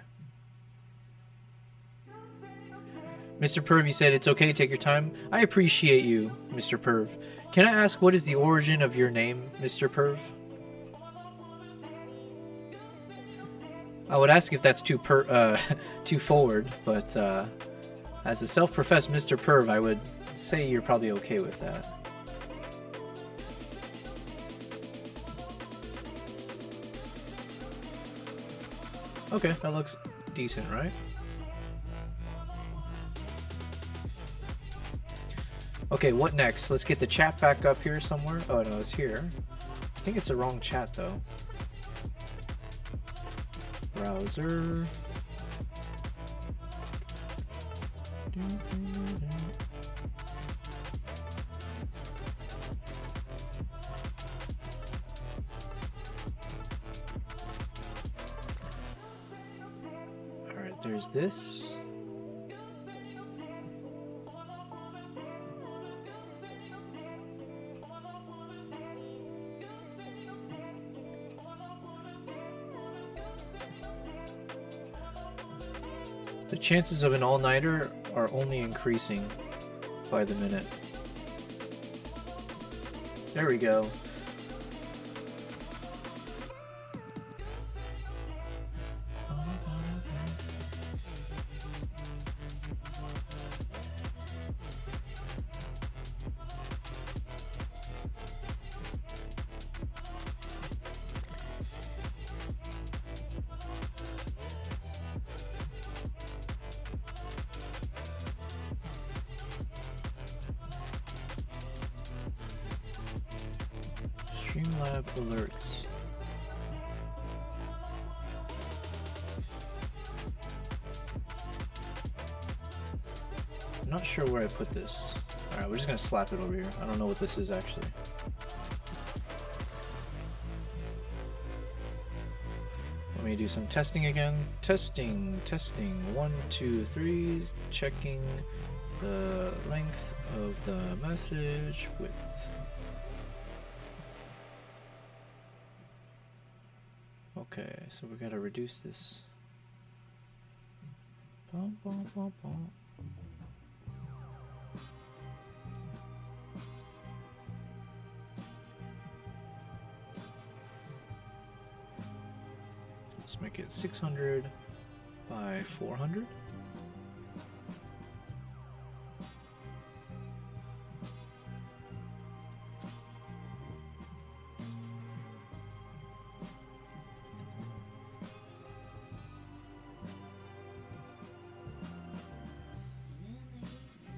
Mr. Perv, you said it's okay, take your time. I appreciate you, Mr. Perv. Can I ask what is the origin of your name, Mr. Perv? I would ask if that's too forward, but as a self-professed Mr. Perv, I would say you're probably okay with that. Okay, that looks decent, right? Okay, what next? Let's get the chat back up here somewhere. Oh no, it's here. I think it's the wrong chat though. Browser. Alright, there's this. The chances of an all-nighter are only increasing by the minute. There we go. Streamlab alerts. I'm not sure where I put this. Alright, we're just gonna slap it over here. I don't know what this is actually. Let me do some testing again. Testing. 1, 2, 3. Checking the length of the message width. Okay, so we gotta reduce this. Bum, bum, bum, bum. Let's make it 600 by 400.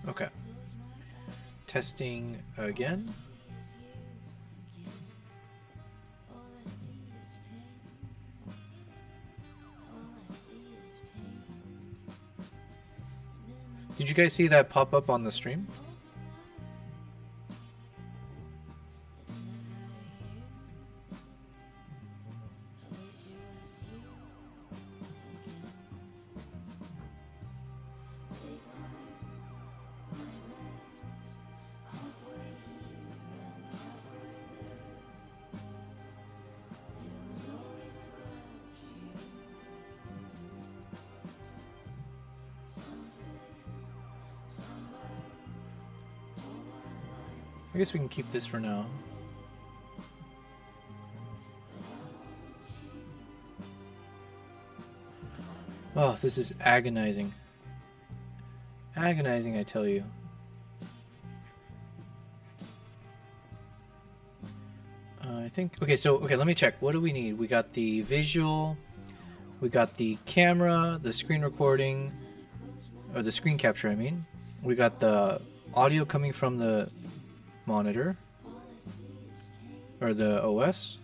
Okay. Testing again. Did you guys see that pop up on the stream? I guess we can keep this for now. Oh, this is agonizing. Agonizing, I tell you. I think, okay, let me check. What do we need? We got the visual, we got the camera, the screen recording, or the screen capture, I mean. We got the audio coming from the monitor, or the OS.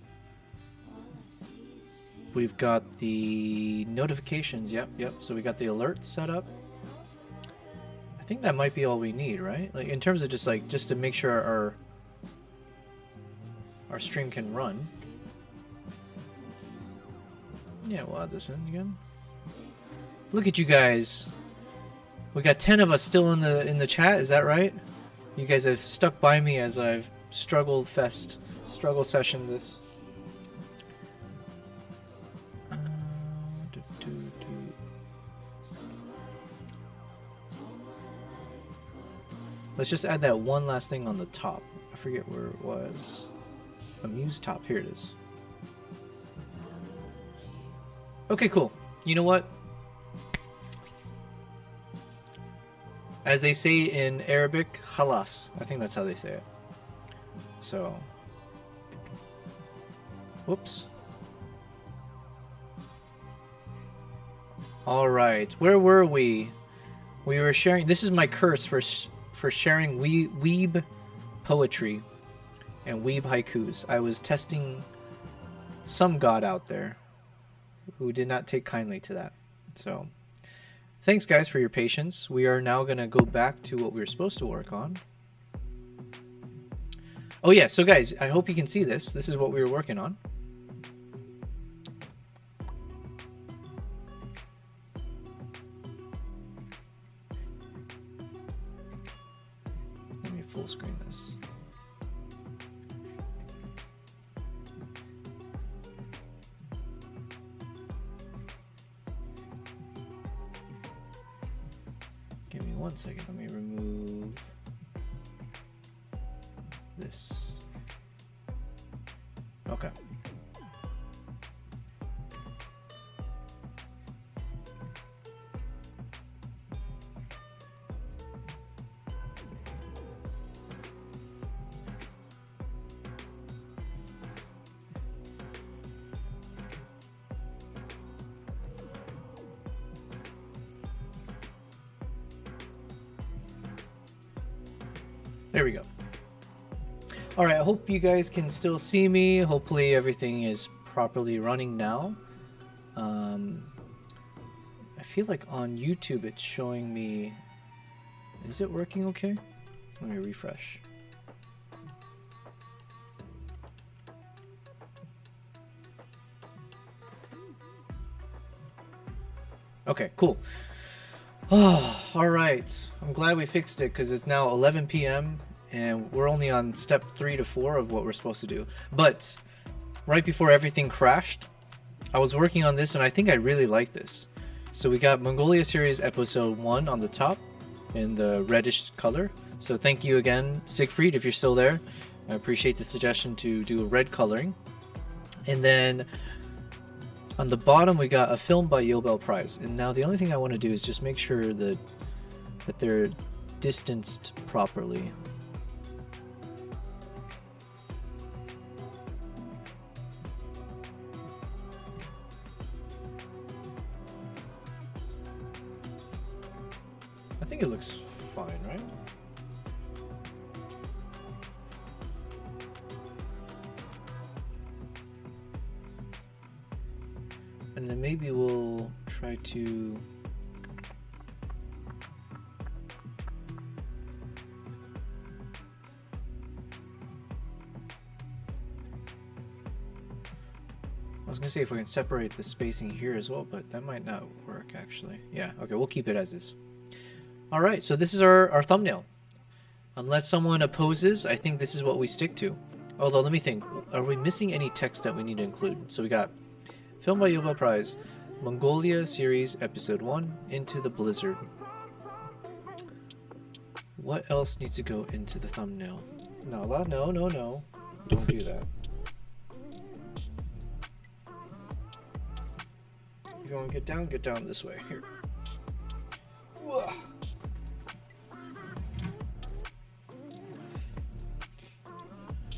We've got the notifications, yep. So we got the alerts set up. I think that might be all we need, right? Like in terms of just to make sure our stream can run. Yeah, we'll add this in again. Look at you guys. We got 10 of us still in the chat, is that right? You guys have stuck by me as I've struggle session this. Let's just add that one last thing on the top. I forget where it was. Amuse top, here it is. Okay, cool. You know what? As they say in Arabic, khalas. I think that's how they say it. So, whoops. All right, where were we? We were sharing. This is my curse for sharing weeb poetry and weeb haikus. I was testing some god out there who did not take kindly to that. So, thanks guys for your patience. We are now going to go back to what we were supposed to work on. Oh yeah, so guys, I hope you can see this. This is what we were working on. Let me full screen this. Give me 1 second. Let me remove this. Okay. There we go. All right, I hope you guys can still see me. Hopefully everything is properly running now. I feel like on YouTube it's showing me... Is it working okay? Let me refresh. Okay, cool. Oh, all right. I'm glad we fixed it because it's now 11 p.m. and we're only on step 3 to 4 of what we're supposed to do. But right before everything crashed, I was working on this and I think I really like this. So we got Mongolia series episode 1 on the top in the reddish color. So thank you again, Siegfried, if you're still there. I appreciate the suggestion to do a red coloring. And then on the bottom, we got a film by Yobel Prize. And now the only thing I want to do is just make sure that they're distanced properly. I think it looks fine, right? And then maybe we'll try to was gonna say if we can separate the spacing here as well, but that might not work actually. Yeah, okay, we'll keep it as is. Alright, so this is our thumbnail. Unless someone opposes, I think this is what we stick to. Although, let me think. Are we missing any text that we need to include? So we got Filmed by Nobel Prize, Mongolia Series Episode 1, Into the Blizzard. What else needs to go into the thumbnail? No, no, no, no. Don't do that. You want to get down this way. Here. Whoa.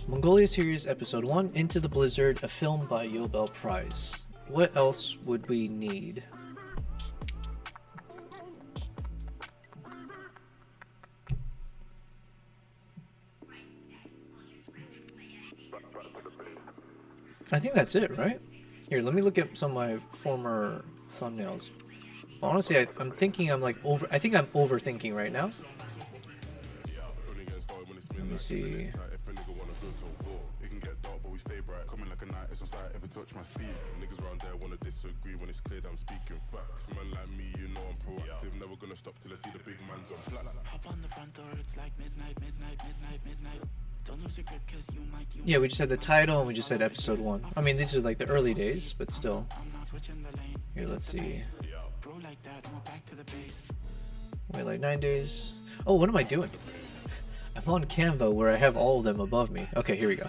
Mongolia Series Episode 1, Into the Blizzard, a film by Nobel Prize. What else would we need? I think that's it, right? Here, let me look at some of my former thumbnails. Honestly, I'm thinking I'm like I think I'm overthinking right now. Let me see. Yeah, we just had the title and we just said episode 1. I mean, these are like the early days, but still. Here, let's see. Wait, like 9 days. Oh, what am I doing? I'm on Canva where I have all of them above me. Okay, here we go.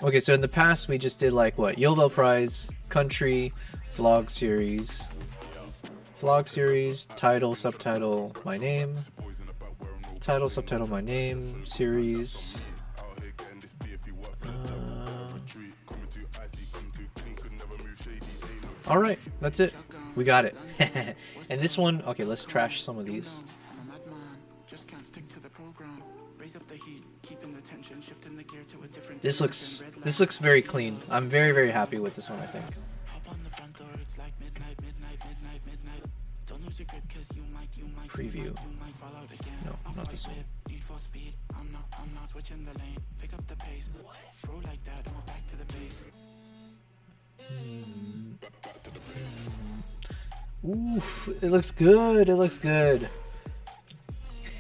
Okay, so in the past we just did like what? Nobel Prize, country, vlog series, title, subtitle, my name, title, subtitle, my name, series. All right, that's it. We got it. And this one, okay, let's trash some of these. This looks very clean. I'm very happy with this one, I think. Preview. No, not this one. Oof, it looks good. It looks good.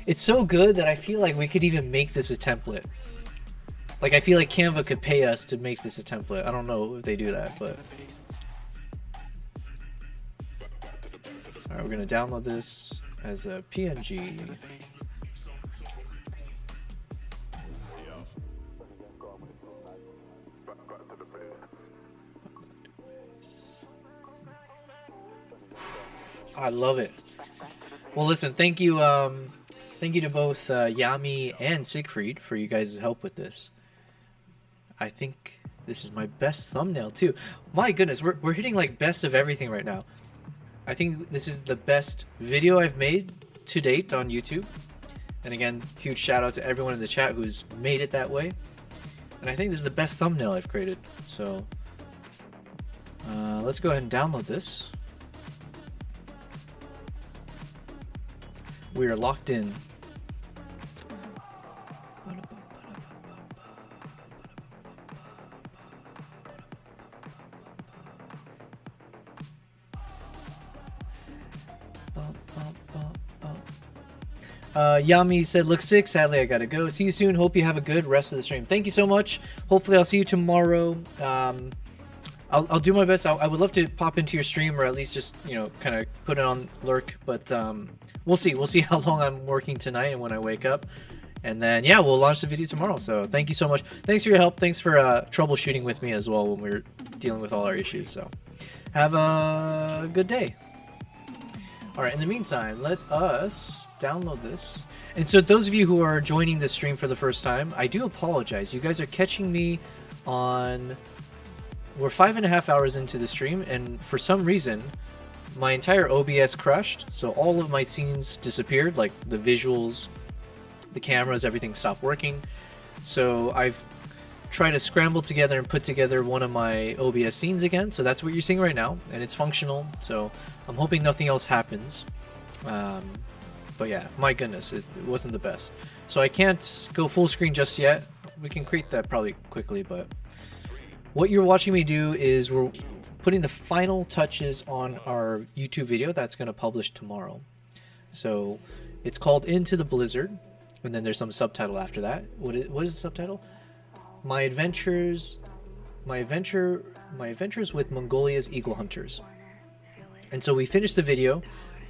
It's so good that I feel like we could even make this a template. Like, I feel like Canva could pay us to make this a template. I don't know if they do that, but... Alright, we're gonna download this as a PNG. I love it. Well, listen, thank you to both Yami and Siegfried for you guys' help with this. I think this is my best thumbnail too. My goodness, we're hitting like best of everything right now. I think this is the best video I've made to date on YouTube. And again, huge shout out to everyone in the chat who's made it that way. And I think this is the best thumbnail I've created. So let's go ahead and download this. We are locked in. Yami said, "Looks sick. Sadly, I gotta go. See you soon. Hope you have a good rest of the stream." Thank you so much. Hopefully, I'll see you tomorrow. I'll do my best. I would love to pop into your stream, or at least just, you know, kind of put it on lurk. But we'll see. We'll see how long I'm working tonight and when I wake up. And then, yeah, we'll launch the video tomorrow. So thank you so much. Thanks for your help. Thanks for troubleshooting with me as well when we were dealing with all our issues. So have a good day. All right, in the meantime, let us download this. And so those of you who are joining the stream for the first time, I do apologize. You guys are catching me on... We're 5.5 hours into the stream, and for some reason, my entire OBS crashed. So all of my scenes disappeared, like the visuals, the cameras, everything stopped working. So I've tried to scramble together and put together one of my OBS scenes again. So that's what you're seeing right now, and it's functional. So I'm hoping nothing else happens. But yeah, my goodness, it wasn't the best. So I can't go full screen just yet. We can create that probably quickly, but what you're watching me do is we're putting the final touches on our YouTube video that's going to publish tomorrow. So it's called Into the Blizzard, and then there's some subtitle after that. What is the subtitle? My adventures with Mongolia's eagle hunters. And so we finished the video.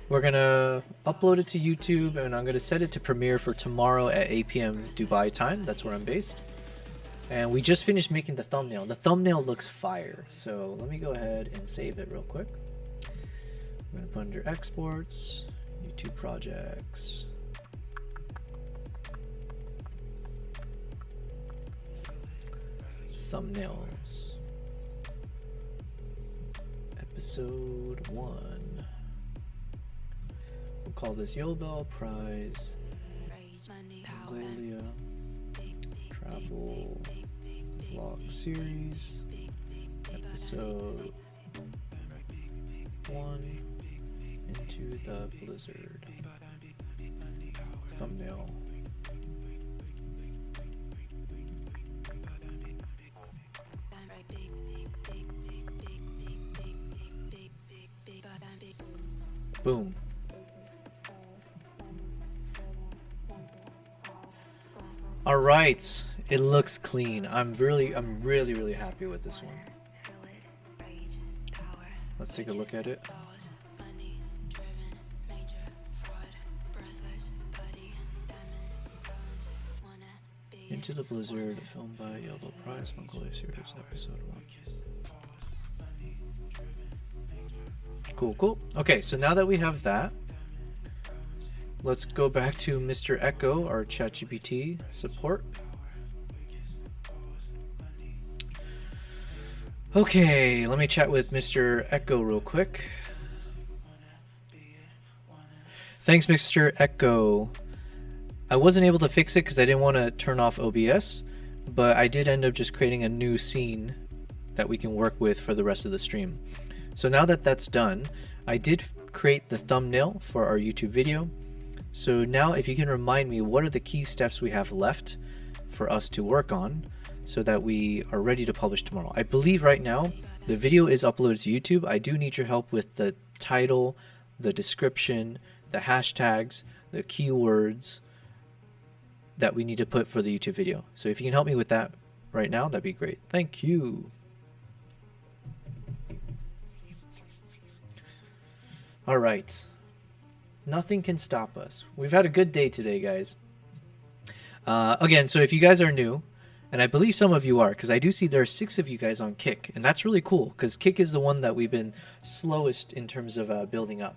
We're gonna upload it to YouTube, and I'm gonna set it to premiere for tomorrow at 8 p.m. Dubai time. That's where I'm based. And we just finished making the thumbnail. The thumbnail looks fire. So let me go ahead and save it real quick. I'm gonna put under exports, YouTube projects. Thumbnails. Episode 1. We'll call this Yobel Prize, Mongolia, Travel Vlog Series, Episode 1, Into the Blizzard. Thumbnail. Boom. All right, it looks clean. I'm really happy with this one. Let's take a look at it. Into the Blizzard, filmed by Yellow Prize, Mongolia Series, Episode 1. Cool. Okay, so now that we have that, let's go back to Mr. Echo, our ChatGPT support. Okay, let me chat with Mr. Echo real quick. Thanks, Mr. Echo. I wasn't able to fix it because I didn't want to turn off OBS, but I did end up just creating a new scene that we can work with for the rest of the stream. So now that that's done, I did create the thumbnail for our YouTube video. So now if you can remind me, what are the key steps we have left for us to work on so that we are ready to publish tomorrow? I believe right now the video is uploaded to YouTube. I do need your help with the title, the description, the hashtags, the keywords that we need to put for the YouTube video. So if you can help me with that right now, that'd be great. Thank you. All right. Nothing can stop us. We've had a good day today, guys. Again, so if you guys are new, and I believe some of you are, because I do see there are 6 of you guys on Kick, and that's really cool, because Kick is the one that we've been slowest in terms of building up.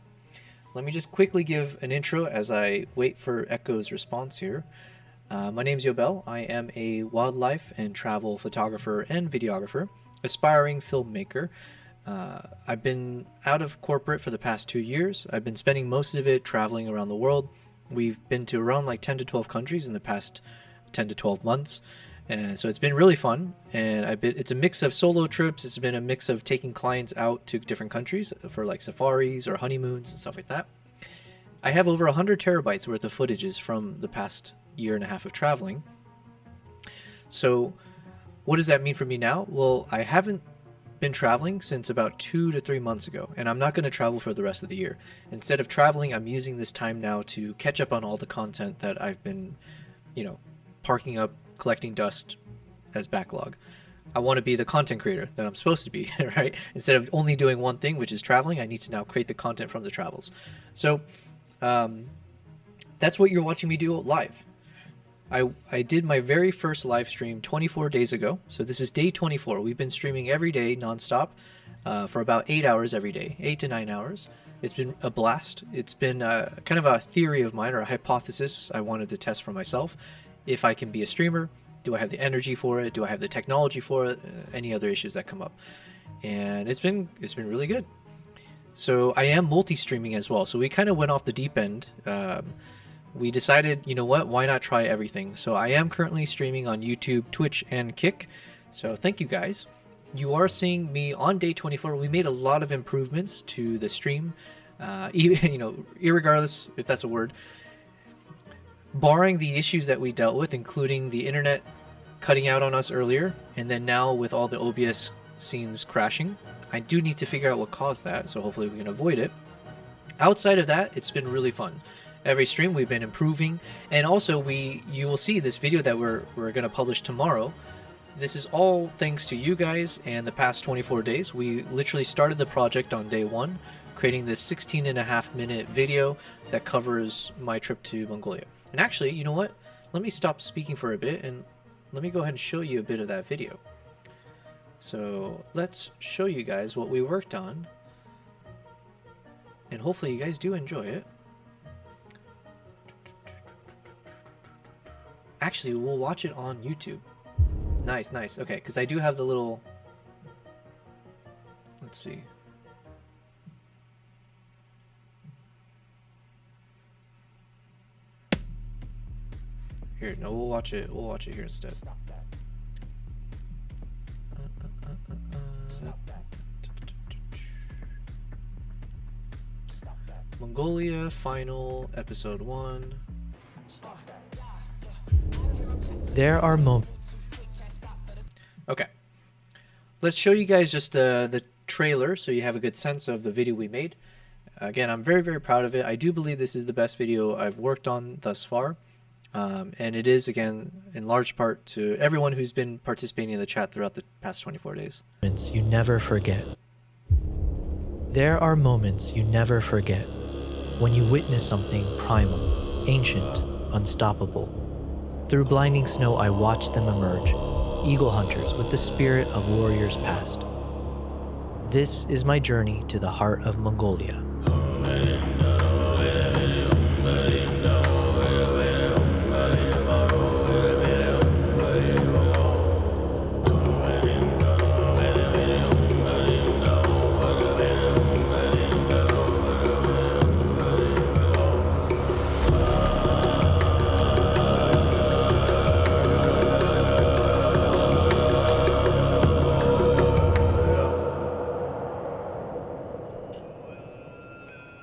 Let me just quickly give an intro as I wait for Echo's response here. My name's Yobel. I am a wildlife and travel photographer and videographer, aspiring filmmaker. I've been out of corporate for the past 2 years. I've been spending most of it traveling around the world. We've been to around like 10 to 12 countries in the past 10 to 12 months. And so it's been really fun. And it's a mix of solo trips. It's been a mix of taking clients out to different countries for like safaris or honeymoons and stuff like that. I have over 100 terabytes worth of footages from the past year and a half of traveling. So what does that mean for me now? Well, I haven't been traveling since about 2 to 3 months ago, and I'm not going to travel for the rest of the year. Instead of traveling, I'm using this time now to catch up on all the content that I've been, parking up, collecting dust as backlog. I want to be the content creator that I'm supposed to be, right? Instead of only doing one thing, which is traveling, I need to now create the content from the travels. So that's what you're watching me do live. I did my very first live stream 24 days ago. So this is day 24. We've been streaming every day nonstop for about 8 hours every day, 8 to 9 hours. It's been a blast. It's been kind of a theory of mine or a hypothesis I wanted to test for myself. If I can be a streamer, do I have the energy for it? Do I have the technology for it? Any other issues that come up? And it's been really good. So I am multi-streaming as well. So we kind of went off the deep end. We decided, you know what, why not try everything? So I am currently streaming on YouTube, Twitch, and Kick. So thank you guys. You are seeing me on day 24. We made a lot of improvements to the stream, irregardless if that's a word. Barring the issues that we dealt with, including the internet cutting out on us earlier, and then now with all the OBS scenes crashing. I do need to figure out what caused that, so hopefully we can avoid it. Outside of that, it's been really fun. Every stream we've been improving, and also you will see this video that we're going to publish tomorrow. This is all thanks to you guys and the past 24 days. We literally started the project on day 1, creating this 16.5-minute video that covers my trip to Mongolia. And actually, you know what? Let me stop speaking for a bit and let me go ahead and show you a bit of that video. So let's show you guys what we worked on, and hopefully you guys do enjoy it. Actually, we'll watch it on YouTube. Nice, nice. Okay, because I do have the little... Let's see. Here, no, we'll watch it. We'll watch it here instead. Mongolia final episode 1. There are moments. Okay, let's show you guys just the trailer so you have a good sense of the video we made. Again, I'm very, very proud of it. I do believe this is the best video I've worked on thus far. And it is, again, in large part to everyone who's been participating in the chat throughout the past 24 days. You never forget. There are moments you never forget when you witness something primal, ancient, unstoppable. Through blinding snow, I watched them emerge, eagle hunters with the spirit of warriors past. This is my journey to the heart of Mongolia.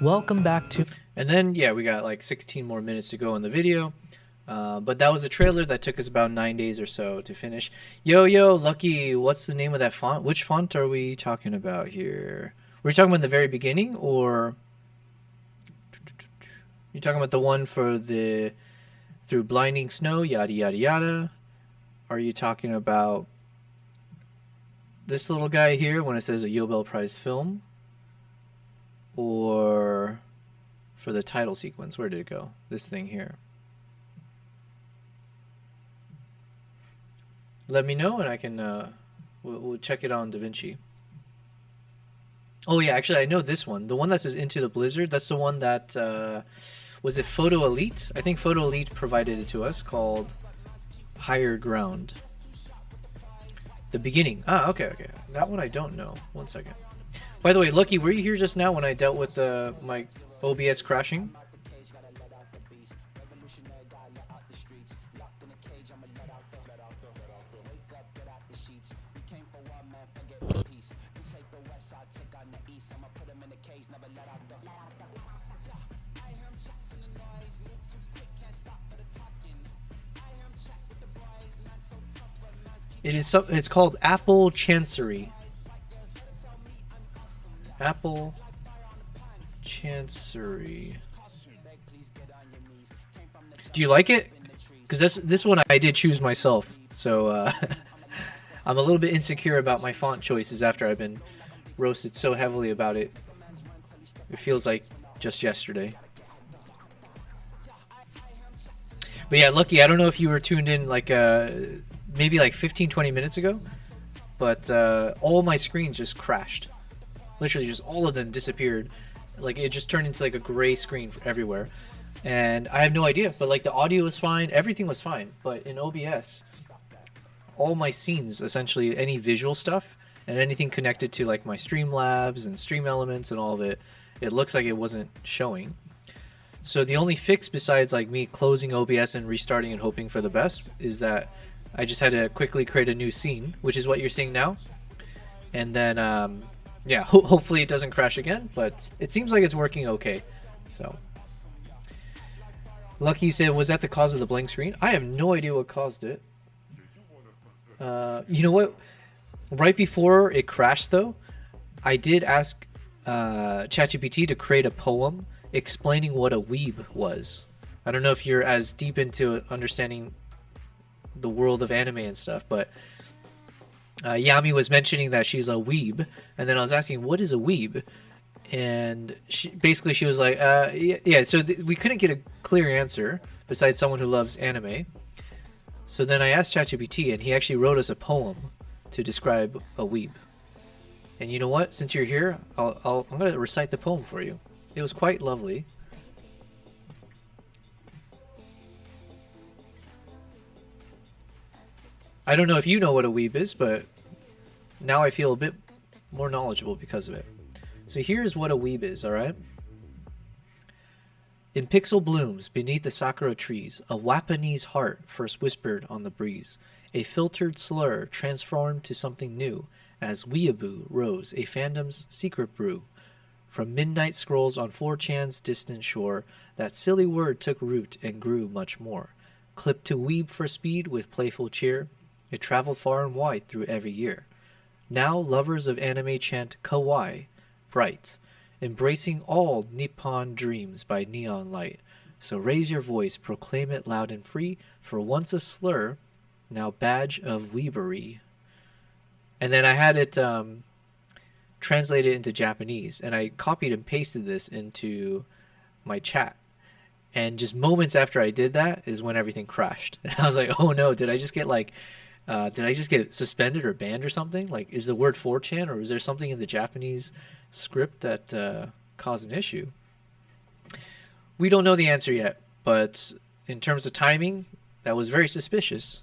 Welcome back to... And then, yeah, we got like 16 more minutes to go in the video. But that was a trailer that took us about 9 days or so to finish. Yo, Lucky, what's the name of that font? Which font are we talking about here? Were you talking about the very beginning, or... You're talking about the one for the... Through blinding snow, yada, yada, yada. Are you talking about this little guy here when it says a Yobel Prize film? Or for the title sequence, where did it go? This thing here. Let me know and I can, we'll check it out on DaVinci. Oh yeah, actually I know this one. The one that says Into the Blizzard, that's the one that, was it Photo Elite? I think Photo Elite provided it to us, called Higher Ground. The beginning. Ah, okay. That one I don't know. 1 second. By the way, Lucky, were you here just now when I dealt with my OBS crashing? It's called Apple Chancery. Apple Chancery. Do you like it? Because this one I did choose myself, so I'm a little bit insecure about my font choices after I've been roasted so heavily about it. It feels like just yesterday. But yeah, Lucky, I don't know if you were tuned in like maybe like 15-20 minutes ago, but all my screens just crashed. Literally just all of them disappeared. Like it just turned into like a gray screen everywhere. And I have no idea, but like the audio was fine, everything was fine. But in OBS, all my scenes, essentially any visual stuff and anything connected to like my Streamlabs and Stream Elements and all of it, it looks like it wasn't showing. So the only fix besides like me closing OBS and restarting and hoping for the best is that I just had to quickly create a new scene, which is what you're seeing now. And then, yeah, hopefully it doesn't crash again, but it seems like it's working okay. So, Lucky said, was that the cause of the blank screen? I have no idea what caused it. You know what? Right before it crashed, though, I did ask ChatGPT to create a poem explaining what a weeb was. I don't know if you're as deep into understanding the world of anime and stuff, but Yami was mentioning that she's a weeb, and then I was asking, what is a weeb? And she was like, yeah. So we couldn't get a clear answer besides someone who loves anime. So then I asked ChatGPT, and he actually wrote us a poem to describe a weeb. And you know what? Since you're here, I'm going to recite the poem for you. It was quite lovely. I don't know if you know what a weeb is, but now I feel a bit more knowledgeable because of it. So here's what a weeb is, alright? In pixel blooms beneath the sakura trees, a Japanese heart first whispered on the breeze. A filtered slur transformed to something new, as weeaboo rose, a fandom's secret brew. From midnight scrolls on 4chan's distant shore, that silly word took root and grew much more. Clipped to weeb for speed with playful cheer, it traveled far and wide through every year. Now lovers of anime chant kawaii, bright, embracing all Nippon dreams by neon light. So raise your voice, proclaim it loud and free, for once a slur, now badge of weebery. And then I had it translated into Japanese, and I copied and pasted this into my chat. And just moments after I did that is when everything crashed. And I was like, oh no, did I just get suspended or banned or something? Like, is the word 4chan, or is there something in the Japanese script that caused an issue? We don't know the answer yet, but in terms of timing, that was very suspicious.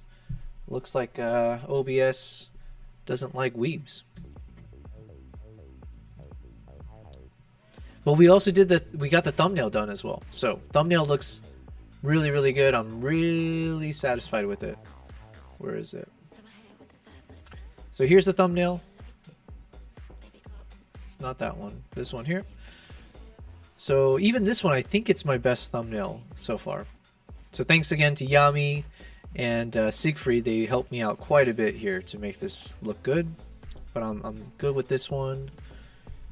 Looks like OBS doesn't like weebs. But we also we got the thumbnail done as well. So thumbnail looks really, really good. I'm really satisfied with it. Where is it? So here's the thumbnail. Not that one. This one here. So even this one, I think it's my best thumbnail so far. So thanks again to Yami and Siegfried. They helped me out quite a bit here to make this look good. But I'm good with this one.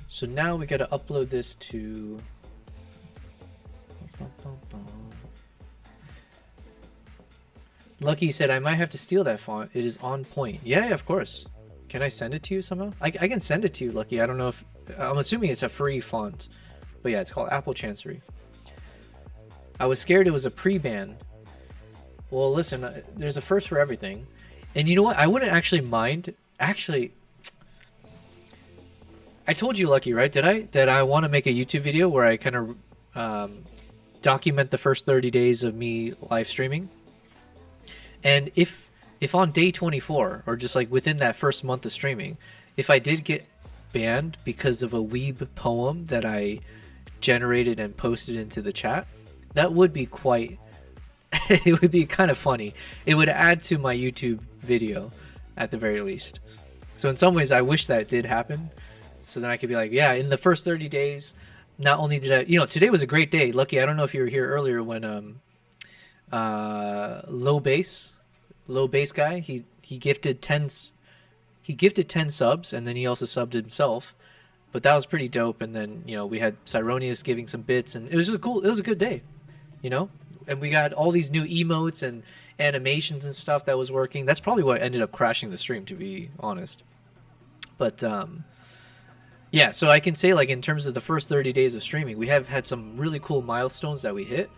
So now we got to upload this to... Lucky said, I might have to steal that font. It is on point. Yeah, of course. Can I send it to you somehow? I can send it to you, Lucky. I don't know if... I'm assuming it's a free font. But yeah, it's called Apple Chancery. I was scared it was a pre-ban. Well, listen, there's a first for everything. And you know what? I wouldn't actually mind... Actually... I told you, Lucky, right? Did I? That I want to make a YouTube video where I kind of document the first 30 days of me live streaming. And if on day 24, or just like within that first month of streaming, if I did get banned because of a weeb poem that I generated and posted into the chat, that would be quite... it would be kind of funny. It would add to my YouTube video at the very least. So in some ways, I wish that did happen. So then I could be like, yeah, in the first 30 days, not only did I... You know, today was a great day. Lucky, I don't know if you were here earlier when low bass guy, he gifted 10 subs, and then he also subbed himself. But that was pretty dope. And then, you know, we had Cyronius giving some bits, and it was just cool. It was a good day, you know? And we got all these new emotes and animations and stuff that was working. That's probably what ended up crashing the stream, to be honest. But yeah, so I can say, like, in terms of the first 30 days of streaming, we have had some really cool milestones that we hit.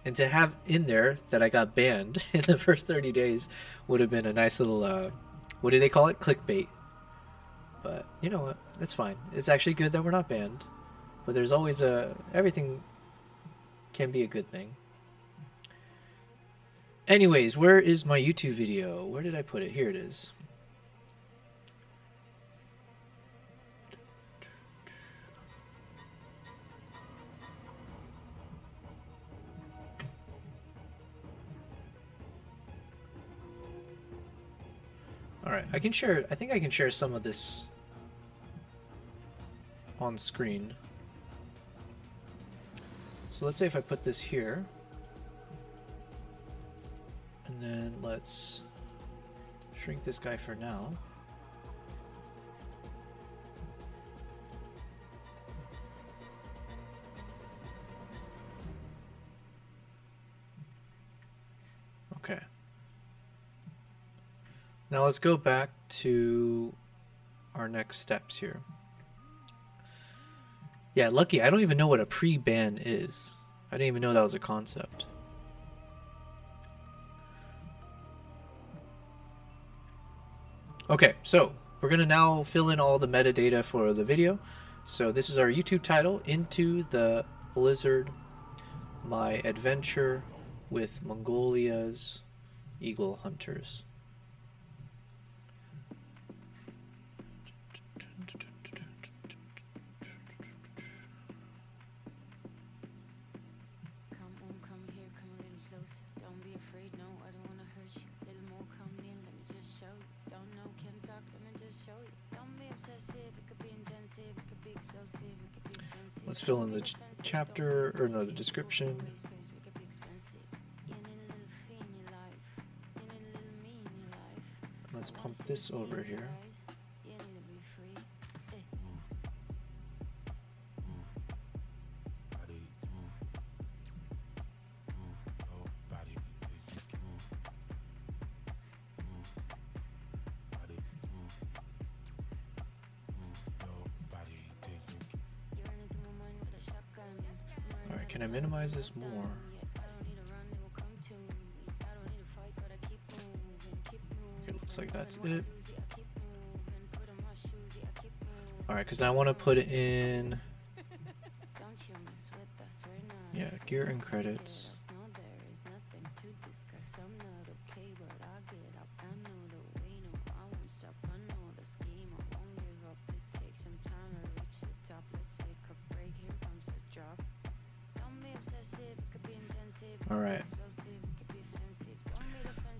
And to have in there that I got banned in the first 30 days would have been a nice little, what do they call it? Clickbait. But you know what? It's fine. It's actually good that we're not banned. But there's always everything can be a good thing. Anyways, where is my YouTube video? Where did I put it? Here it is. Alright, I think I can share some of this on screen. So let's say if I put this here, and then let's shrink this guy for now. Okay. Now let's go back to our next steps here. Yeah, lucky. I don't even know what a pre-ban is. I didn't even know that was a concept. Okay, so we're going to now fill in all the metadata for the video. So this is our YouTube title, Into the Blizzard, My Adventure with Mongolia's Eagle Hunters. Let's fill in the chapter, or no, the description. Let's pump this over here. Alright, can I minimize this more? Okay, looks like that's it. Alright, because I want to put in, yeah, gear and credits. Alright.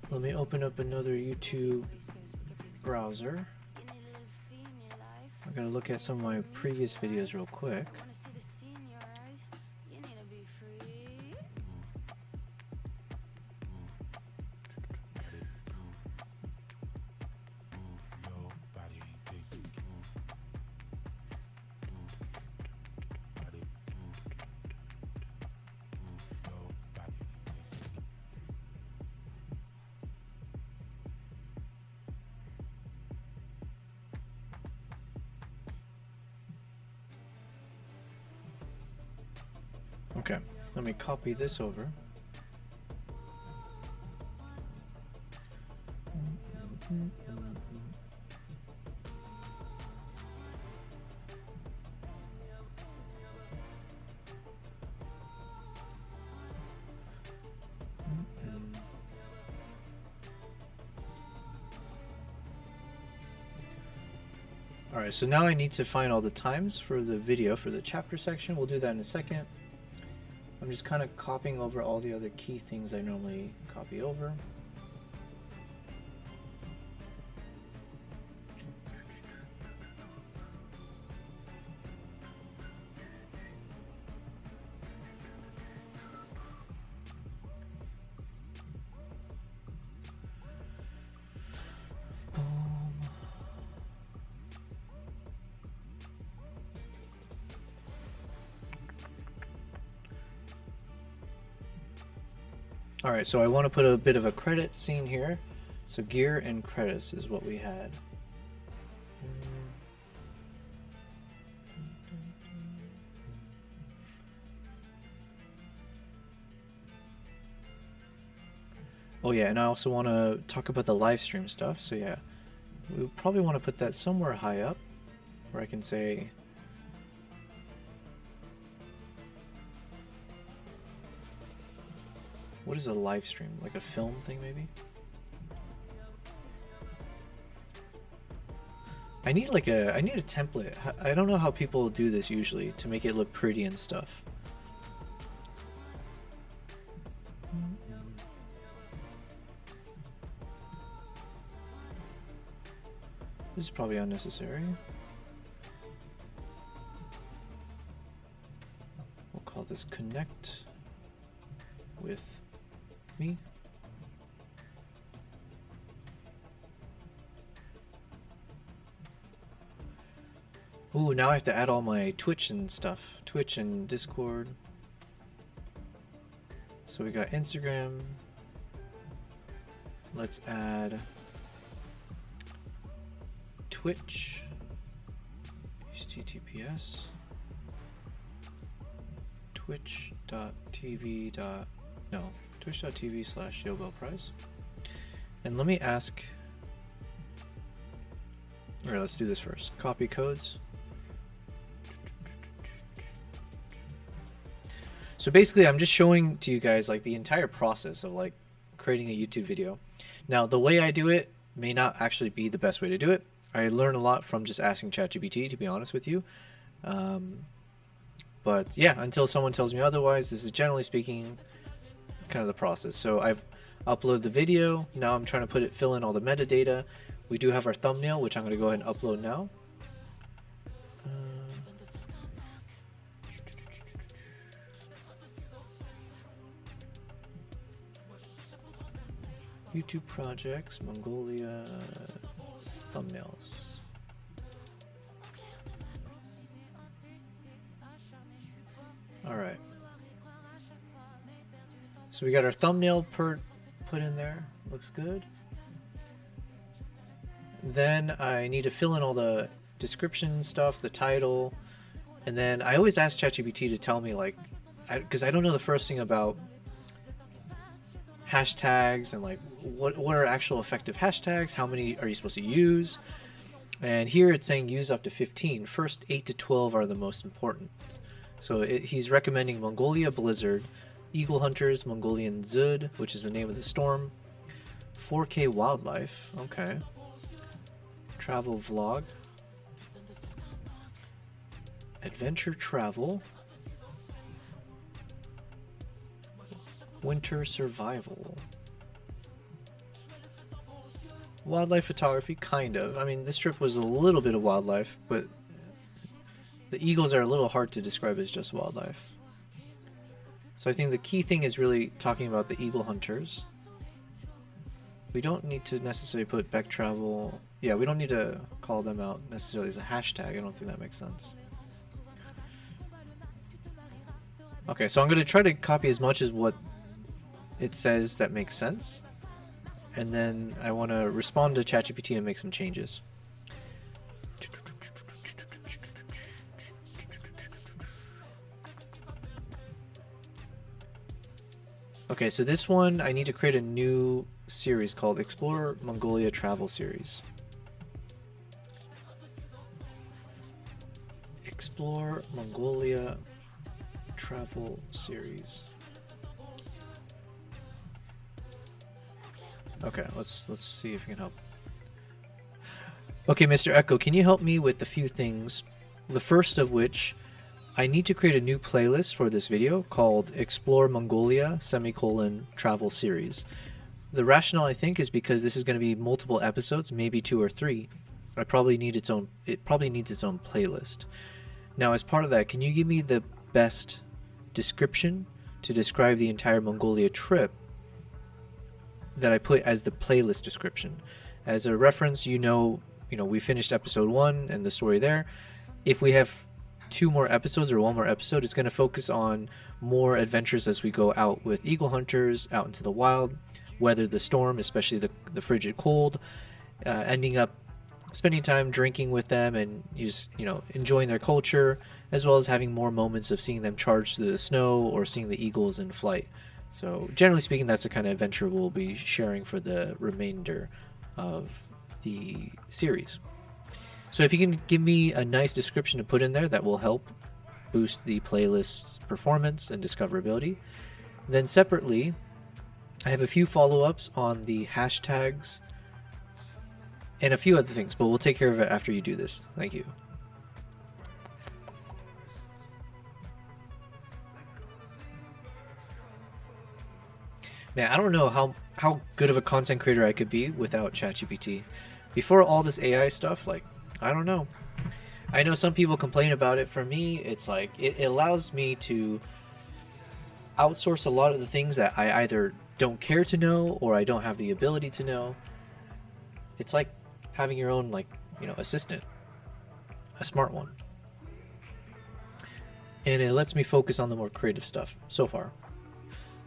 Let me open up another YouTube browser. I'm gonna look at some of my previous videos real quick. Okay, let me copy this over. Alright, so now I need to find all the times for the video for the chapter section. We'll do that in a second. I'm just kind of copying over all the other key things I normally copy over. Alright, so I want to put a bit of a credit scene here. So gear and credits is what we had. Oh yeah, and I also want to talk about the live stream stuff. So yeah, we probably want to put that somewhere high up where I can say what is a live stream? Like a film thing, maybe? I need a template. I don't know how people do this usually to make it look pretty and stuff. This is probably unnecessary. We'll call this connect with me. Ooh, now I have to add all my Twitch and stuff. Twitch and Discord. So we got Instagram. Let's add Twitch. HTTPS. Twitch.tv. No, twitch.tv/YoBellPrize. And let me ask. Alright, let's do this first. Copy codes. So basically, I'm just showing to you guys like the entire process of like creating a YouTube video. Now, the way I do it may not actually be the best way to do it. I learn a lot from just asking ChatGPT, to be honest with you. But yeah, until someone tells me otherwise, this is generally speaking kind of the process. So I've uploaded the video. Now I'm trying to fill in all the metadata. We do have our thumbnail, which I'm going to go ahead and upload now. YouTube projects, Mongolia, thumbnails. Alright. So we got our thumbnail put in there. Looks good. Then I need to fill in all the description stuff, the title. And then I always ask ChatGPT to tell me, like, because I don't know the first thing about hashtags and like what are actual effective hashtags, how many are you supposed to use. And here it's saying use up to 15. First 8 to 12 are the most important. So he's recommending Mongolia Blizzard, Eagle Hunters, Mongolian Zud, which is the name of the storm, 4K wildlife, okay, travel vlog, adventure travel, winter survival, wildlife photography, kind of. I mean, this trip was a little bit of wildlife, but the eagles are a little hard to describe as just wildlife. So I think the key thing is really talking about the eagle hunters. We don't need to necessarily put Beck travel. Yeah, we don't need to call them out necessarily as a hashtag. I don't think that makes sense. Okay, so I'm going to try to copy as much as what it says that makes sense. And then I want to respond to ChatGPT and make some changes. Okay, so this one, I need to create a new series called Explore Mongolia Travel Series. Explore Mongolia Travel Series. Okay, let's see if we can help. Okay, Mr. Echo, can you help me with a few things? The first of which, I need to create a new playlist for this video called Explore Mongolia Travel Series. The rationale, I think, is because this is going to be multiple episodes, maybe 2 or 3. It probably needs its own playlist. Now, as part of that, can you give me the best description to describe the entire Mongolia trip that I put as the playlist description? As a reference, you know, we finished episode 1 and the story there. If we have 2 more episodes or 1 more episode, it's going to focus on more adventures as we go out with eagle hunters out into the wild, weather the storm, especially the frigid cold, ending up spending time drinking with them and just enjoying their culture, as well as having more moments of seeing them charge through the snow or seeing the eagles in flight. So generally speaking, that's the kind of adventure we'll be sharing for the remainder of the series. So if you can give me a nice description to put in there, that will help boost the playlist's performance and discoverability. Then separately, I have a few follow-ups on the hashtags and a few other things, but we'll take care of it after you do this. Thank you. Man, I don't know how good of a content creator I could be without ChatGPT. Before all this AI stuff, like, I don't know. I know some people complain about it. For me, it's like it allows me to outsource a lot of the things that I either don't care to know or I don't have the ability to know. It's like having your own, like, assistant, a smart one. and it lets me focus on the more creative stuff so far.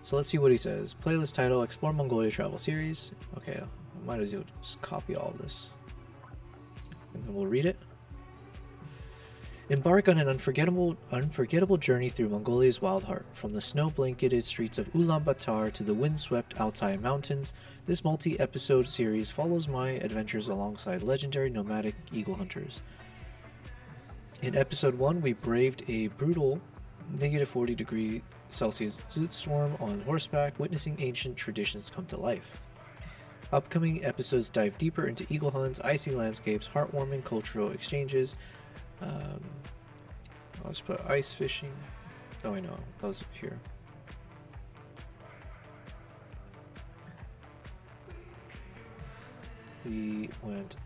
So let's see what he says. Playlist title, Explore Mongolia Travel Series. Okay, I might as well just copy all of this. And then we'll read it. Embark on an unforgettable journey through Mongolia's wild heart. From the snow-blanketed streets of Ulaanbaatar to the wind-swept Altai Mountains, this multi-episode series follows my adventures alongside legendary nomadic eagle hunters. In episode 1, we braved a brutal -40°C storm on horseback, witnessing ancient traditions come to life. Upcoming episodes dive deeper into eagle hunts, icy landscapes, heartwarming cultural exchanges. I'll just put ice fishing. Oh, I know, that was here. We went.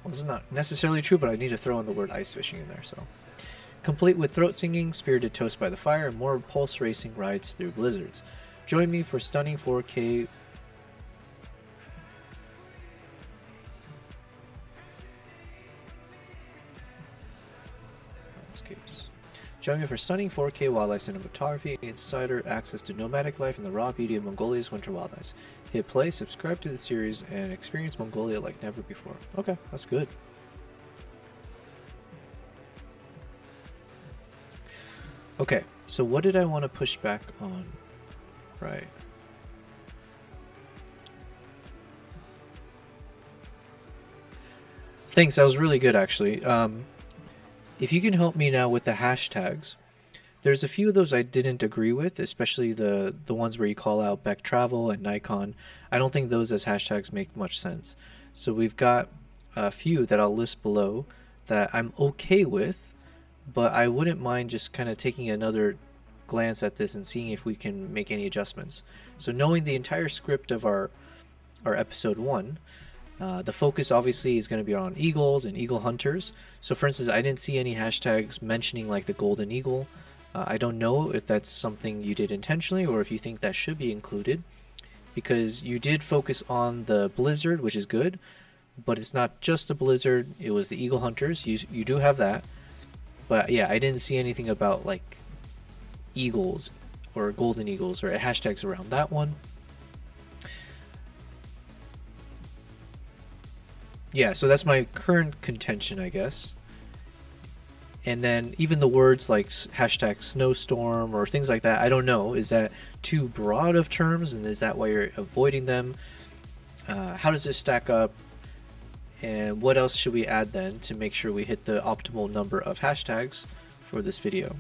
Well, this is not necessarily true, but I need to throw in the word ice fishing in there, so. Complete with throat singing, spirited toast by the fire, and more pulse racing rides through blizzards. Join me for stunning 4K landscapes. Join me for stunning 4K wildlife cinematography, insider access to nomadic life, and the raw beauty of Mongolia's winter wildlife. Hit play, subscribe to the series, and experience Mongolia like never before. Okay, that's good. Okay, so what did I want to push back on? Right. Thanks, that was really good actually. If you can help me now with the hashtags, there's a few of those I didn't agree with, especially the ones where you call out Beck Travel and Nikon. I don't think those as hashtags make much sense. So we've got a few that I'll list below that I'm okay with, but I wouldn't mind just kind of taking another glance at this and seeing if we can make any adjustments. So knowing the entire script of our episode 1, the focus obviously is going to be on eagles and eagle hunters. So for instance, I didn't see any hashtags mentioning like the golden eagle. I don't know if that's something you did intentionally or if you think that should be included, because you did focus on the blizzard, which is good, but it's not just the blizzard, it was the eagle hunters. You do have that, but yeah, I didn't see anything about like eagles or golden eagles or hashtags around that one. Yeah, so that's my current contention, I guess. And then even the words like hashtag snowstorm or things like that, I don't know, is that too broad of terms, and is that why you're avoiding them? How does this stack up? And what else should we add then to make sure we hit the optimal number of hashtags for this video?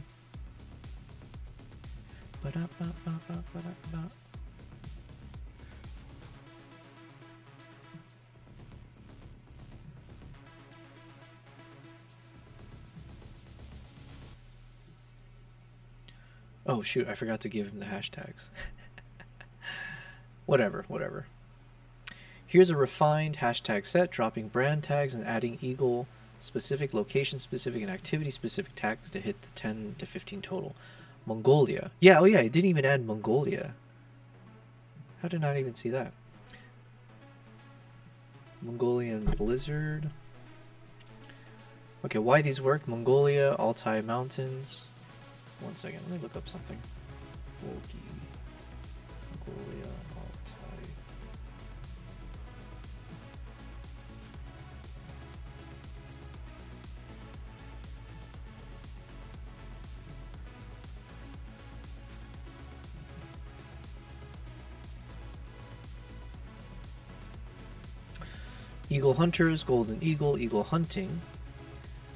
Oh shoot, I forgot to give him the hashtags. Whatever. Here's a refined hashtag set, dropping brand tags and adding eagle specific, location specific, and activity specific tags to hit the 10 to 15 total. Mongolia. Yeah, oh yeah, I didn't even add Mongolia. How did I not even see that? Mongolian blizzard. Okay, why these work? Mongolia, Altai Mountains. One second, let me look up something. Mongolia, Altai. Eagle hunters, golden eagle, eagle hunting.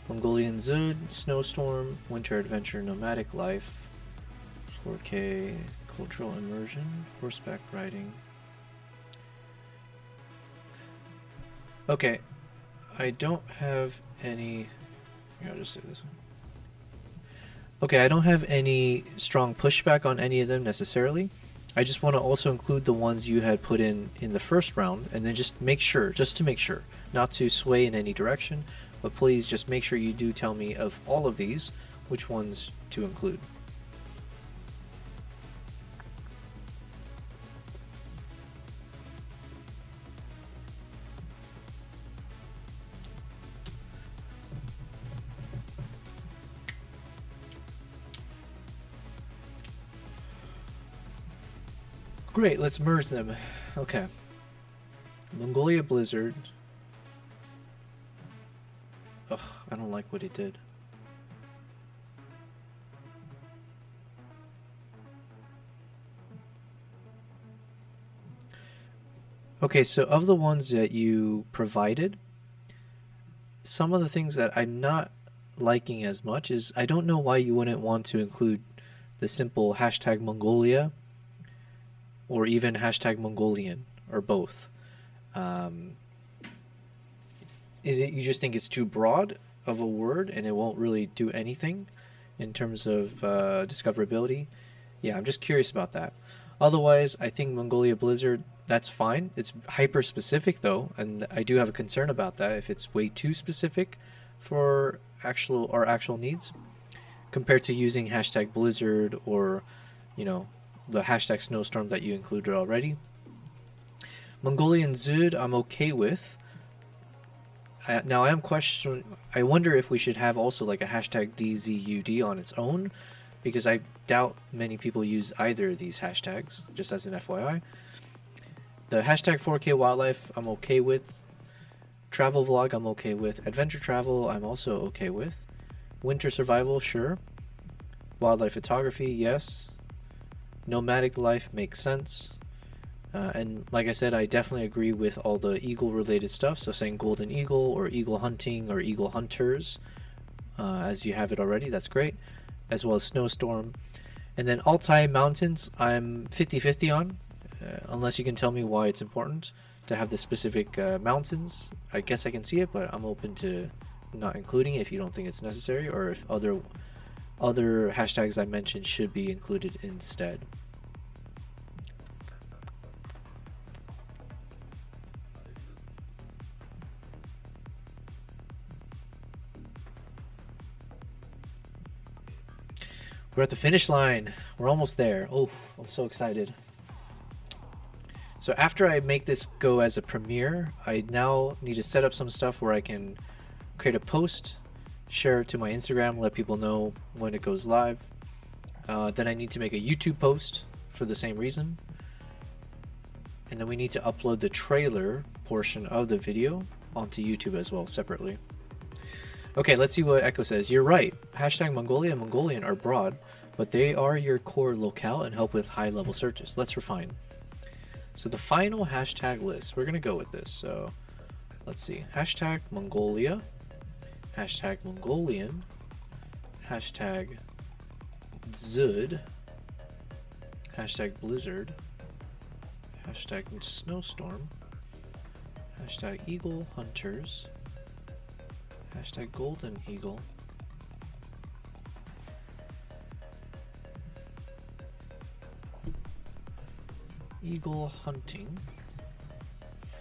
Mongolian Zud, snowstorm, winter adventure, nomadic life, 4K, cultural immersion, horseback riding. Okay, I don't have any. I'll just say this one. Okay, I don't have any strong pushback on any of them necessarily. I just want to also include the ones you had put in the first round, and then just to make sure, not to sway in any direction, but please just make sure you do tell me of all of these, which ones to include. Great, let's merge them. Okay. Mongolia Blizzard. Ugh, I don't like what it did. Okay, so of the ones that you provided, some of the things that I'm not liking as much is I don't know why you wouldn't want to include the simple hashtag Mongolia or even hashtag Mongolian or both. Is it you just think it's too broad of a word and it won't really do anything in terms of discoverability? Yeah, I'm just curious about that. Otherwise, I think Mongolia Blizzard, that's fine. It's hyper specific though, and I do have a concern about that if it's way too specific for our actual needs compared to using hashtag Blizzard or, you know, the hashtag Snowstorm that you included already. Mongolian Zud, I'm okay with. Now I am questioning. I wonder if we should have also like a hashtag DZUD on its own, because I doubt many people use either of these hashtags, just as an FYI. The hashtag 4K wildlife I'm okay with. Travel vlog I'm okay with. Adventure travel I'm also okay with. Winter survival, sure. Wildlife photography, yes. Nomadic life makes sense. And like I said, I definitely agree with all the eagle related stuff. So saying golden eagle or eagle hunting or eagle hunters, as you have it already, that's great. As well as snowstorm. And then Altai mountains, I'm 50-50 on, unless you can tell me why it's important to have the specific mountains. I guess I can see it, but I'm open to not including it if you don't think it's necessary, or if other hashtags I mentioned should be included instead. We're at the finish line. We're almost there. Oh, I'm so excited. So after I make this go as a premiere, I now need to set up some stuff where I can create a post, share it to my Instagram, let people know when it goes live. Then I need to make a YouTube post for the same reason. And then we need to upload the trailer portion of the video onto YouTube as well, separately. Okay, let's see what Echo says. You're right. Hashtag Mongolia and Mongolian are broad, but they are your core locale and help with high-level searches. Let's refine. So the final hashtag list, we're going to go with this. So let's see. Hashtag Mongolia, hashtag Mongolian, hashtag Zud, hashtag Blizzard, hashtag Snowstorm, hashtag Eagle Hunters, hashtag Golden Eagle, Eagle Hunting,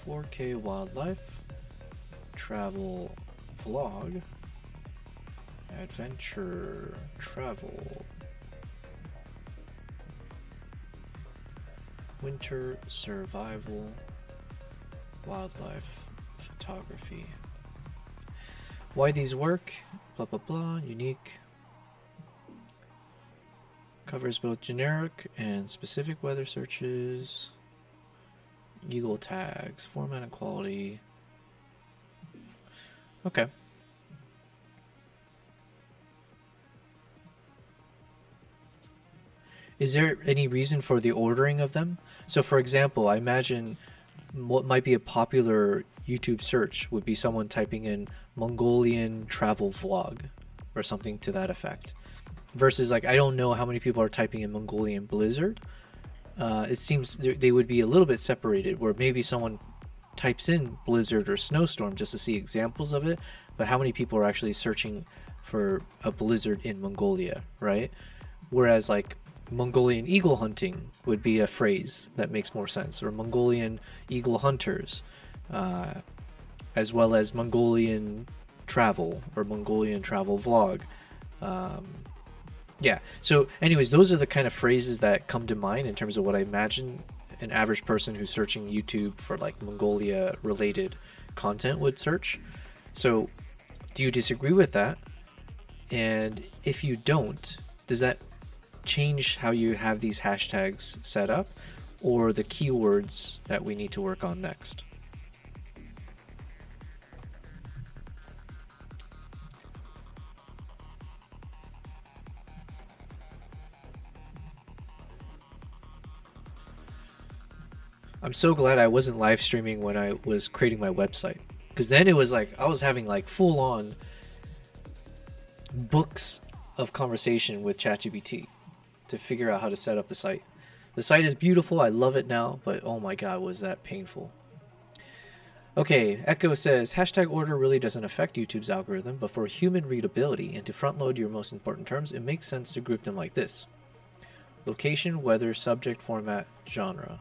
4K Wildlife, Travel Vlog, Adventure Travel, Winter Survival, Wildlife Photography. Why these work, blah blah blah, unique. Covers both generic and specific weather searches. Eagle tags, format and quality. Okay. Is there any reason for the ordering of them? So for example, I imagine what might be a popular YouTube search would be someone typing in Mongolian travel vlog or something to that effect. Versus, like, I don't know how many people are typing in Mongolian Blizzard. It seems they would be a little bit separated, where maybe someone types in Blizzard or Snowstorm just to see examples of it, but how many people are actually searching for a blizzard in Mongolia, right? Whereas, like, Mongolian eagle hunting would be a phrase that makes more sense, or Mongolian eagle hunters, as well as Mongolian travel or Mongolian travel vlog. Yeah, so anyways, those are the kind of phrases that come to mind in terms of what I imagine an average person who's searching YouTube for like Mongolia related content would search. So do you disagree with that? And if you don't, does that change how you have these hashtags set up? or the keywords that we need to work on next. I'm so glad I wasn't live streaming when I was creating my website, because then it was like I was having like full on books of conversation with ChatGPT to figure out how to set up the site. The site is beautiful, I love it now, but oh my god, was that painful. Okay, Echo says, hashtag order really doesn't affect YouTube's algorithm, but for human readability and to front load your most important terms, it makes sense to group them like this. Location, weather, subject, format, genre.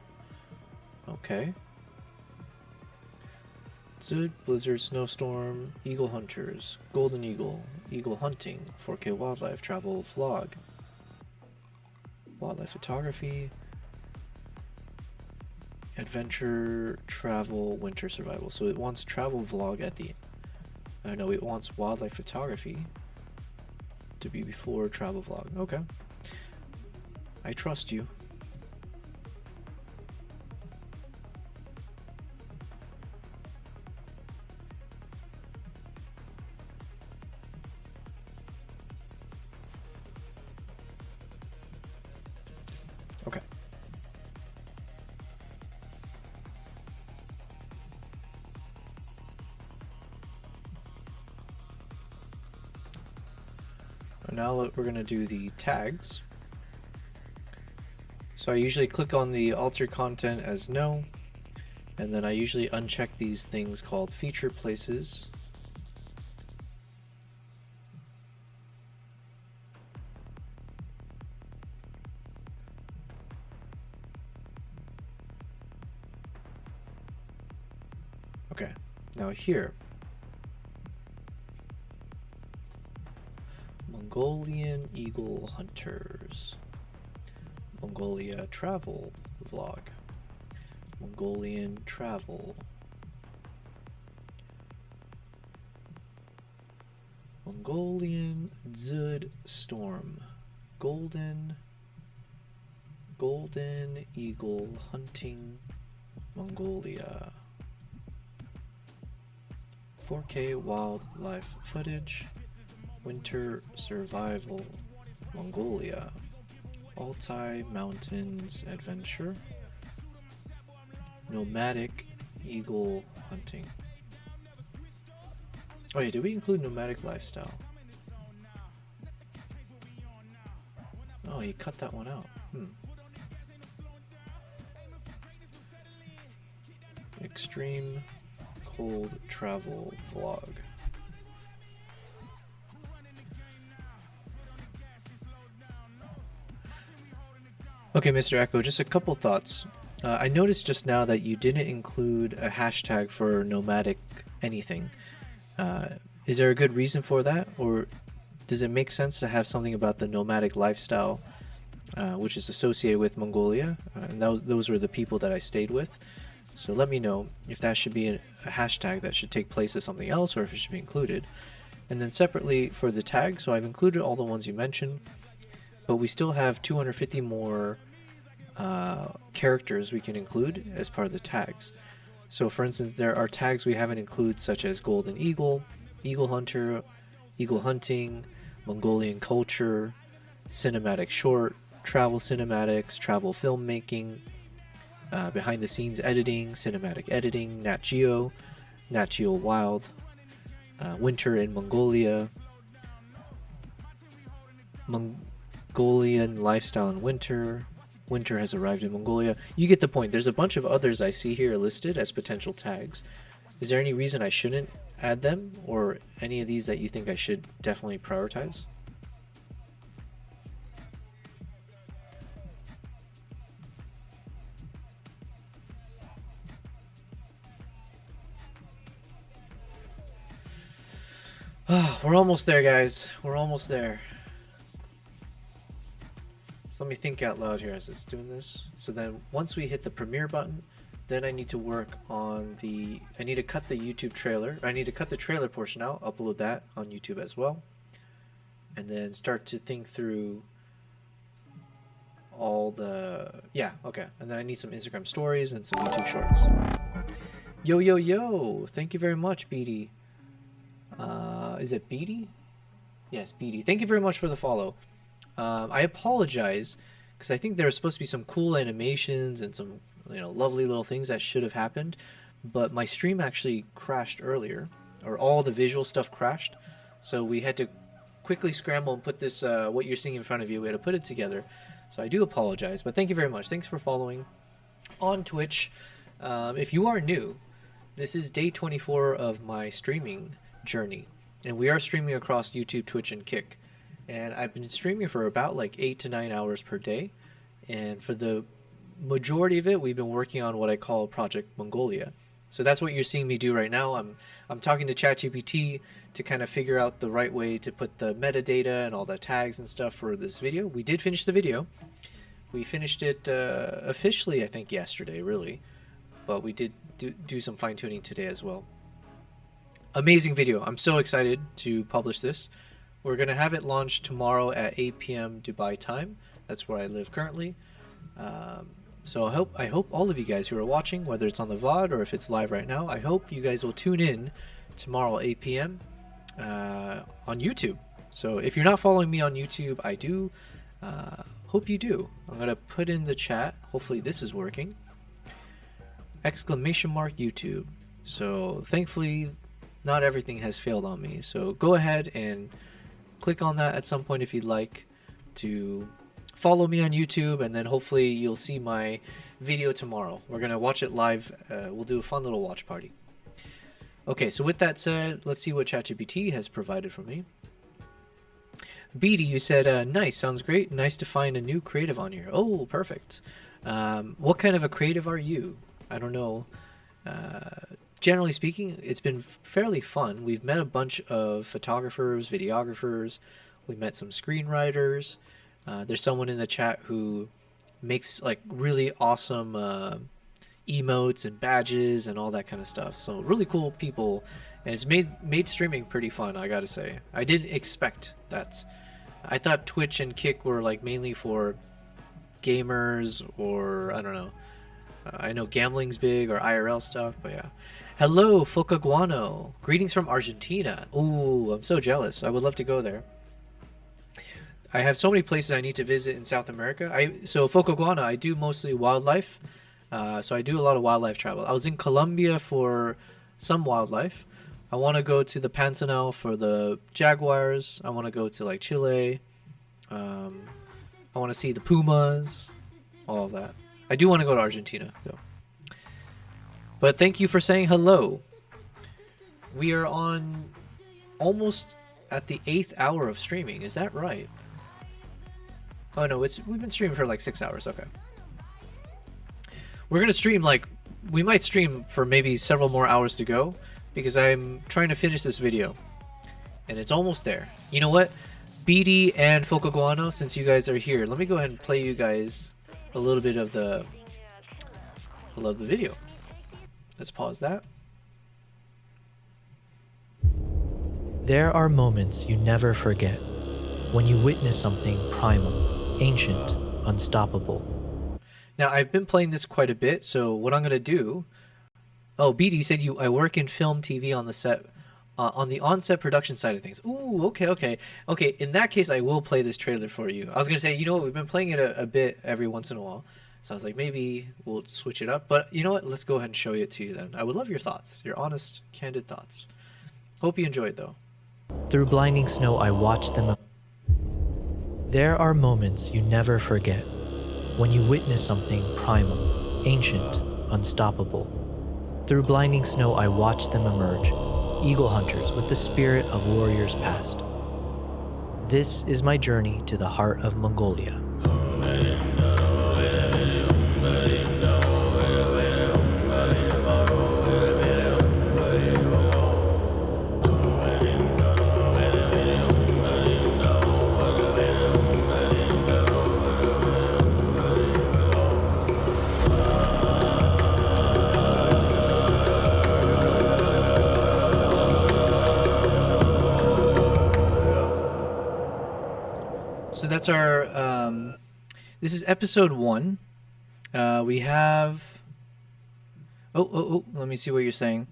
Okay. Zud, blizzard, snowstorm, eagle hunters, golden eagle, eagle hunting, 4K wildlife, travel, vlog, wildlife photography, adventure, travel, winter survival. So it wants travel vlog at the no, it wants wildlife photography to be before travel vlog. Okay. I trust you. Okay. Now we're going to do the tags. So I usually click on the alter content as no, and then I usually uncheck these things called feature places. Okay, now here, Mongolian eagle hunters, Mongolia travel vlog, Mongolian travel, Mongolian Zud storm, golden eagle hunting, Mongolia, 4K wildlife footage, winter survival, Mongolia, Altai mountains adventure, nomadic eagle hunting. Oh yeah, did we include nomadic lifestyle? Oh, he cut that one out. Extreme cold travel vlog. Okay, Mr. Echo, just a couple thoughts. I noticed just now that you didn't include a hashtag for nomadic anything. Is there a good reason for that, or does it make sense to have something about the nomadic lifestyle, which is associated with Mongolia? And those were the people that I stayed with. So let me know if that should be a hashtag that should take place as something else, or if it should be included. And then separately for the tag, so I've included all the ones you mentioned, but we still have 250 more characters we can include as part of the tags. So for instance, there are tags we haven't included, such as golden eagle, eagle hunter, eagle hunting, Mongolian culture, cinematic short, travel cinematics, travel filmmaking, behind the scenes editing, cinematic editing, Nat Geo Wild, winter in Mongolia, Mongolian lifestyle in winter, winter has arrived in Mongolia. You get the point. There's a bunch of others I see here listed as potential tags. Is there any reason I shouldn't add them, or any of these that you think I should definitely prioritize? Oh, we're almost there, guys. We're almost there. So let me think out loud here as it's doing this. So then once we hit the premiere button, then I need to work on I need to cut the YouTube trailer. I need to cut the trailer portion out, upload that on YouTube as well. And then start to think through all the, yeah, okay. And then I need some Instagram stories and some YouTube shorts. Yo, yo, yo. Thank you very much, BD. Is it BD? Yes, BD. Thank you very much for the follow. I apologize because I think there are supposed to be some cool animations and some, you know, lovely little things that should have happened, but my stream actually crashed earlier, or all the visual stuff crashed. So we had to quickly scramble and put this, what you're seeing in front of you, we had to put it together. So I do apologize, but thank you very much. Thanks for following on Twitch. If you are new, this is day 24 of my streaming journey, and we are streaming across YouTube, Twitch, and Kick. And I've been streaming for about like 8 to 9 hours per day, and for the majority of it, we've been working on what I call Project Mongolia. So that's what you're seeing me do right now. I'm talking to ChatGPT to kind of figure out the right way to put the metadata and all the tags and stuff for this video. We did finish the video. We finished it officially, I think, yesterday, really. But we did do some fine-tuning today as well. Amazing video. I'm so excited to publish this. We're going to have it launched tomorrow at 8 p.m. Dubai time. That's where I live currently. So I hope all of you guys who are watching, whether it's on the VOD or if it's live right now, I hope you guys will tune in tomorrow 8 p.m. On YouTube. So if you're not following me on YouTube, I do hope you do. I'm going to put in the chat. Hopefully this is working. ! YouTube. So thankfully not everything has failed on me. So go ahead and click on that at some point if you'd like to follow me on YouTube, and then hopefully you'll see my video tomorrow. We're going to watch it live. We'll do a fun little watch party. Okay, so with that said, let's see what ChatGPT has provided for me. BD, you said, nice, sounds great. Nice to find a new creative on here. Oh, perfect. What kind of a creative are you? I don't know. Generally speaking, it's been fairly fun. We've met a bunch of photographers, videographers. We met some screenwriters. There's someone in the chat who makes like really awesome emotes and badges and all that kind of stuff. So really cool people, and it's made streaming pretty fun, I gotta say. I didn't expect that. I thought Twitch and Kick were like mainly for gamers, or I don't know. I know gambling's big, or IRL stuff, but yeah. Hello, Focaguano. Greetings from Argentina. Ooh, I'm so jealous. I would love to go there. I have so many places I need to visit in South America. So Focaguana, I do mostly wildlife. So I do a lot of wildlife travel. I was in Colombia for some wildlife. I want to go to the Pantanal for the jaguars. I want to go to like Chile. I want to see the pumas, all of that. I do want to go to Argentina though. But thank you for saying hello. We are on almost at the 8th hour of streaming. Is that right? Oh no, we've been streaming for like 6 hours. Okay. We're gonna stream like, we might stream for maybe several more hours to go, because I'm trying to finish this video and it's almost there. You know what, BD and Focaguano, since you guys are here, let me go ahead and play you guys a little bit of the video. Let's pause that. There are moments you never forget when you witness something primal, ancient, unstoppable. Now, I've been playing this quite a bit, so what I'm going to do... Oh, BD said I work in film, TV on the set, on the on-set production side of things. Ooh, okay. Okay, in that case, I will play this trailer for you. I was going to say, you know what, we've been playing it a bit every once in a while. So I was like, maybe we'll switch it up. But you know what, let's go ahead and show it to you then. I would love your thoughts, your honest, candid thoughts. Hope you enjoyed, though. Through blinding snow, I watch them. There are moments you never forget when you witness something primal, ancient, unstoppable. Through blinding snow, I watch them emerge, eagle hunters with the spirit of warriors past. This is my journey to the heart of Mongolia. So that's our This is episode 1. We have... Oh, let me see what you're saying.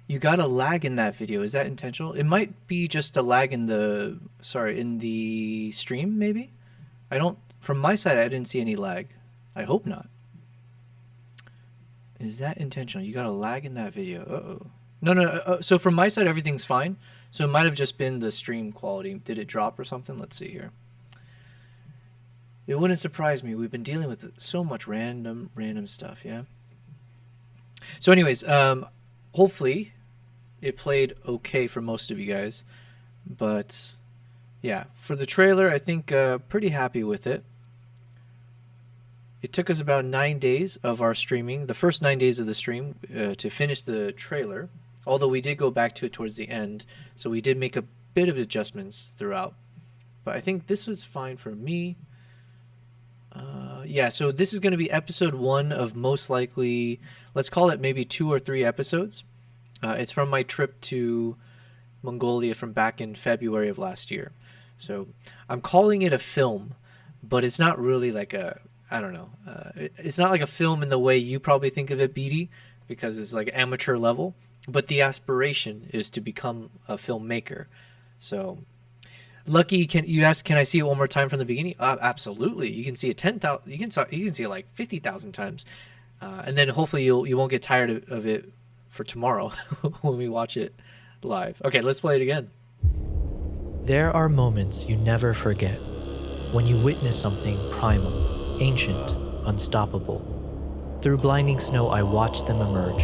You got a lag in that video. Is that intentional? It might be just a lag in the... Sorry, in the stream, maybe? I don't... From my side, I didn't see any lag. I hope not. Is that intentional? You got a lag in that video. Uh-oh. No. So from my side, everything's fine. So it might have just been the stream quality. Did it drop or something? Let's see here. It wouldn't surprise me. We've been dealing with so much random stuff, yeah? So anyways, hopefully it played okay for most of you guys. But yeah, for the trailer, I think pretty happy with it. It took us about 9 days of our streaming, the first 9 days of the stream, to finish the trailer. Although we did go back to it towards the end, so we did make a bit of adjustments throughout. But I think this was fine for me. Yeah, so this is going to be episode 1 of most likely, let's call it maybe 2 or 3 episodes. It's from my trip to Mongolia from back in February of last year. So I'm calling it a film, but it's not really like a, I don't know. It's not like a film in the way you probably think of it, BD, because it's like amateur level. But the aspiration is to become a filmmaker. So... Lucky, can I see it one more time from the beginning? Absolutely. You can see it 10,000. You can see it like 50,000 times, and then hopefully you won't get tired of it for tomorrow when we watch it live. Okay, let's play it again. There are moments you never forget when you witness something primal, ancient, unstoppable. Through blinding snow, I watched them emerge,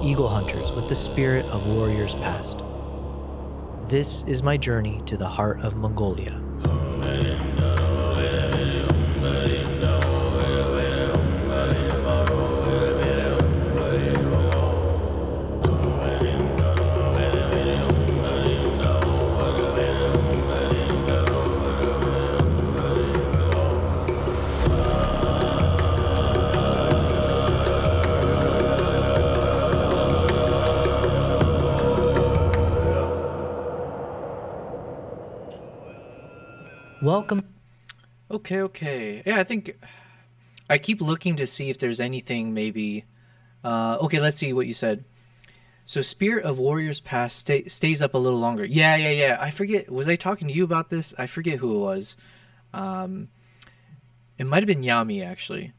eagle hunters with the spirit of warriors past. This is my journey to the heart of Mongolia. Welcome. Okay. Yeah, I think I keep looking to see if there's anything maybe. Okay, let's see what you said. So Spirit of Warriors Past stays up a little longer. Yeah. I forget. Was I talking to you about this? I forget who it was. It might have been Yami, actually.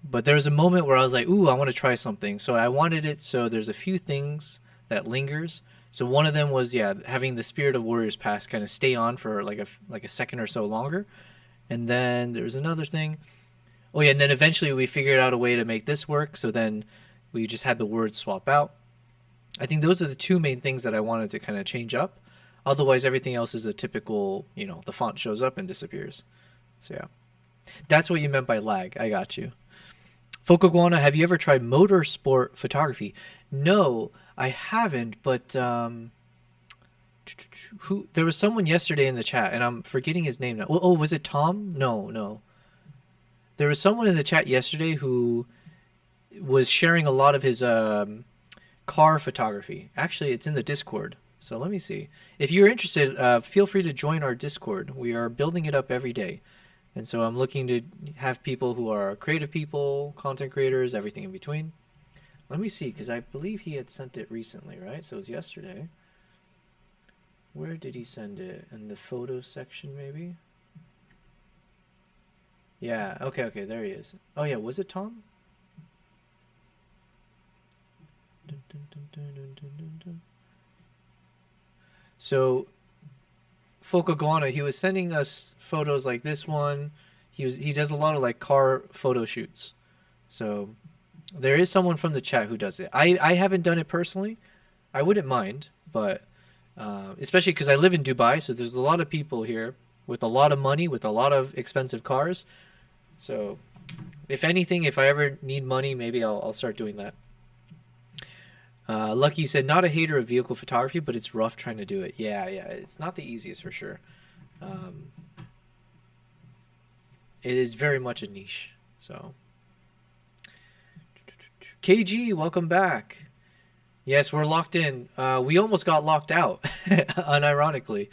But there was a moment where I was like, ooh, I want to try something. So I wanted it so there's a few things that lingers. So one of them was, yeah, having the Spirit of Warriors Past kind of stay on for like a second or so longer. And then there was another thing. Oh, yeah, and then eventually we figured out a way to make this work. So then we just had the words swap out. I think those are the two main things that I wanted to kind of change up. Otherwise, everything else is a typical, the font shows up and disappears. So, yeah. That's what you meant by lag. I got you. Focoguana, have you ever tried motorsport photography? No, I haven't, but there was someone yesterday in the chat, and I'm forgetting his name now. Oh, was it Tom? No. There was someone in the chat yesterday who was sharing a lot of his car photography. Actually, it's in the Discord, so let me see. If you're interested, feel free to join our Discord. We are building it up every day. And so I'm looking to have people who are creative people, content creators, everything in between. Let me see, because I believe he had sent it recently, right? So it was yesterday. Where did he send it? In the photo section, maybe? Yeah, okay, there he is. Oh, yeah, was it Tom? So... Focoguana, he was sending us photos like this one. He does a lot of like car photo shoots. So there is someone from the chat who does it. I haven't done it personally. I wouldn't mind, but especially because I live in Dubai, so there's a lot of people here with a lot of money, with a lot of expensive cars. So if anything, if I ever need money, maybe I'll start doing that. Lucky said, not a hater of vehicle photography, but it's rough trying to do it. Yeah, it's not the easiest for sure. It is very much a niche. So, KG, welcome back. Yes, we're locked in. We almost got locked out, unironically.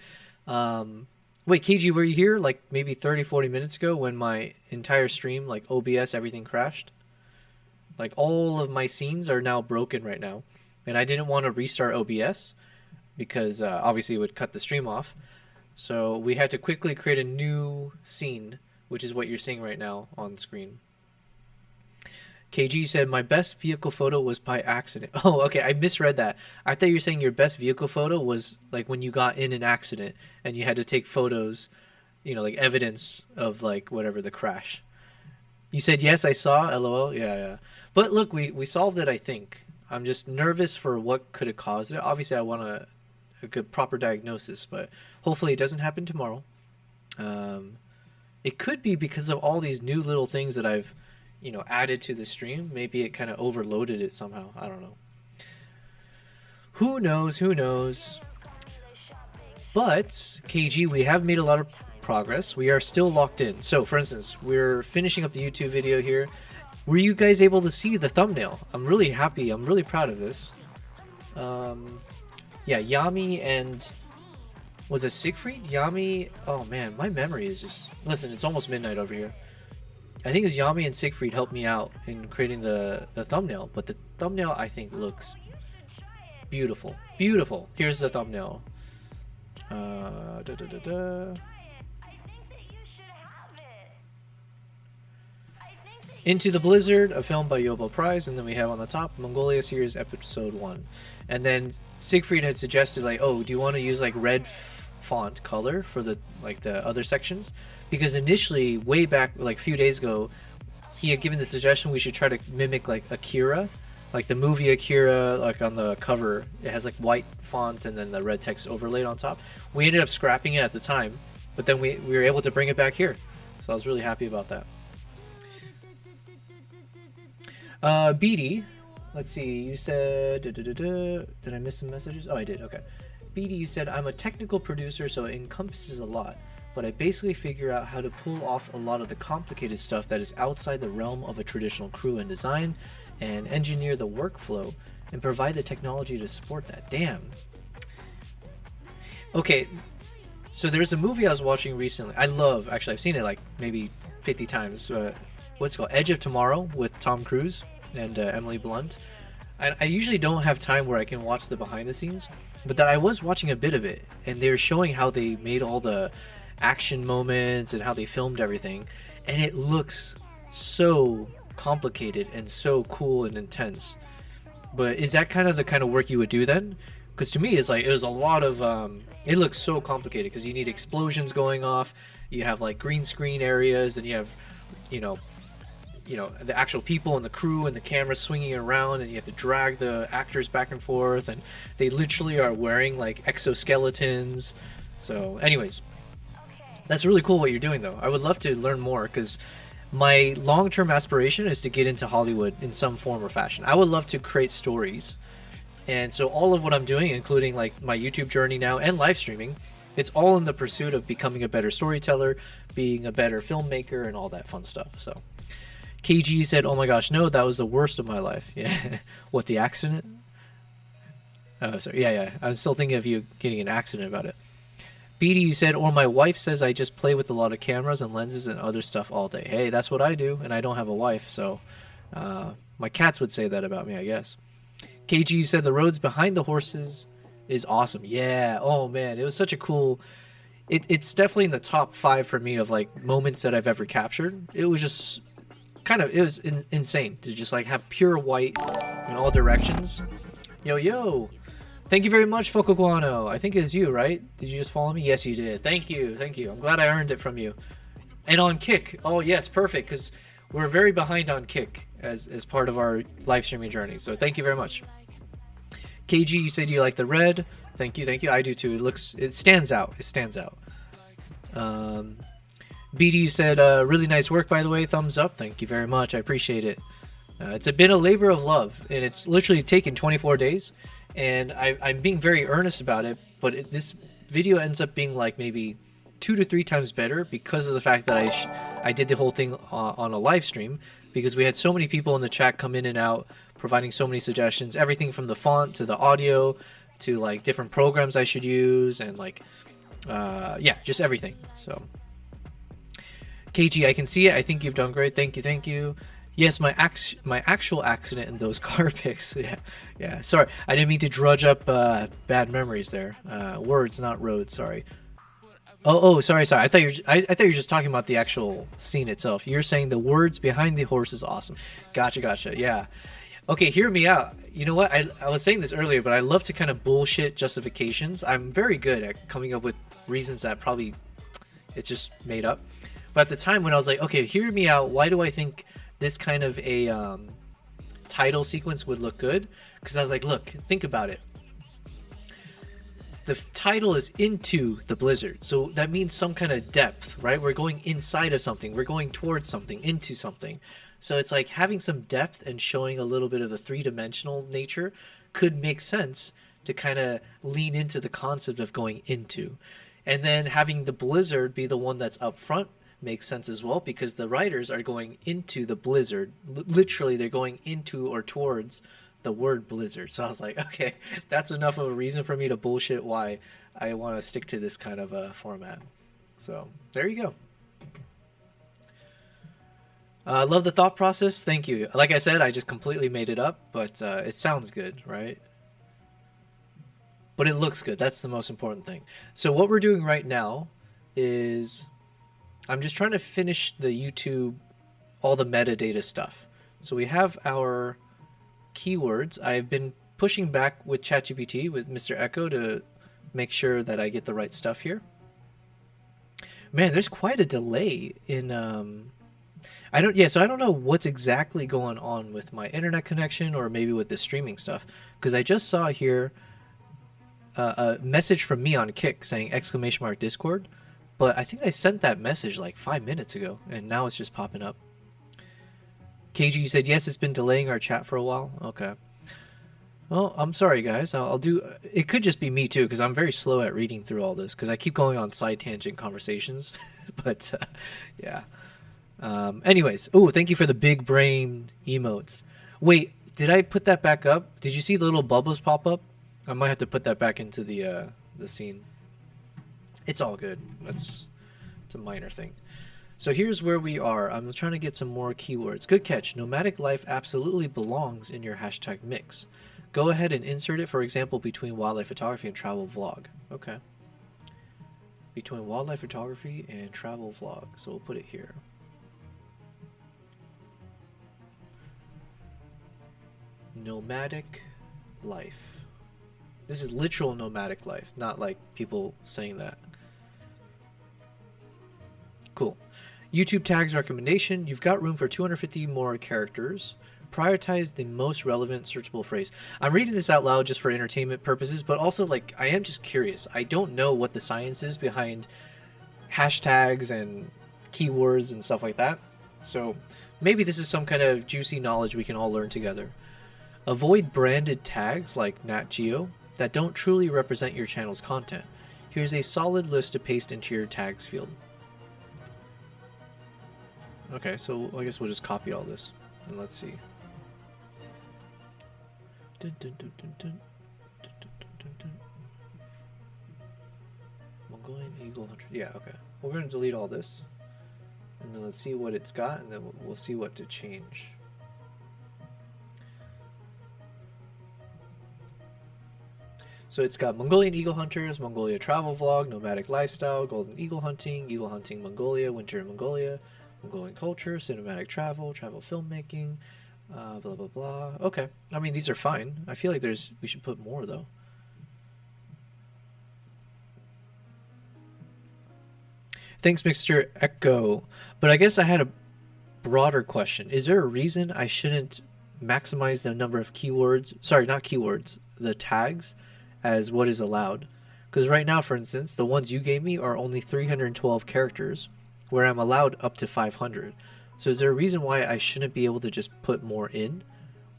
Wait, KG, were you here like maybe 30, 40 minutes ago when my entire stream, like OBS, everything crashed? Like all of my scenes are now broken right now. And I didn't want to restart OBS because obviously it would cut the stream off. So we had to quickly create a new scene, which is what you're seeing right now on screen. KG said, my best vehicle photo was by accident. Oh, okay, I misread that. I thought you were saying your best vehicle photo was like when you got in an accident and you had to take photos, you know, like evidence of like whatever the crash. You said, yes, I saw, LOL. Yeah. But look, we solved it, I think. I'm just nervous for what could have caused it. Obviously, I want a good proper diagnosis, but hopefully it doesn't happen tomorrow. It could be because of all these new little things that I've, you know, added to the stream. Maybe it kind of overloaded it somehow. I don't know. Who knows? But KG, we have made a lot of progress. We are still locked in. So for instance, we're finishing up the YouTube video here. Were you guys able to see the thumbnail? I'm really happy. I'm really proud of this. Yeah, Yami and... Was it Siegfried? Yami... Oh man, my memory is just... Listen, it's almost midnight over here. I think it was Yami and Siegfried helped me out in creating the thumbnail. But the thumbnail, I think, looks beautiful. Beautiful. Here's the thumbnail. Into the Blizzard, a film by Yobo Prize, and then we have on the top Mongolia series episode 1. And then Siegfried had suggested like, oh, do you want to use like red font color for the other sections? Because initially, way back like a few days ago, he had given the suggestion we should try to mimic like Akira, like the movie Akira, like on the cover. It has like white font and then the red text overlaid on top. We ended up scrapping it at the time, but then we were able to bring it back here. So I was really happy about that. BD, let's see, you said, did I miss some messages? Oh, I did, okay. BD, you said, I'm a technical producer, so it encompasses a lot, but I basically figure out how to pull off a lot of the complicated stuff that is outside the realm of a traditional crew and design, and engineer the workflow, and provide the technology to support that. Damn. Okay, so there's a movie I was watching recently. Actually, I've seen it like maybe 50 times. What's it called? Edge of Tomorrow with Tom Cruise and Emily Blunt. I usually don't have time where I can watch the behind the scenes, but that I was watching a bit of it, and they were showing how they made all the action moments and how they filmed everything, and it looks so complicated and so cool and intense. But is that kind of the kind of work you would do then? Because to me, it's like it was a lot of it looks so complicated because you need explosions going off, you have like green screen areas, and you have you know the actual people and the crew and the camera swinging around, and you have to drag the actors back and forth, and they literally are wearing like exoskeletons. So anyways, that's really cool what you're doing though. I would love to learn more because my long-term aspiration is to get into Hollywood in some form or fashion. I would love to create stories, and so all of what I'm doing, including like my YouTube journey now and live streaming, it's all in the pursuit of becoming a better storyteller, being a better filmmaker, and all that fun stuff. So KG said, oh my gosh, no, that was the worst of my life. Yeah. What, the accident? Oh, sorry. Yeah. I'm still thinking of you getting an accident about it. BD, you said, or my wife says I just play with a lot of cameras and lenses and other stuff all day. Hey, that's what I do, and I don't have a wife, so my cats would say that about me, I guess. KG, you said the roads behind the horses is awesome. Yeah, oh man, it was such a cool... It's definitely in the top 5 for me of like moments that I've ever captured. It was just... it was insane to just like have pure white in all directions. Yo, thank you very much, Focoguano. I think it's you, right? Did you just follow me? Yes, you did. Thank you. I'm glad I earned it from you. And on Kick, oh yes, perfect, because we're very behind on Kick as part of our live streaming journey, so thank you very much. KG, you said you like the red. Thank you. I do too. It stands out. BD, you said, really nice work, by the way. Thumbs up. Thank you very much. I appreciate it. It's been a labor of love, and it's literally taken 24 days, and I'm being very earnest about it, but this video ends up being like maybe 2 to 3 times better because of the fact that I did the whole thing on a live stream, because we had so many people in the chat come in and out, providing so many suggestions, everything from the font to the audio to like different programs I should use, and like Yeah, just everything. So KG, I can see it. I think you've done great. Thank you. Yes, my actual accident in those car pics. Yeah. Sorry, I didn't mean to drudge up bad memories there. Words, not roads. Sorry. Sorry. I thought I thought you were just talking about the actual scene itself. You're saying the words behind the horse is awesome. Gotcha. Yeah. Okay, hear me out. You know what? I was saying this earlier, but I love to kind of bullshit justifications. I'm very good at coming up with reasons that probably it's just made up. But at the time when I was like, okay, hear me out. Why do I think this kind of a title sequence would look good? Because I was like, look, think about it. The title is into the blizzard, so that means some kind of depth, right? We're going inside of something, we're going towards something, into something. So it's like having some depth and showing a little bit of the three-dimensional nature could make sense to kind of lean into the concept of going into. And then having the blizzard be the one that's up front makes sense as well, because the writers are going into the blizzard. Literally, they're going into or towards the word blizzard. So I was like, okay, that's enough of a reason for me to bullshit why I want to stick to this kind of a format. So there you go. Love the thought process. Thank you. Like I said, I just completely made it up, but it sounds good, right? But it looks good. That's the most important thing. So what we're doing right now is I'm just trying to finish the YouTube, all the metadata stuff. So we have our keywords. I've been pushing back with ChatGPT, with Mr. Echo, to make sure that I get the right stuff here. Man, there's quite a delay in... I don't know what's exactly going on with my internet connection or maybe with the streaming stuff, because I just saw here a message from me on Kick saying !Discord, but I think I sent that message like 5 minutes ago and now it's just popping up. KG, you said yes, it's been delaying our chat for a while. Okay. Well, I'm sorry guys. I'll do. It could just be me too, because I'm very slow at reading through all this because I keep going on side tangent conversations. But yeah. Anyways, thank you for the big brain emotes. Wait, did I put that back up? Did you see the little bubbles pop up? I might have to put that back into the scene. It's all good. It's a minor thing. So here's where we are. I'm trying to get some more keywords. Good catch. Nomadic life absolutely belongs in your hashtag mix. Go ahead and insert it, for example, between wildlife photography and travel vlog. Okay. Between wildlife photography and travel vlog. So we'll put it here. Nomadic life. This is literal nomadic life, not like people saying that. Cool. YouTube tags recommendation. You've got room for 250 more characters. Prioritize the most relevant searchable phrase. I'm reading this out loud just for entertainment purposes, but also like I am just curious. I don't know what the science is behind hashtags and keywords and stuff like that. So maybe this is some kind of juicy knowledge we can all learn together. Avoid branded tags like Nat Geo that don't truly represent your channel's content. Here's a solid list to paste into your tags field. Okay, so I guess we'll just copy all this and let's see. Mongolian Eagle Hunter. Yeah, okay. We're going to delete all this and then let's see what it's got, and then we'll see what to change. So it's got Mongolian Eagle Hunters, Mongolia Travel Vlog, Nomadic Lifestyle, Golden Eagle Hunting Mongolia, Winter in Mongolia, Mongolian Culture, Cinematic Travel, Travel Filmmaking, blah, blah, blah. Okay. I mean, these are fine. I feel like we should put more, though. Thanks, Mr. Echo. But I guess I had a broader question. Is there a reason I shouldn't maximize the number of keywords? Sorry, not keywords. The tags as what is allowed, because right now, for instance, the ones you gave me are only 312 characters where I'm allowed up to 500. So is there a reason why I shouldn't be able to just put more in,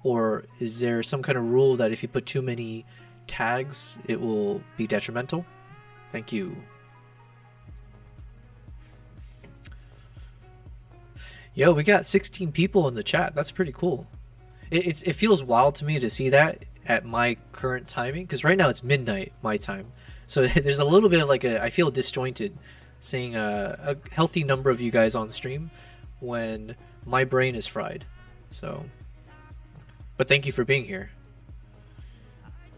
or is there some kind of rule that if you put too many tags it will be detrimental? Thank you. Yo, we got 16 people in the chat. That's pretty cool. It feels wild to me to see that at my current timing, because right now it's midnight my time. So there's a little bit of like I feel disjointed seeing a healthy number of you guys on stream when my brain is fried. So, but thank you for being here.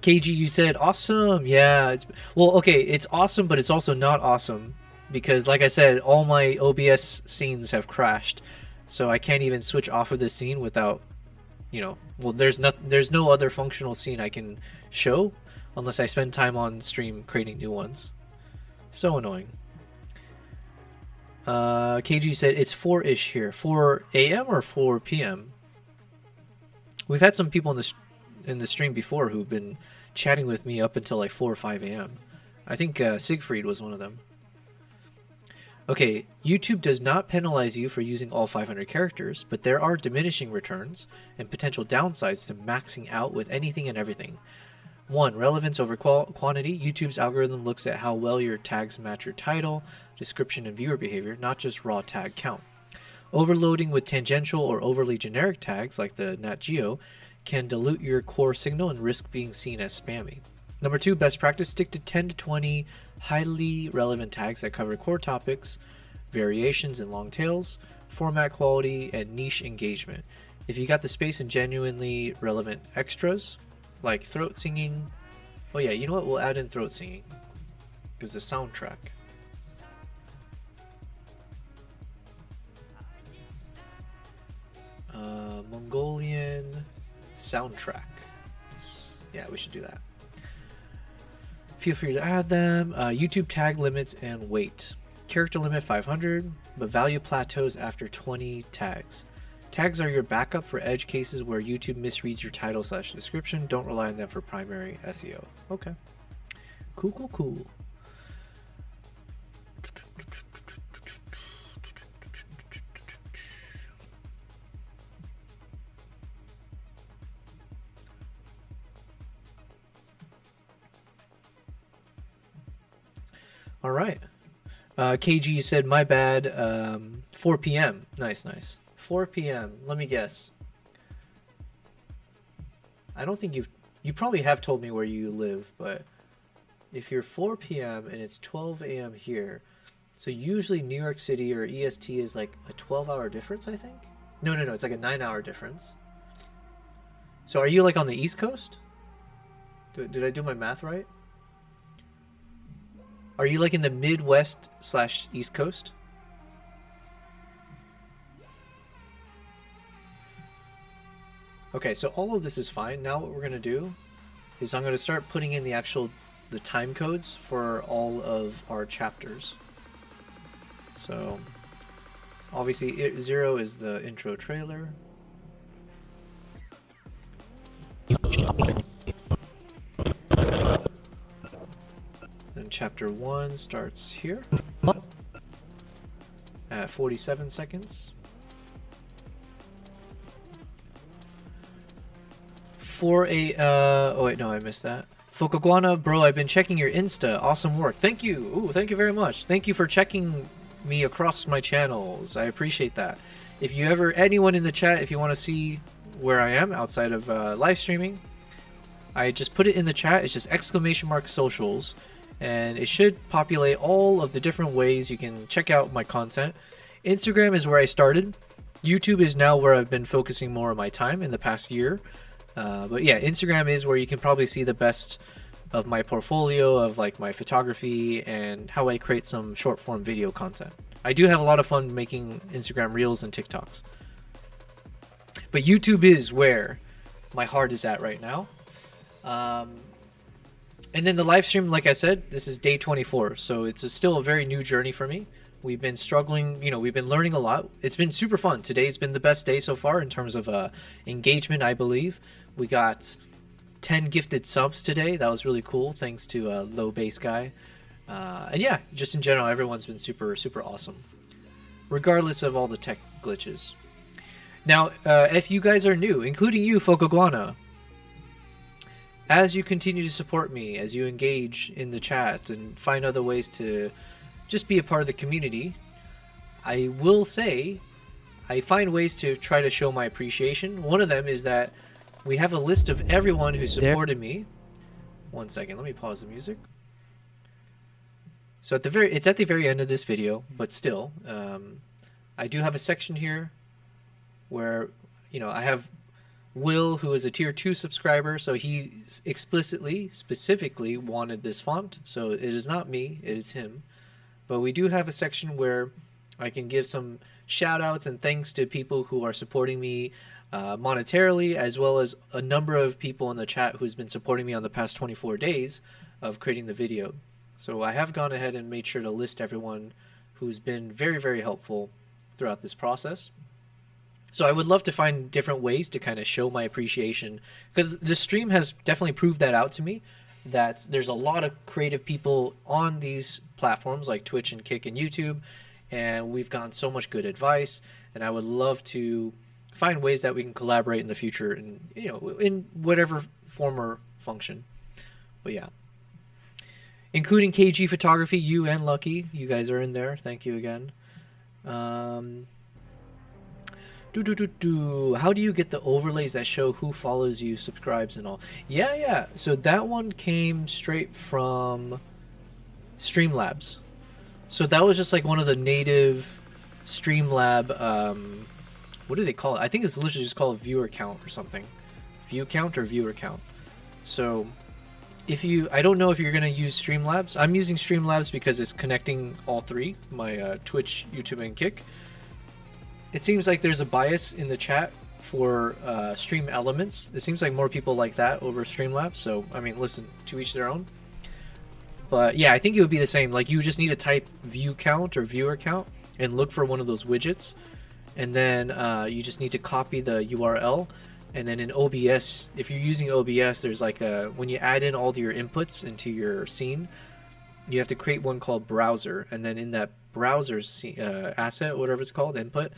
KG, you said awesome. Yeah, well, okay, it's awesome, but it's also not awesome because, like I said, all my OBS scenes have crashed, so I can't even switch off of this scene without, well, there's no other functional scene I can show unless I spend time on stream creating new ones. So annoying. KG said it's 4-ish here. 4 a.m. or 4 p.m. We've had some people in the stream before who've been chatting with me up until like 4 or 5 a.m. I think Siegfried was one of them. Okay, YouTube does not penalize you for using all 500 characters, but there are diminishing returns and potential downsides to maxing out with anything and everything. 1. Relevance over quantity. YouTube's algorithm looks at how well your tags match your title, description, and viewer behavior, not just raw tag count. Overloading with tangential or overly generic tags, like the Nat Geo, can dilute your core signal and risk being seen as spammy. Number 2, best practice, stick to 10 to 20 highly relevant tags that cover core topics, variations and long tails, format quality, and niche engagement. If you got the space and genuinely relevant extras, like throat singing, oh yeah, you know what, we'll add in throat singing, because the soundtrack. Mongolian soundtrack. Yeah, we should do that. Feel free to add them. YouTube tag limits and weight. Character limit 500, but value plateaus after 20 tags. Tags are your backup for edge cases where YouTube misreads your title / description. Don't rely on them for primary SEO. Okay. Cool. All right. KG said, my bad, 4 p.m. Nice. 4 p.m. Let me guess. I don't think you probably have told me where you live, but if you're 4 p.m. and it's 12 a.m. here, so usually New York City or EST is like a 12-hour difference, I think? No, it's like a 9-hour difference. So are you like on the East Coast? Did I do my math right? Are you like in the Midwest / East Coast? Okay, so all of this is fine. Now what we're going to do is I'm going to start putting in the time codes for all of our chapters. So obviously 0 is the intro trailer. Then chapter 1 starts here at 47 seconds. oh wait, no, I missed that. Focoguana, bro, I've been checking your Insta. Awesome work. Thank you. Ooh, thank you very much. Thank you for checking me across my channels. I appreciate that. If you anyone in the chat, if you want to see where I am outside of live streaming, I just put it in the chat. It's just !socials, and it should populate all of the different ways you can check out my content. Instagram is where I started. YouTube is now where I've been focusing more of my time in the past year. But yeah, Instagram is where you can probably see the best of my portfolio of like my photography and how I create some short form video content. I do have a lot of fun making Instagram reels and TikToks. But YouTube is where my heart is at right now. And then the live stream, like I said, this is day 24. So it's still a very new journey for me. We've been struggling, we've been learning a lot. It's been super fun. Today's been the best day so far in terms of engagement, I believe. We got 10 gifted subs today. That was really cool. Thanks to Low Base Guy. And yeah, just in general, everyone's been super, super awesome. Regardless of all the tech glitches. Now, if you guys are new, including you, Focoguana, as you continue to support me, as you engage in the chat and find other ways to just be a part of the community, I will say I find ways to try to show my appreciation. One of them is that we have a list of everyone who supported me. One second, let me pause the music. So it's at the very end of this video, but still, I do have a section here where, I have Will, who is a tier 2 subscriber, so he specifically wanted this font. So it is not me, it is him. But we do have a section where I can give some shout outs and thanks to people who are supporting me monetarily, as well as a number of people in the chat who's been supporting me on the past 24 days of creating the video. So I have gone ahead and made sure to list everyone who's been very, very helpful throughout this process. So I would love to find different ways to kind of show my appreciation, because the stream has definitely proved that out to me, that there's a lot of creative people on these platforms like Twitch and Kick and YouTube, and we've gotten so much good advice, and I would love to find ways that we can collaborate in the future in, in whatever form or function. But yeah, including KG Photography, you and Lucky, you guys are in there. Thank you again. How do you get the overlays that show who follows you, subscribes, and all? Yeah. So that one came straight from Streamlabs. So that was just like one of the native Streamlab, what do they call it? I think it's literally just called viewer count or something. View count or viewer count. So I don't know if you're going to use Streamlabs. I'm using Streamlabs because it's connecting all three, my Twitch, YouTube, and Kick. It seems like there's a bias in the chat for stream elements. It seems like more people like that over Streamlabs. So, I mean, listen, to each their own. But yeah, I think it would be the same. Like, you just need to type view count or viewer count and look for one of those widgets. And then you just need to copy the URL. And then in OBS, if you're using OBS, there's like when you add in all of your inputs into your scene, you have to create one called browser. And then in that browser's asset, whatever it's called, input,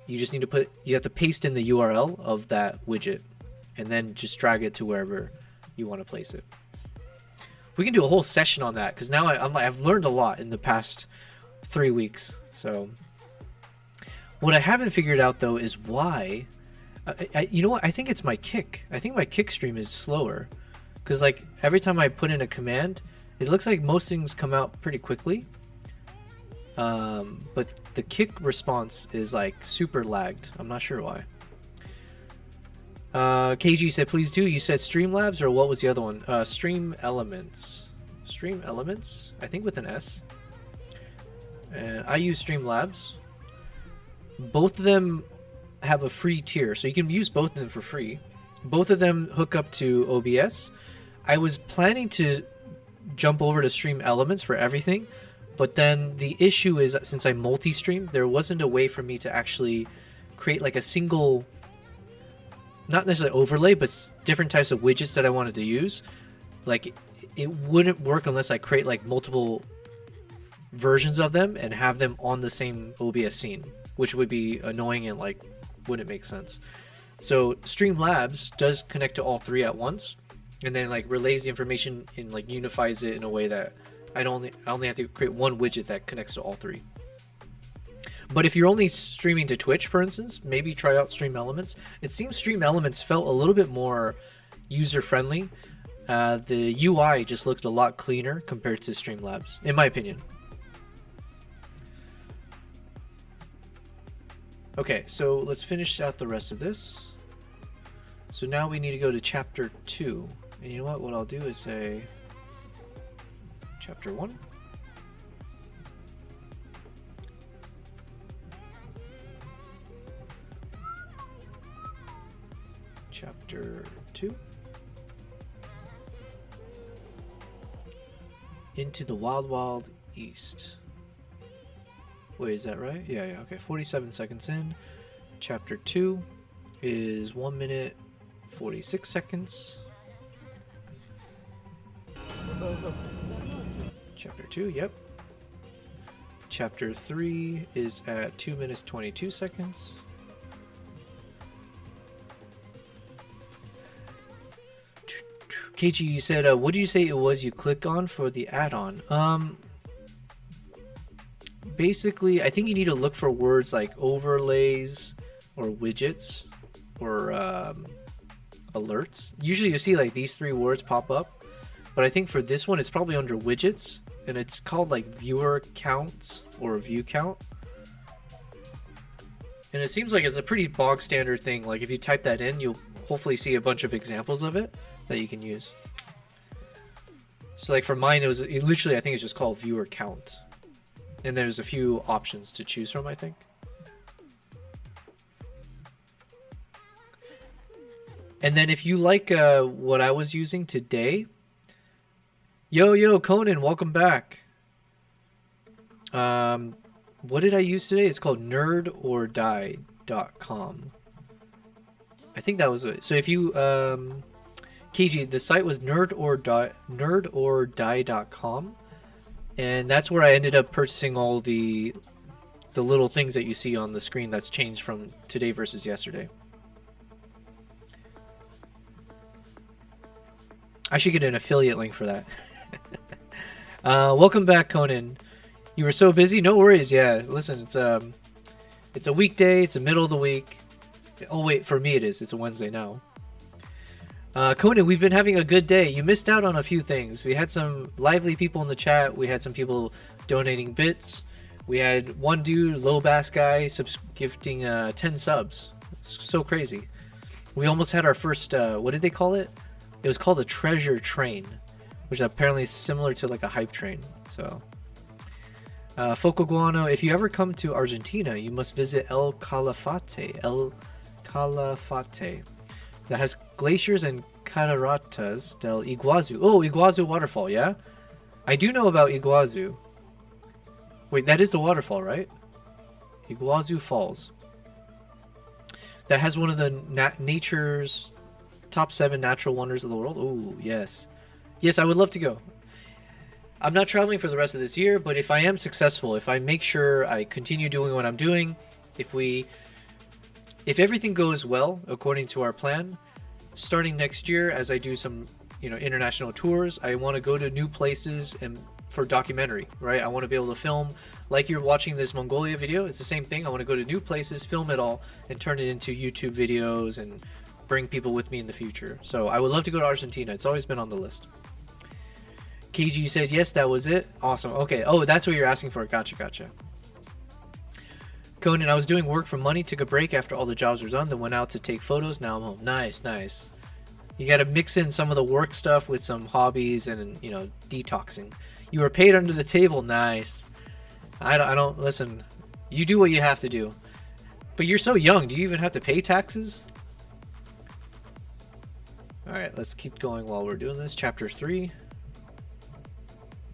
you just need to you have to paste in the URL of that widget and then just drag it to wherever you want to place it. We can do a whole session on that, because now I've learned a lot in the past 3 weeks. So what I haven't figured out though is why, you know what, I think it's my Kick. I think my Kick stream is slower, because like every time I put in a command, it looks like most things come out pretty quickly. But the Kick response is like super lagged. I'm not sure why. KG said please do. You said Streamlabs, or what was the other one? Stream Elements. Stream Elements, I think with an S. And I use Streamlabs. Both of them have a free tier, so you can use both of them for free. Both of them hook up to OBS. I was planning to jump over to Stream Elements for everything, but then the issue is that since I multi-stream, there wasn't a way for me to actually create like a single, not necessarily overlay, but different types of widgets that I wanted to use. Like, it wouldn't work unless I create like multiple versions of them and have them on the same OBS scene, which would be annoying and like wouldn't make sense. So Streamlabs does connect to all three at once, and then like relays the information and like unifies it in a way that I only have to create one widget that connects to all three. But if you're only streaming to Twitch, for instance, maybe try out Stream Elements. It seems Stream Elements felt a little bit more user-friendly. The UI just looked a lot cleaner compared to Streamlabs, in my opinion. Okay, so let's finish out the rest of this. So now we need to go to chapter 2. And you know what? What I'll do is say chapter 1. Chapter 2. Into the Wild Wild East. Wait, is that right? Yeah, okay. 47 seconds in. Chapter 2 is 1 minute 46 seconds. Chapter 2, yep. Chapter 3 is at 2 minutes 22 seconds. KG, you said, what did you say it was you click on for the add-on? Basically, I think you need to look for words like overlays or widgets or alerts. Usually you see like these three words pop up, but I think for this one it's probably under widgets and it's called like viewer count or view count. And it seems like it's a pretty bog standard thing. Like if you type that in, you'll hopefully see a bunch of examples of it that you can use. So like for mine, it literally, I think it's just called viewer count. And there's a few options to choose from, I think. And then if you like what I was using today, yo, Conan, welcome back. What did I use today? It's called nerdordie.com. I think that was it. So if you, KG, the site was nerdordie.com. And that's where I ended up purchasing all the little things that you see on the screen that's changed from today versus yesterday. I should get an affiliate link for that. Welcome back, Conan. You were so busy? No worries. Yeah, listen, it's a weekday. It's the middle of the week. Oh wait, for me it is. It's a Wednesday now. Conan, we've been having a good day. You missed out on a few things. We had some lively people in the chat. We had some people donating bits. We had one dude, low bass guy, gifting 10 subs. So crazy. We almost had our first. What did they call it? It was called a treasure train, which apparently is similar to like a hype train. So, Foco Guano, if you ever come to Argentina, you must visit El Calafate. That has glaciers and cataratas del Iguazu. Oh, Iguazu waterfall, yeah? I do know about Iguazu. Wait, that is the waterfall, right? Iguazu Falls. That has one of the nature's top 7 natural wonders of the world. Oh, yes. Yes, I would love to go. I'm not traveling for the rest of this year, but if I am successful, if I make sure I continue doing what I'm doing, if everything goes well according to our plan, starting next year as I do some, international tours, I want to go to new places and for documentary, right? I want to be able to film like you're watching this Mongolia video. It's the same thing. I want to go to new places, film it all, and turn it into YouTube videos and bring people with me in the future. So I would love to go to Argentina. It's always been on the list. KG said, yes, that was it. Awesome. Okay. Oh, that's what you're asking for. Gotcha. Conan, I was doing work for money, took a break after all the jobs were done, then went out to take photos. Now I'm home. Nice. You got to mix in some of the work stuff with some hobbies and, detoxing. You were paid under the table. Nice. I don't listen. You do what you have to do. But you're so young. Do you even have to pay taxes? All right, let's keep going while we're doing this. Chapter 3.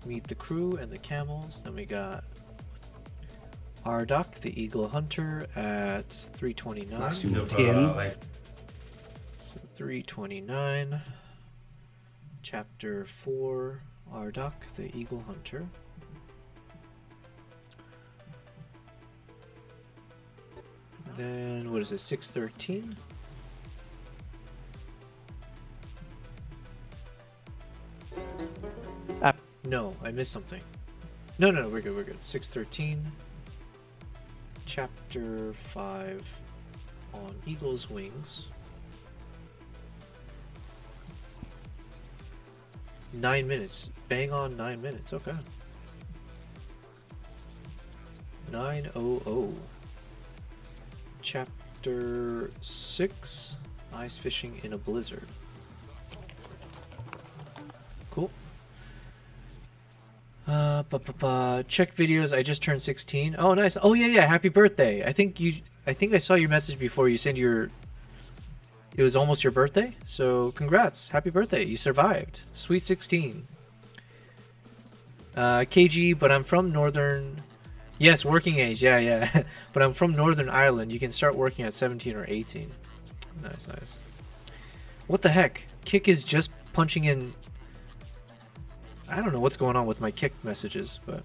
Meet the crew and the camels. Then we got Ardok, the eagle hunter, at 329. So 329. Chapter 4. Ardok, the eagle hunter. Then what is it? 613. No, I missed something. No, we're good. 613. Chapter 5 on Eagle's Wings. 9 minutes. Bang on 9 minutes. Okay. 900. Chapter 6. Ice fishing in a blizzard. Cool. Check videos. I just turned 16. Oh, nice. Oh, yeah. Happy birthday. I think I saw your message before. You said it was almost your birthday. So congrats. Happy birthday. You survived. Sweet 16. KG, but I'm from Northern. Yes, working age. Yeah. But I'm from Northern Ireland. You can start working at 17 or 18. Nice. What the heck? Kick is just punching in. I don't know what's going on with my Kick messages, but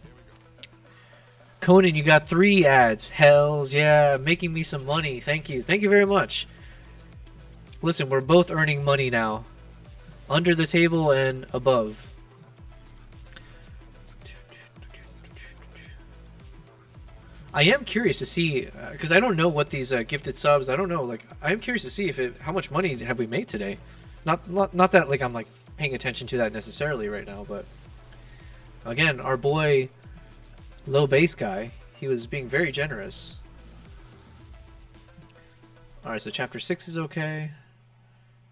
Conan, you got 3 ads. Hells yeah, making me some money. Thank you very much. Listen, we're both earning money now, under the table and above. I am curious to see, because I don't know what these gifted subs. I don't know. Like, I am curious to see how much money have we made today. Not that like I'm like paying attention to that necessarily right now, but Again, our boy, low base guy, he was being very generous. Alright, so chapter 6 is okay.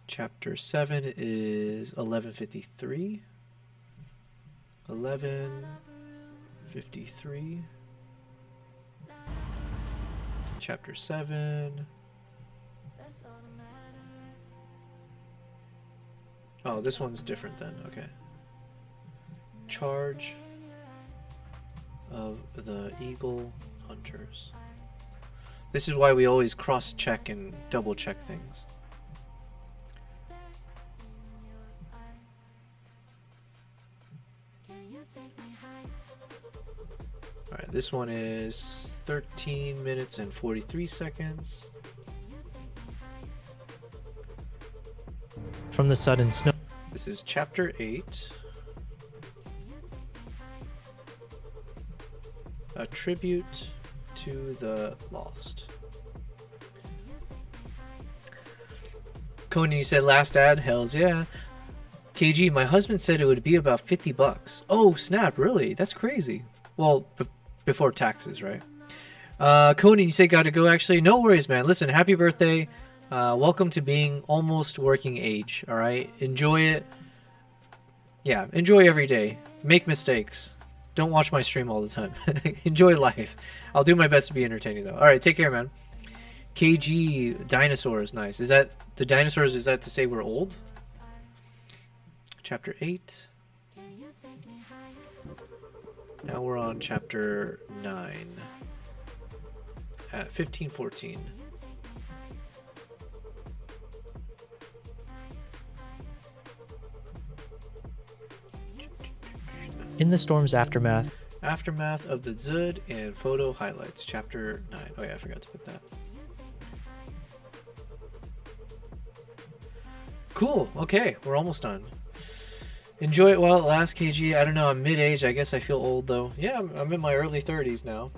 Chapter 7 is 11:53. 11:53. Chapter 7. Oh, this one's different then. Okay. Charge of the Eagle Hunters. This is why we always cross-check and double-check things. Alright, this one is 13 minutes and 43 seconds. From the sudden snow. This is chapter 8. A tribute to the lost. Conan, you said last ad? Hells yeah. KG, my husband said it would be about 50 bucks. Oh, snap, really? That's crazy. Well, before taxes, right? Conan, you say gotta go actually? No worries, man. Listen, happy birthday. Welcome to being almost working age, alright? Enjoy it. Yeah, enjoy every day. Make mistakes. Don't watch my stream all the time. Enjoy life. I'll do my best to be entertaining, though. Alright, take care, man. KG, dinosaurs, nice. Is that, the dinosaurs, is that to say we're old? Chapter 8. Now we're on chapter 9. At 15:14. In the storm's aftermath. Aftermath of the Zud and photo highlights, chapter 9. Oh yeah, I forgot to put that. Cool. Okay, we're almost done. Enjoy it while it lasts, KG. I don't know, I'm mid-age. I guess I feel old, though. Yeah, I'm in my early 30s now.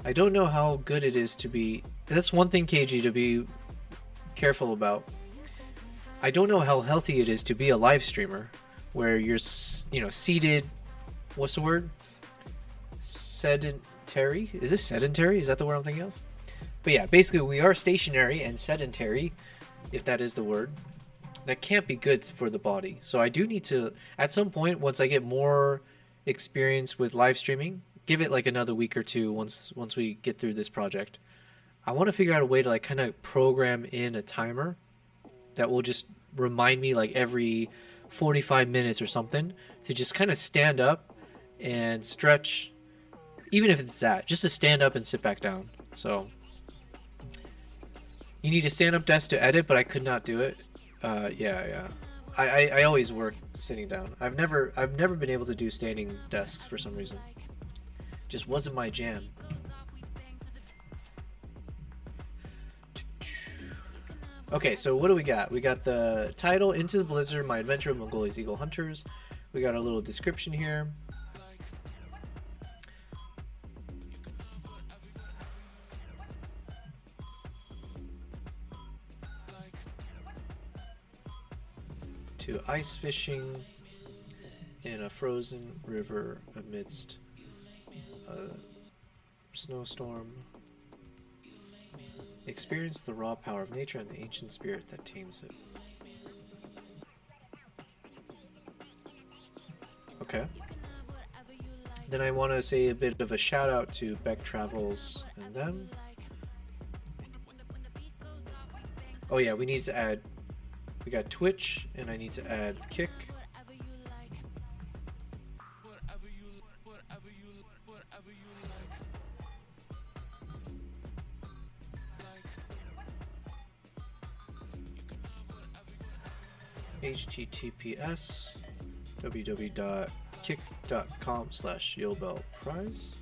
I don't know how good it is to be... That's one thing, KG, to be careful about. I don't know how healthy it is to be a live streamer where you're, you know, seated... What's the word? Sedentary? Is this sedentary? Is that the word I'm thinking of? But yeah, basically we are stationary and sedentary, if that is the word. That can't be good for the body. So I do need to, at some point, once I get more experience with live streaming, give it like another week or two once we get through this project. I want to figure out a way to like kind of program in a timer that will just remind me like every 45 minutes or something to just kind of stand up and stretch, even if it's that, just to stand up and sit back down. So you need a stand-up desk to edit, but I could not do it. Yeah. I always work sitting down. I've never been able to do standing desks for some reason. Just wasn't my jam. Okay, so what do we got? We got the title, Into the Blizzard, My Adventure with Mongolia's Eagle Hunters. We got a little description here. To ice fishing in a frozen river amidst a snowstorm. Experience the raw power of nature and the ancient spirit that tames it. Okay. Then I want to say a bit of a shout out to Beck Travels and them. Oh yeah, we need to add, we got Twitch and I need to add Kick. https www.kick.com/yobelprize.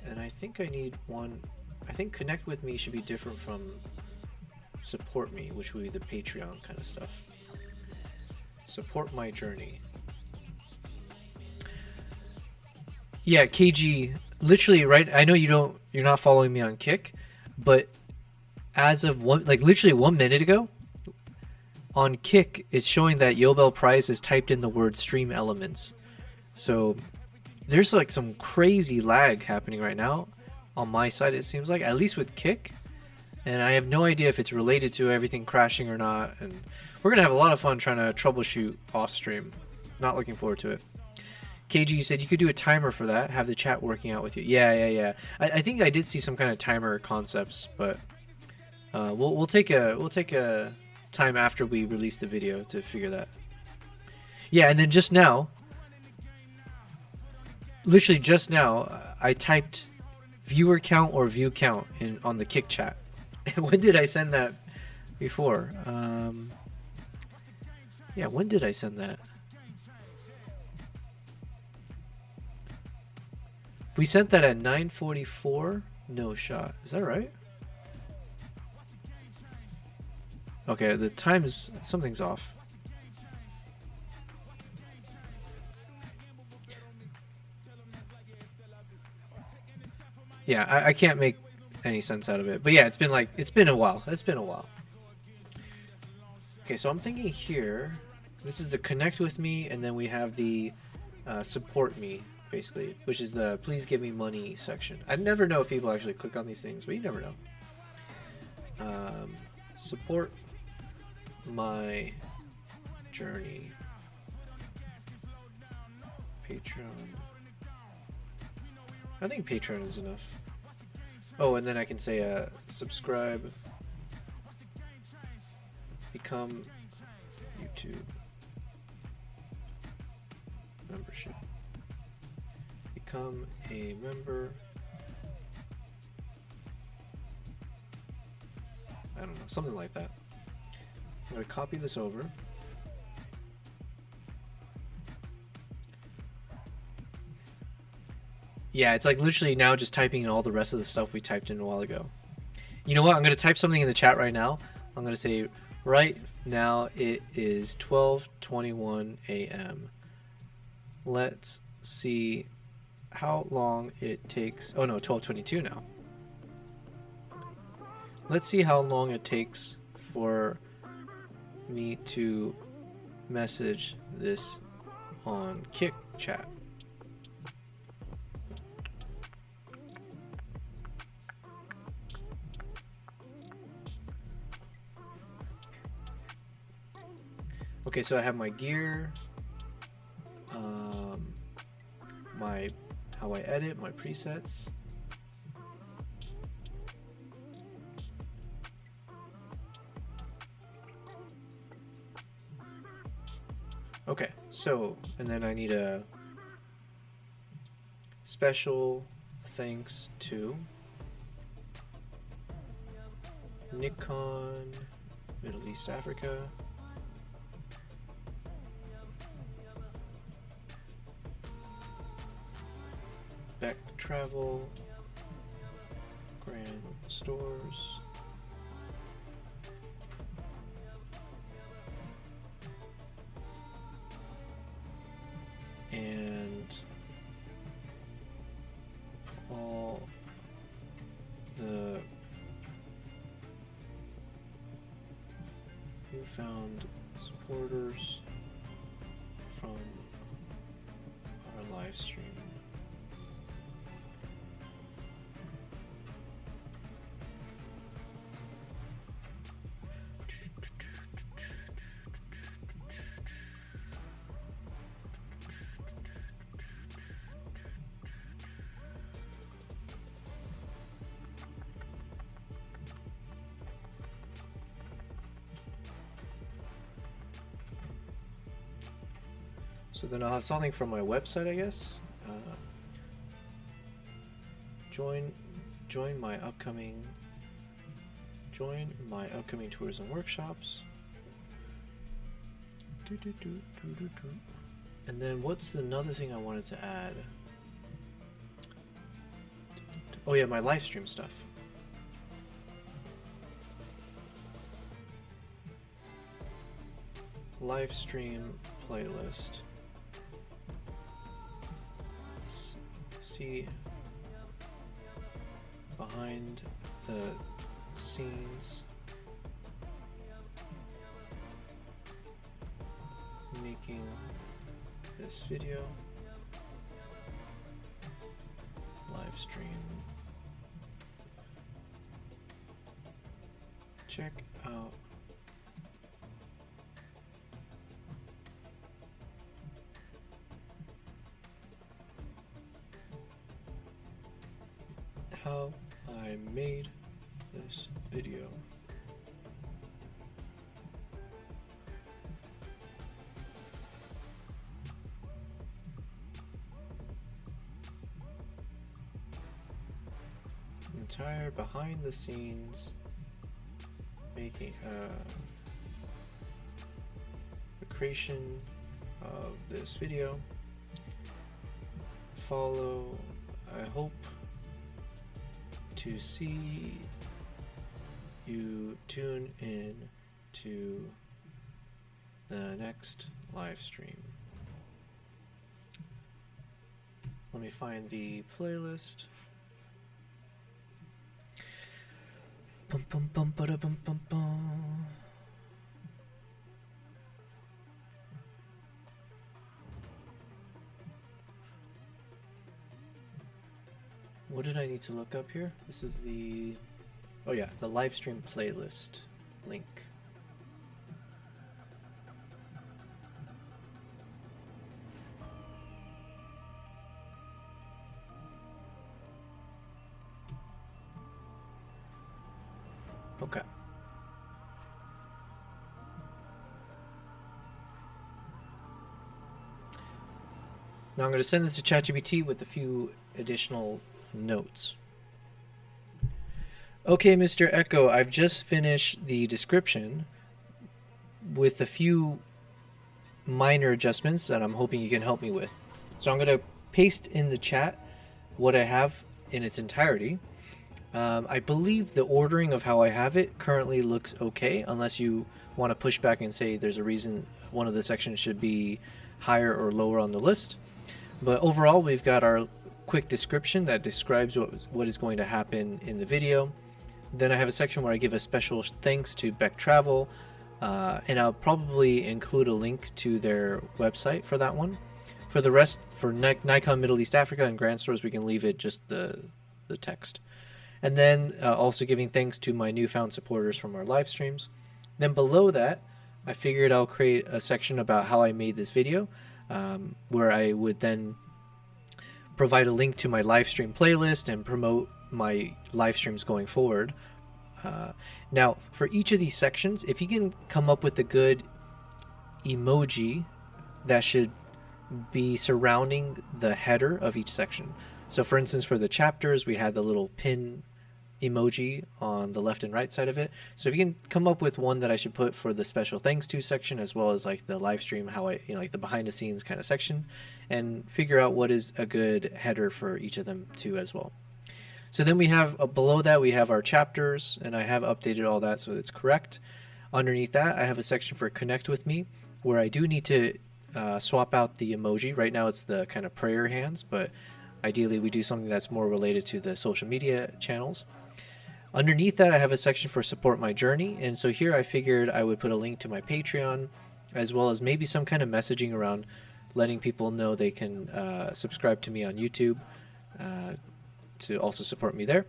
And I think I need one. I think Connect With Me should be different from Support Me, which would be the Patreon kind of stuff. Support my journey. Yeah, KG, literally, right? I know you're not following me on Kick, but as of literally 1 minute ago, on Kick, it's showing that Yobel Price has typed in the word stream elements. So there's like some crazy lag happening right now on my side, it seems like, at least with Kick. And I have no idea if it's related to everything crashing or not. And we're going to have a lot of fun trying to troubleshoot off stream. Not looking forward to it. KG, you said you could do a timer for that, have the chat working out with you. Yeah. I think I did see some kind of timer concepts, but we'll take a time after we release the video to figure that. Yeah, and then just now, literally just now, I typed viewer count or view count on the Kick chat. When did I send that before? Yeah, when did I send that? We sent that at 9:44. No shot. Is that right? Okay, the time is... something's off. Yeah, I can't make any sense out of it. But yeah, it's been a while. It's been a while. Okay, so I'm thinking here, this is the connect with me, and then we have the support me, basically, which is the please give me money section. I never know if people actually click on these things, but you never know. Support my journey. Patreon. I think Patreon is enough. Oh, and then I can say subscribe, become YouTube membership, become a member. I don't know, something like that. I'm going to copy this over. Yeah, it's like literally now just typing in all the rest of the stuff we typed in a while ago. You know what? I'm going to type something in the chat right now. I'm going to say, right now it is 12:21 a.m. Let's see how long it takes. Oh no, 12:22 now. Let's see how long it takes for me to message this on Kick chat. Okay, so I have my gear, how I edit, my presets. Okay, so, and then I need a special thanks to Nikon, Middle East Africa. Beck Travel, Grand Stores, and all the newfound supporters from our live stream. So then I'll have something from my website, I guess. Join my upcoming tours and workshops. And then what's another thing I wanted to add? Oh yeah, my live stream stuff. Live stream playlist. See behind the scenes making this video. Live stream. Check out how I made this video. Entire behind the scenes making the creation of this video. Follow. I hope to see you tune in to the next live stream. Let me find the playlist. Bum, bum, bum, ba-da, bum, bum, bum. What did I need to look up here? This is the, oh yeah, the live stream playlist link. Okay. Now I'm going to send this to ChatGPT with a few additional notes. Okay, Mr. Echo, I've just finished the description with a few minor adjustments that I'm hoping you can help me with. So I'm going to paste in the chat what I have in its entirety. I believe the ordering of how I have it currently looks okay, unless you want to push back and say there's a reason one of the sections should be higher or lower on the list. But overall, we've got our quick description that describes what is going to happen in the video. Then I have a section where I give a special thanks to Beck Travel, and I'll probably include a link to their website for that one. For the rest, for Nikon Middle East Africa and Grand Stores, we can leave it just the text. And then also giving thanks to my newfound supporters from our live streams. Then below that, I figured I'll create a section about how I made this video, where I would then provide a link to my live stream playlist and promote my live streams going forward. Now, for each of these sections, if you can come up with a good emoji that should be surrounding the header of each section. So for instance, for the chapters, we had the little pin emoji on the left and right side of it. So if you can come up with one that I should put for the special thanks to section, as well as like the live stream, how I, like the behind the scenes kind of section, and figure out what is a good header for each of them too as well. So then we have below that, we have our chapters, and I have updated all that so it's correct. Underneath that, I have a section for connect with me, where I do need to swap out the emoji. Right now it's the kind of prayer hands, but ideally we do something that's more related to the social media channels. Underneath that, I have a section for support my journey, and so here I figured I would put a link to my Patreon, as well as maybe some kind of messaging around letting people know they can subscribe to me on YouTube to also support me there.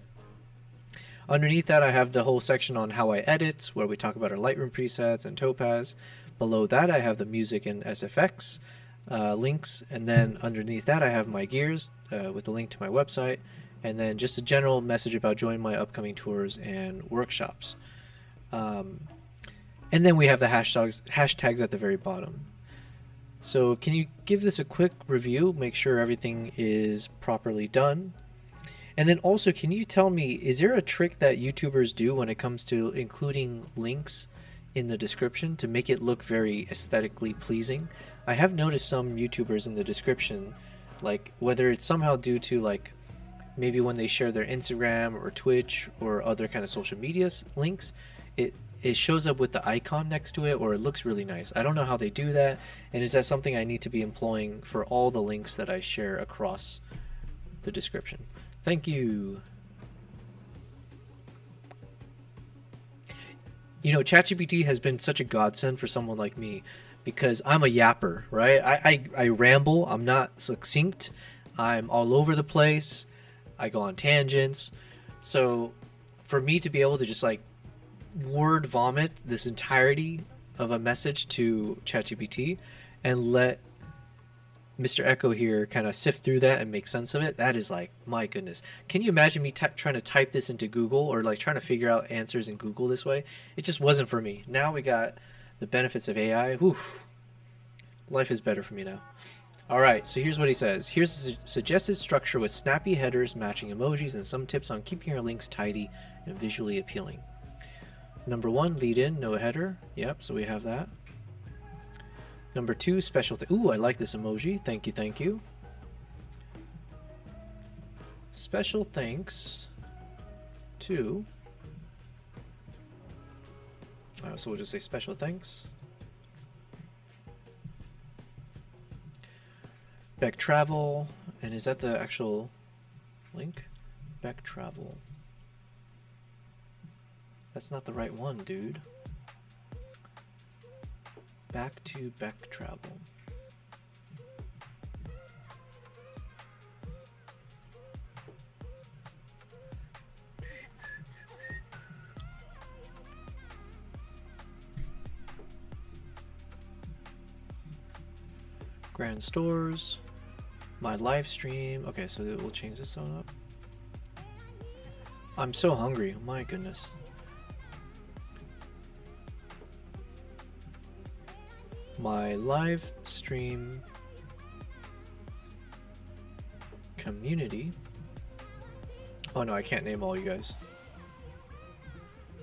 Underneath that, I have the whole section on how I edit, where we talk about our Lightroom presets and Topaz. Below that, I have the music and SFX links, and then underneath that, I have my gears with the link to my website, and then just a general message about joining my upcoming tours and workshops. And then we have the hashtags at the very bottom. So can you give this a quick review, make sure everything is properly done? And then also, can you tell me, is there a trick that YouTubers do when it comes to including links in the description to make it look very aesthetically pleasing? I have noticed some YouTubers in the description, like whether it's somehow due to like maybe when they share their Instagram or Twitch or other kind of social media links, it shows up with the icon next to it, or it looks really nice. I don't know how they do that, and is that something I need to be employing for all the links that I share across the description? Thank you. You know, ChatGPT has been such a godsend for someone like me. because I'm a yapper, right? I ramble. I'm not succinct. I'm all over the place. I go on tangents. So for me to be able to just like word vomit this entirety of a message to ChatGPT and let Mr. Echo here kind of sift through that and make sense of it, that is like, my goodness. Can you imagine me trying to type this into Google or like trying to figure out answers in Google this way? It just wasn't for me. Now we got the benefits of AI. Whew. Life is better for me now. All right, so here's what he says. Here's a suggested structure with snappy headers, matching emojis, and some tips on keeping your links tidy and visually appealing. Number 1, lead in, no header. Yep, so we have that. Number 2, special. Ooh, I like this emoji. Thank you, thank you. Special thanks to. So we'll just say special thanks. Beck Travel, and is that the actual link? Beck Travel. That's not the right one, dude. Back to Beck Travel. Grand Stores. My live stream. Okay, so we'll change this one up. I'm so hungry. My goodness. My live stream community. Oh no, I can't name all you guys.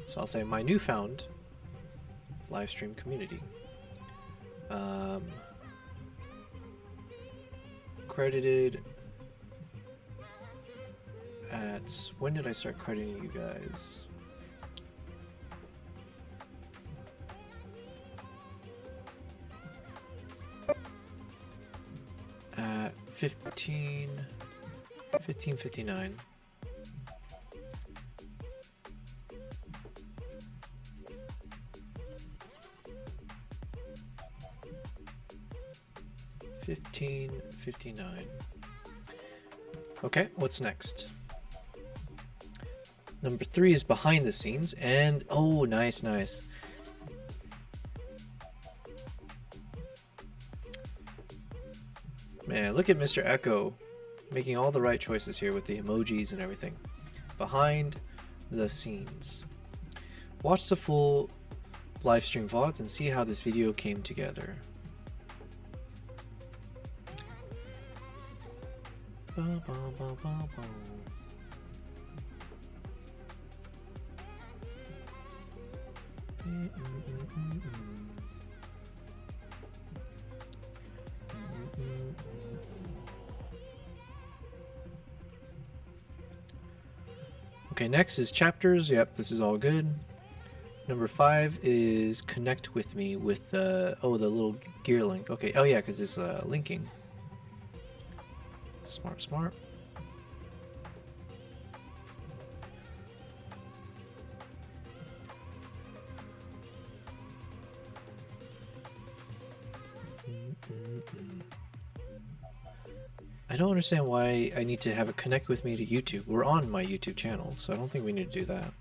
So I'll say my newfound live stream community. Credited at, when did I start crediting you guys? At 15:59. $15.59. Okay, what's next? Number 3 is behind the scenes, and oh, nice, nice. Man, look at Mr. Echo making all the right choices here with the emojis and everything. Behind the scenes. Watch the full live stream VODs and see how this video came together. Okay, next is chapters. Yep, this is all good. Number 5 is connect with me with the little gear link. Okay, oh yeah, because it's linking. Smart, smart. I don't understand why I need to have it connect with me to YouTube. We're on my YouTube channel, so I don't think we need to do that.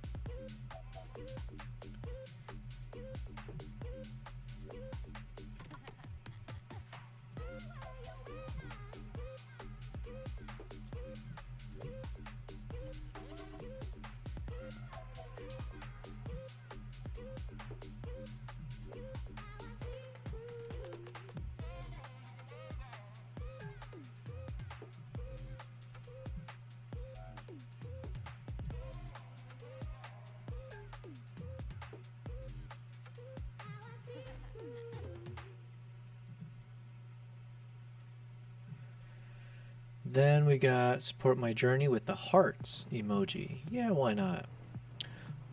Then we got support my journey with the hearts emoji. Yeah, why not?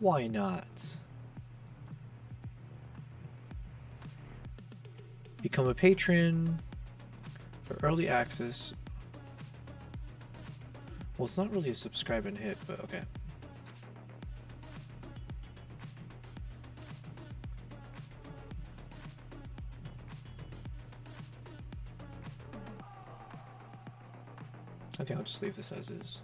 Why not? Become a patron for early access. Well, it's not really a subscribe and hit, but okay. I think I'll just leave this as is.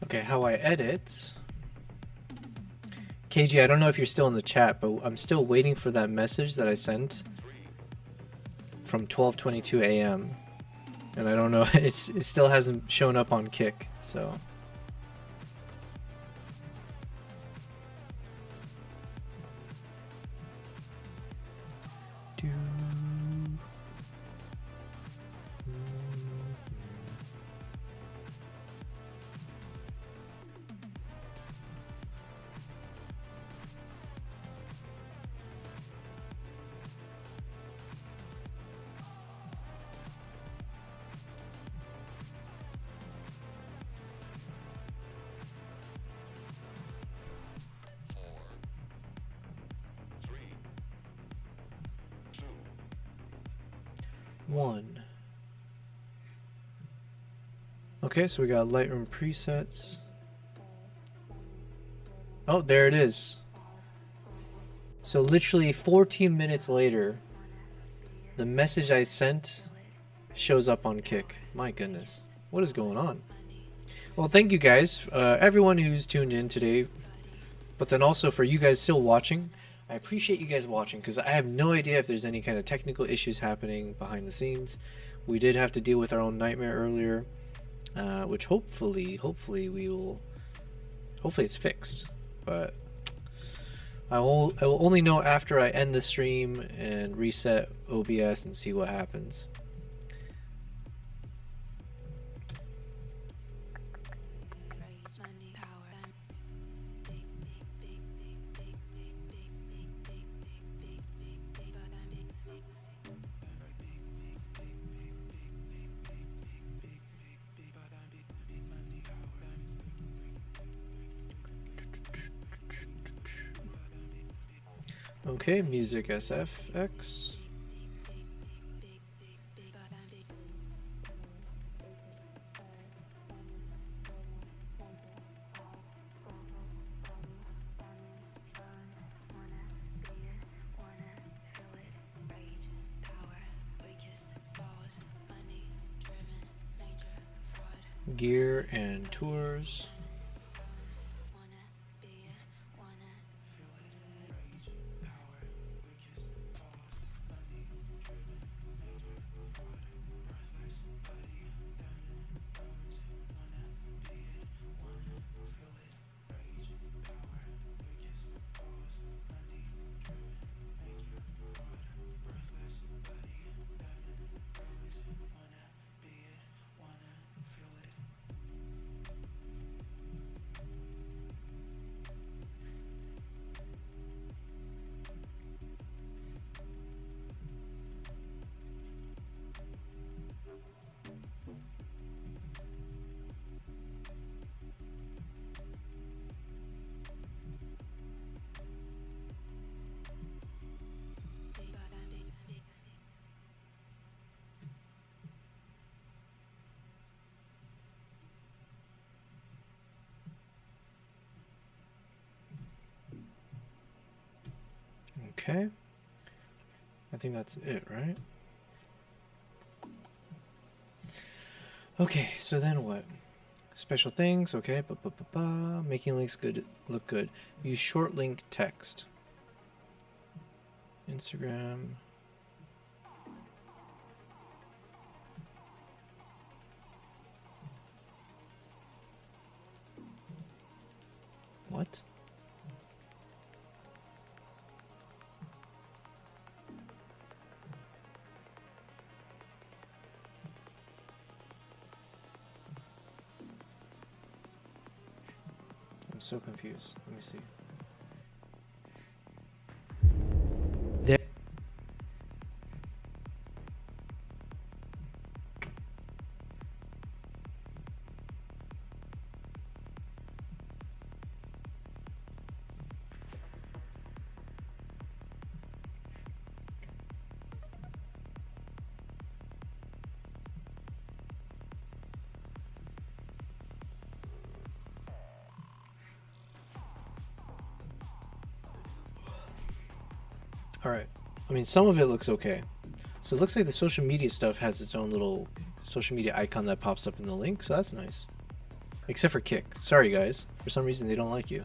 Okay, how I edit. KG, I don't know if you're still in the chat, but I'm still waiting for that message that I sent from 12:22 a.m. and I don't know, it still hasn't shown up on Kick, so. One. Okay, so we got Lightroom presets. Oh, there it is. So literally 14 minutes later, the message I sent shows up on Kick. My goodness, what is going on? Well, thank you guys, everyone who's tuned in today, but then also for you guys still watching. I appreciate you guys watching because I have no idea if there's any kind of technical issues happening behind the scenes. We did have to deal with our own nightmare earlier, which hopefully it's fixed. But I will only know after I end the stream and reset OBS and see what happens. Okay, music SFX. Gear and tours. Okay. I think that's it, right? Okay, so then what? Special things, okay. Making links good look good. Use short link text. Instagram. What? I'm so confused. Let me see. There. Alright. I mean, some of it looks okay. So it looks like the social media stuff has its own little social media icon that pops up in the link, so that's nice. Except for Kick. Sorry guys. For some reason they don't like you.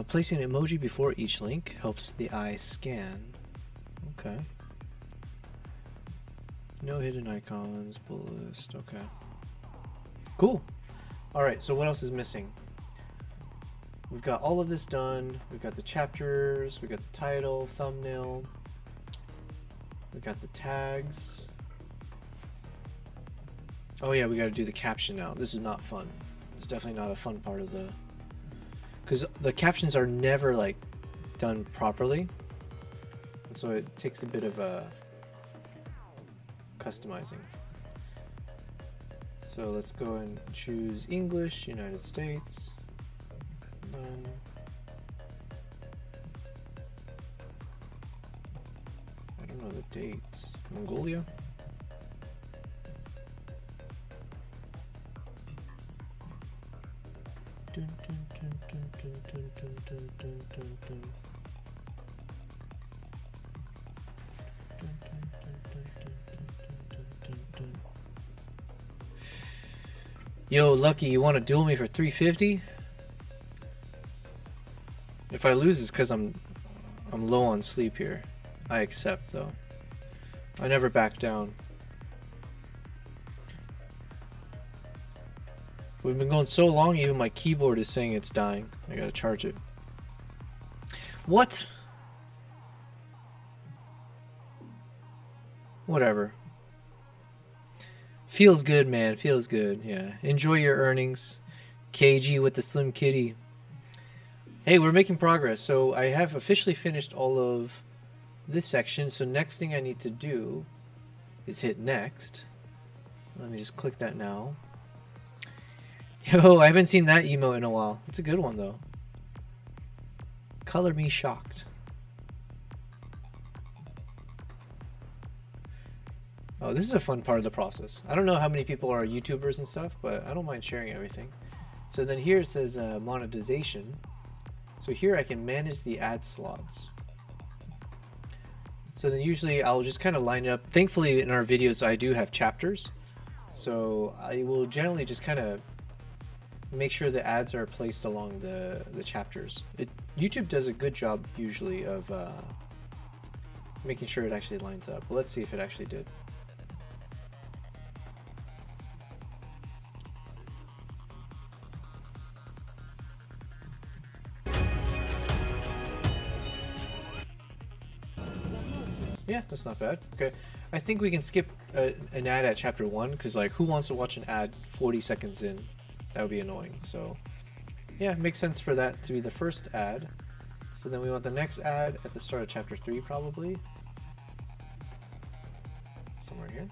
Placing an emoji before each link helps the eye scan. Okay. No hidden icons, bullet list, okay. Cool. Alright, so what else is missing? We've got all of this done. We've got the chapters, we've got the title, thumbnail, we've got the tags. Oh yeah, we gotta do the caption now. This is not fun. It's definitely not a fun part of the... Because the captions are never like done properly. And so it takes a bit of customizing. So let's go and choose English, United States. Done. I don't know the date. Mongolia? Dun, dun, dun, dun, dun, dun, dun, dun, dun, dun, dun. Dun, dun, dun, dun, dun, dun, dun, dun. Yo, Lucky, you want to duel me for 350? If I lose, it's because I'm low on sleep here. I accept, though. I never back down. We've been going so long, even my keyboard is saying it's dying. I gotta charge it. What? Whatever. Feels good, man. Feels good. Yeah. Enjoy your earnings. KG with the Slim Kitty. Hey, we're making progress. So I have officially finished all of this section. So next thing I need to do is hit next. Let me just click that now. Yo, I haven't seen that emote in a while. It's a good one, though. Color me shocked. Oh, this is a fun part of the process. I don't know how many people are YouTubers and stuff, but I don't mind sharing everything. So then here it says monetization. So here I can manage the ad slots. So then usually I'll just kind of line up. Thankfully in our videos I do have chapters. So I will generally just kind of make sure the ads are placed along the chapters. YouTube does a good job usually of making sure it actually lines up. Well, let's see if it actually did. Yeah, that's not bad. Okay, I think we can skip an ad at chapter 1 because like who wants to watch an ad 40 seconds in? That would be annoying. So yeah, it makes sense for that to be the first ad. So then we want the next ad at the start of chapter 3 probably. Somewhere here.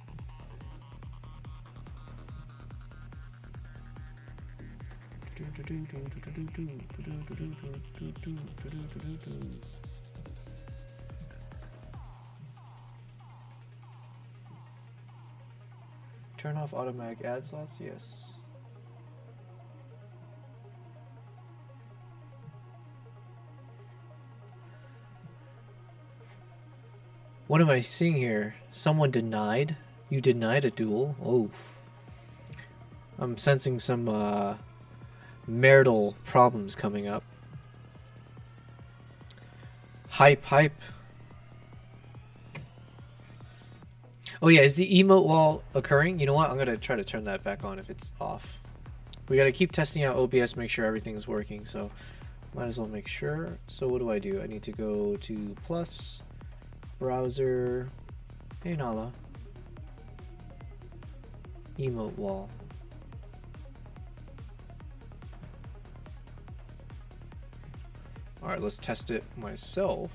Turn off automatic ad slots, yes. What am I seeing here? Someone denied? You denied a duel? Oof. I'm sensing some marital problems coming up. Hype, hype. Oh yeah, is the emote wall occurring? You know what? I'm gonna try to turn that back on if it's off. We gotta keep testing out OBS, make sure everything's working, so might as well make sure. So what do? I need to go to plus, browser, hey Nala, emote wall. Alright, let's test it myself.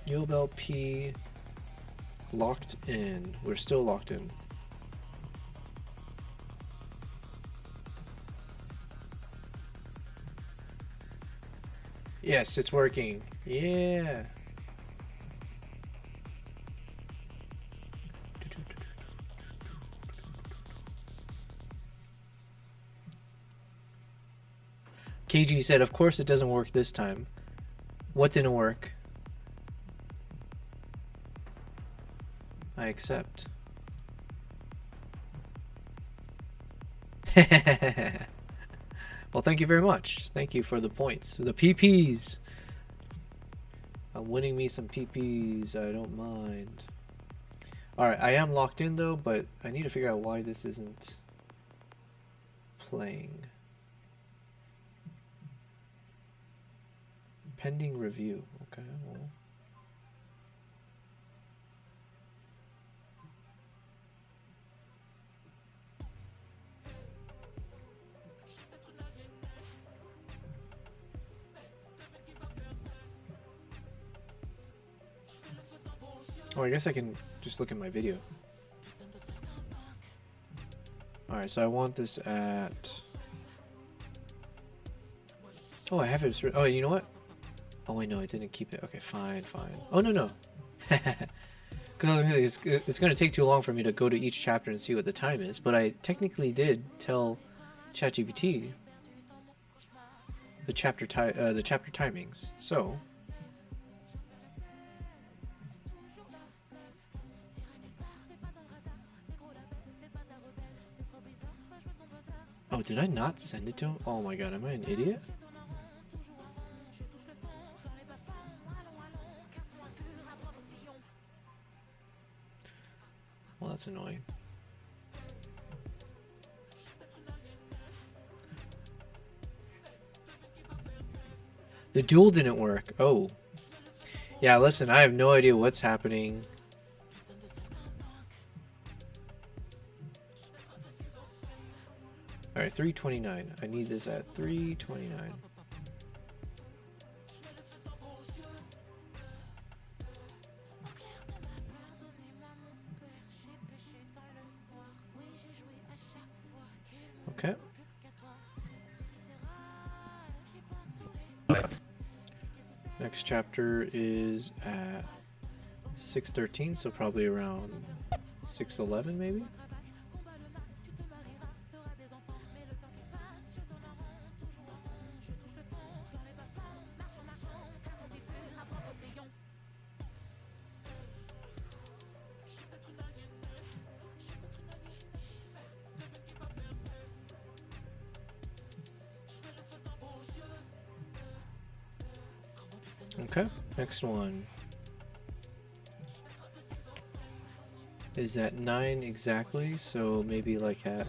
Yobel P locked in. We're still locked in. Yes, it's working. Yeah. KG said, of course it doesn't work this time. What didn't work? I accept. Well, thank you very much. Thank you for the points. The PPs. I'm winning me some PPs. I don't mind. Alright, I am locked in though, but I need to figure out why this isn't playing. Pending review. Okay, well. Oh, I guess I can just look at my video. Alright, so I want this at... Oh, I have it. Oh, you know what? Oh, wait, no, I didn't keep it. Okay, fine, fine. Oh, no, no. Because I was going to say, it's going to take too long for me to go to each chapter and see what the time is. But I technically did tell ChatGPT the chapter timings. So... Oh, did I not send it to him? Oh my god, am I an idiot? Well, that's annoying. The duel didn't work. Oh. Yeah, listen, I have no idea what's happening. Alright, 329. I need this at 329. Okay. Next chapter is at 6:13, so probably around 6:11 maybe? Okay, next one is at 9 exactly, so maybe like at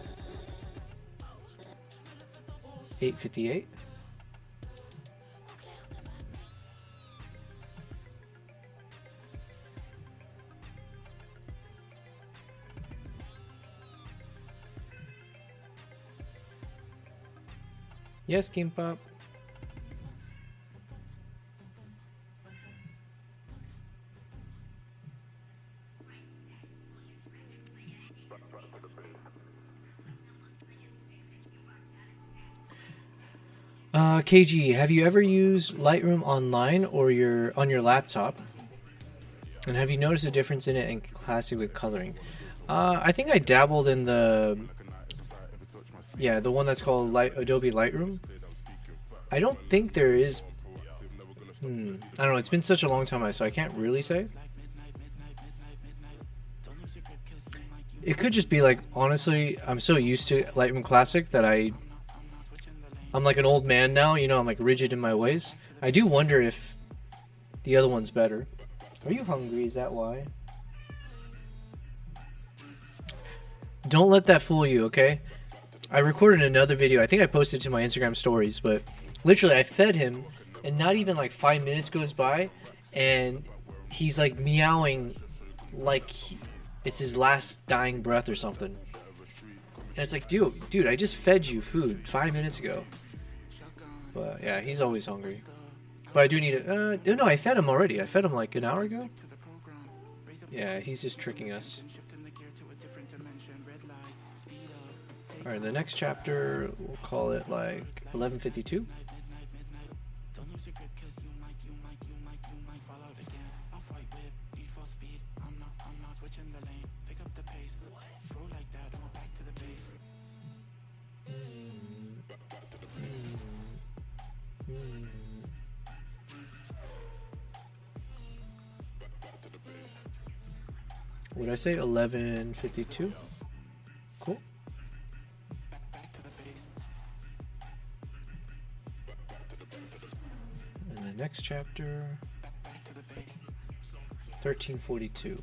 8:58. Yes, Kimpop. KG, have you ever used Lightroom online or on your laptop? And have you noticed a difference in it in Classic with coloring? I think I dabbled in the one that's called Adobe Lightroom. I don't think there is. I don't know. It's been such a long time, so I can't really say. It could just be like, honestly, I'm so used to Lightroom Classic that I'm like an old man now, you know, I'm like rigid in my ways. I do wonder if the other one's better. Are you hungry? Is that why? Don't let that fool you, okay? I recorded another video. I think I posted it to my Instagram stories, but literally I fed him and not even like 5 minutes goes by and he's like meowing like it's his last dying breath or something. And it's like, dude, I just fed you food 5 minutes ago. But yeah, he's always hungry. But I do need to. No, I fed him already. I fed him like an hour ago. Yeah, he's just tricking us. Alright, the next chapter, we'll call it like 11:52. Would I say 11:52? Cool. And the next chapter, 13:42.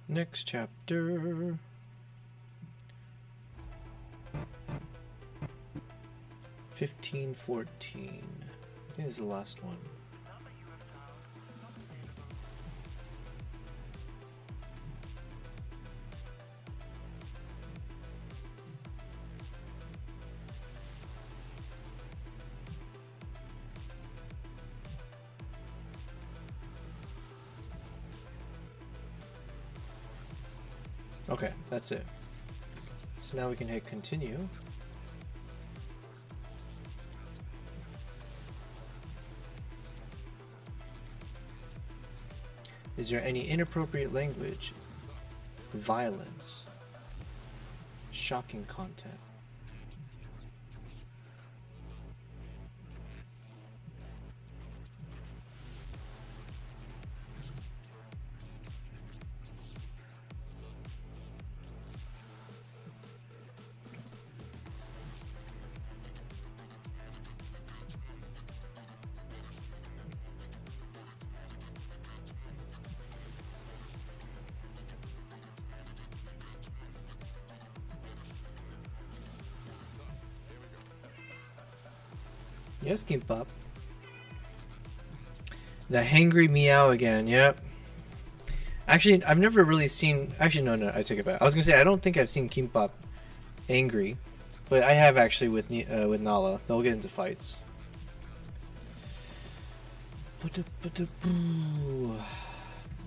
Next chapter. 15:14. I think this is the last one. Okay, that's it. So now we can hit continue. Is there any inappropriate language, violence, shocking content? Yes, Kimbap. The hangry meow again, yep. Actually, I've never really seen... Actually, no, I take it back. I was going to say, I don't think I've seen Kimbap angry. But I have actually with Nala. They'll get into fights.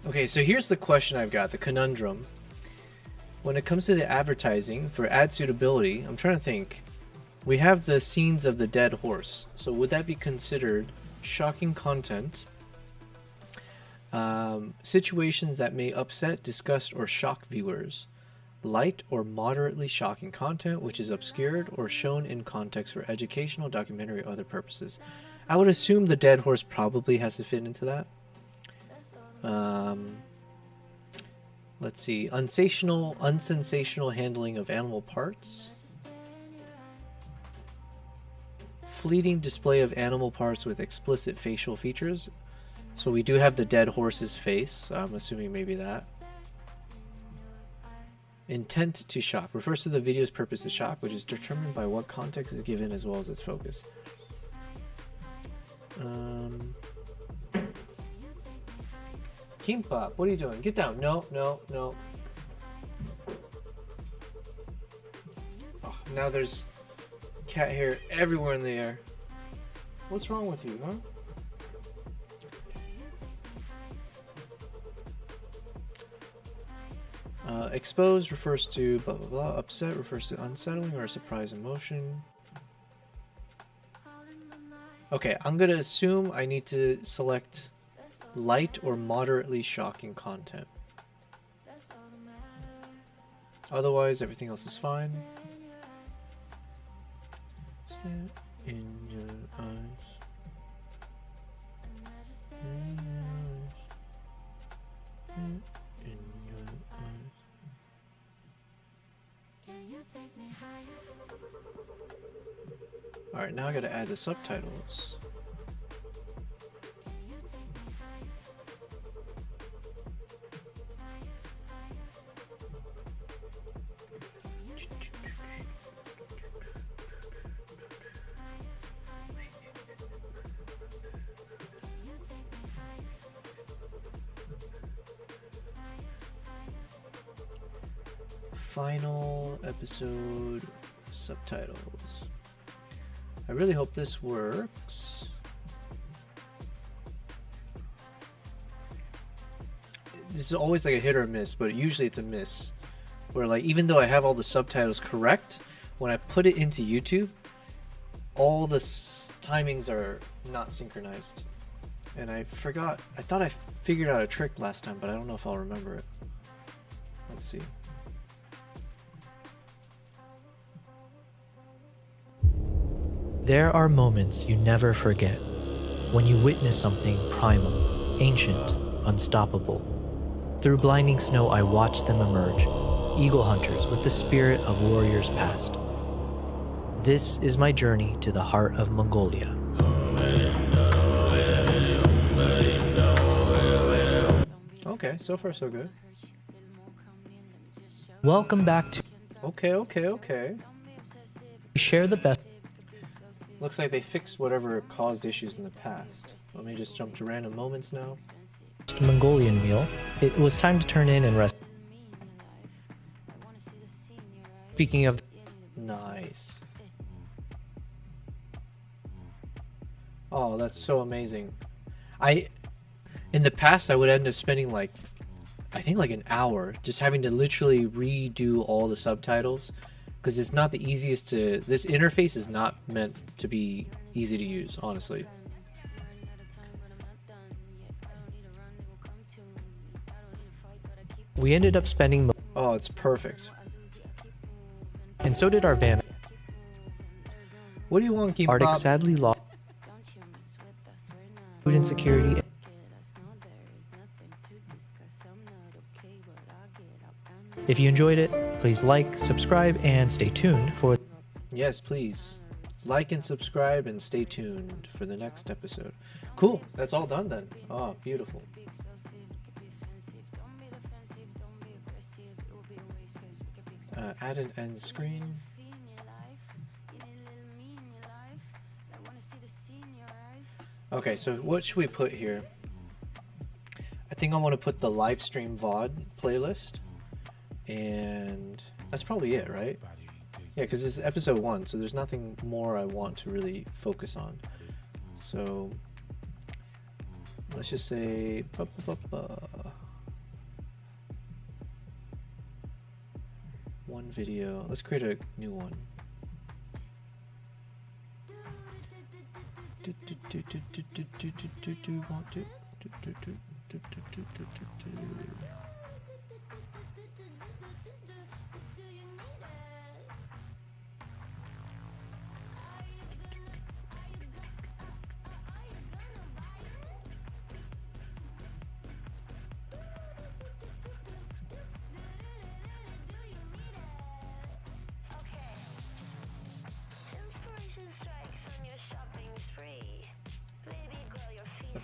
Okay, so here's the question I've got, the conundrum. When it comes to the advertising for ad suitability, I'm trying to think. We have the scenes of the dead horse. So would that be considered shocking content? Situations that may upset, disgust, or shock viewers. Light or moderately shocking content which is obscured or shown in context for educational, documentary, or other purposes. I would assume the dead horse probably has to fit into that. Let's see. Unsensational handling of animal parts. Fleeting display of animal parts with explicit facial features. So we do have the dead horse's face. So I'm assuming maybe that. Intent to shock refers to the video's purpose to shock, which is determined by what context is given as well as its focus. Kimbap, what are you doing? Get down. No. Oh, now there's cat hair everywhere in the air. What's wrong with you, huh? Exposed refers to blah blah blah. Upset refers to unsettling or a surprise emotion. Okay, I'm gonna assume I need to select light or moderately shocking content. Otherwise, everything else is fine. Stare in your eyes. In your eyes. Alright, now I gotta add the subtitles. Final episode subtitles. I really hope this works. This is always like a hit or a miss, but usually it's a miss. Where like even though I have all the subtitles correct, when I put it into YouTube, all the timings are not synchronized. And I forgot, I thought I figured out a trick last time, but I don't know if I'll remember it. Let's see. There are moments you never forget when you witness something primal, ancient, unstoppable. Through blinding snow, I watch them emerge, eagle hunters with the spirit of warriors past. This is my journey to the heart of Mongolia. Okay, so far so good. Welcome back to Okay. Share the Best. Looks like they fixed whatever caused issues in the past. Let me just jump to random moments now. Mongolian meal. It was time to turn in and rest. Speaking of, Nice. Oh, that's so amazing. In the past, I would end up spending like, I think like an hour just having to literally redo all the subtitles because it's not the easiest to, this interface is not meant to be easy to use, honestly. we ended up spending, Oh, it's perfect. and so did our van. What do you want, Keep Arctic Bob? sadly lost food insecurity. If you enjoyed it, please like, subscribe, and stay tuned for. Yes, please. Like and subscribe and stay tuned for the next episode. Cool. That's all done then. Oh, beautiful. Add an end screen. Okay, so what should we put here? I think I want to put the Livestream VOD playlist. And that's probably it, right? Yeah, because this is episode 1, so there's nothing more I want to really focus on. So let's just say one video. Let's create a new one.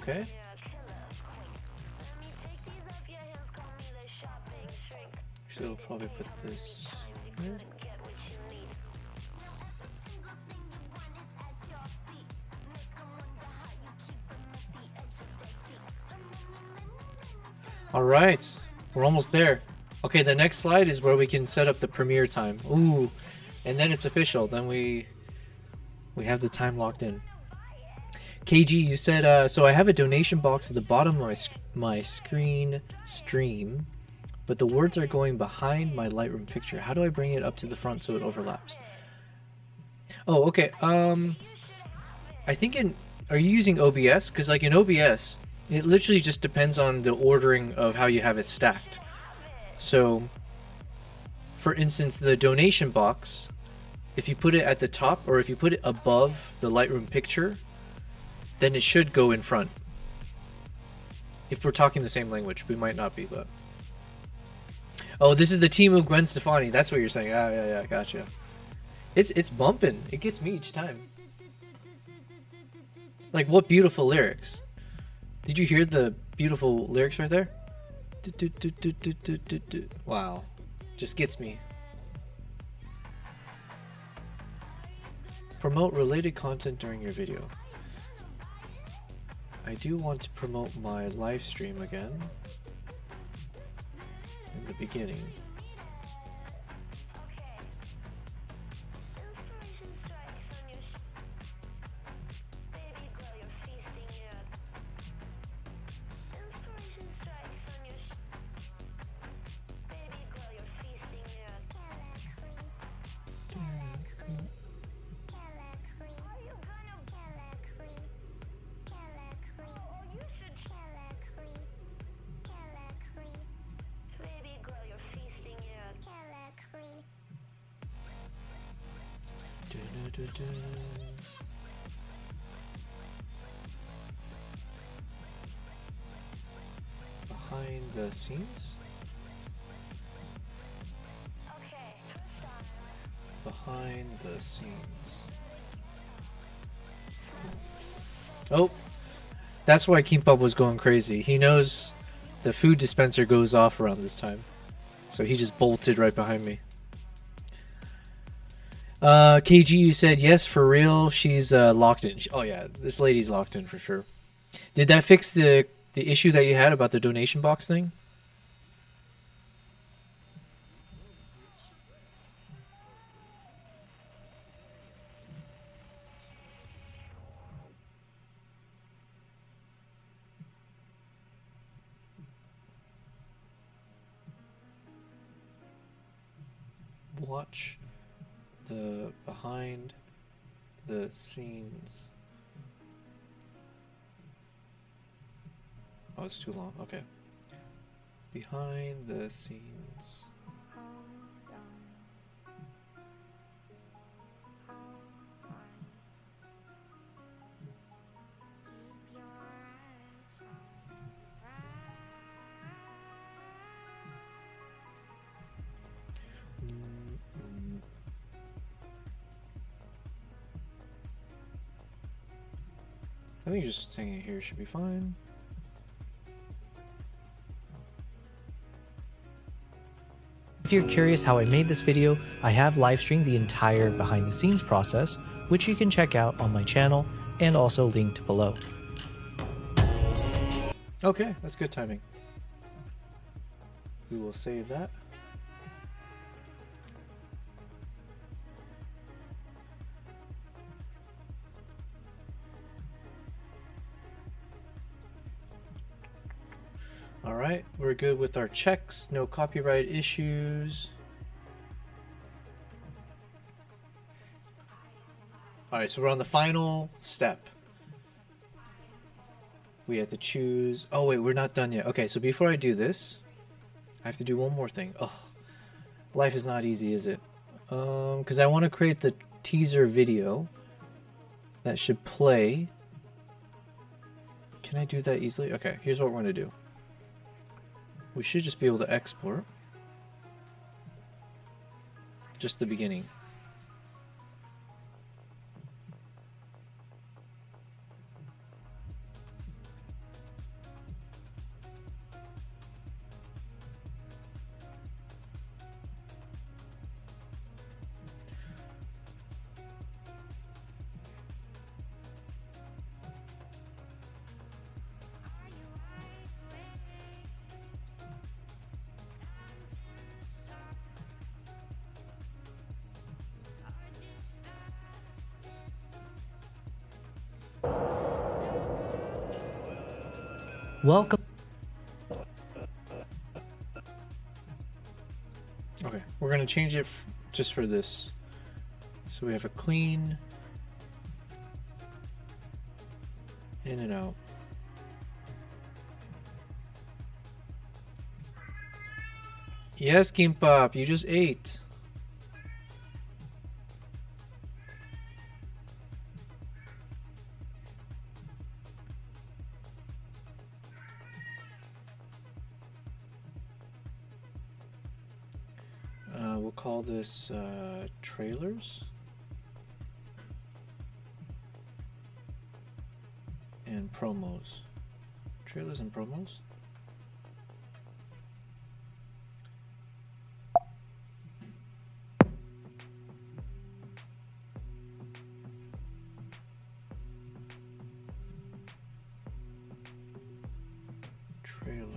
Okay. So we'll probably put this here. All right, we're almost there. Okay, the next slide is where we can set up the premiere time. Ooh, and then it's official. Then we have the time locked in. KG, you said, so I have a donation box at the bottom of my screen stream, but the words are going behind my Lightroom picture. How do I bring it up to the front so it overlaps? Oh, okay. I think are you using OBS? Because like in OBS, it literally just depends on the ordering of how you have it stacked. So, for instance, the donation box, if you put it at the top or if you put it above the Lightroom picture, then it should go in front. If we're talking the same language, we might not be, but. Oh, this is the team of Gwen Stefani. That's what you're saying. Ah, yeah, gotcha. It's bumping. It gets me each time. Like, what beautiful lyrics. Did you hear the beautiful lyrics right there? Wow. Just gets me. Promote related content during your video. I do want to promote my live stream again in the beginning. Behind the scenes? Behind the scenes. Oh! That's why Kimbap was going crazy. He knows the food dispenser goes off around this time. So he just bolted right behind me. KG, you said yes, for real. She's locked in. Oh yeah, this lady's locked in for sure. Did that fix the issue that you had about the donation box thing? Watch the behind the scenes. Oh, it's too long. Okay. Behind the scenes. I think just saying it here should be fine. If you're curious how I made this video, I have live streamed the entire behind the scenes process, which you can check out on my channel and also linked below. Okay, that's good timing. We will save that. Alright, we're good with our checks, no copyright issues. Alright, so we're on the final step. We have to choose... Oh wait, we're not done yet. Okay, so before I do this, I have to do one more thing. Oh, life is not easy, is it? Because I want to create the teaser video that should play. Can I do that easily? Okay, here's what we're going to do. We should just be able to export just the beginning. Welcome. Okay, we're going to change it just for this. So we have a clean in and out. Yes, Kimbap, you just ate. We'll call this trailers and promos. Trailers and promos. Trailer.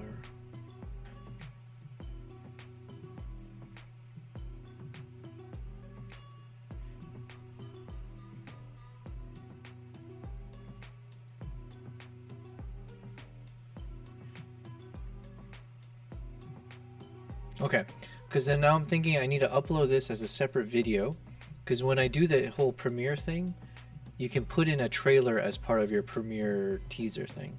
Okay, because then now I'm thinking I need to upload this as a separate video, because when I do the whole Premiere thing, you can put in a trailer as part of your Premiere teaser thing.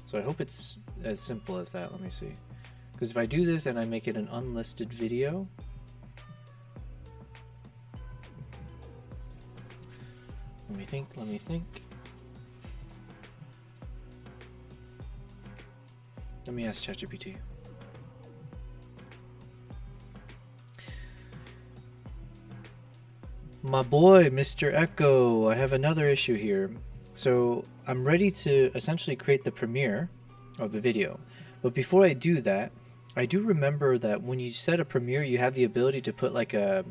So I hope it's as simple as that. Let me see. Because if I do this and I make it an unlisted video, Let me think, let me think. Let me ask ChatGPT. My boy, Mr. Echo, I have another issue here. So I'm ready to essentially create the premiere of the video. But before I do that, I do remember that when you set a premiere, you have the ability to put like a,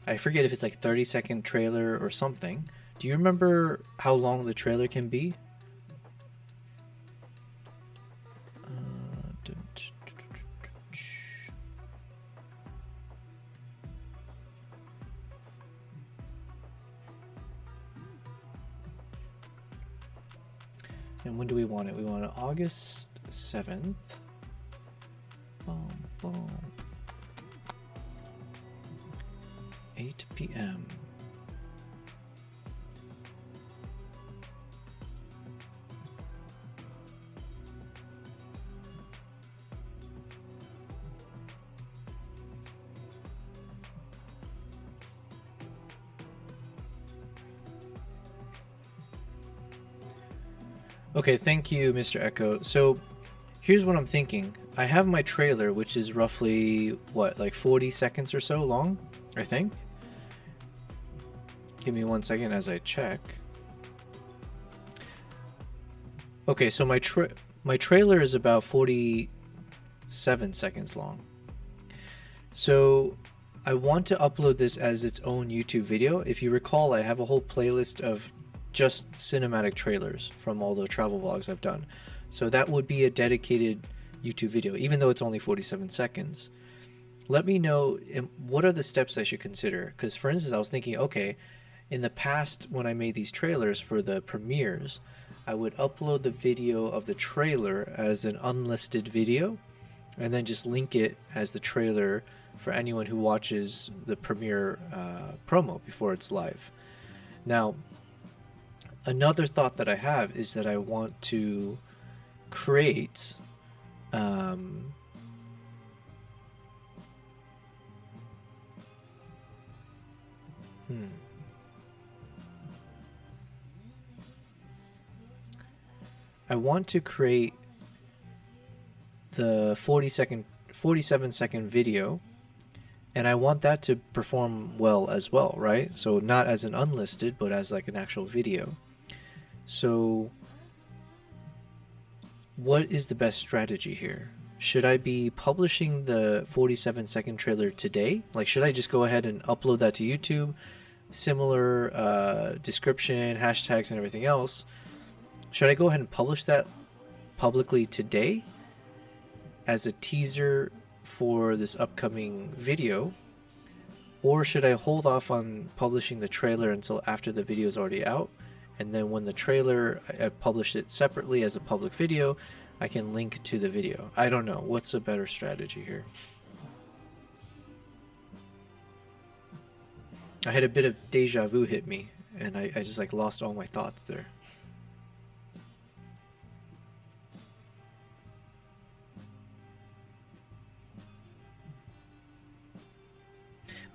I forget if it's like 30-second trailer or something. Do you remember how long the trailer can be? And when do we want it? We want it August 7th. Boom, boom. 8 p.m. Okay, thank you, Mr. Echo. So here's what I'm thinking. I have my trailer, which is roughly, what, like 40 seconds or so long, I think. Give me 1 second as I check. Okay, so my trailer is about 47 seconds long. So I want to upload this as its own YouTube video. If you recall, I have a whole playlist of just cinematic trailers from all the travel vlogs I've done. So that would be a dedicated YouTube video, even though it's only 47 seconds. Let me know what are the steps I should consider. Because for instance, I was thinking, okay, in the past when I made these trailers for the premieres, I would upload the video of the trailer as an unlisted video and then just link it as the trailer for anyone who watches the premiere promo before it's live. Now, another thought that I have is that I want to create I want to create the 47-second video, and I want that to perform well as well, right? So not as an unlisted, but as like an actual video. So what is the best strategy here? Should I be publishing the 47-second trailer today? Like, should I just go ahead and upload that to YouTube? Similar description, hashtags, and everything else. Should I go ahead and publish that publicly today as a teaser for this upcoming video? Or should I hold off on publishing the trailer until after the video is already out? And then when the trailer, I've published it separately as a public video, I can link to the video. I don't know. What's a better strategy here? I had a bit of deja vu hit me, and I just like lost all my thoughts there.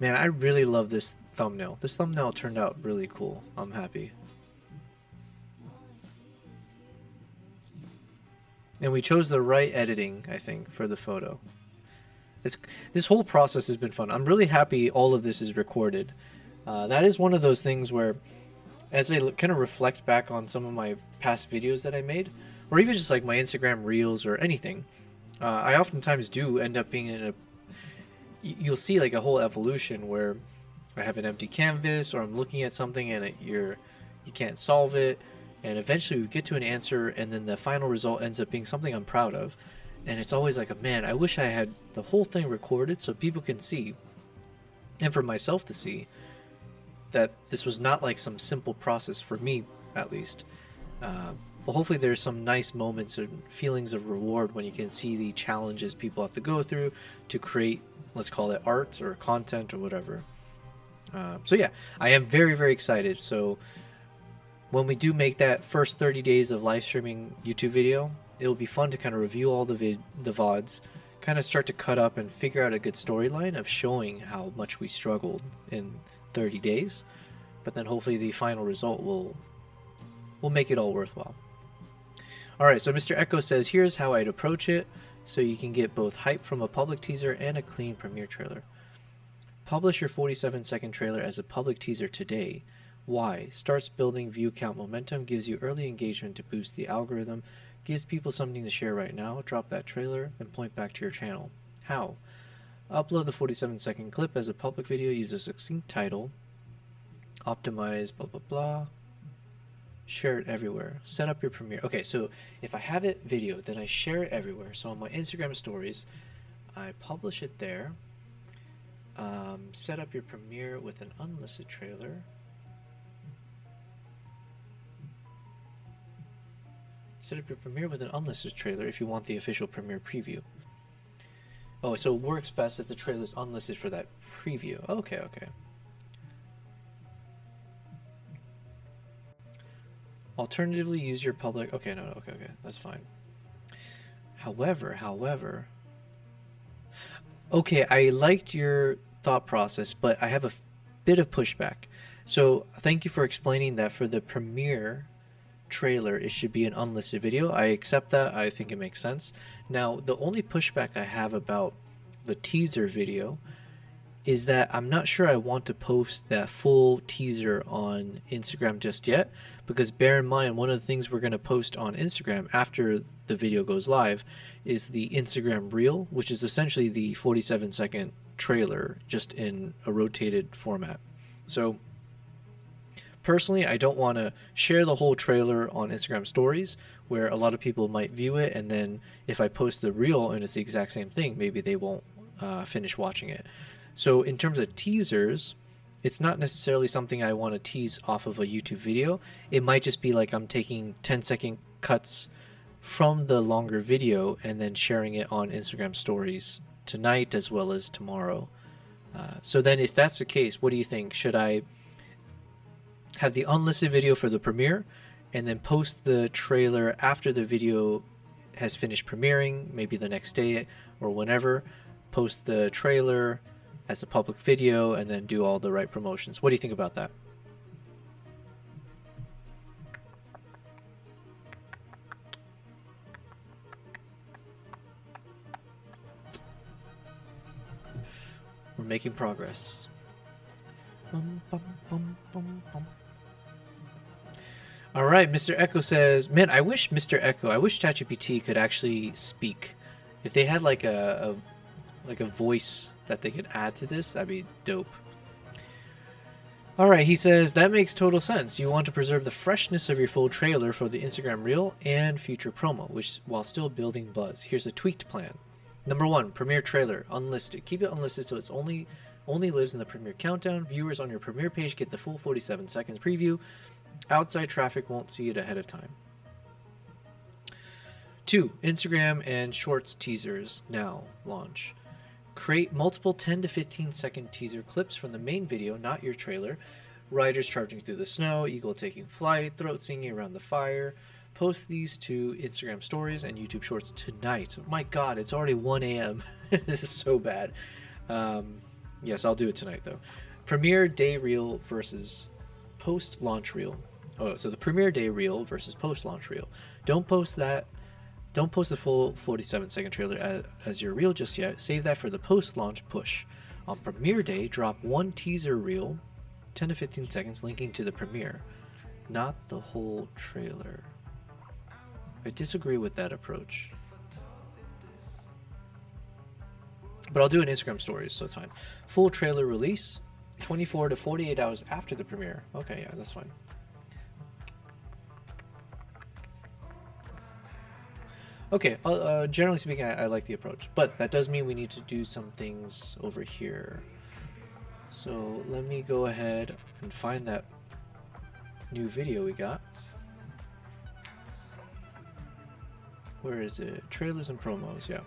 Man, I really love this thumbnail. This thumbnail turned out really cool. I'm happy. And we chose the right editing, I think, for the photo. This whole process has been fun. I'm really happy all of this is recorded. That is one of those things where, as I kind of reflect back on some of my past videos that I made, or even just like my Instagram reels or anything, I oftentimes do end up being in a... You'll see like a whole evolution where I have an empty canvas, or I'm looking at something and you can't solve it, and eventually we get to an answer, and then the final result ends up being something I'm proud of. And it's always like, man, I wish I had the whole thing recorded so people can see, and for myself to see, that this was not like some simple process, for me at least. But hopefully there's some nice moments and feelings of reward when you can see the challenges people have to go through to create, let's call it art or content or whatever. So yeah, I am very, very excited. So when we do make that first 30 days of live streaming YouTube video, it'll be fun to kind of review all the VODs, kind of start to cut up and figure out a good storyline of showing how much we struggled in 30 days. but then hopefully the final result will make it all worthwhile. All right, so Mr. Echo says, here's how I'd approach it so you can get both hype from a public teaser and a clean premiere trailer. Publish your 47-second trailer as a public teaser today. Why? Starts building view count momentum, gives you early engagement to boost the algorithm, gives people something to share right now. Drop that trailer and point back to your channel. How? Upload the 47-second clip as a public video, use a succinct title, optimize blah blah blah, share it everywhere, set up your premiere. Okay, so if I have it video, then I share it everywhere. So on my Instagram stories, I publish it there. Set up your premiere with an unlisted trailer. Set up your premiere with an unlisted trailer if you want the official premiere preview. Oh, so it works best if the trailer is unlisted for that preview. Okay, okay. Alternatively, use your public... Okay, no, okay, that's fine. However... Okay, I liked your thought process, but I have a bit of pushback. So, thank you for explaining that for the premiere trailer, it should be an unlisted video. I accept that. I think it makes sense. Now, the only pushback I have about the teaser video is that I'm not sure I want to post that full teaser on Instagram just yet, because bear in mind, one of the things we're going to post on Instagram after the video goes live is the Instagram Reel, which is essentially the 47-second trailer just in a rotated format. So personally, I don't want to share the whole trailer on Instagram stories where a lot of people might view it, and then if I post the reel and it's the exact same thing, maybe they won't finish watching it. So in terms of teasers, it's not necessarily something I want to tease off of a YouTube video. It might just be like I'm taking 10-second cuts from the longer video and then sharing it on Instagram stories tonight as well as tomorrow. So then if that's the case, what do you think? Should I have the unlisted video for the premiere and then post the trailer after the video has finished premiering, maybe the next day or whenever, post the trailer as a public video and then do all the right promotions? What do you think about that? We're making progress. Bum, bum, bum, bum, bum. All right, Mr. Echo says, man, I wish ChatGPT could actually speak. If they had like a voice that they could add to this, that'd be dope. All right, he says, that makes total sense. You want to preserve the freshness of your full trailer for the Instagram Reel and future promo, which while still building buzz. Here's a tweaked plan. Number 1, premiere trailer, unlisted. Keep it unlisted so it's only lives in the premiere countdown. Viewers on your premiere page get the full 47 seconds preview. Outside traffic won't see it ahead of time. 2, Instagram and Shorts teasers now launch. Create multiple 10 to 15 second teaser clips from the main video, not your trailer. Riders charging through the snow, eagle taking flight, throat singing around the fire. Post these to Instagram stories and YouTube Shorts tonight. My God, it's already 1 a.m. This is so bad. Yes, I'll do it tonight though. Premiere day reel versus post-launch reel. Oh, so the premiere day reel versus post-launch reel. Don't post the full 47-second trailer as your reel just yet. Save that for the post-launch push. On premiere day, drop 1 teaser reel, 10 to 15 seconds, linking to the premiere, not the whole trailer. I disagree with that approach. But I'll do an Instagram stories, so it's fine. Full trailer release, 24 to 48 hours after the premiere. Okay, yeah, that's fine. Okay, generally speaking, I like the approach, but that does mean we need to do some things over here. So let me go ahead and find that new video we got. Where is it? Trailers and promos, yeah.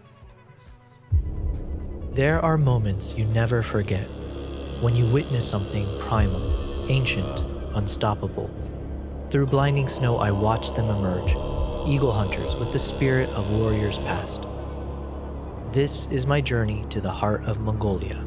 There are moments you never forget when you witness something primal, ancient, unstoppable. Through blinding snow, I watched them emerge, eagle hunters with the spirit of warriors past. This is my journey to the heart of Mongolia.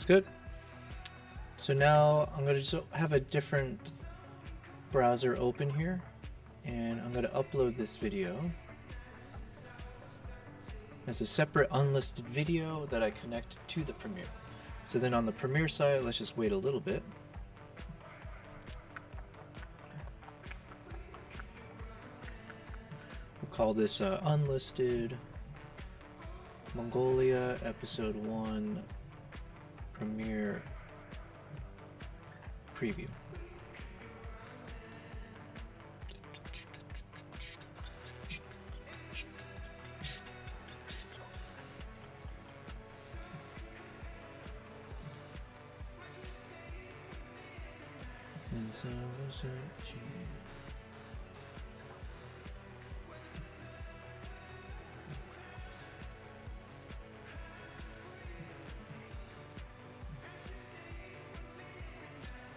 good. So now I'm gonna just have a different browser open here, and I'm gonna upload this video as a separate unlisted video that I connect to the Premiere. So then on the Premiere side, let's just wait a little bit. We'll call this unlisted Mongolia episode 1 Premiere preview.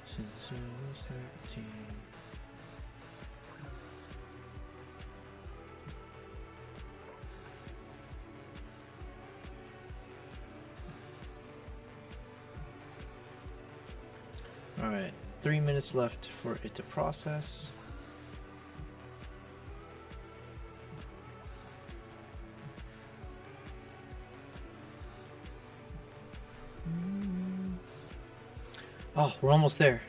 Since I was 13. All right, 3 minutes left for it to process. Oh, we're almost there.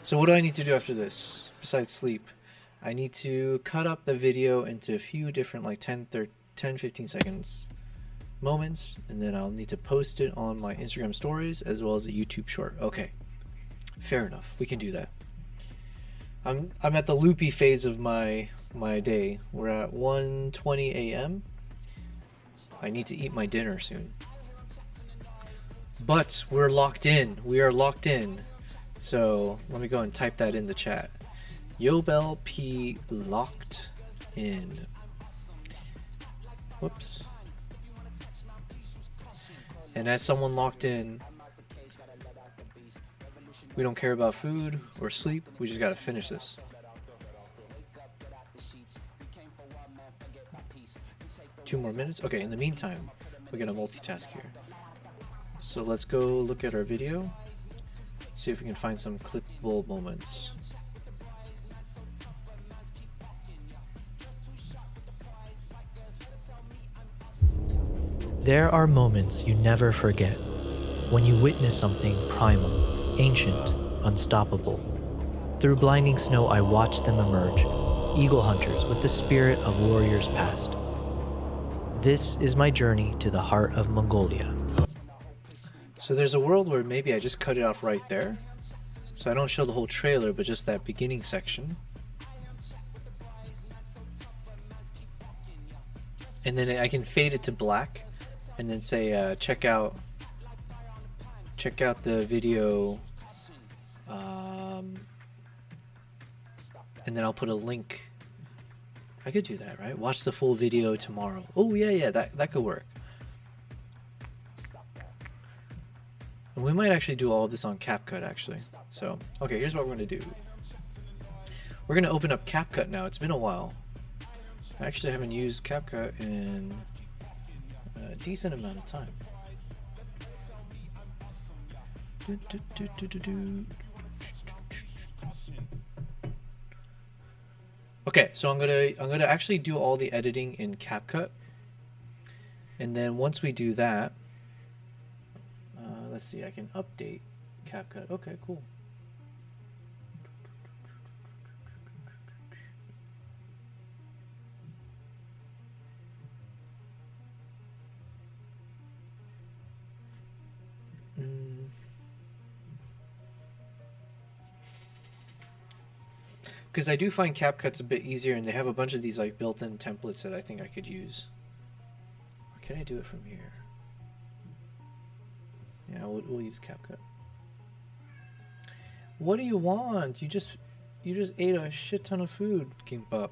So what do I need to do after this, besides sleep? I need to cut up the video into a few different, like 10, 15 seconds moments, and then I'll need to post it on my Instagram stories as well as a YouTube short. Okay, fair enough. We can do that. I'm at the loopy phase of my day. We're at 1:20 a.m. I need to eat my dinner soon. But we're locked in. We are locked in. So let me go and type that in the chat. Yobel P locked in. Whoops. And as someone locked in, we don't care about food or sleep. We just gotta finish this. Two more minutes. Okay, in the meantime, we're gonna multitask here. So let's go look at our video. Let's see if we can find some clippable moments. There are moments you never forget when you witness something primal, ancient, unstoppable. Through blinding snow, I watched them emerge, eagle hunters with the spirit of warriors past. This is my journey to the heart of Mongolia. So there's a world where maybe I just cut it off right there. So I don't show the whole trailer, but just that beginning section. And then I can fade it to black and then say, check out the video. And then I'll put a link. I could do that, right? Watch the full video tomorrow. Oh yeah, that could work. And we might actually do all of this on CapCut actually. So, okay, here's what we're gonna do. We're gonna open up CapCut now. It's been a while. I actually haven't used CapCut in a decent amount of time. Okay, so I'm gonna actually do all the editing in CapCut, and then once we do that, let's see, I can update CapCut. Okay, cool. Because I do find CapCut's a bit easier, and they have a bunch of these like built-in templates that I think I could use. Or can I do it from here? Yeah, we'll use CapCut. What do you want? You just ate a shit ton of food, Kimbap.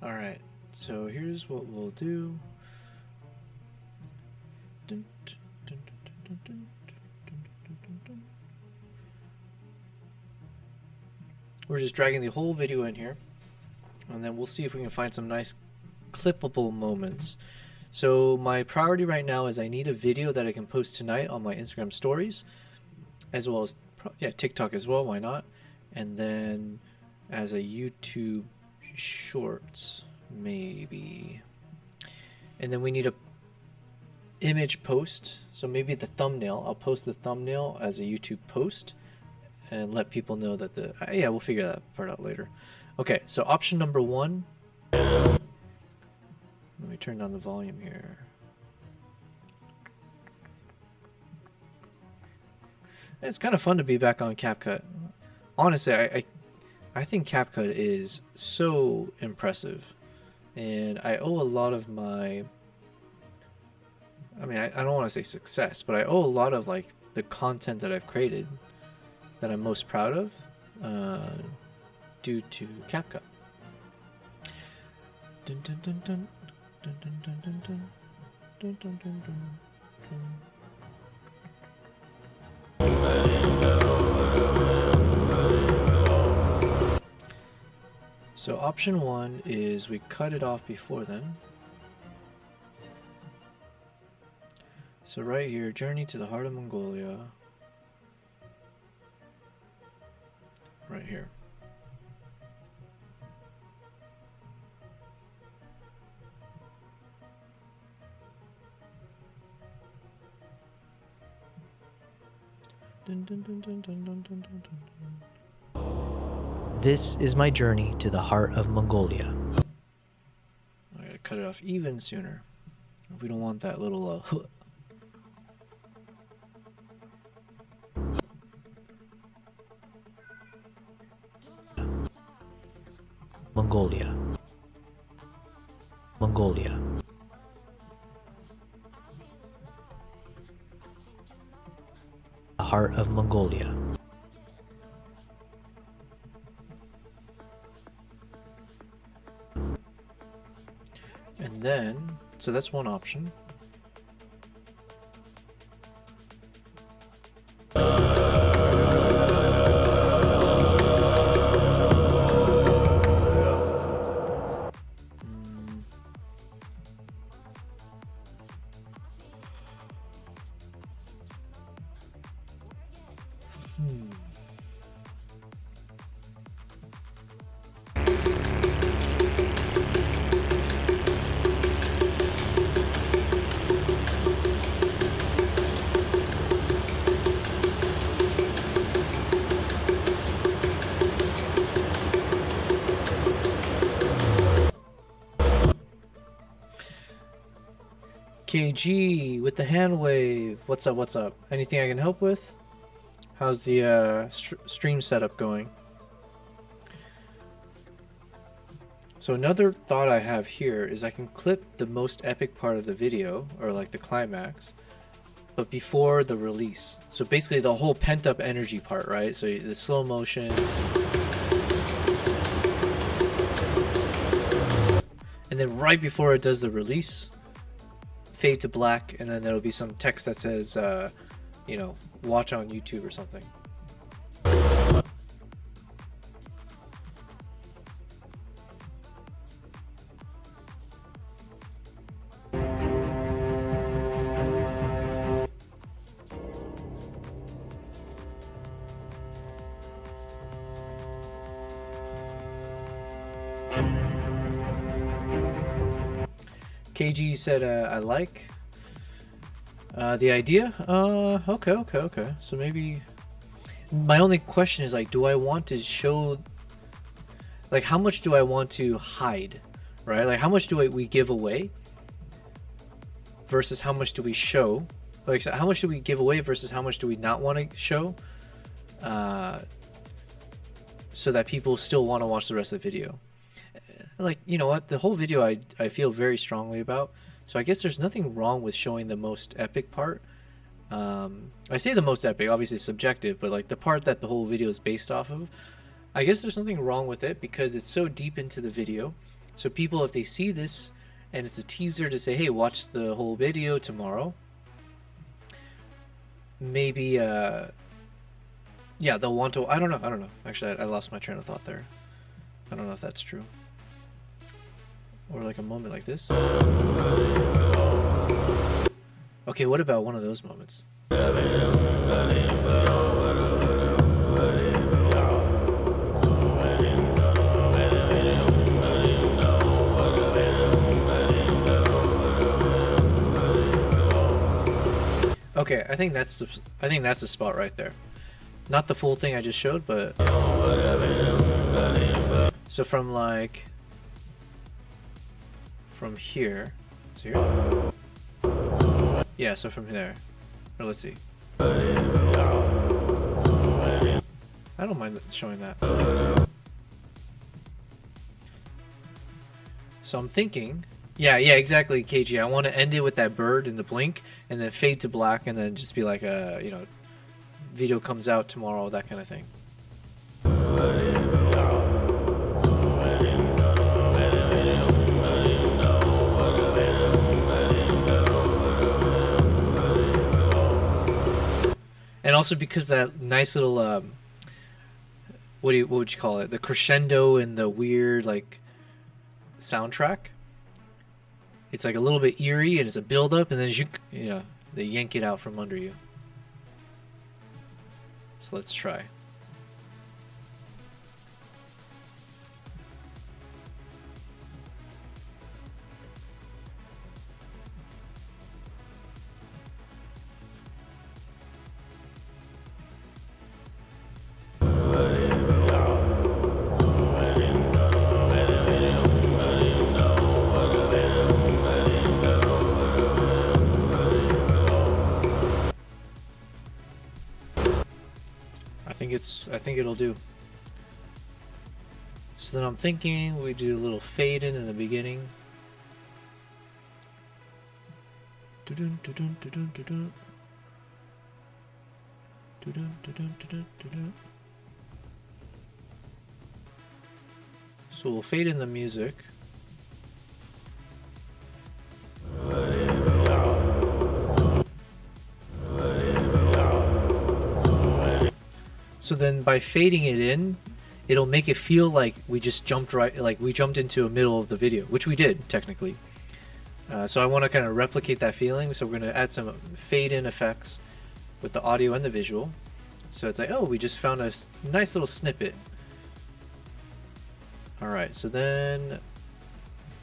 All right, so here's what we'll do. Dun, dun, dun, dun, dun, dun, dun, dun, dun, dun. We're just dragging the whole video in here, and then we'll see if we can find some nice clippable moments. So my priority right now is I need a video that I can post tonight on my Instagram stories, as well as TikTok as well, why not? And then as a YouTube shorts maybe. And then we need a image post, so maybe the thumbnail. I'll post the thumbnail as a YouTube post and let people know that yeah, we'll figure that part out later. Okay, so option number 1. Let me turn down the volume here. It's kind of fun to be back on CapCut. Honestly, I think CapCut is so impressive, and I owe a lot of my, I mean, I don't want to say success, but I owe a lot of like the content that I've created that I'm most proud of due to CapCut. Dun, dun, dun, dun. Dun, dun, dun, dun, dun. Dun, dun, dun, dun, dun. So option 1 is we cut it off before then. So right here, journey to the heart of Mongolia. Right here. Dun, dun, dun, dun, dun, dun, dun, dun, dun. This is my journey to the heart of Mongolia. I gotta cut it off even sooner. If we don't want that little Mongolia. Mongolia. The heart of Mongolia. And then, so that's one option. KG with the hand wave. What's up? What's up? Anything I can help with? How's the stream setup going? So another thought I have here is I can clip the most epic part of the video, or like the climax, but before the release. So basically the whole pent up energy part, right? So the slow motion. And then right before it does the release, fade to black, and then there'll be some text that says, you know, watch on YouTube or something. KG said, I like the idea. Okay. So maybe my only question is like, do I want to show, like, how much do I want to hide, right? Like, how much do we give away versus how much do we show? Like, so how much do we give away versus how much do we not want to show? So that people still want to watch the rest of the video. Like, you know what, the whole video I feel very strongly about, so I guess there's nothing wrong with showing the most epic part. I say the most epic, obviously subjective, but like the part that the whole video is based off of, I guess there's nothing wrong with it because it's so deep into the video, So people, if they see this and it's a teaser to say, hey, watch the whole video tomorrow, maybe yeah, they'll want to. I don't know. Actually, I lost my train of thought there. I don't know if that's true. Or like a moment like this. Okay, what about one of those moments? Okay, I think that's the spot right there. Not the full thing I just showed, but so from like from here, so here, yeah. So from there, or let's see. I don't mind showing that. So I'm thinking, yeah, exactly, KG. I want to end it with that bird and the blink, and then fade to black, and then just be like a, you know, video comes out tomorrow, that kind of thing. And also because that nice little what would you call it? The crescendo and the weird like soundtrack. It's like a little bit eerie and it's a build up, and then you know, they yank it out from under you. So let's try. I think it'll do. So then I'm thinking we do a little fade in the beginning. Dun-dun, dun-dun, dun-dun, dun-dun. Dun-dun, dun-dun, dun-dun, dun-dun. So we'll fade in the music. So then by fading it in, it'll make it feel like we just jumped into the middle of the video, which we did technically. So I want to kind of replicate that feeling. So we're going to add some fade in effects with the audio and the visual. So it's like, oh, we just found a nice little snippet. All right, so then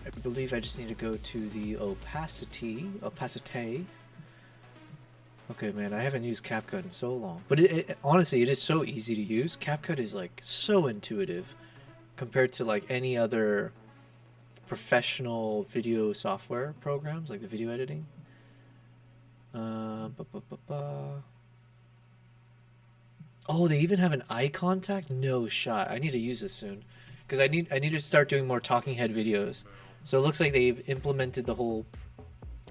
I believe I just need to go to the opacity. Okay, man, I haven't used CapCut in so long. But honestly, it is so easy to use. CapCut is like so intuitive compared to like any other professional video software programs, like the video editing. Oh, they even have an eye contact? No shot. I need to use this soon. Because I need to start doing more talking head videos. So it looks like they've implemented the whole,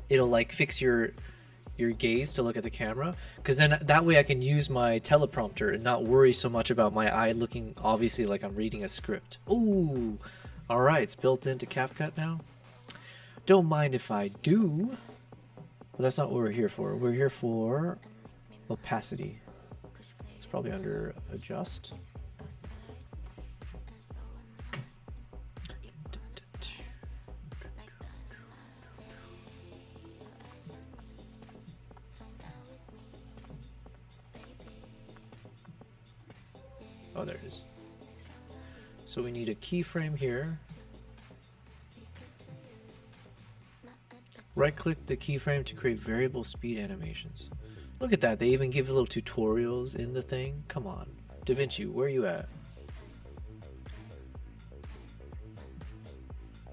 it'll like fix your gaze to look at the camera, because then that way I can use my teleprompter and not worry so much about my eye looking obviously like I'm reading a script. Ooh, all right, it's built into CapCut now. Don't mind if I do, but that's not what we're here for. We're here for opacity. It's probably under adjust. Oh, there it is. So we need a keyframe here. Right-click the keyframe to create variable speed animations. Look at that, they even give little tutorials in the thing. Come on. DaVinci, where are you at?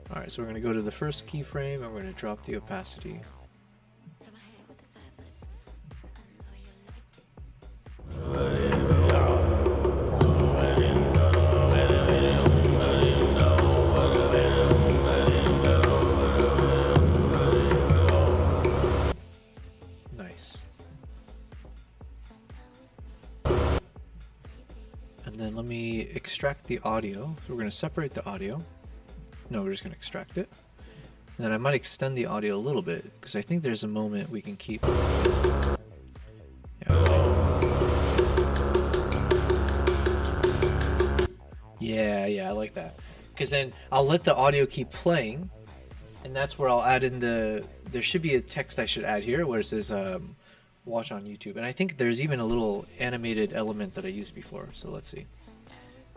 Alright, so we're going to go to the first keyframe and we're going to drop the opacity. Nice. And then let me extract the audio. So we're going to separate the audio. No, we're just gonna extract it. And then I might extend the audio a little bit because I think there's a moment we can keep. Yeah, let's see. Yeah, I like that. Because then I'll let the audio keep playing, and that's where I'll add in the. There should be a text I should add here where it says watch on YouTube, and I think there's even a little animated element that I used before. So let's see,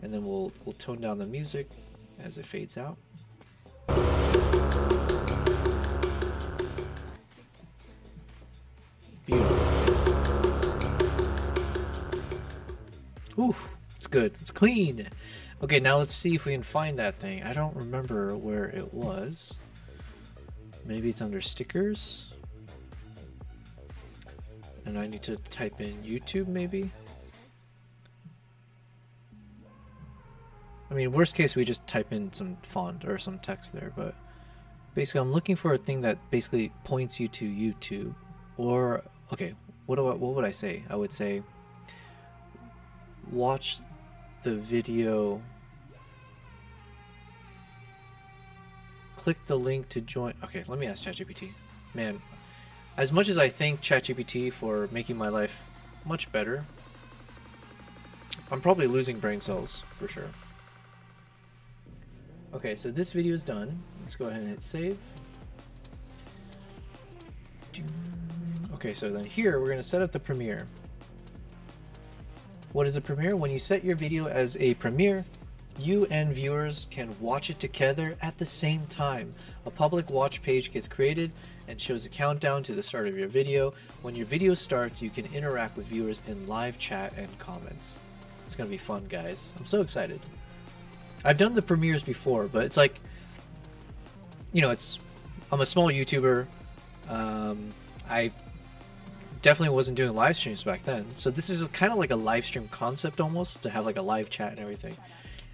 and then we'll tone down the music as it fades out. Beautiful. Oof, it's good. It's clean. Okay, now let's see if we can find that thing. I don't remember where it was. Maybe it's under stickers. And I need to type in YouTube, maybe? I mean, worst case, we just type in some font or some text there, but basically I'm looking for a thing that basically points you to YouTube. Or, okay, what would I say? I would say watch the video, click the link to join. Okay, let me ask ChatGPT. Man, as much as I thank ChatGPT for making my life much better, I'm probably losing brain cells for sure. Okay, so this video is done. Let's go ahead and hit save. Okay, so then here we're going to set up the premiere. What is a premiere? When you set your video as a premiere, you and viewers can watch it together at the same time. A public watch page gets created and shows a countdown to the start of your video. When your video starts, you can interact with viewers in live chat and comments. It's going to be fun, guys. I'm so excited. I've done the premieres before, but it's like, you know, I'm a small YouTuber. I definitely wasn't doing live streams back then. So this is kind of like a live stream concept almost, to have like a live chat and everything.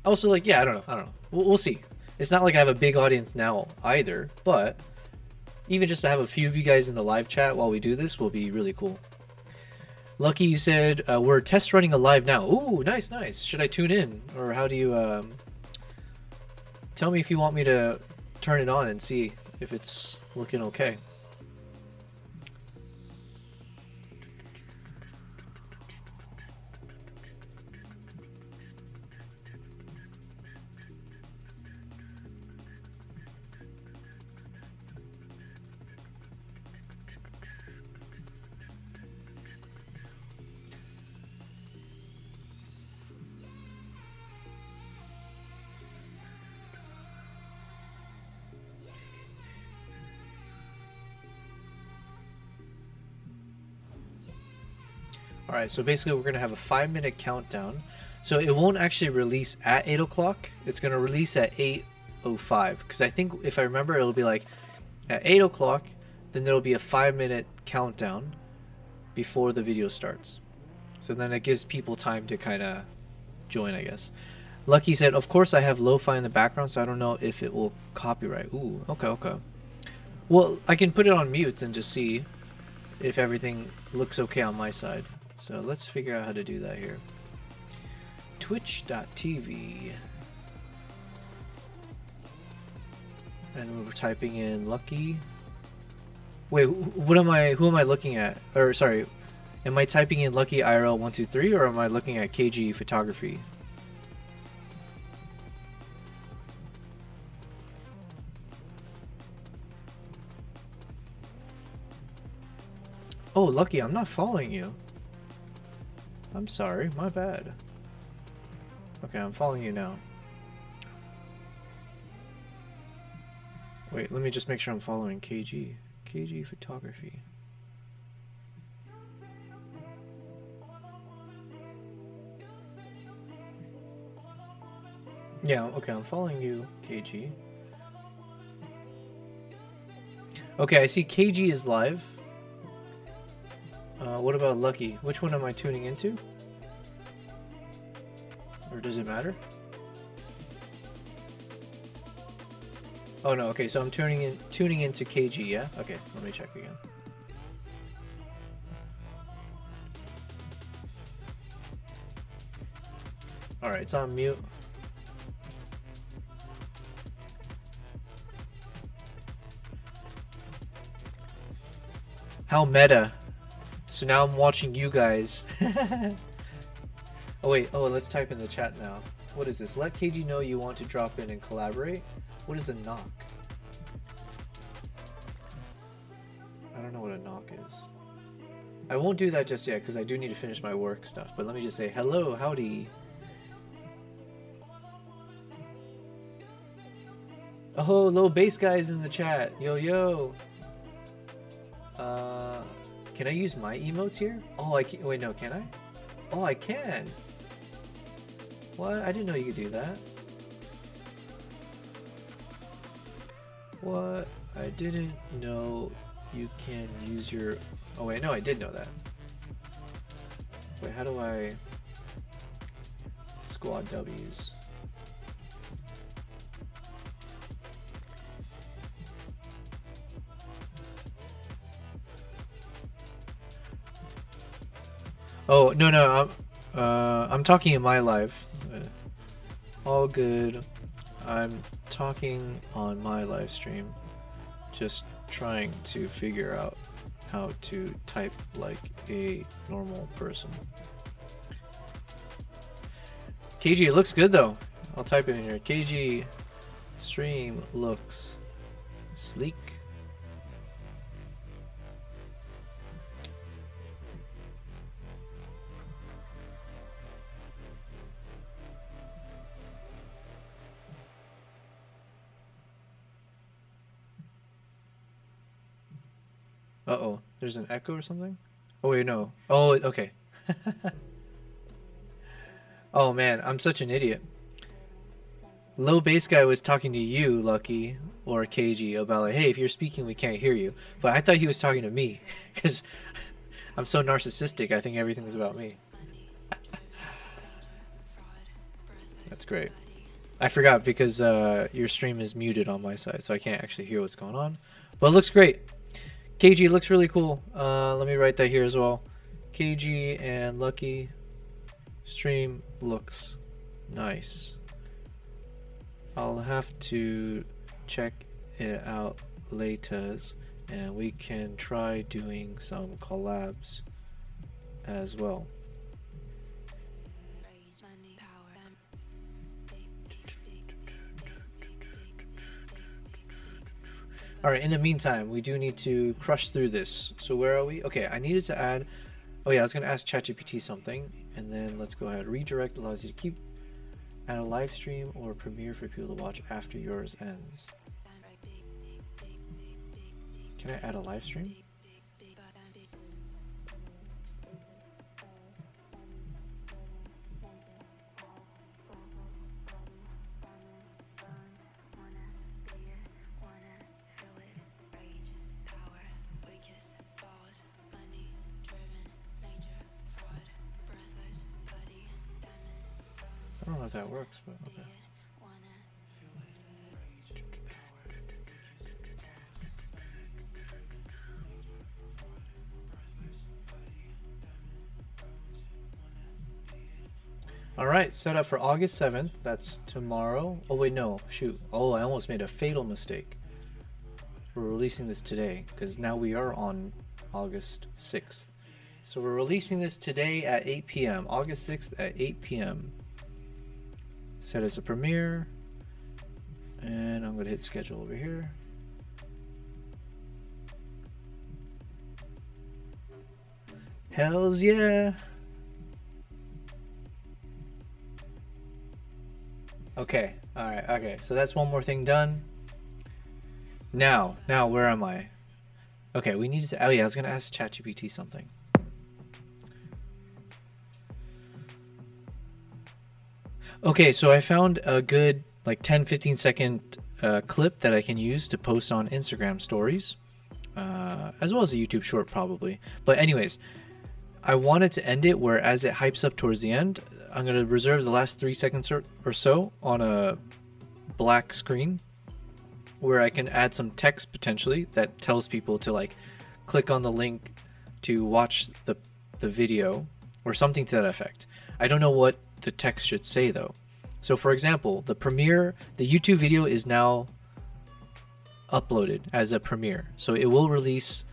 Also, like, yeah, I don't know. We'll see. It's not like I have a big audience now either, but even just to have a few of you guys in the live chat while we do this will be really cool. Lucky, you said, we're test running a live now. Ooh, nice. Should I tune in? Or how do you, tell me if you want me to turn it on and see if it's looking okay. Alright, so basically we're going to have a 5-minute countdown. So it won't actually release at 8 o'clock. It's going to release at 8:05. Because I think, if I remember, it'll be like at 8 o'clock, then there'll be a 5-minute countdown before the video starts. So then it gives people time to kind of join, I guess. Lucky said, of course I have lo-fi in the background, so I don't know if it will copyright. Ooh, okay. Well, I can put it on mute and just see if everything looks okay on my side. So let's figure out how to do that here. Twitch.tv. And we're typing in Lucky. Wait, who am I looking at? Or sorry, am I typing in Lucky IRL 123 or am I looking at KG Photography? Oh, Lucky, I'm not following you. I'm sorry, my bad. Okay, I'm following you now. Wait, let me just make sure I'm following KG. KG Photography. Yeah, okay, I'm following you, KG. Okay, I see KG is live. What about Lucky? Which one am I tuning into? Or does it matter? Oh no, okay, so I'm tuning into KG, yeah? Okay, let me check again. Alright, it's on mute. How meta. So now I'm watching you guys. Oh wait, oh, let's type in the chat now. What is this? Let KG know you want to drop in and collaborate. What is a knock? I don't know what a knock is. I won't do that just yet because I do need to finish my work stuff. But let me just say hello, howdy. Oh, low bass guys in the chat. Yo, yo. Can I use my emotes here? Oh, I can. Wait, no, can I? Oh, I can. What? I didn't know you could do that. What? I didn't know you can use your... Oh, wait, no, I did know that. Wait, how do I... Squad W's. Oh, no, I'm talking in my live. All good. I'm talking on my live stream. Just trying to figure out how to type like a normal person. KG, it looks good though. I'll type it in here. KG stream looks sleek. Uh-oh, there's an echo or something? Oh, wait, no. Oh, okay. Oh, man, I'm such an idiot. Low bass guy was talking to you, Lucky, or KG, about like, hey, if you're speaking, we can't hear you. But I thought he was talking to me, because I'm so narcissistic, I think everything's about me. That's great. I forgot because your stream is muted on my side, so I can't actually hear what's going on. But it looks great. KG looks really cool. Let me write that here as well. KG and Lucky stream looks nice. I'll have to check it out later, and we can try doing some collabs as well. Alright, in the meantime, we do need to crush through this. So where are we? Okay, I needed to add... Oh yeah, I was going to ask ChatGPT something. And then let's go ahead. Redirect allows you to keep... Add a live stream or premiere for people to watch after yours ends. Can I add a live stream? I don't know if that works, but okay. Alright, set up for August 7th. That's tomorrow. Oh wait, no. Shoot. Oh, I almost made a fatal mistake. We're releasing this today, because now we are on August 6th. So we're releasing this today at 8 p.m. August 6th at 8 p.m. Set as a premiere, and I'm going to hit schedule over here. Hells yeah. Okay, alright, okay, so that's one more thing done. Now, where am I? Okay, we need to, oh yeah, I was going to ask ChatGPT something. Okay, so I found a good like 10-15 second clip that I can use to post on Instagram stories, as well as a YouTube short probably. But anyways, I wanted to end it where as it hypes up towards the end, I'm going to reserve the last 3 seconds or so on a black screen where I can add some text potentially that tells people to like click on the link to watch the video or something to that effect. I don't know what the text should say though. So for example, the YouTube video is now uploaded as a premiere. So it will release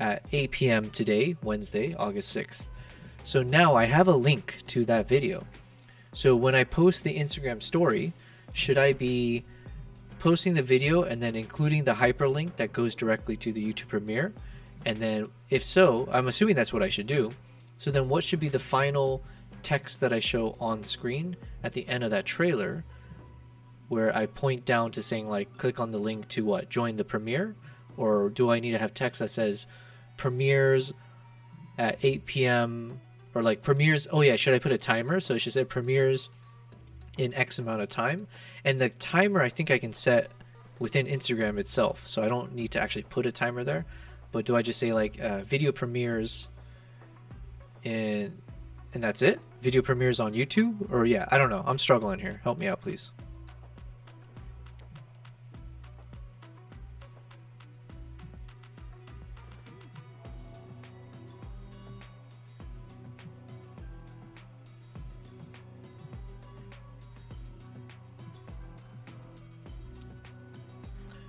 at 8 p.m. today, Wednesday, August 6th. So now I have a link to that video. So when I post the Instagram story, should I be posting the video and then including the hyperlink that goes directly to the YouTube Premiere? And then if so, I'm assuming that's what I should do. So then what should be the final text that I show on screen at the end of that trailer, where I point down to saying like, click on the link to what? Join the Premiere? Or do I need to have text that says premieres at 8 p.m. or like premieres? Oh yeah, should I put a timer? So it should say premieres in X amount of time. And the timer I think I can set within Instagram itself. So I don't need to actually put a timer there. But do I just say like video premieres and that's it? Video premieres on YouTube? Or yeah, I don't know. I'm struggling here. Help me out, please.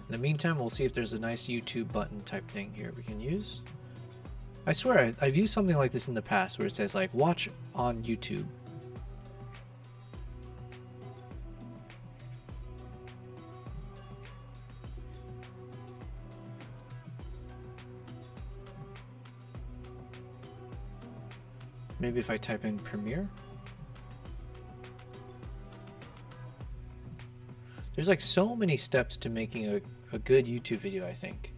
In the meantime, we'll see if there's a nice YouTube button type thing here we can use. I swear I've used something like this in the past where it says like watch on YouTube. Maybe if I type in Premiere. There's like so many steps to making a good YouTube video, I think,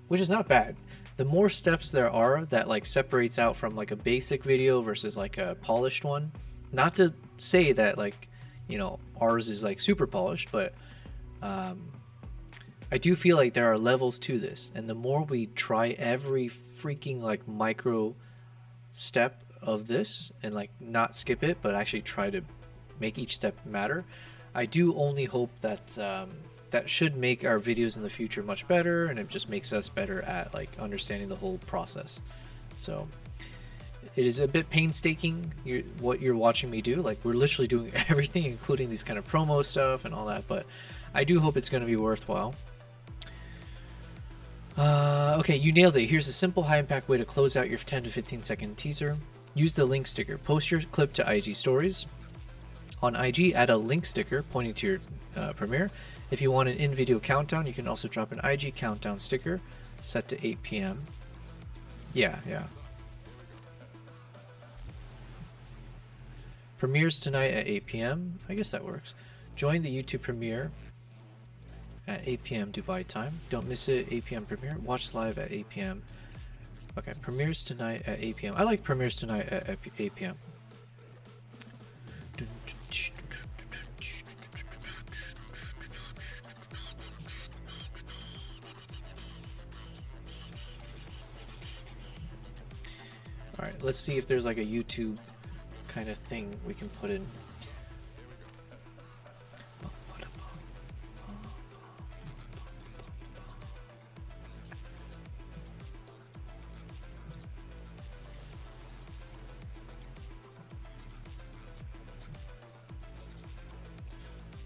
which is not bad. The more steps there are that like separates out from like a basic video versus like a polished one. Not to say that like, you know, ours is like super polished, but I do feel like there are levels to this. And the more we try every freaking like micro step of this and like not skip it, but actually try to make each step matter, I do only hope that that should make our videos in the future much better, and it just makes us better at like understanding the whole process. So it is a bit painstaking what you're watching me do. Like we're literally doing everything, including these kind of promo stuff and all that, but I do hope it's going to be worthwhile. Okay, you nailed it. Here's a simple high impact way to close out your 10 to 15 second teaser. Use the link sticker. Post your clip to IG stories. On IG, add a link sticker pointing to your Premiere. If you want an in-video countdown, you can also drop an IG countdown sticker set to 8 p.m. Yeah. Premieres tonight at 8 p.m. I guess that works. Join the YouTube Premiere at 8 p.m. Dubai time. Don't miss it. 8 p.m. Premiere. Watch live at 8 p.m. Okay, premieres tonight at 8 p.m. I like premieres tonight at 8 p.m. Alright, let's see if there's like a YouTube kind of thing we can put in.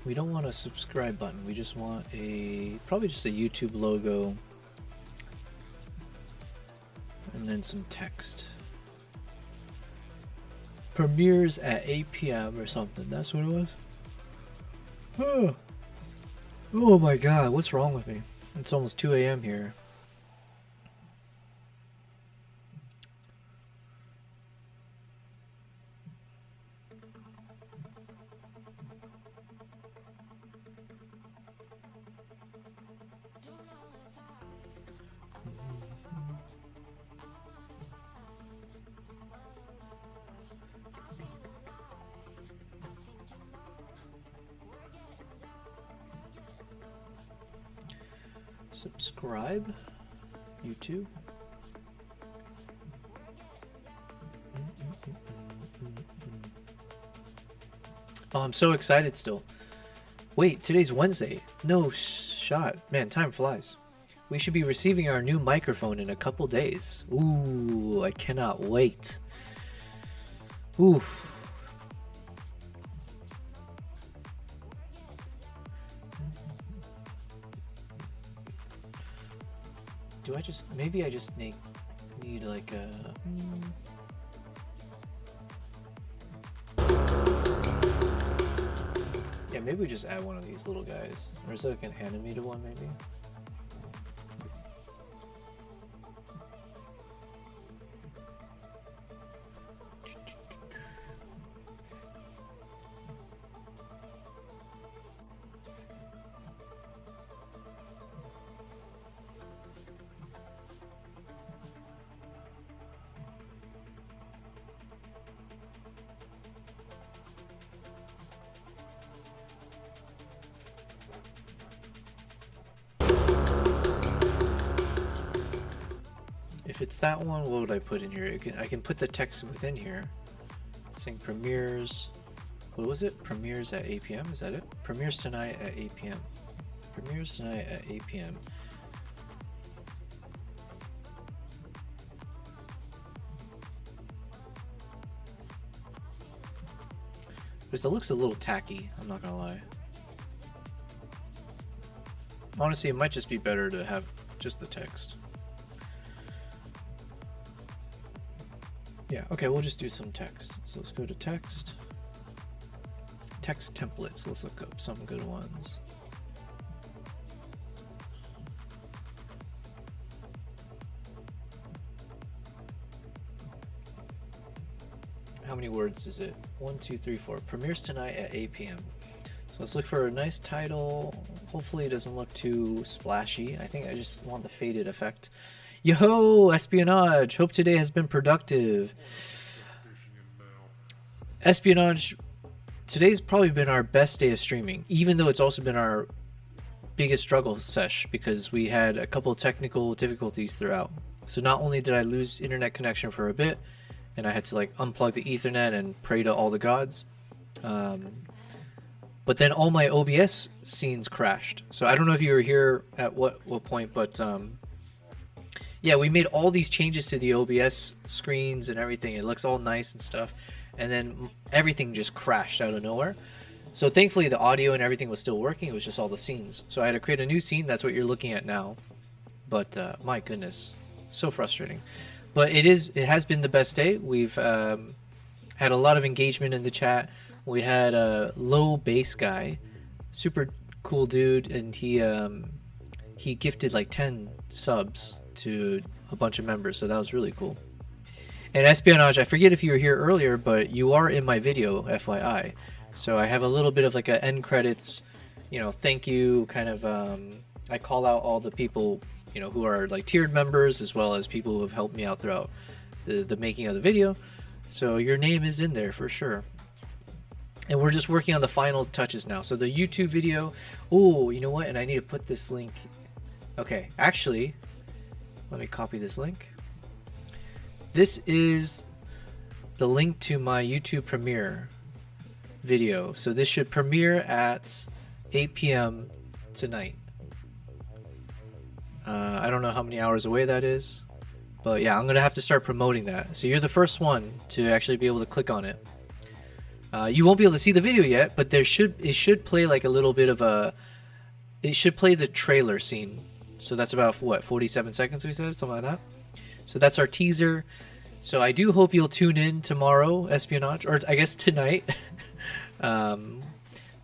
We don't want a subscribe button, we just want probably just a YouTube logo and then some text. Premieres at 8 p.m. or something, that's what it was? Oh my god, what's wrong with me? It's almost 2 a.m. here. Subscribe, YouTube. Oh, I'm so excited still. Wait, today's Wednesday. No shot. Man, time flies. We should be receiving our new microphone in a couple days. Ooh, I cannot wait. Oof. Do I just, maybe I just make Need like a... Yeah, maybe we just add one of these little guys. Or is it like an animated one maybe? If it's that one, what would I put in here? I can put the text within here. Saying premieres. What was it? Premieres at 8 p.m. Is that it? Premieres tonight at 8 p.m. Premieres tonight at 8 p.m. Because it looks a little tacky, I'm not gonna lie. Honestly, it might just be better to have just the text. Yeah, okay, we'll just do some text. So let's go to text. Text templates, let's look up some good ones. How many words is it? 1, 2, 3, 4. Premieres tonight at 8 p.m. So let's look for a nice title. Hopefully it doesn't look too splashy. I think I just want the faded effect. Yo-ho, espionage. Hope today has been productive. Espionage, today's probably been our best day of streaming, even though it's also been our biggest struggle sesh because we had a couple of technical difficulties throughout. So not only did I lose internet connection for a bit, and I had to like unplug the Ethernet and pray to all the gods, but then all my OBS scenes crashed. So I don't know if you were here at what point, but yeah, we made all these changes to the OBS screens and everything. It looks all nice and stuff. And then everything just crashed out of nowhere. So thankfully the audio and everything was still working. It was just all the scenes. So I had to create a new scene. That's what you're looking at now. But my goodness, so frustrating. But it has been the best day. We've had a lot of engagement in the chat. We had a low bass guy, super cool dude, and he gifted like 10 subs to a bunch of members, so that was really cool. And espionage, I forget if you were here earlier, but you are in my video, FYI. So I have a little bit of like a end credits, you know, thank you kind of. I call out all the people, you know, who are like tiered members, as well as people who have helped me out throughout the making of the video. So your name is in there for sure. And we're just working on the final touches now. So the YouTube video, oh, you know what? And I need to put this link. Okay, actually, let me copy this link. This is the link to my YouTube premiere video. So this should premiere at 8 p.m. tonight. I don't know how many hours away that is, but yeah, I'm gonna have to start promoting that. So you're the first one to actually be able to click on it. You won't be able to see the video yet, but it should play like a little bit of a. It should play the trailer scene. So that's about what, 47 seconds we said, something like that. So that's our teaser. So I do hope you'll tune in tomorrow, espionage, or I guess tonight.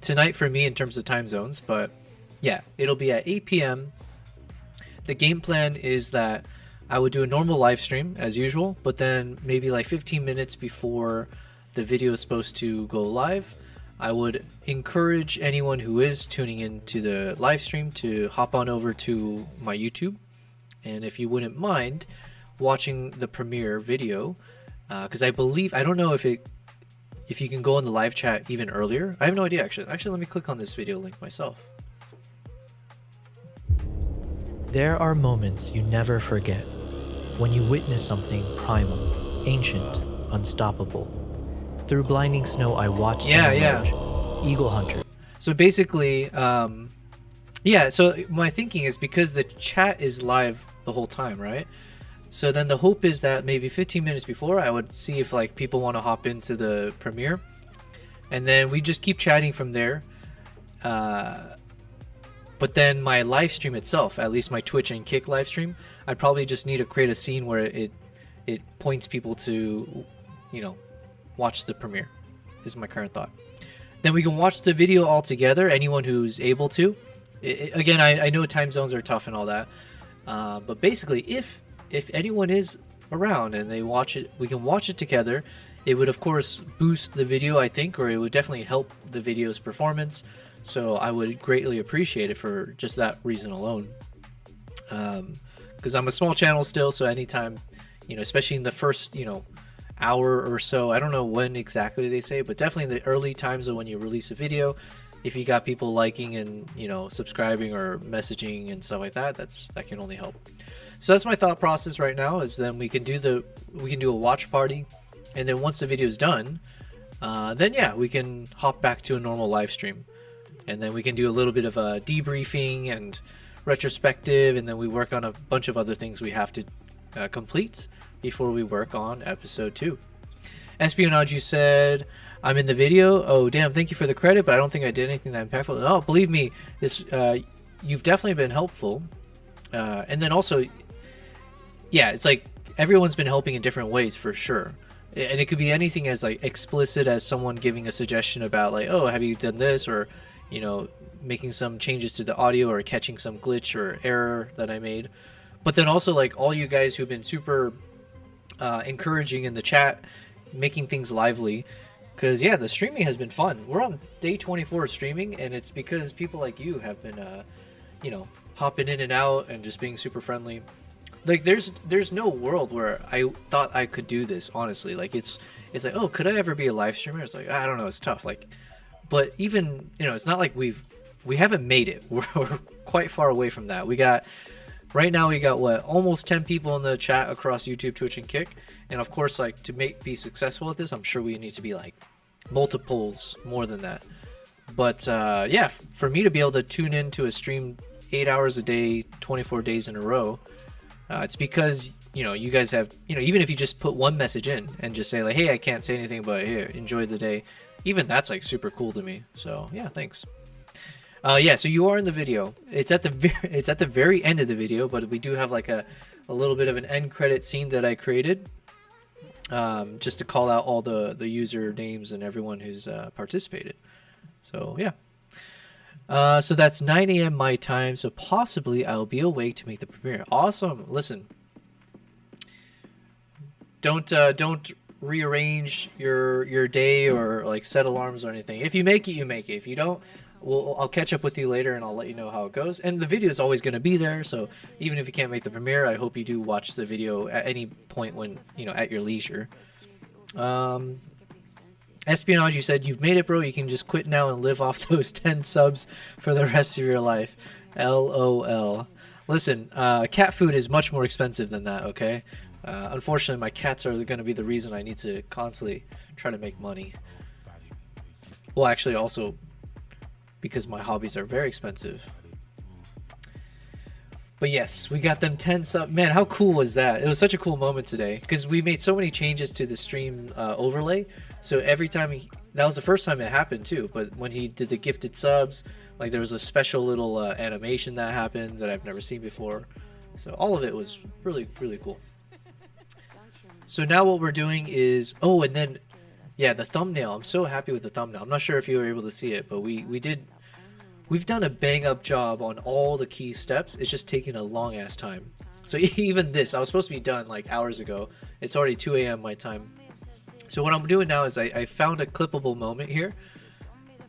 Tonight for me in terms of time zones, but yeah, it'll be at 8 p.m. The game plan is that I would do a normal live stream as usual, but then maybe like 15 minutes before the video is supposed to go live, I would encourage anyone who is tuning into the live stream to hop on over to my YouTube. And if you wouldn't mind watching the premiere video, because I don't know if you can go in the live chat even earlier. I have no idea actually. Actually, let me click on this video link myself. There are moments you never forget when you witness something primal, ancient, unstoppable. Through blinding snow, I watched them emerge. Eagle hunter. So basically, yeah, so my thinking is because the chat is live the whole time, right? So then the hope is that maybe 15 minutes before I would see if like people want to hop into the premiere, and then we just keep chatting from there. But then my live stream itself, at least my Twitch and Kick live stream, I probably just need to create a scene where it points people to, you know, watch the premiere, is my current thought. Then we can watch the video all together, anyone who's able to. Again, I know time zones are tough and all that, but basically, if anyone is around and they watch it, we can watch it together. It would, of course, boost the video, I think, or it would definitely help the video's performance. So I would greatly appreciate it for just that reason alone. Because I'm a small channel still, so anytime, you know, especially in the first, you know, hour or so, I don't know when exactly they say, but definitely in the early times of when you release a video, if you got people liking and, you know, subscribing or messaging and stuff like that, that can only help. So that's my thought process right now, is then we can do a watch party, and then once the video is done, then yeah, we can hop back to a normal live stream, and then we can do a little bit of a debriefing and retrospective, and then we work on a bunch of other things we have to complete before we work on episode 2. Espionage, you said, I'm in the video. Oh damn, thank you for the credit, but I don't think I did anything that impactful. Oh, believe me, this you've definitely been helpful. And then also, yeah, it's like everyone's been helping in different ways for sure. And it could be anything as like explicit as someone giving a suggestion about like, oh, have you done this, or, you know, making some changes to the audio or catching some glitch or error that I made. But then also like all you guys who've been super encouraging in the chat, making things lively. Because yeah, the streaming has been fun. We're on day 24 of streaming, and it's because people like you have been, you know, hopping in and out and just being super friendly. Like there's no world where I thought I could do this, honestly. Like it's like, oh, could I ever be a live streamer? It's like, I don't know, it's tough. Like, but even, you know, it's not like we haven't made it. We're quite far away from that. Right now we got what, almost 10 people in the chat across YouTube, Twitch, and Kick. And of course, like, to be successful at this, I'm sure we need to be like multiples more than that. But yeah, for me to be able to tune into a stream 8 hours a day, 24 days in a row, it's because, you know, you guys have, you know, even if you just put one message in and just say like, hey, I can't say anything, but here, enjoy the day. Even that's like super cool to me. So yeah, thanks. Yeah, so you are in the video. It's at the very end of the video, but we do have like a little bit of an end credit scene that I created, just to call out all the user names and everyone who's participated. So yeah. So that's 9 a.m. my time, so possibly I'll be awake to make the premiere. Awesome. Listen, don't rearrange your day or like set alarms or anything. If you make it, you make it. If you don't, I'll catch up with you later and I'll let you know how it goes. And the video is always going to be there, so even if you can't make the premiere, I hope you do watch the video at any point when, you know, at your leisure. Espionage, you said you've made it, bro. You can just quit now and live off those 10 subs for the rest of your life. LOL. Listen, cat food is much more expensive than that, okay? Unfortunately, my cats are going to be the reason I need to constantly try to make money. Well, actually, also because my hobbies are very expensive. But yes, we got them 10 subs. Man, how cool was that? It was such a cool moment today because we made so many changes to the stream overlay. So every time that was the first time it happened too, but when he did the gifted subs, like there was a special little animation that happened that I've never seen before. So all of it was really, really cool. So now what we're doing is, oh, and then, yeah, the thumbnail. I'm so happy with the thumbnail. I'm not sure if you were able to see it, but we've done a bang up job on all the key steps. It's just taking a long ass time. So even this, I was supposed to be done like hours ago. It's already 2 a.m. my time. So what I'm doing now is I found a clippable moment here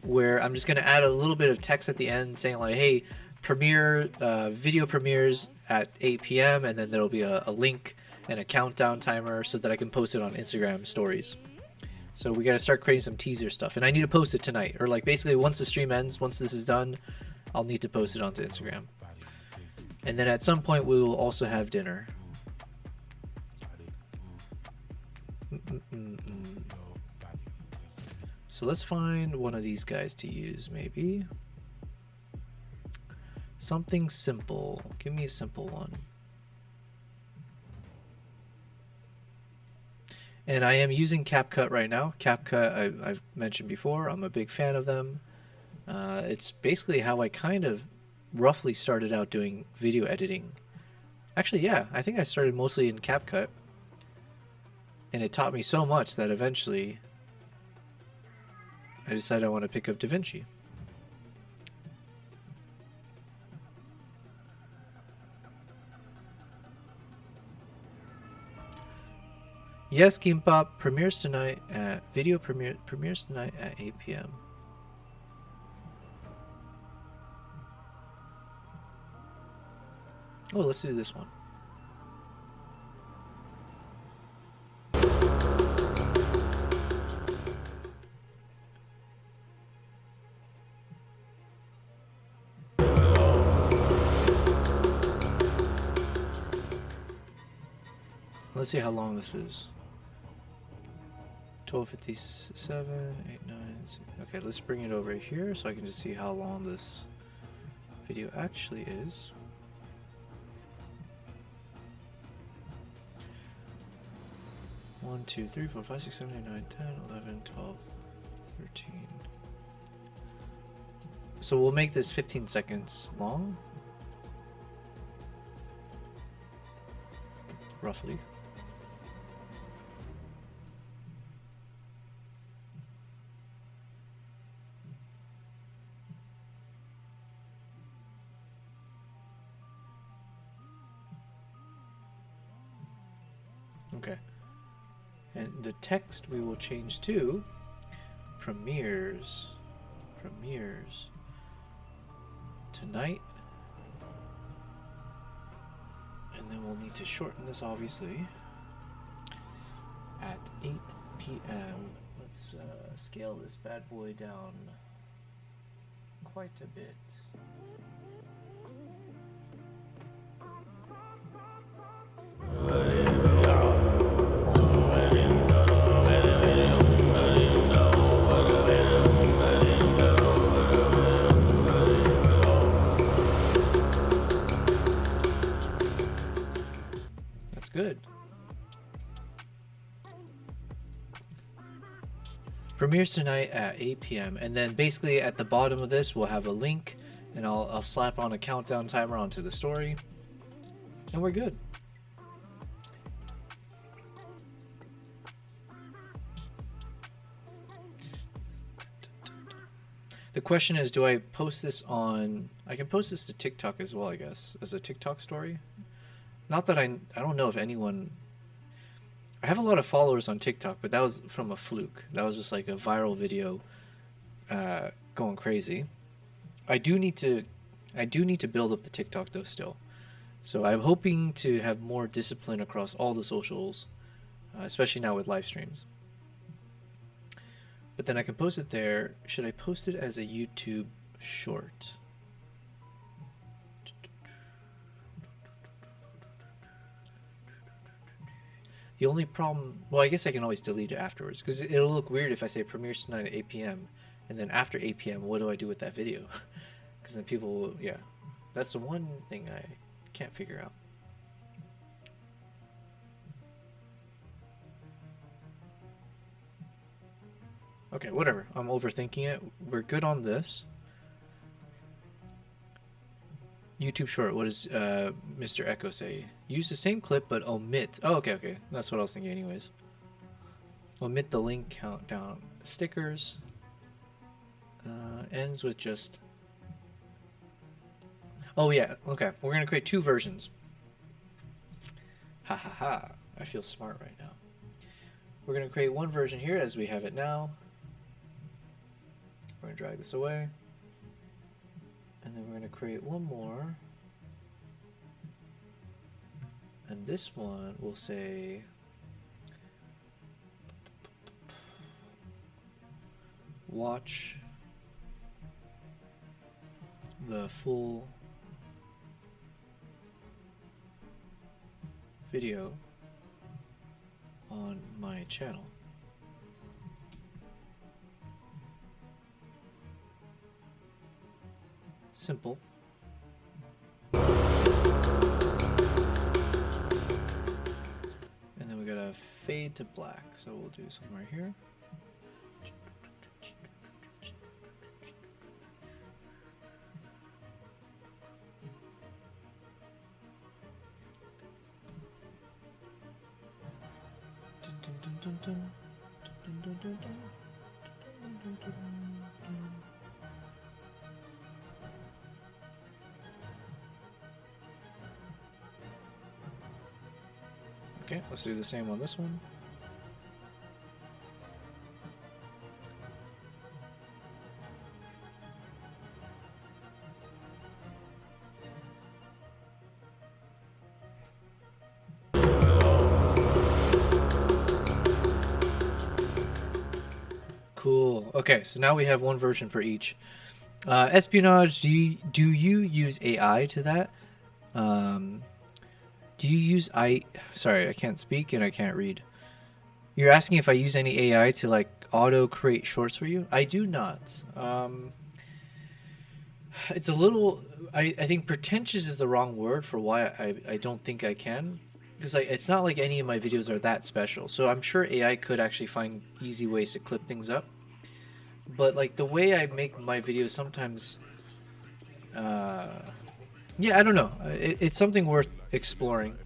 where I'm just going to add a little bit of text at the end saying like, hey, video premieres at 8 p.m. and then there'll be a link and a countdown timer so that I can post it on Instagram stories. So we got to start creating some teaser stuff, and I need to post it tonight, or like basically once the stream ends, once this is done, I'll need to post it onto Instagram. And then at some point we will also have dinner. So let's find one of these guys to use, maybe. Something simple. Give me a simple one. And I am using CapCut right now. CapCut, I've mentioned before, I'm a big fan of them. It's basically how I kind of roughly started out doing video editing. Actually, yeah, I think I started mostly in CapCut. And it taught me so much that eventually I decided I want to pick up DaVinci. Yes, Kimbap premieres tonight at premieres tonight at 8 p.m. Oh, let's do this one. Let's see how long this is. 12:57, 8, 9, 6. Okay, let's bring it over here so I can just see how long this video actually is. One, 2, 3, 4, 5, 6, 7, 8, 9, 10, 11, 12, 13. So we'll make this 15 seconds long. Roughly. Okay. And the text we will change to premieres tonight. And then we'll need to shorten this obviously at 8 p.m. Let's scale this bad boy down quite a bit. That's good. Premieres tonight at 8 p.m. and then basically at the bottom of this we'll have a link, and I'll slap on a countdown timer onto the story, and we're good. The question is, do I post this on... I can post this to TikTok as well, I guess, as a TikTok story. Not that I don't know if anyone... I have a lot of followers on TikTok, but that was from a fluke. That was just like a viral video going crazy. I do need to build up the TikTok though still. So I'm hoping to have more discipline across all the socials, especially now with live streams. But then I can post it there. Should I post it as a YouTube short? The only problem, well, I guess I can always delete it afterwards, because it'll look weird if I say premieres tonight at 8 p.m. and then after 8 p.m. what do I do with that video? Because then people will, yeah, that's the one thing I can't figure out. Okay, whatever. I'm overthinking it. We're good on this. YouTube short, what does Mr. Echo say? Use the same clip but omit. Oh, okay. That's what I was thinking anyways. Omit the link countdown. Stickers. Ends with just... Oh yeah, okay. We're going to create two versions. Ha ha ha. I feel smart right now. We're going to create one version here as we have it now. We're going to drag this away. And then we're going to create one more. And this one will say... Watch the full video on my channel. Simple. And then we gotta fade to black, so we'll do something right here. Okay, let's do the same on this one. Cool. Okay, so now we have one version for each. Espionage, do you use AI to that? Do you use Sorry, I can't speak and I can't read. You're asking if I use any AI to like auto create shorts for you? I do not. It's a little. I think pretentious is the wrong word for why I don't think I can. Because it's not like any of my videos are that special. So I'm sure AI could actually find easy ways to clip things up. But like the way I make my videos sometimes, yeah, I don't know. It's something worth exploring.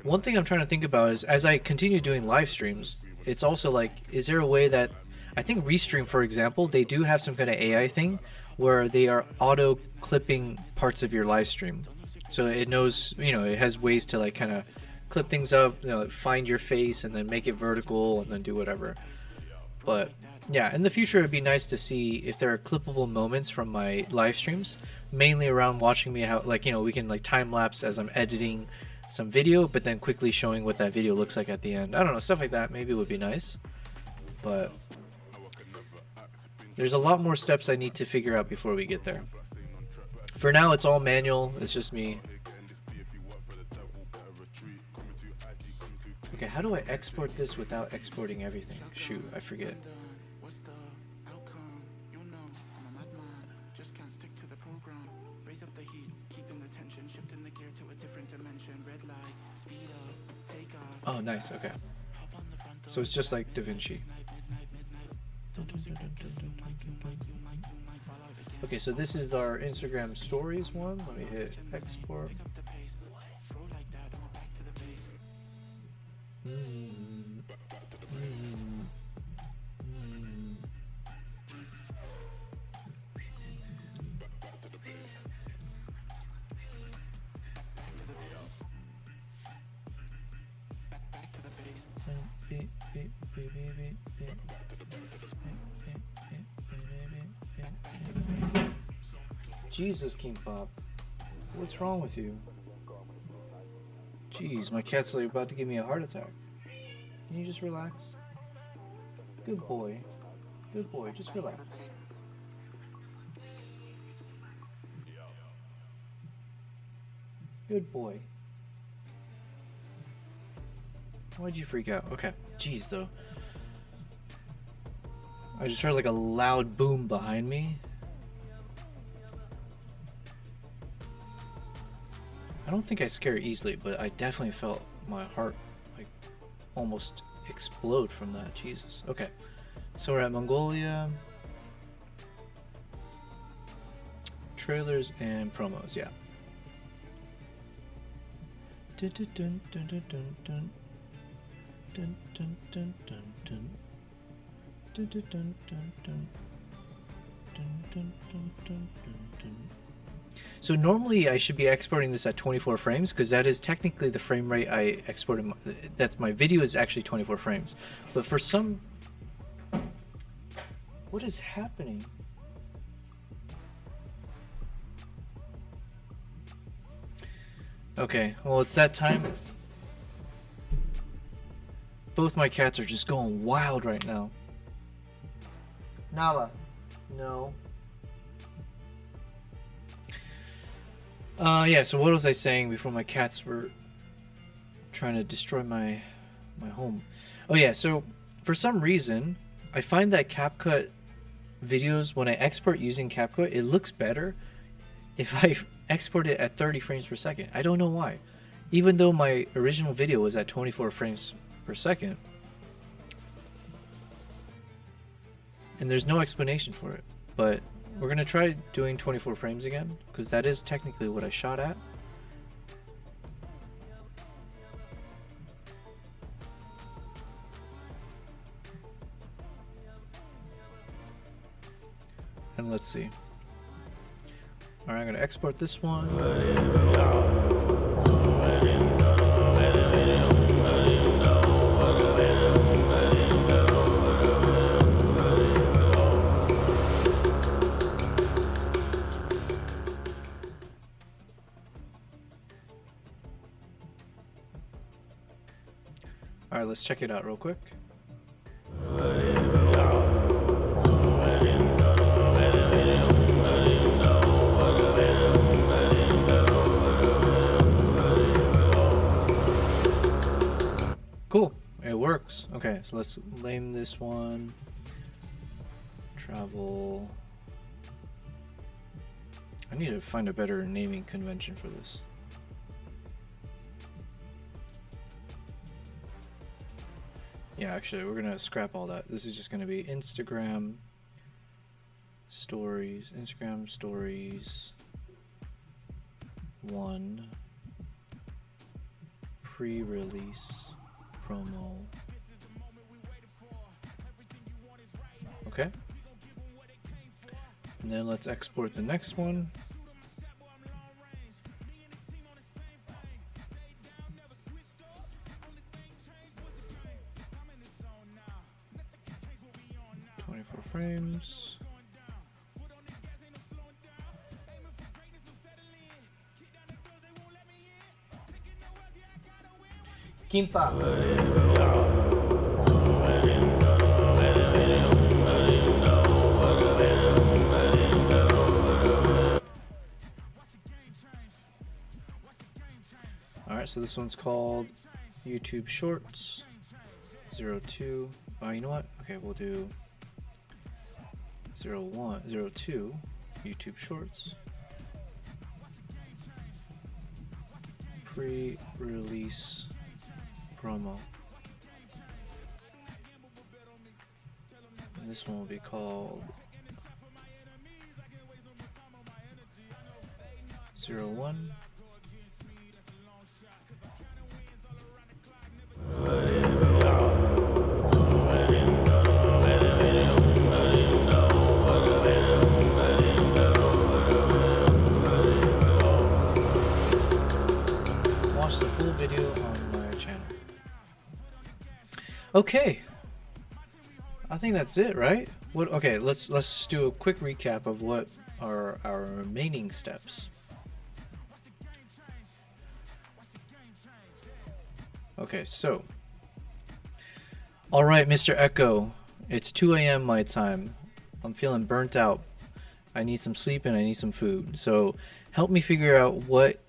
One thing I'm trying to think about is as I continue doing live streams, it's also like, is there a way that I think Restream, for example, they do have some kind of AI thing where they are auto clipping parts of your live stream. So it knows, you know, it has ways to like kind of clip things up, you know, find your face and then make it vertical and then do whatever. But yeah, in the future it'd be nice to see if there are clippable moments from my live streams, mainly around watching me how, like, you know, we can like time lapse as I'm editing some video, but then quickly showing what that video looks like at the end. I don't know, stuff like that maybe would be nice. But there's a lot more steps I need to figure out before we get there. For now, it's all manual. It's just me. Okay, how do I export this without exporting everything? Shoot, I forget. Oh, nice. Okay. So it's just like DaVinci. Okay, so this is our Instagram stories one. Let me hit export. Jesus, King Pop. What's wrong with you? Jeez, my cat's like about to give me a heart attack. Can you just relax? Good boy. Good boy, just relax. Good boy. Why'd you freak out? Okay. Jeez, though. I just heard like a loud boom behind me. I don't think I scare easily, but I definitely felt my heart like almost explode from that. Jesus. Okay. So we're at Mongolia. Trailers and promos, yeah. Dun dun dun dun dun dun dun dun dun dun dun dun dun dun dun dun dun dun dun dun. So normally I should be exporting this at 24 frames because that is technically the frame rate I exported. That's my video is actually 24 frames. But for some... What is happening? Okay, well it's that time. Both my cats are just going wild right now. Nala. No. Yeah, so what was I saying before my cats were trying to destroy my home? Oh yeah, so for some reason, I find that CapCut videos, when I export using CapCut, it looks better if I export it at 30 frames per second. I don't know why. Even though my original video was at 24 frames per second. And there's no explanation for it, but we're going to try doing 24 frames again, because that is technically what I shot at. And let's see. All right, I'm gonna export this one. All right, let's check it out real quick. Cool, it works. Okay, so let's name this one travel. I need to find a better naming convention for this. Yeah, actually, we're gonna scrap all that. This is just gonna be Instagram stories, 1 pre-release promo. Okay. And then let's export the next one. Frames. Kimpa. All right, so this one's called YouTube Shorts 02. You know what? Okay, we'll do 02 YouTube Shorts pre-release promo. And this one will be called 01 watch the full video on my channel. Okay, I think that's it, right? What? Okay, let's do a quick recap of what are our remaining steps. Okay, so all right, Mr. Echo, it's 2 a.m. my time. I'm feeling burnt out. I need some sleep and I need some food. So help me figure out what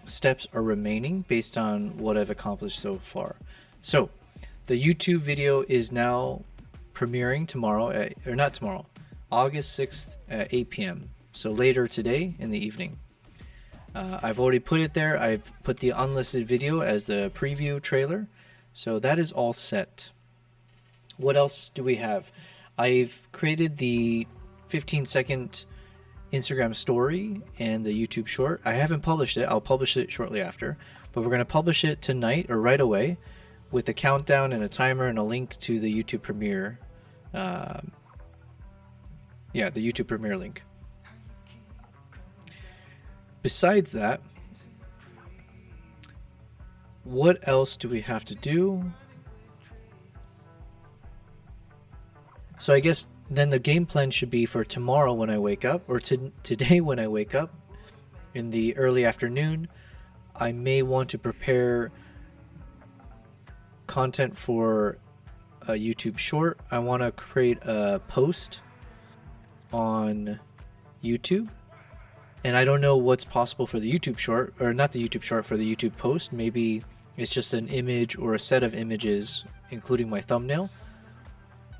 steps are remaining based on what I've accomplished so far. So the YouTube video is now premiering tomorrow, or not tomorrow, August 6th at 8 p.m. So later today in the evening. I've already put it there. I've put the unlisted video as the preview trailer. So that is all set. What else do we have? I've created the 15-second Instagram story and the YouTube short. I haven't published it. I'll publish it shortly after. But we're going to publish it tonight or right away with a countdown and a timer and a link to the YouTube Premiere. The YouTube Premiere link. Besides that, what else do we have to do? So I guess then the game plan should be for tomorrow when I wake up, or today when I wake up in the early afternoon. I may want to prepare content for a YouTube short. I want to create a post on YouTube. And I don't know what's possible for the YouTube short, or not the YouTube short, for the YouTube post. Maybe it's just an image or a set of images, including my thumbnail,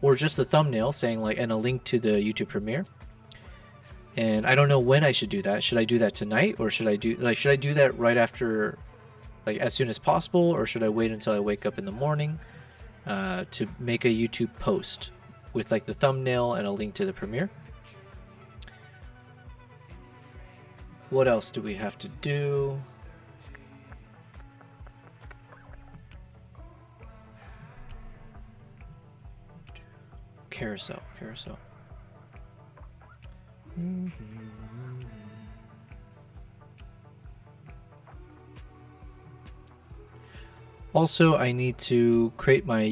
or just the thumbnail saying like, and a link to the YouTube Premiere. And I don't know when I should do that. Should I do that tonight, or should I do that right after, like as soon as possible, or should I wait until I wake up in the morning to make a YouTube post with like the thumbnail and a link to the Premiere? What else do we have to do? Carousel. Also, I need to create my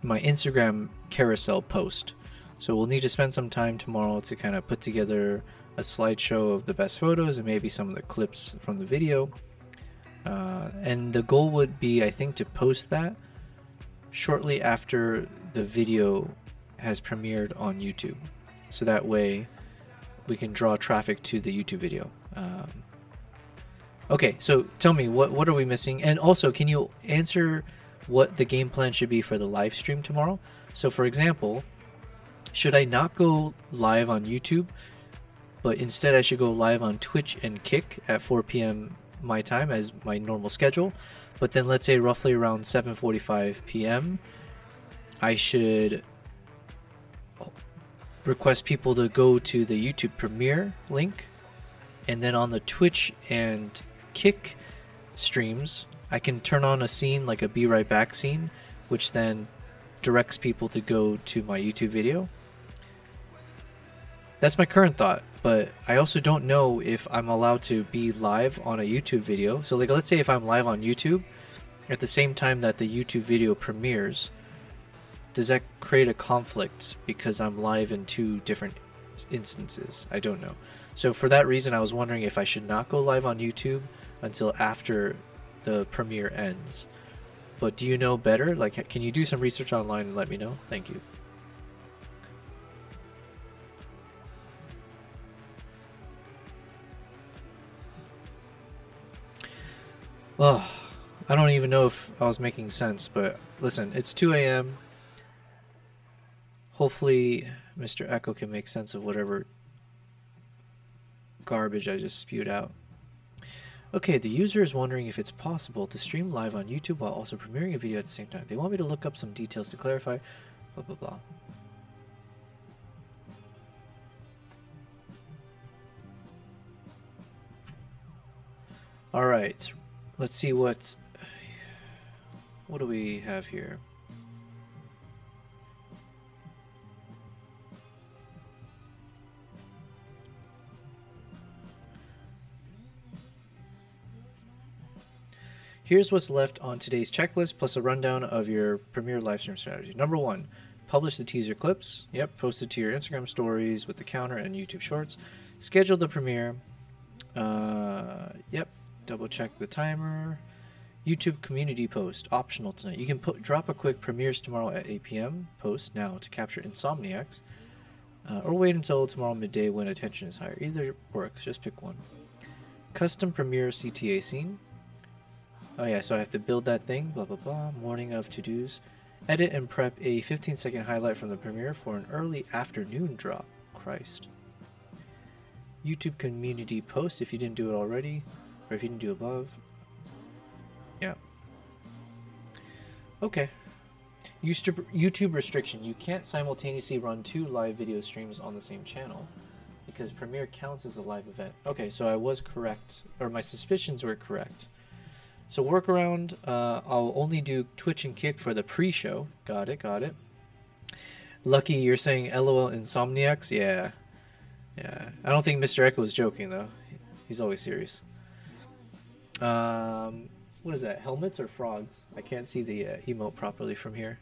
Instagram carousel post. So we'll need to spend some time tomorrow to kind of put together a slideshow of the best photos and maybe some of the clips from the video. And the goal would be, I think, to post that shortly after the video has premiered on YouTube. So that way we can draw traffic to the YouTube video. Okay, so tell me, what are we missing? And also, can you answer what the game plan should be for the live stream tomorrow? So for example, should I not go live on YouTube, but instead I should go live on Twitch and Kick at 4 p.m. my time as my normal schedule? But then let's say roughly around 7:45 p.m. I should request people to go to the YouTube Premiere link, and then on the Twitch and Kick streams I can turn on a scene like a be right back scene, which then directs people to go to my YouTube video. That's my current thought, but I also don't know if I'm allowed to be live on a YouTube video. So like, let's say if I'm live on YouTube at the same time that the YouTube video premieres, does that create a conflict because I'm live in two different instances? I don't know. So for that reason, I was wondering if I should not go live on YouTube until after the premiere ends. But do you know better? Like, can you do some research online and let me know? Thank you. Oh, I don't even know if I was making sense, but listen, it's 2 a.m. Hopefully Mr. Echo can make sense of whatever garbage I just spewed out. Okay, the user is wondering if it's possible to stream live on YouTube while also premiering a video at the same time. They want me to look up some details to clarify, blah, blah, blah. All right, let's see what do we have here? Here's what's left on today's checklist, plus a rundown of your Premiere livestream strategy. Number 1, publish the teaser clips. Yep, post it to your Instagram stories with the counter and YouTube Shorts. Schedule the premiere. Yep, double check the timer. YouTube community post, optional tonight. You can drop a quick premieres tomorrow at 8 p.m. post now to capture insomniacs, or wait until tomorrow midday when attention is higher. Either works, just pick one. Custom premiere CTA scene. Oh yeah, so I have to build that thing, blah blah blah. Morning of to-dos. Edit and prep a 15-second highlight from the premiere for an early afternoon drop. Christ. YouTube community post if you didn't do it already, or if you didn't do above. Yeah. Okay. YouTube restriction. You can't simultaneously run 2 live video streams on the same channel because Premiere counts as a live event. Okay, so I was correct, or my suspicions were correct. So workaround, I'll only do Twitch and Kick for the pre-show. Got it, got it. Lucky, you're saying LOL Insomniacs? Yeah. Yeah. I don't think Mr. Echo was joking, though. He's always serious. What is that, helmets or frogs? I can't see the emote properly from here.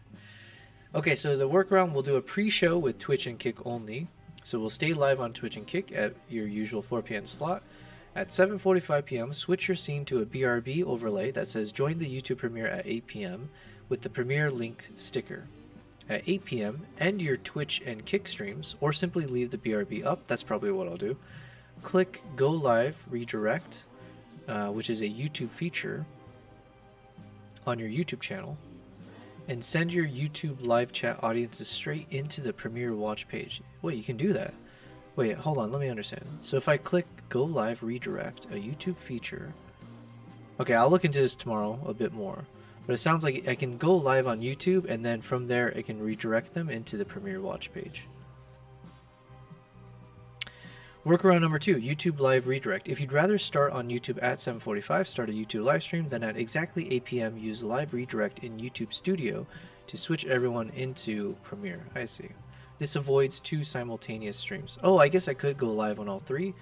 Okay, so the workaround, we'll do a pre-show with Twitch and Kick only. So we'll stay live on Twitch and Kick at your usual 4 p.m. slot. At 7:45 p.m., switch your scene to a BRB overlay that says join the YouTube premiere at 8 p.m. with the premiere link sticker. At 8 p.m., end your Twitch and Kick streams, or simply leave the BRB up. That's probably what I'll do. Click Go Live Redirect, which is a YouTube feature on your YouTube channel, and send your YouTube live chat audiences straight into the Premiere watch page. Wait, you can do that? Wait, hold on, let me understand. So if I click Go Live Redirect, a YouTube feature... Okay, I'll look into this tomorrow a bit more. But it sounds like I can go live on YouTube, and then from there I can redirect them into the Premiere watch page. Workaround number 2, YouTube Live Redirect. If you'd rather start on YouTube at 7:45, start a YouTube live stream, then at exactly 8 p.m. use Live Redirect in YouTube Studio to switch everyone into Premiere. I see. This avoids 2 simultaneous streams. Oh, I guess I could go live on all 3.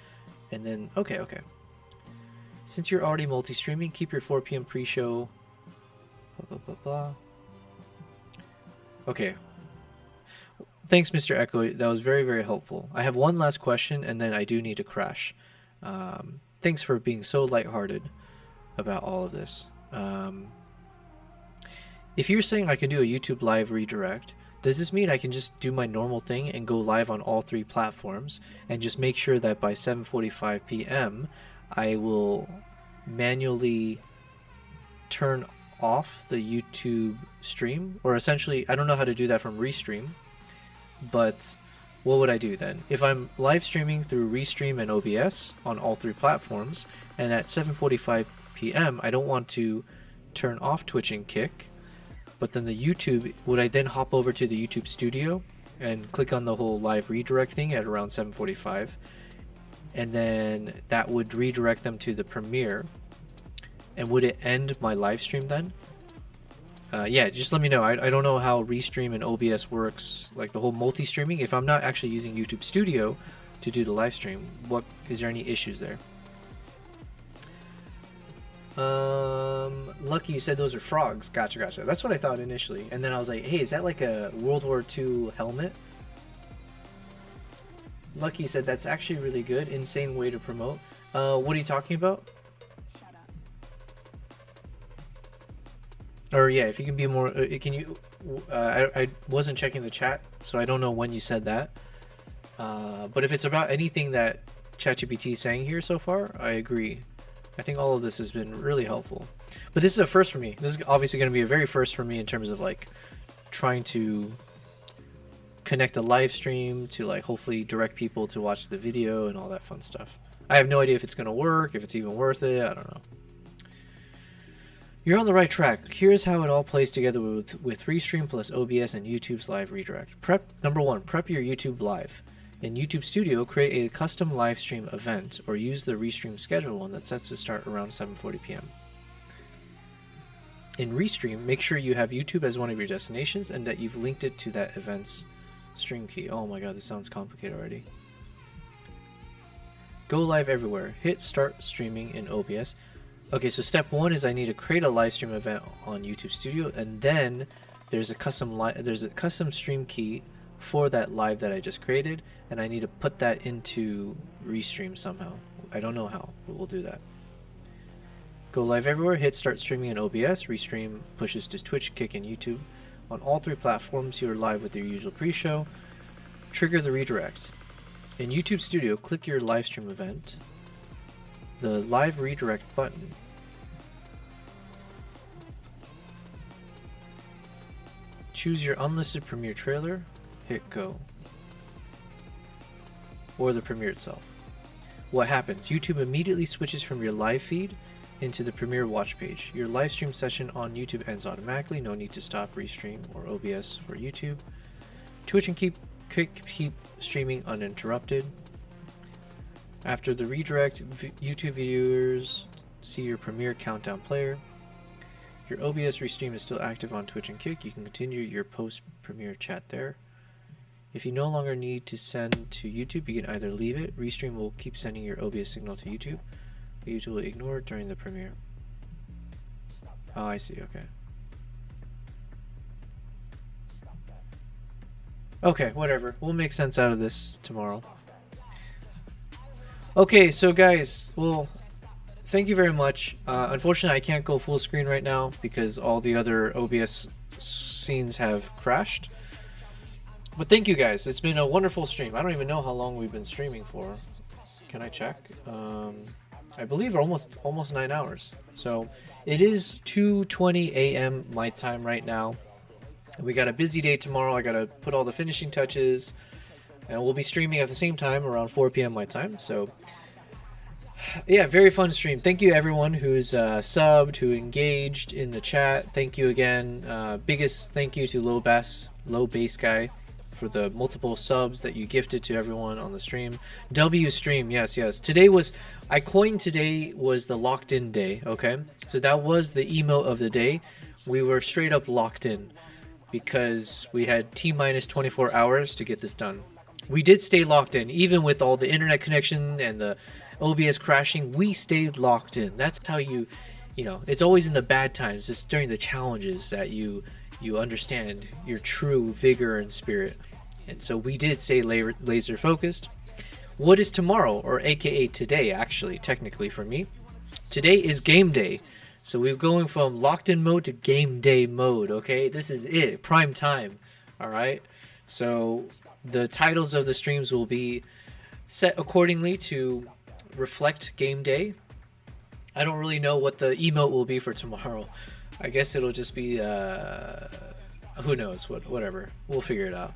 And then, okay. Since you're already multi-streaming, keep your 4 p.m. pre-show. Blah, blah, blah, blah. Okay. Thanks, Mr. Echo. That was very, very helpful. I have one last question, and then I do need to crash. Thanks for being so lighthearted about all of this. If you're saying I can do a YouTube live redirect, does this mean I can just do my normal thing and go live on all 3 platforms and just make sure that by 7:45 p.m. I will manually turn off the YouTube stream? Or essentially, I don't know how to do that from Restream, but what would I do then? If I'm live streaming through Restream and OBS on all 3 platforms, and at 7:45 p.m. I don't want to turn off Twitch and Kick, but then the YouTube, would I then hop over to the YouTube studio and click on the whole live redirect thing at around 7:45, and then that would redirect them to the premiere, and would it end my live stream then? Yeah, just let me know. I don't know how Restream and OBS works, like the whole multi-streaming. If I'm not actually using YouTube Studio to do the live stream, what is there any issues there? Lucky, you said those are frogs. Gotcha. That's what I thought initially, and then I was like, hey, is that like a World War II helmet? Lucky said that's actually really good. Insane way to promote. What are you talking about? Or yeah, if you can be more, can you? I wasn't checking the chat, so I don't know when you said that. But if it's about anything that ChatGPT is saying here so far, I agree. I think all of this has been really helpful. But this is a first for me. This is obviously going to be a very first for me in terms of like trying to connect a live stream to like hopefully direct people to watch the video and all that fun stuff. I have no idea if it's going to work, if it's even worth it. I don't know. You're on the right track. Here's how it all plays together with Restream plus OBS and YouTube's live redirect. Number 1, prep your YouTube live. In YouTube Studio, create a custom live stream event or use the Restream schedule one that's set to start around 7:40 p.m. In Restream, make sure you have YouTube as one of your destinations and that you've linked it to that event's stream key. Oh my god, this sounds complicated already. Go live everywhere. Hit start streaming in OBS. Okay, so step 1 is I need to create a live stream event on YouTube Studio, and then there's a custom stream key for that live that I just created, and I need to put that into Restream somehow. I don't know how, but we'll do that. Go live everywhere, hit start streaming in OBS. Restream pushes to Twitch, Kick, and YouTube. On all 3 platforms, you are live with your usual pre-show. Trigger the redirects. In YouTube Studio, click your live stream event, the live redirect button. Choose your unlisted premiere trailer, hit go. Or the premiere itself. What happens? YouTube immediately switches from your live feed into the premiere watch page. Your live stream session on YouTube ends automatically. No need to stop Restream or OBS for YouTube. Twitch and keep streaming uninterrupted. After the redirect, YouTube viewers see your premiere countdown player. Your OBS Restream is still active on Twitch and Kick. You can continue your post-premiere chat there. If you no longer need to send to YouTube, you can either leave it. Restream will keep sending your OBS signal to YouTube, but YouTube will ignore it during the premiere. Oh, I see. Okay. Okay, whatever. We'll make sense out of this tomorrow. Okay, so guys, well, thank you very much. Unfortunately, I can't go full screen right now because all the other OBS scenes have crashed. But thank you guys. It's been a wonderful stream. I don't even know how long we've been streaming for. Can I check? I believe almost 9 hours. So it is 2:20 a.m. my time right now. We got a busy day tomorrow. I gotta put all the finishing touches. And we'll be streaming at the same time around 4 p.m. my time. So, yeah, very fun stream. Thank you everyone who's subbed, who engaged in the chat. Thank you again. Biggest thank you to Low Bass Guy for the multiple subs that you gifted to everyone on the stream. W stream, yes. I coined today was the locked in day, okay? So that was the emote of the day. We were straight up locked in. because we had T-minus 24 hours to get this done. We did stay locked in, even with all the internet connection and the OBS crashing. We stayed locked in. That's how you know, it's always in the bad times. It's during the challenges that you understand your true vigor and spirit. And so we did stay laser focused. What is tomorrow, or aka today, actually, technically for me? Today is game day. So we're going from locked in mode to game day mode, okay? This is it, prime time, all right? So the titles of the streams will be set accordingly to reflect game day. I don't really know what the emote will be for tomorrow. I guess it'll just be, who knows, whatever. We'll figure it out.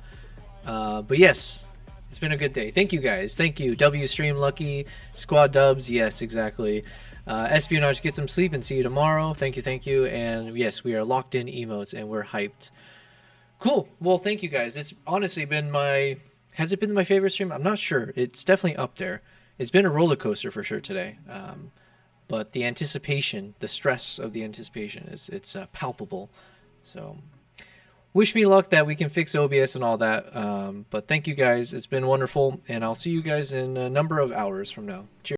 But yes, it's been a good day. Thank you guys. Thank you. W Stream Lucky, Squad Dubs, yes, exactly. Espionage, get some sleep and see you tomorrow. Thank you. And yes, we are locked in emotes and we're hyped. Cool. Well, thank you guys. It's honestly been has it been my favorite stream? I'm not sure. It's definitely up there. It's been a roller coaster for sure today. But the anticipation, the stress of the anticipation it's palpable. So wish me luck that we can fix OBS and all that. But thank you guys. It's been wonderful. And I'll see you guys in a number of hours from now. Cheers.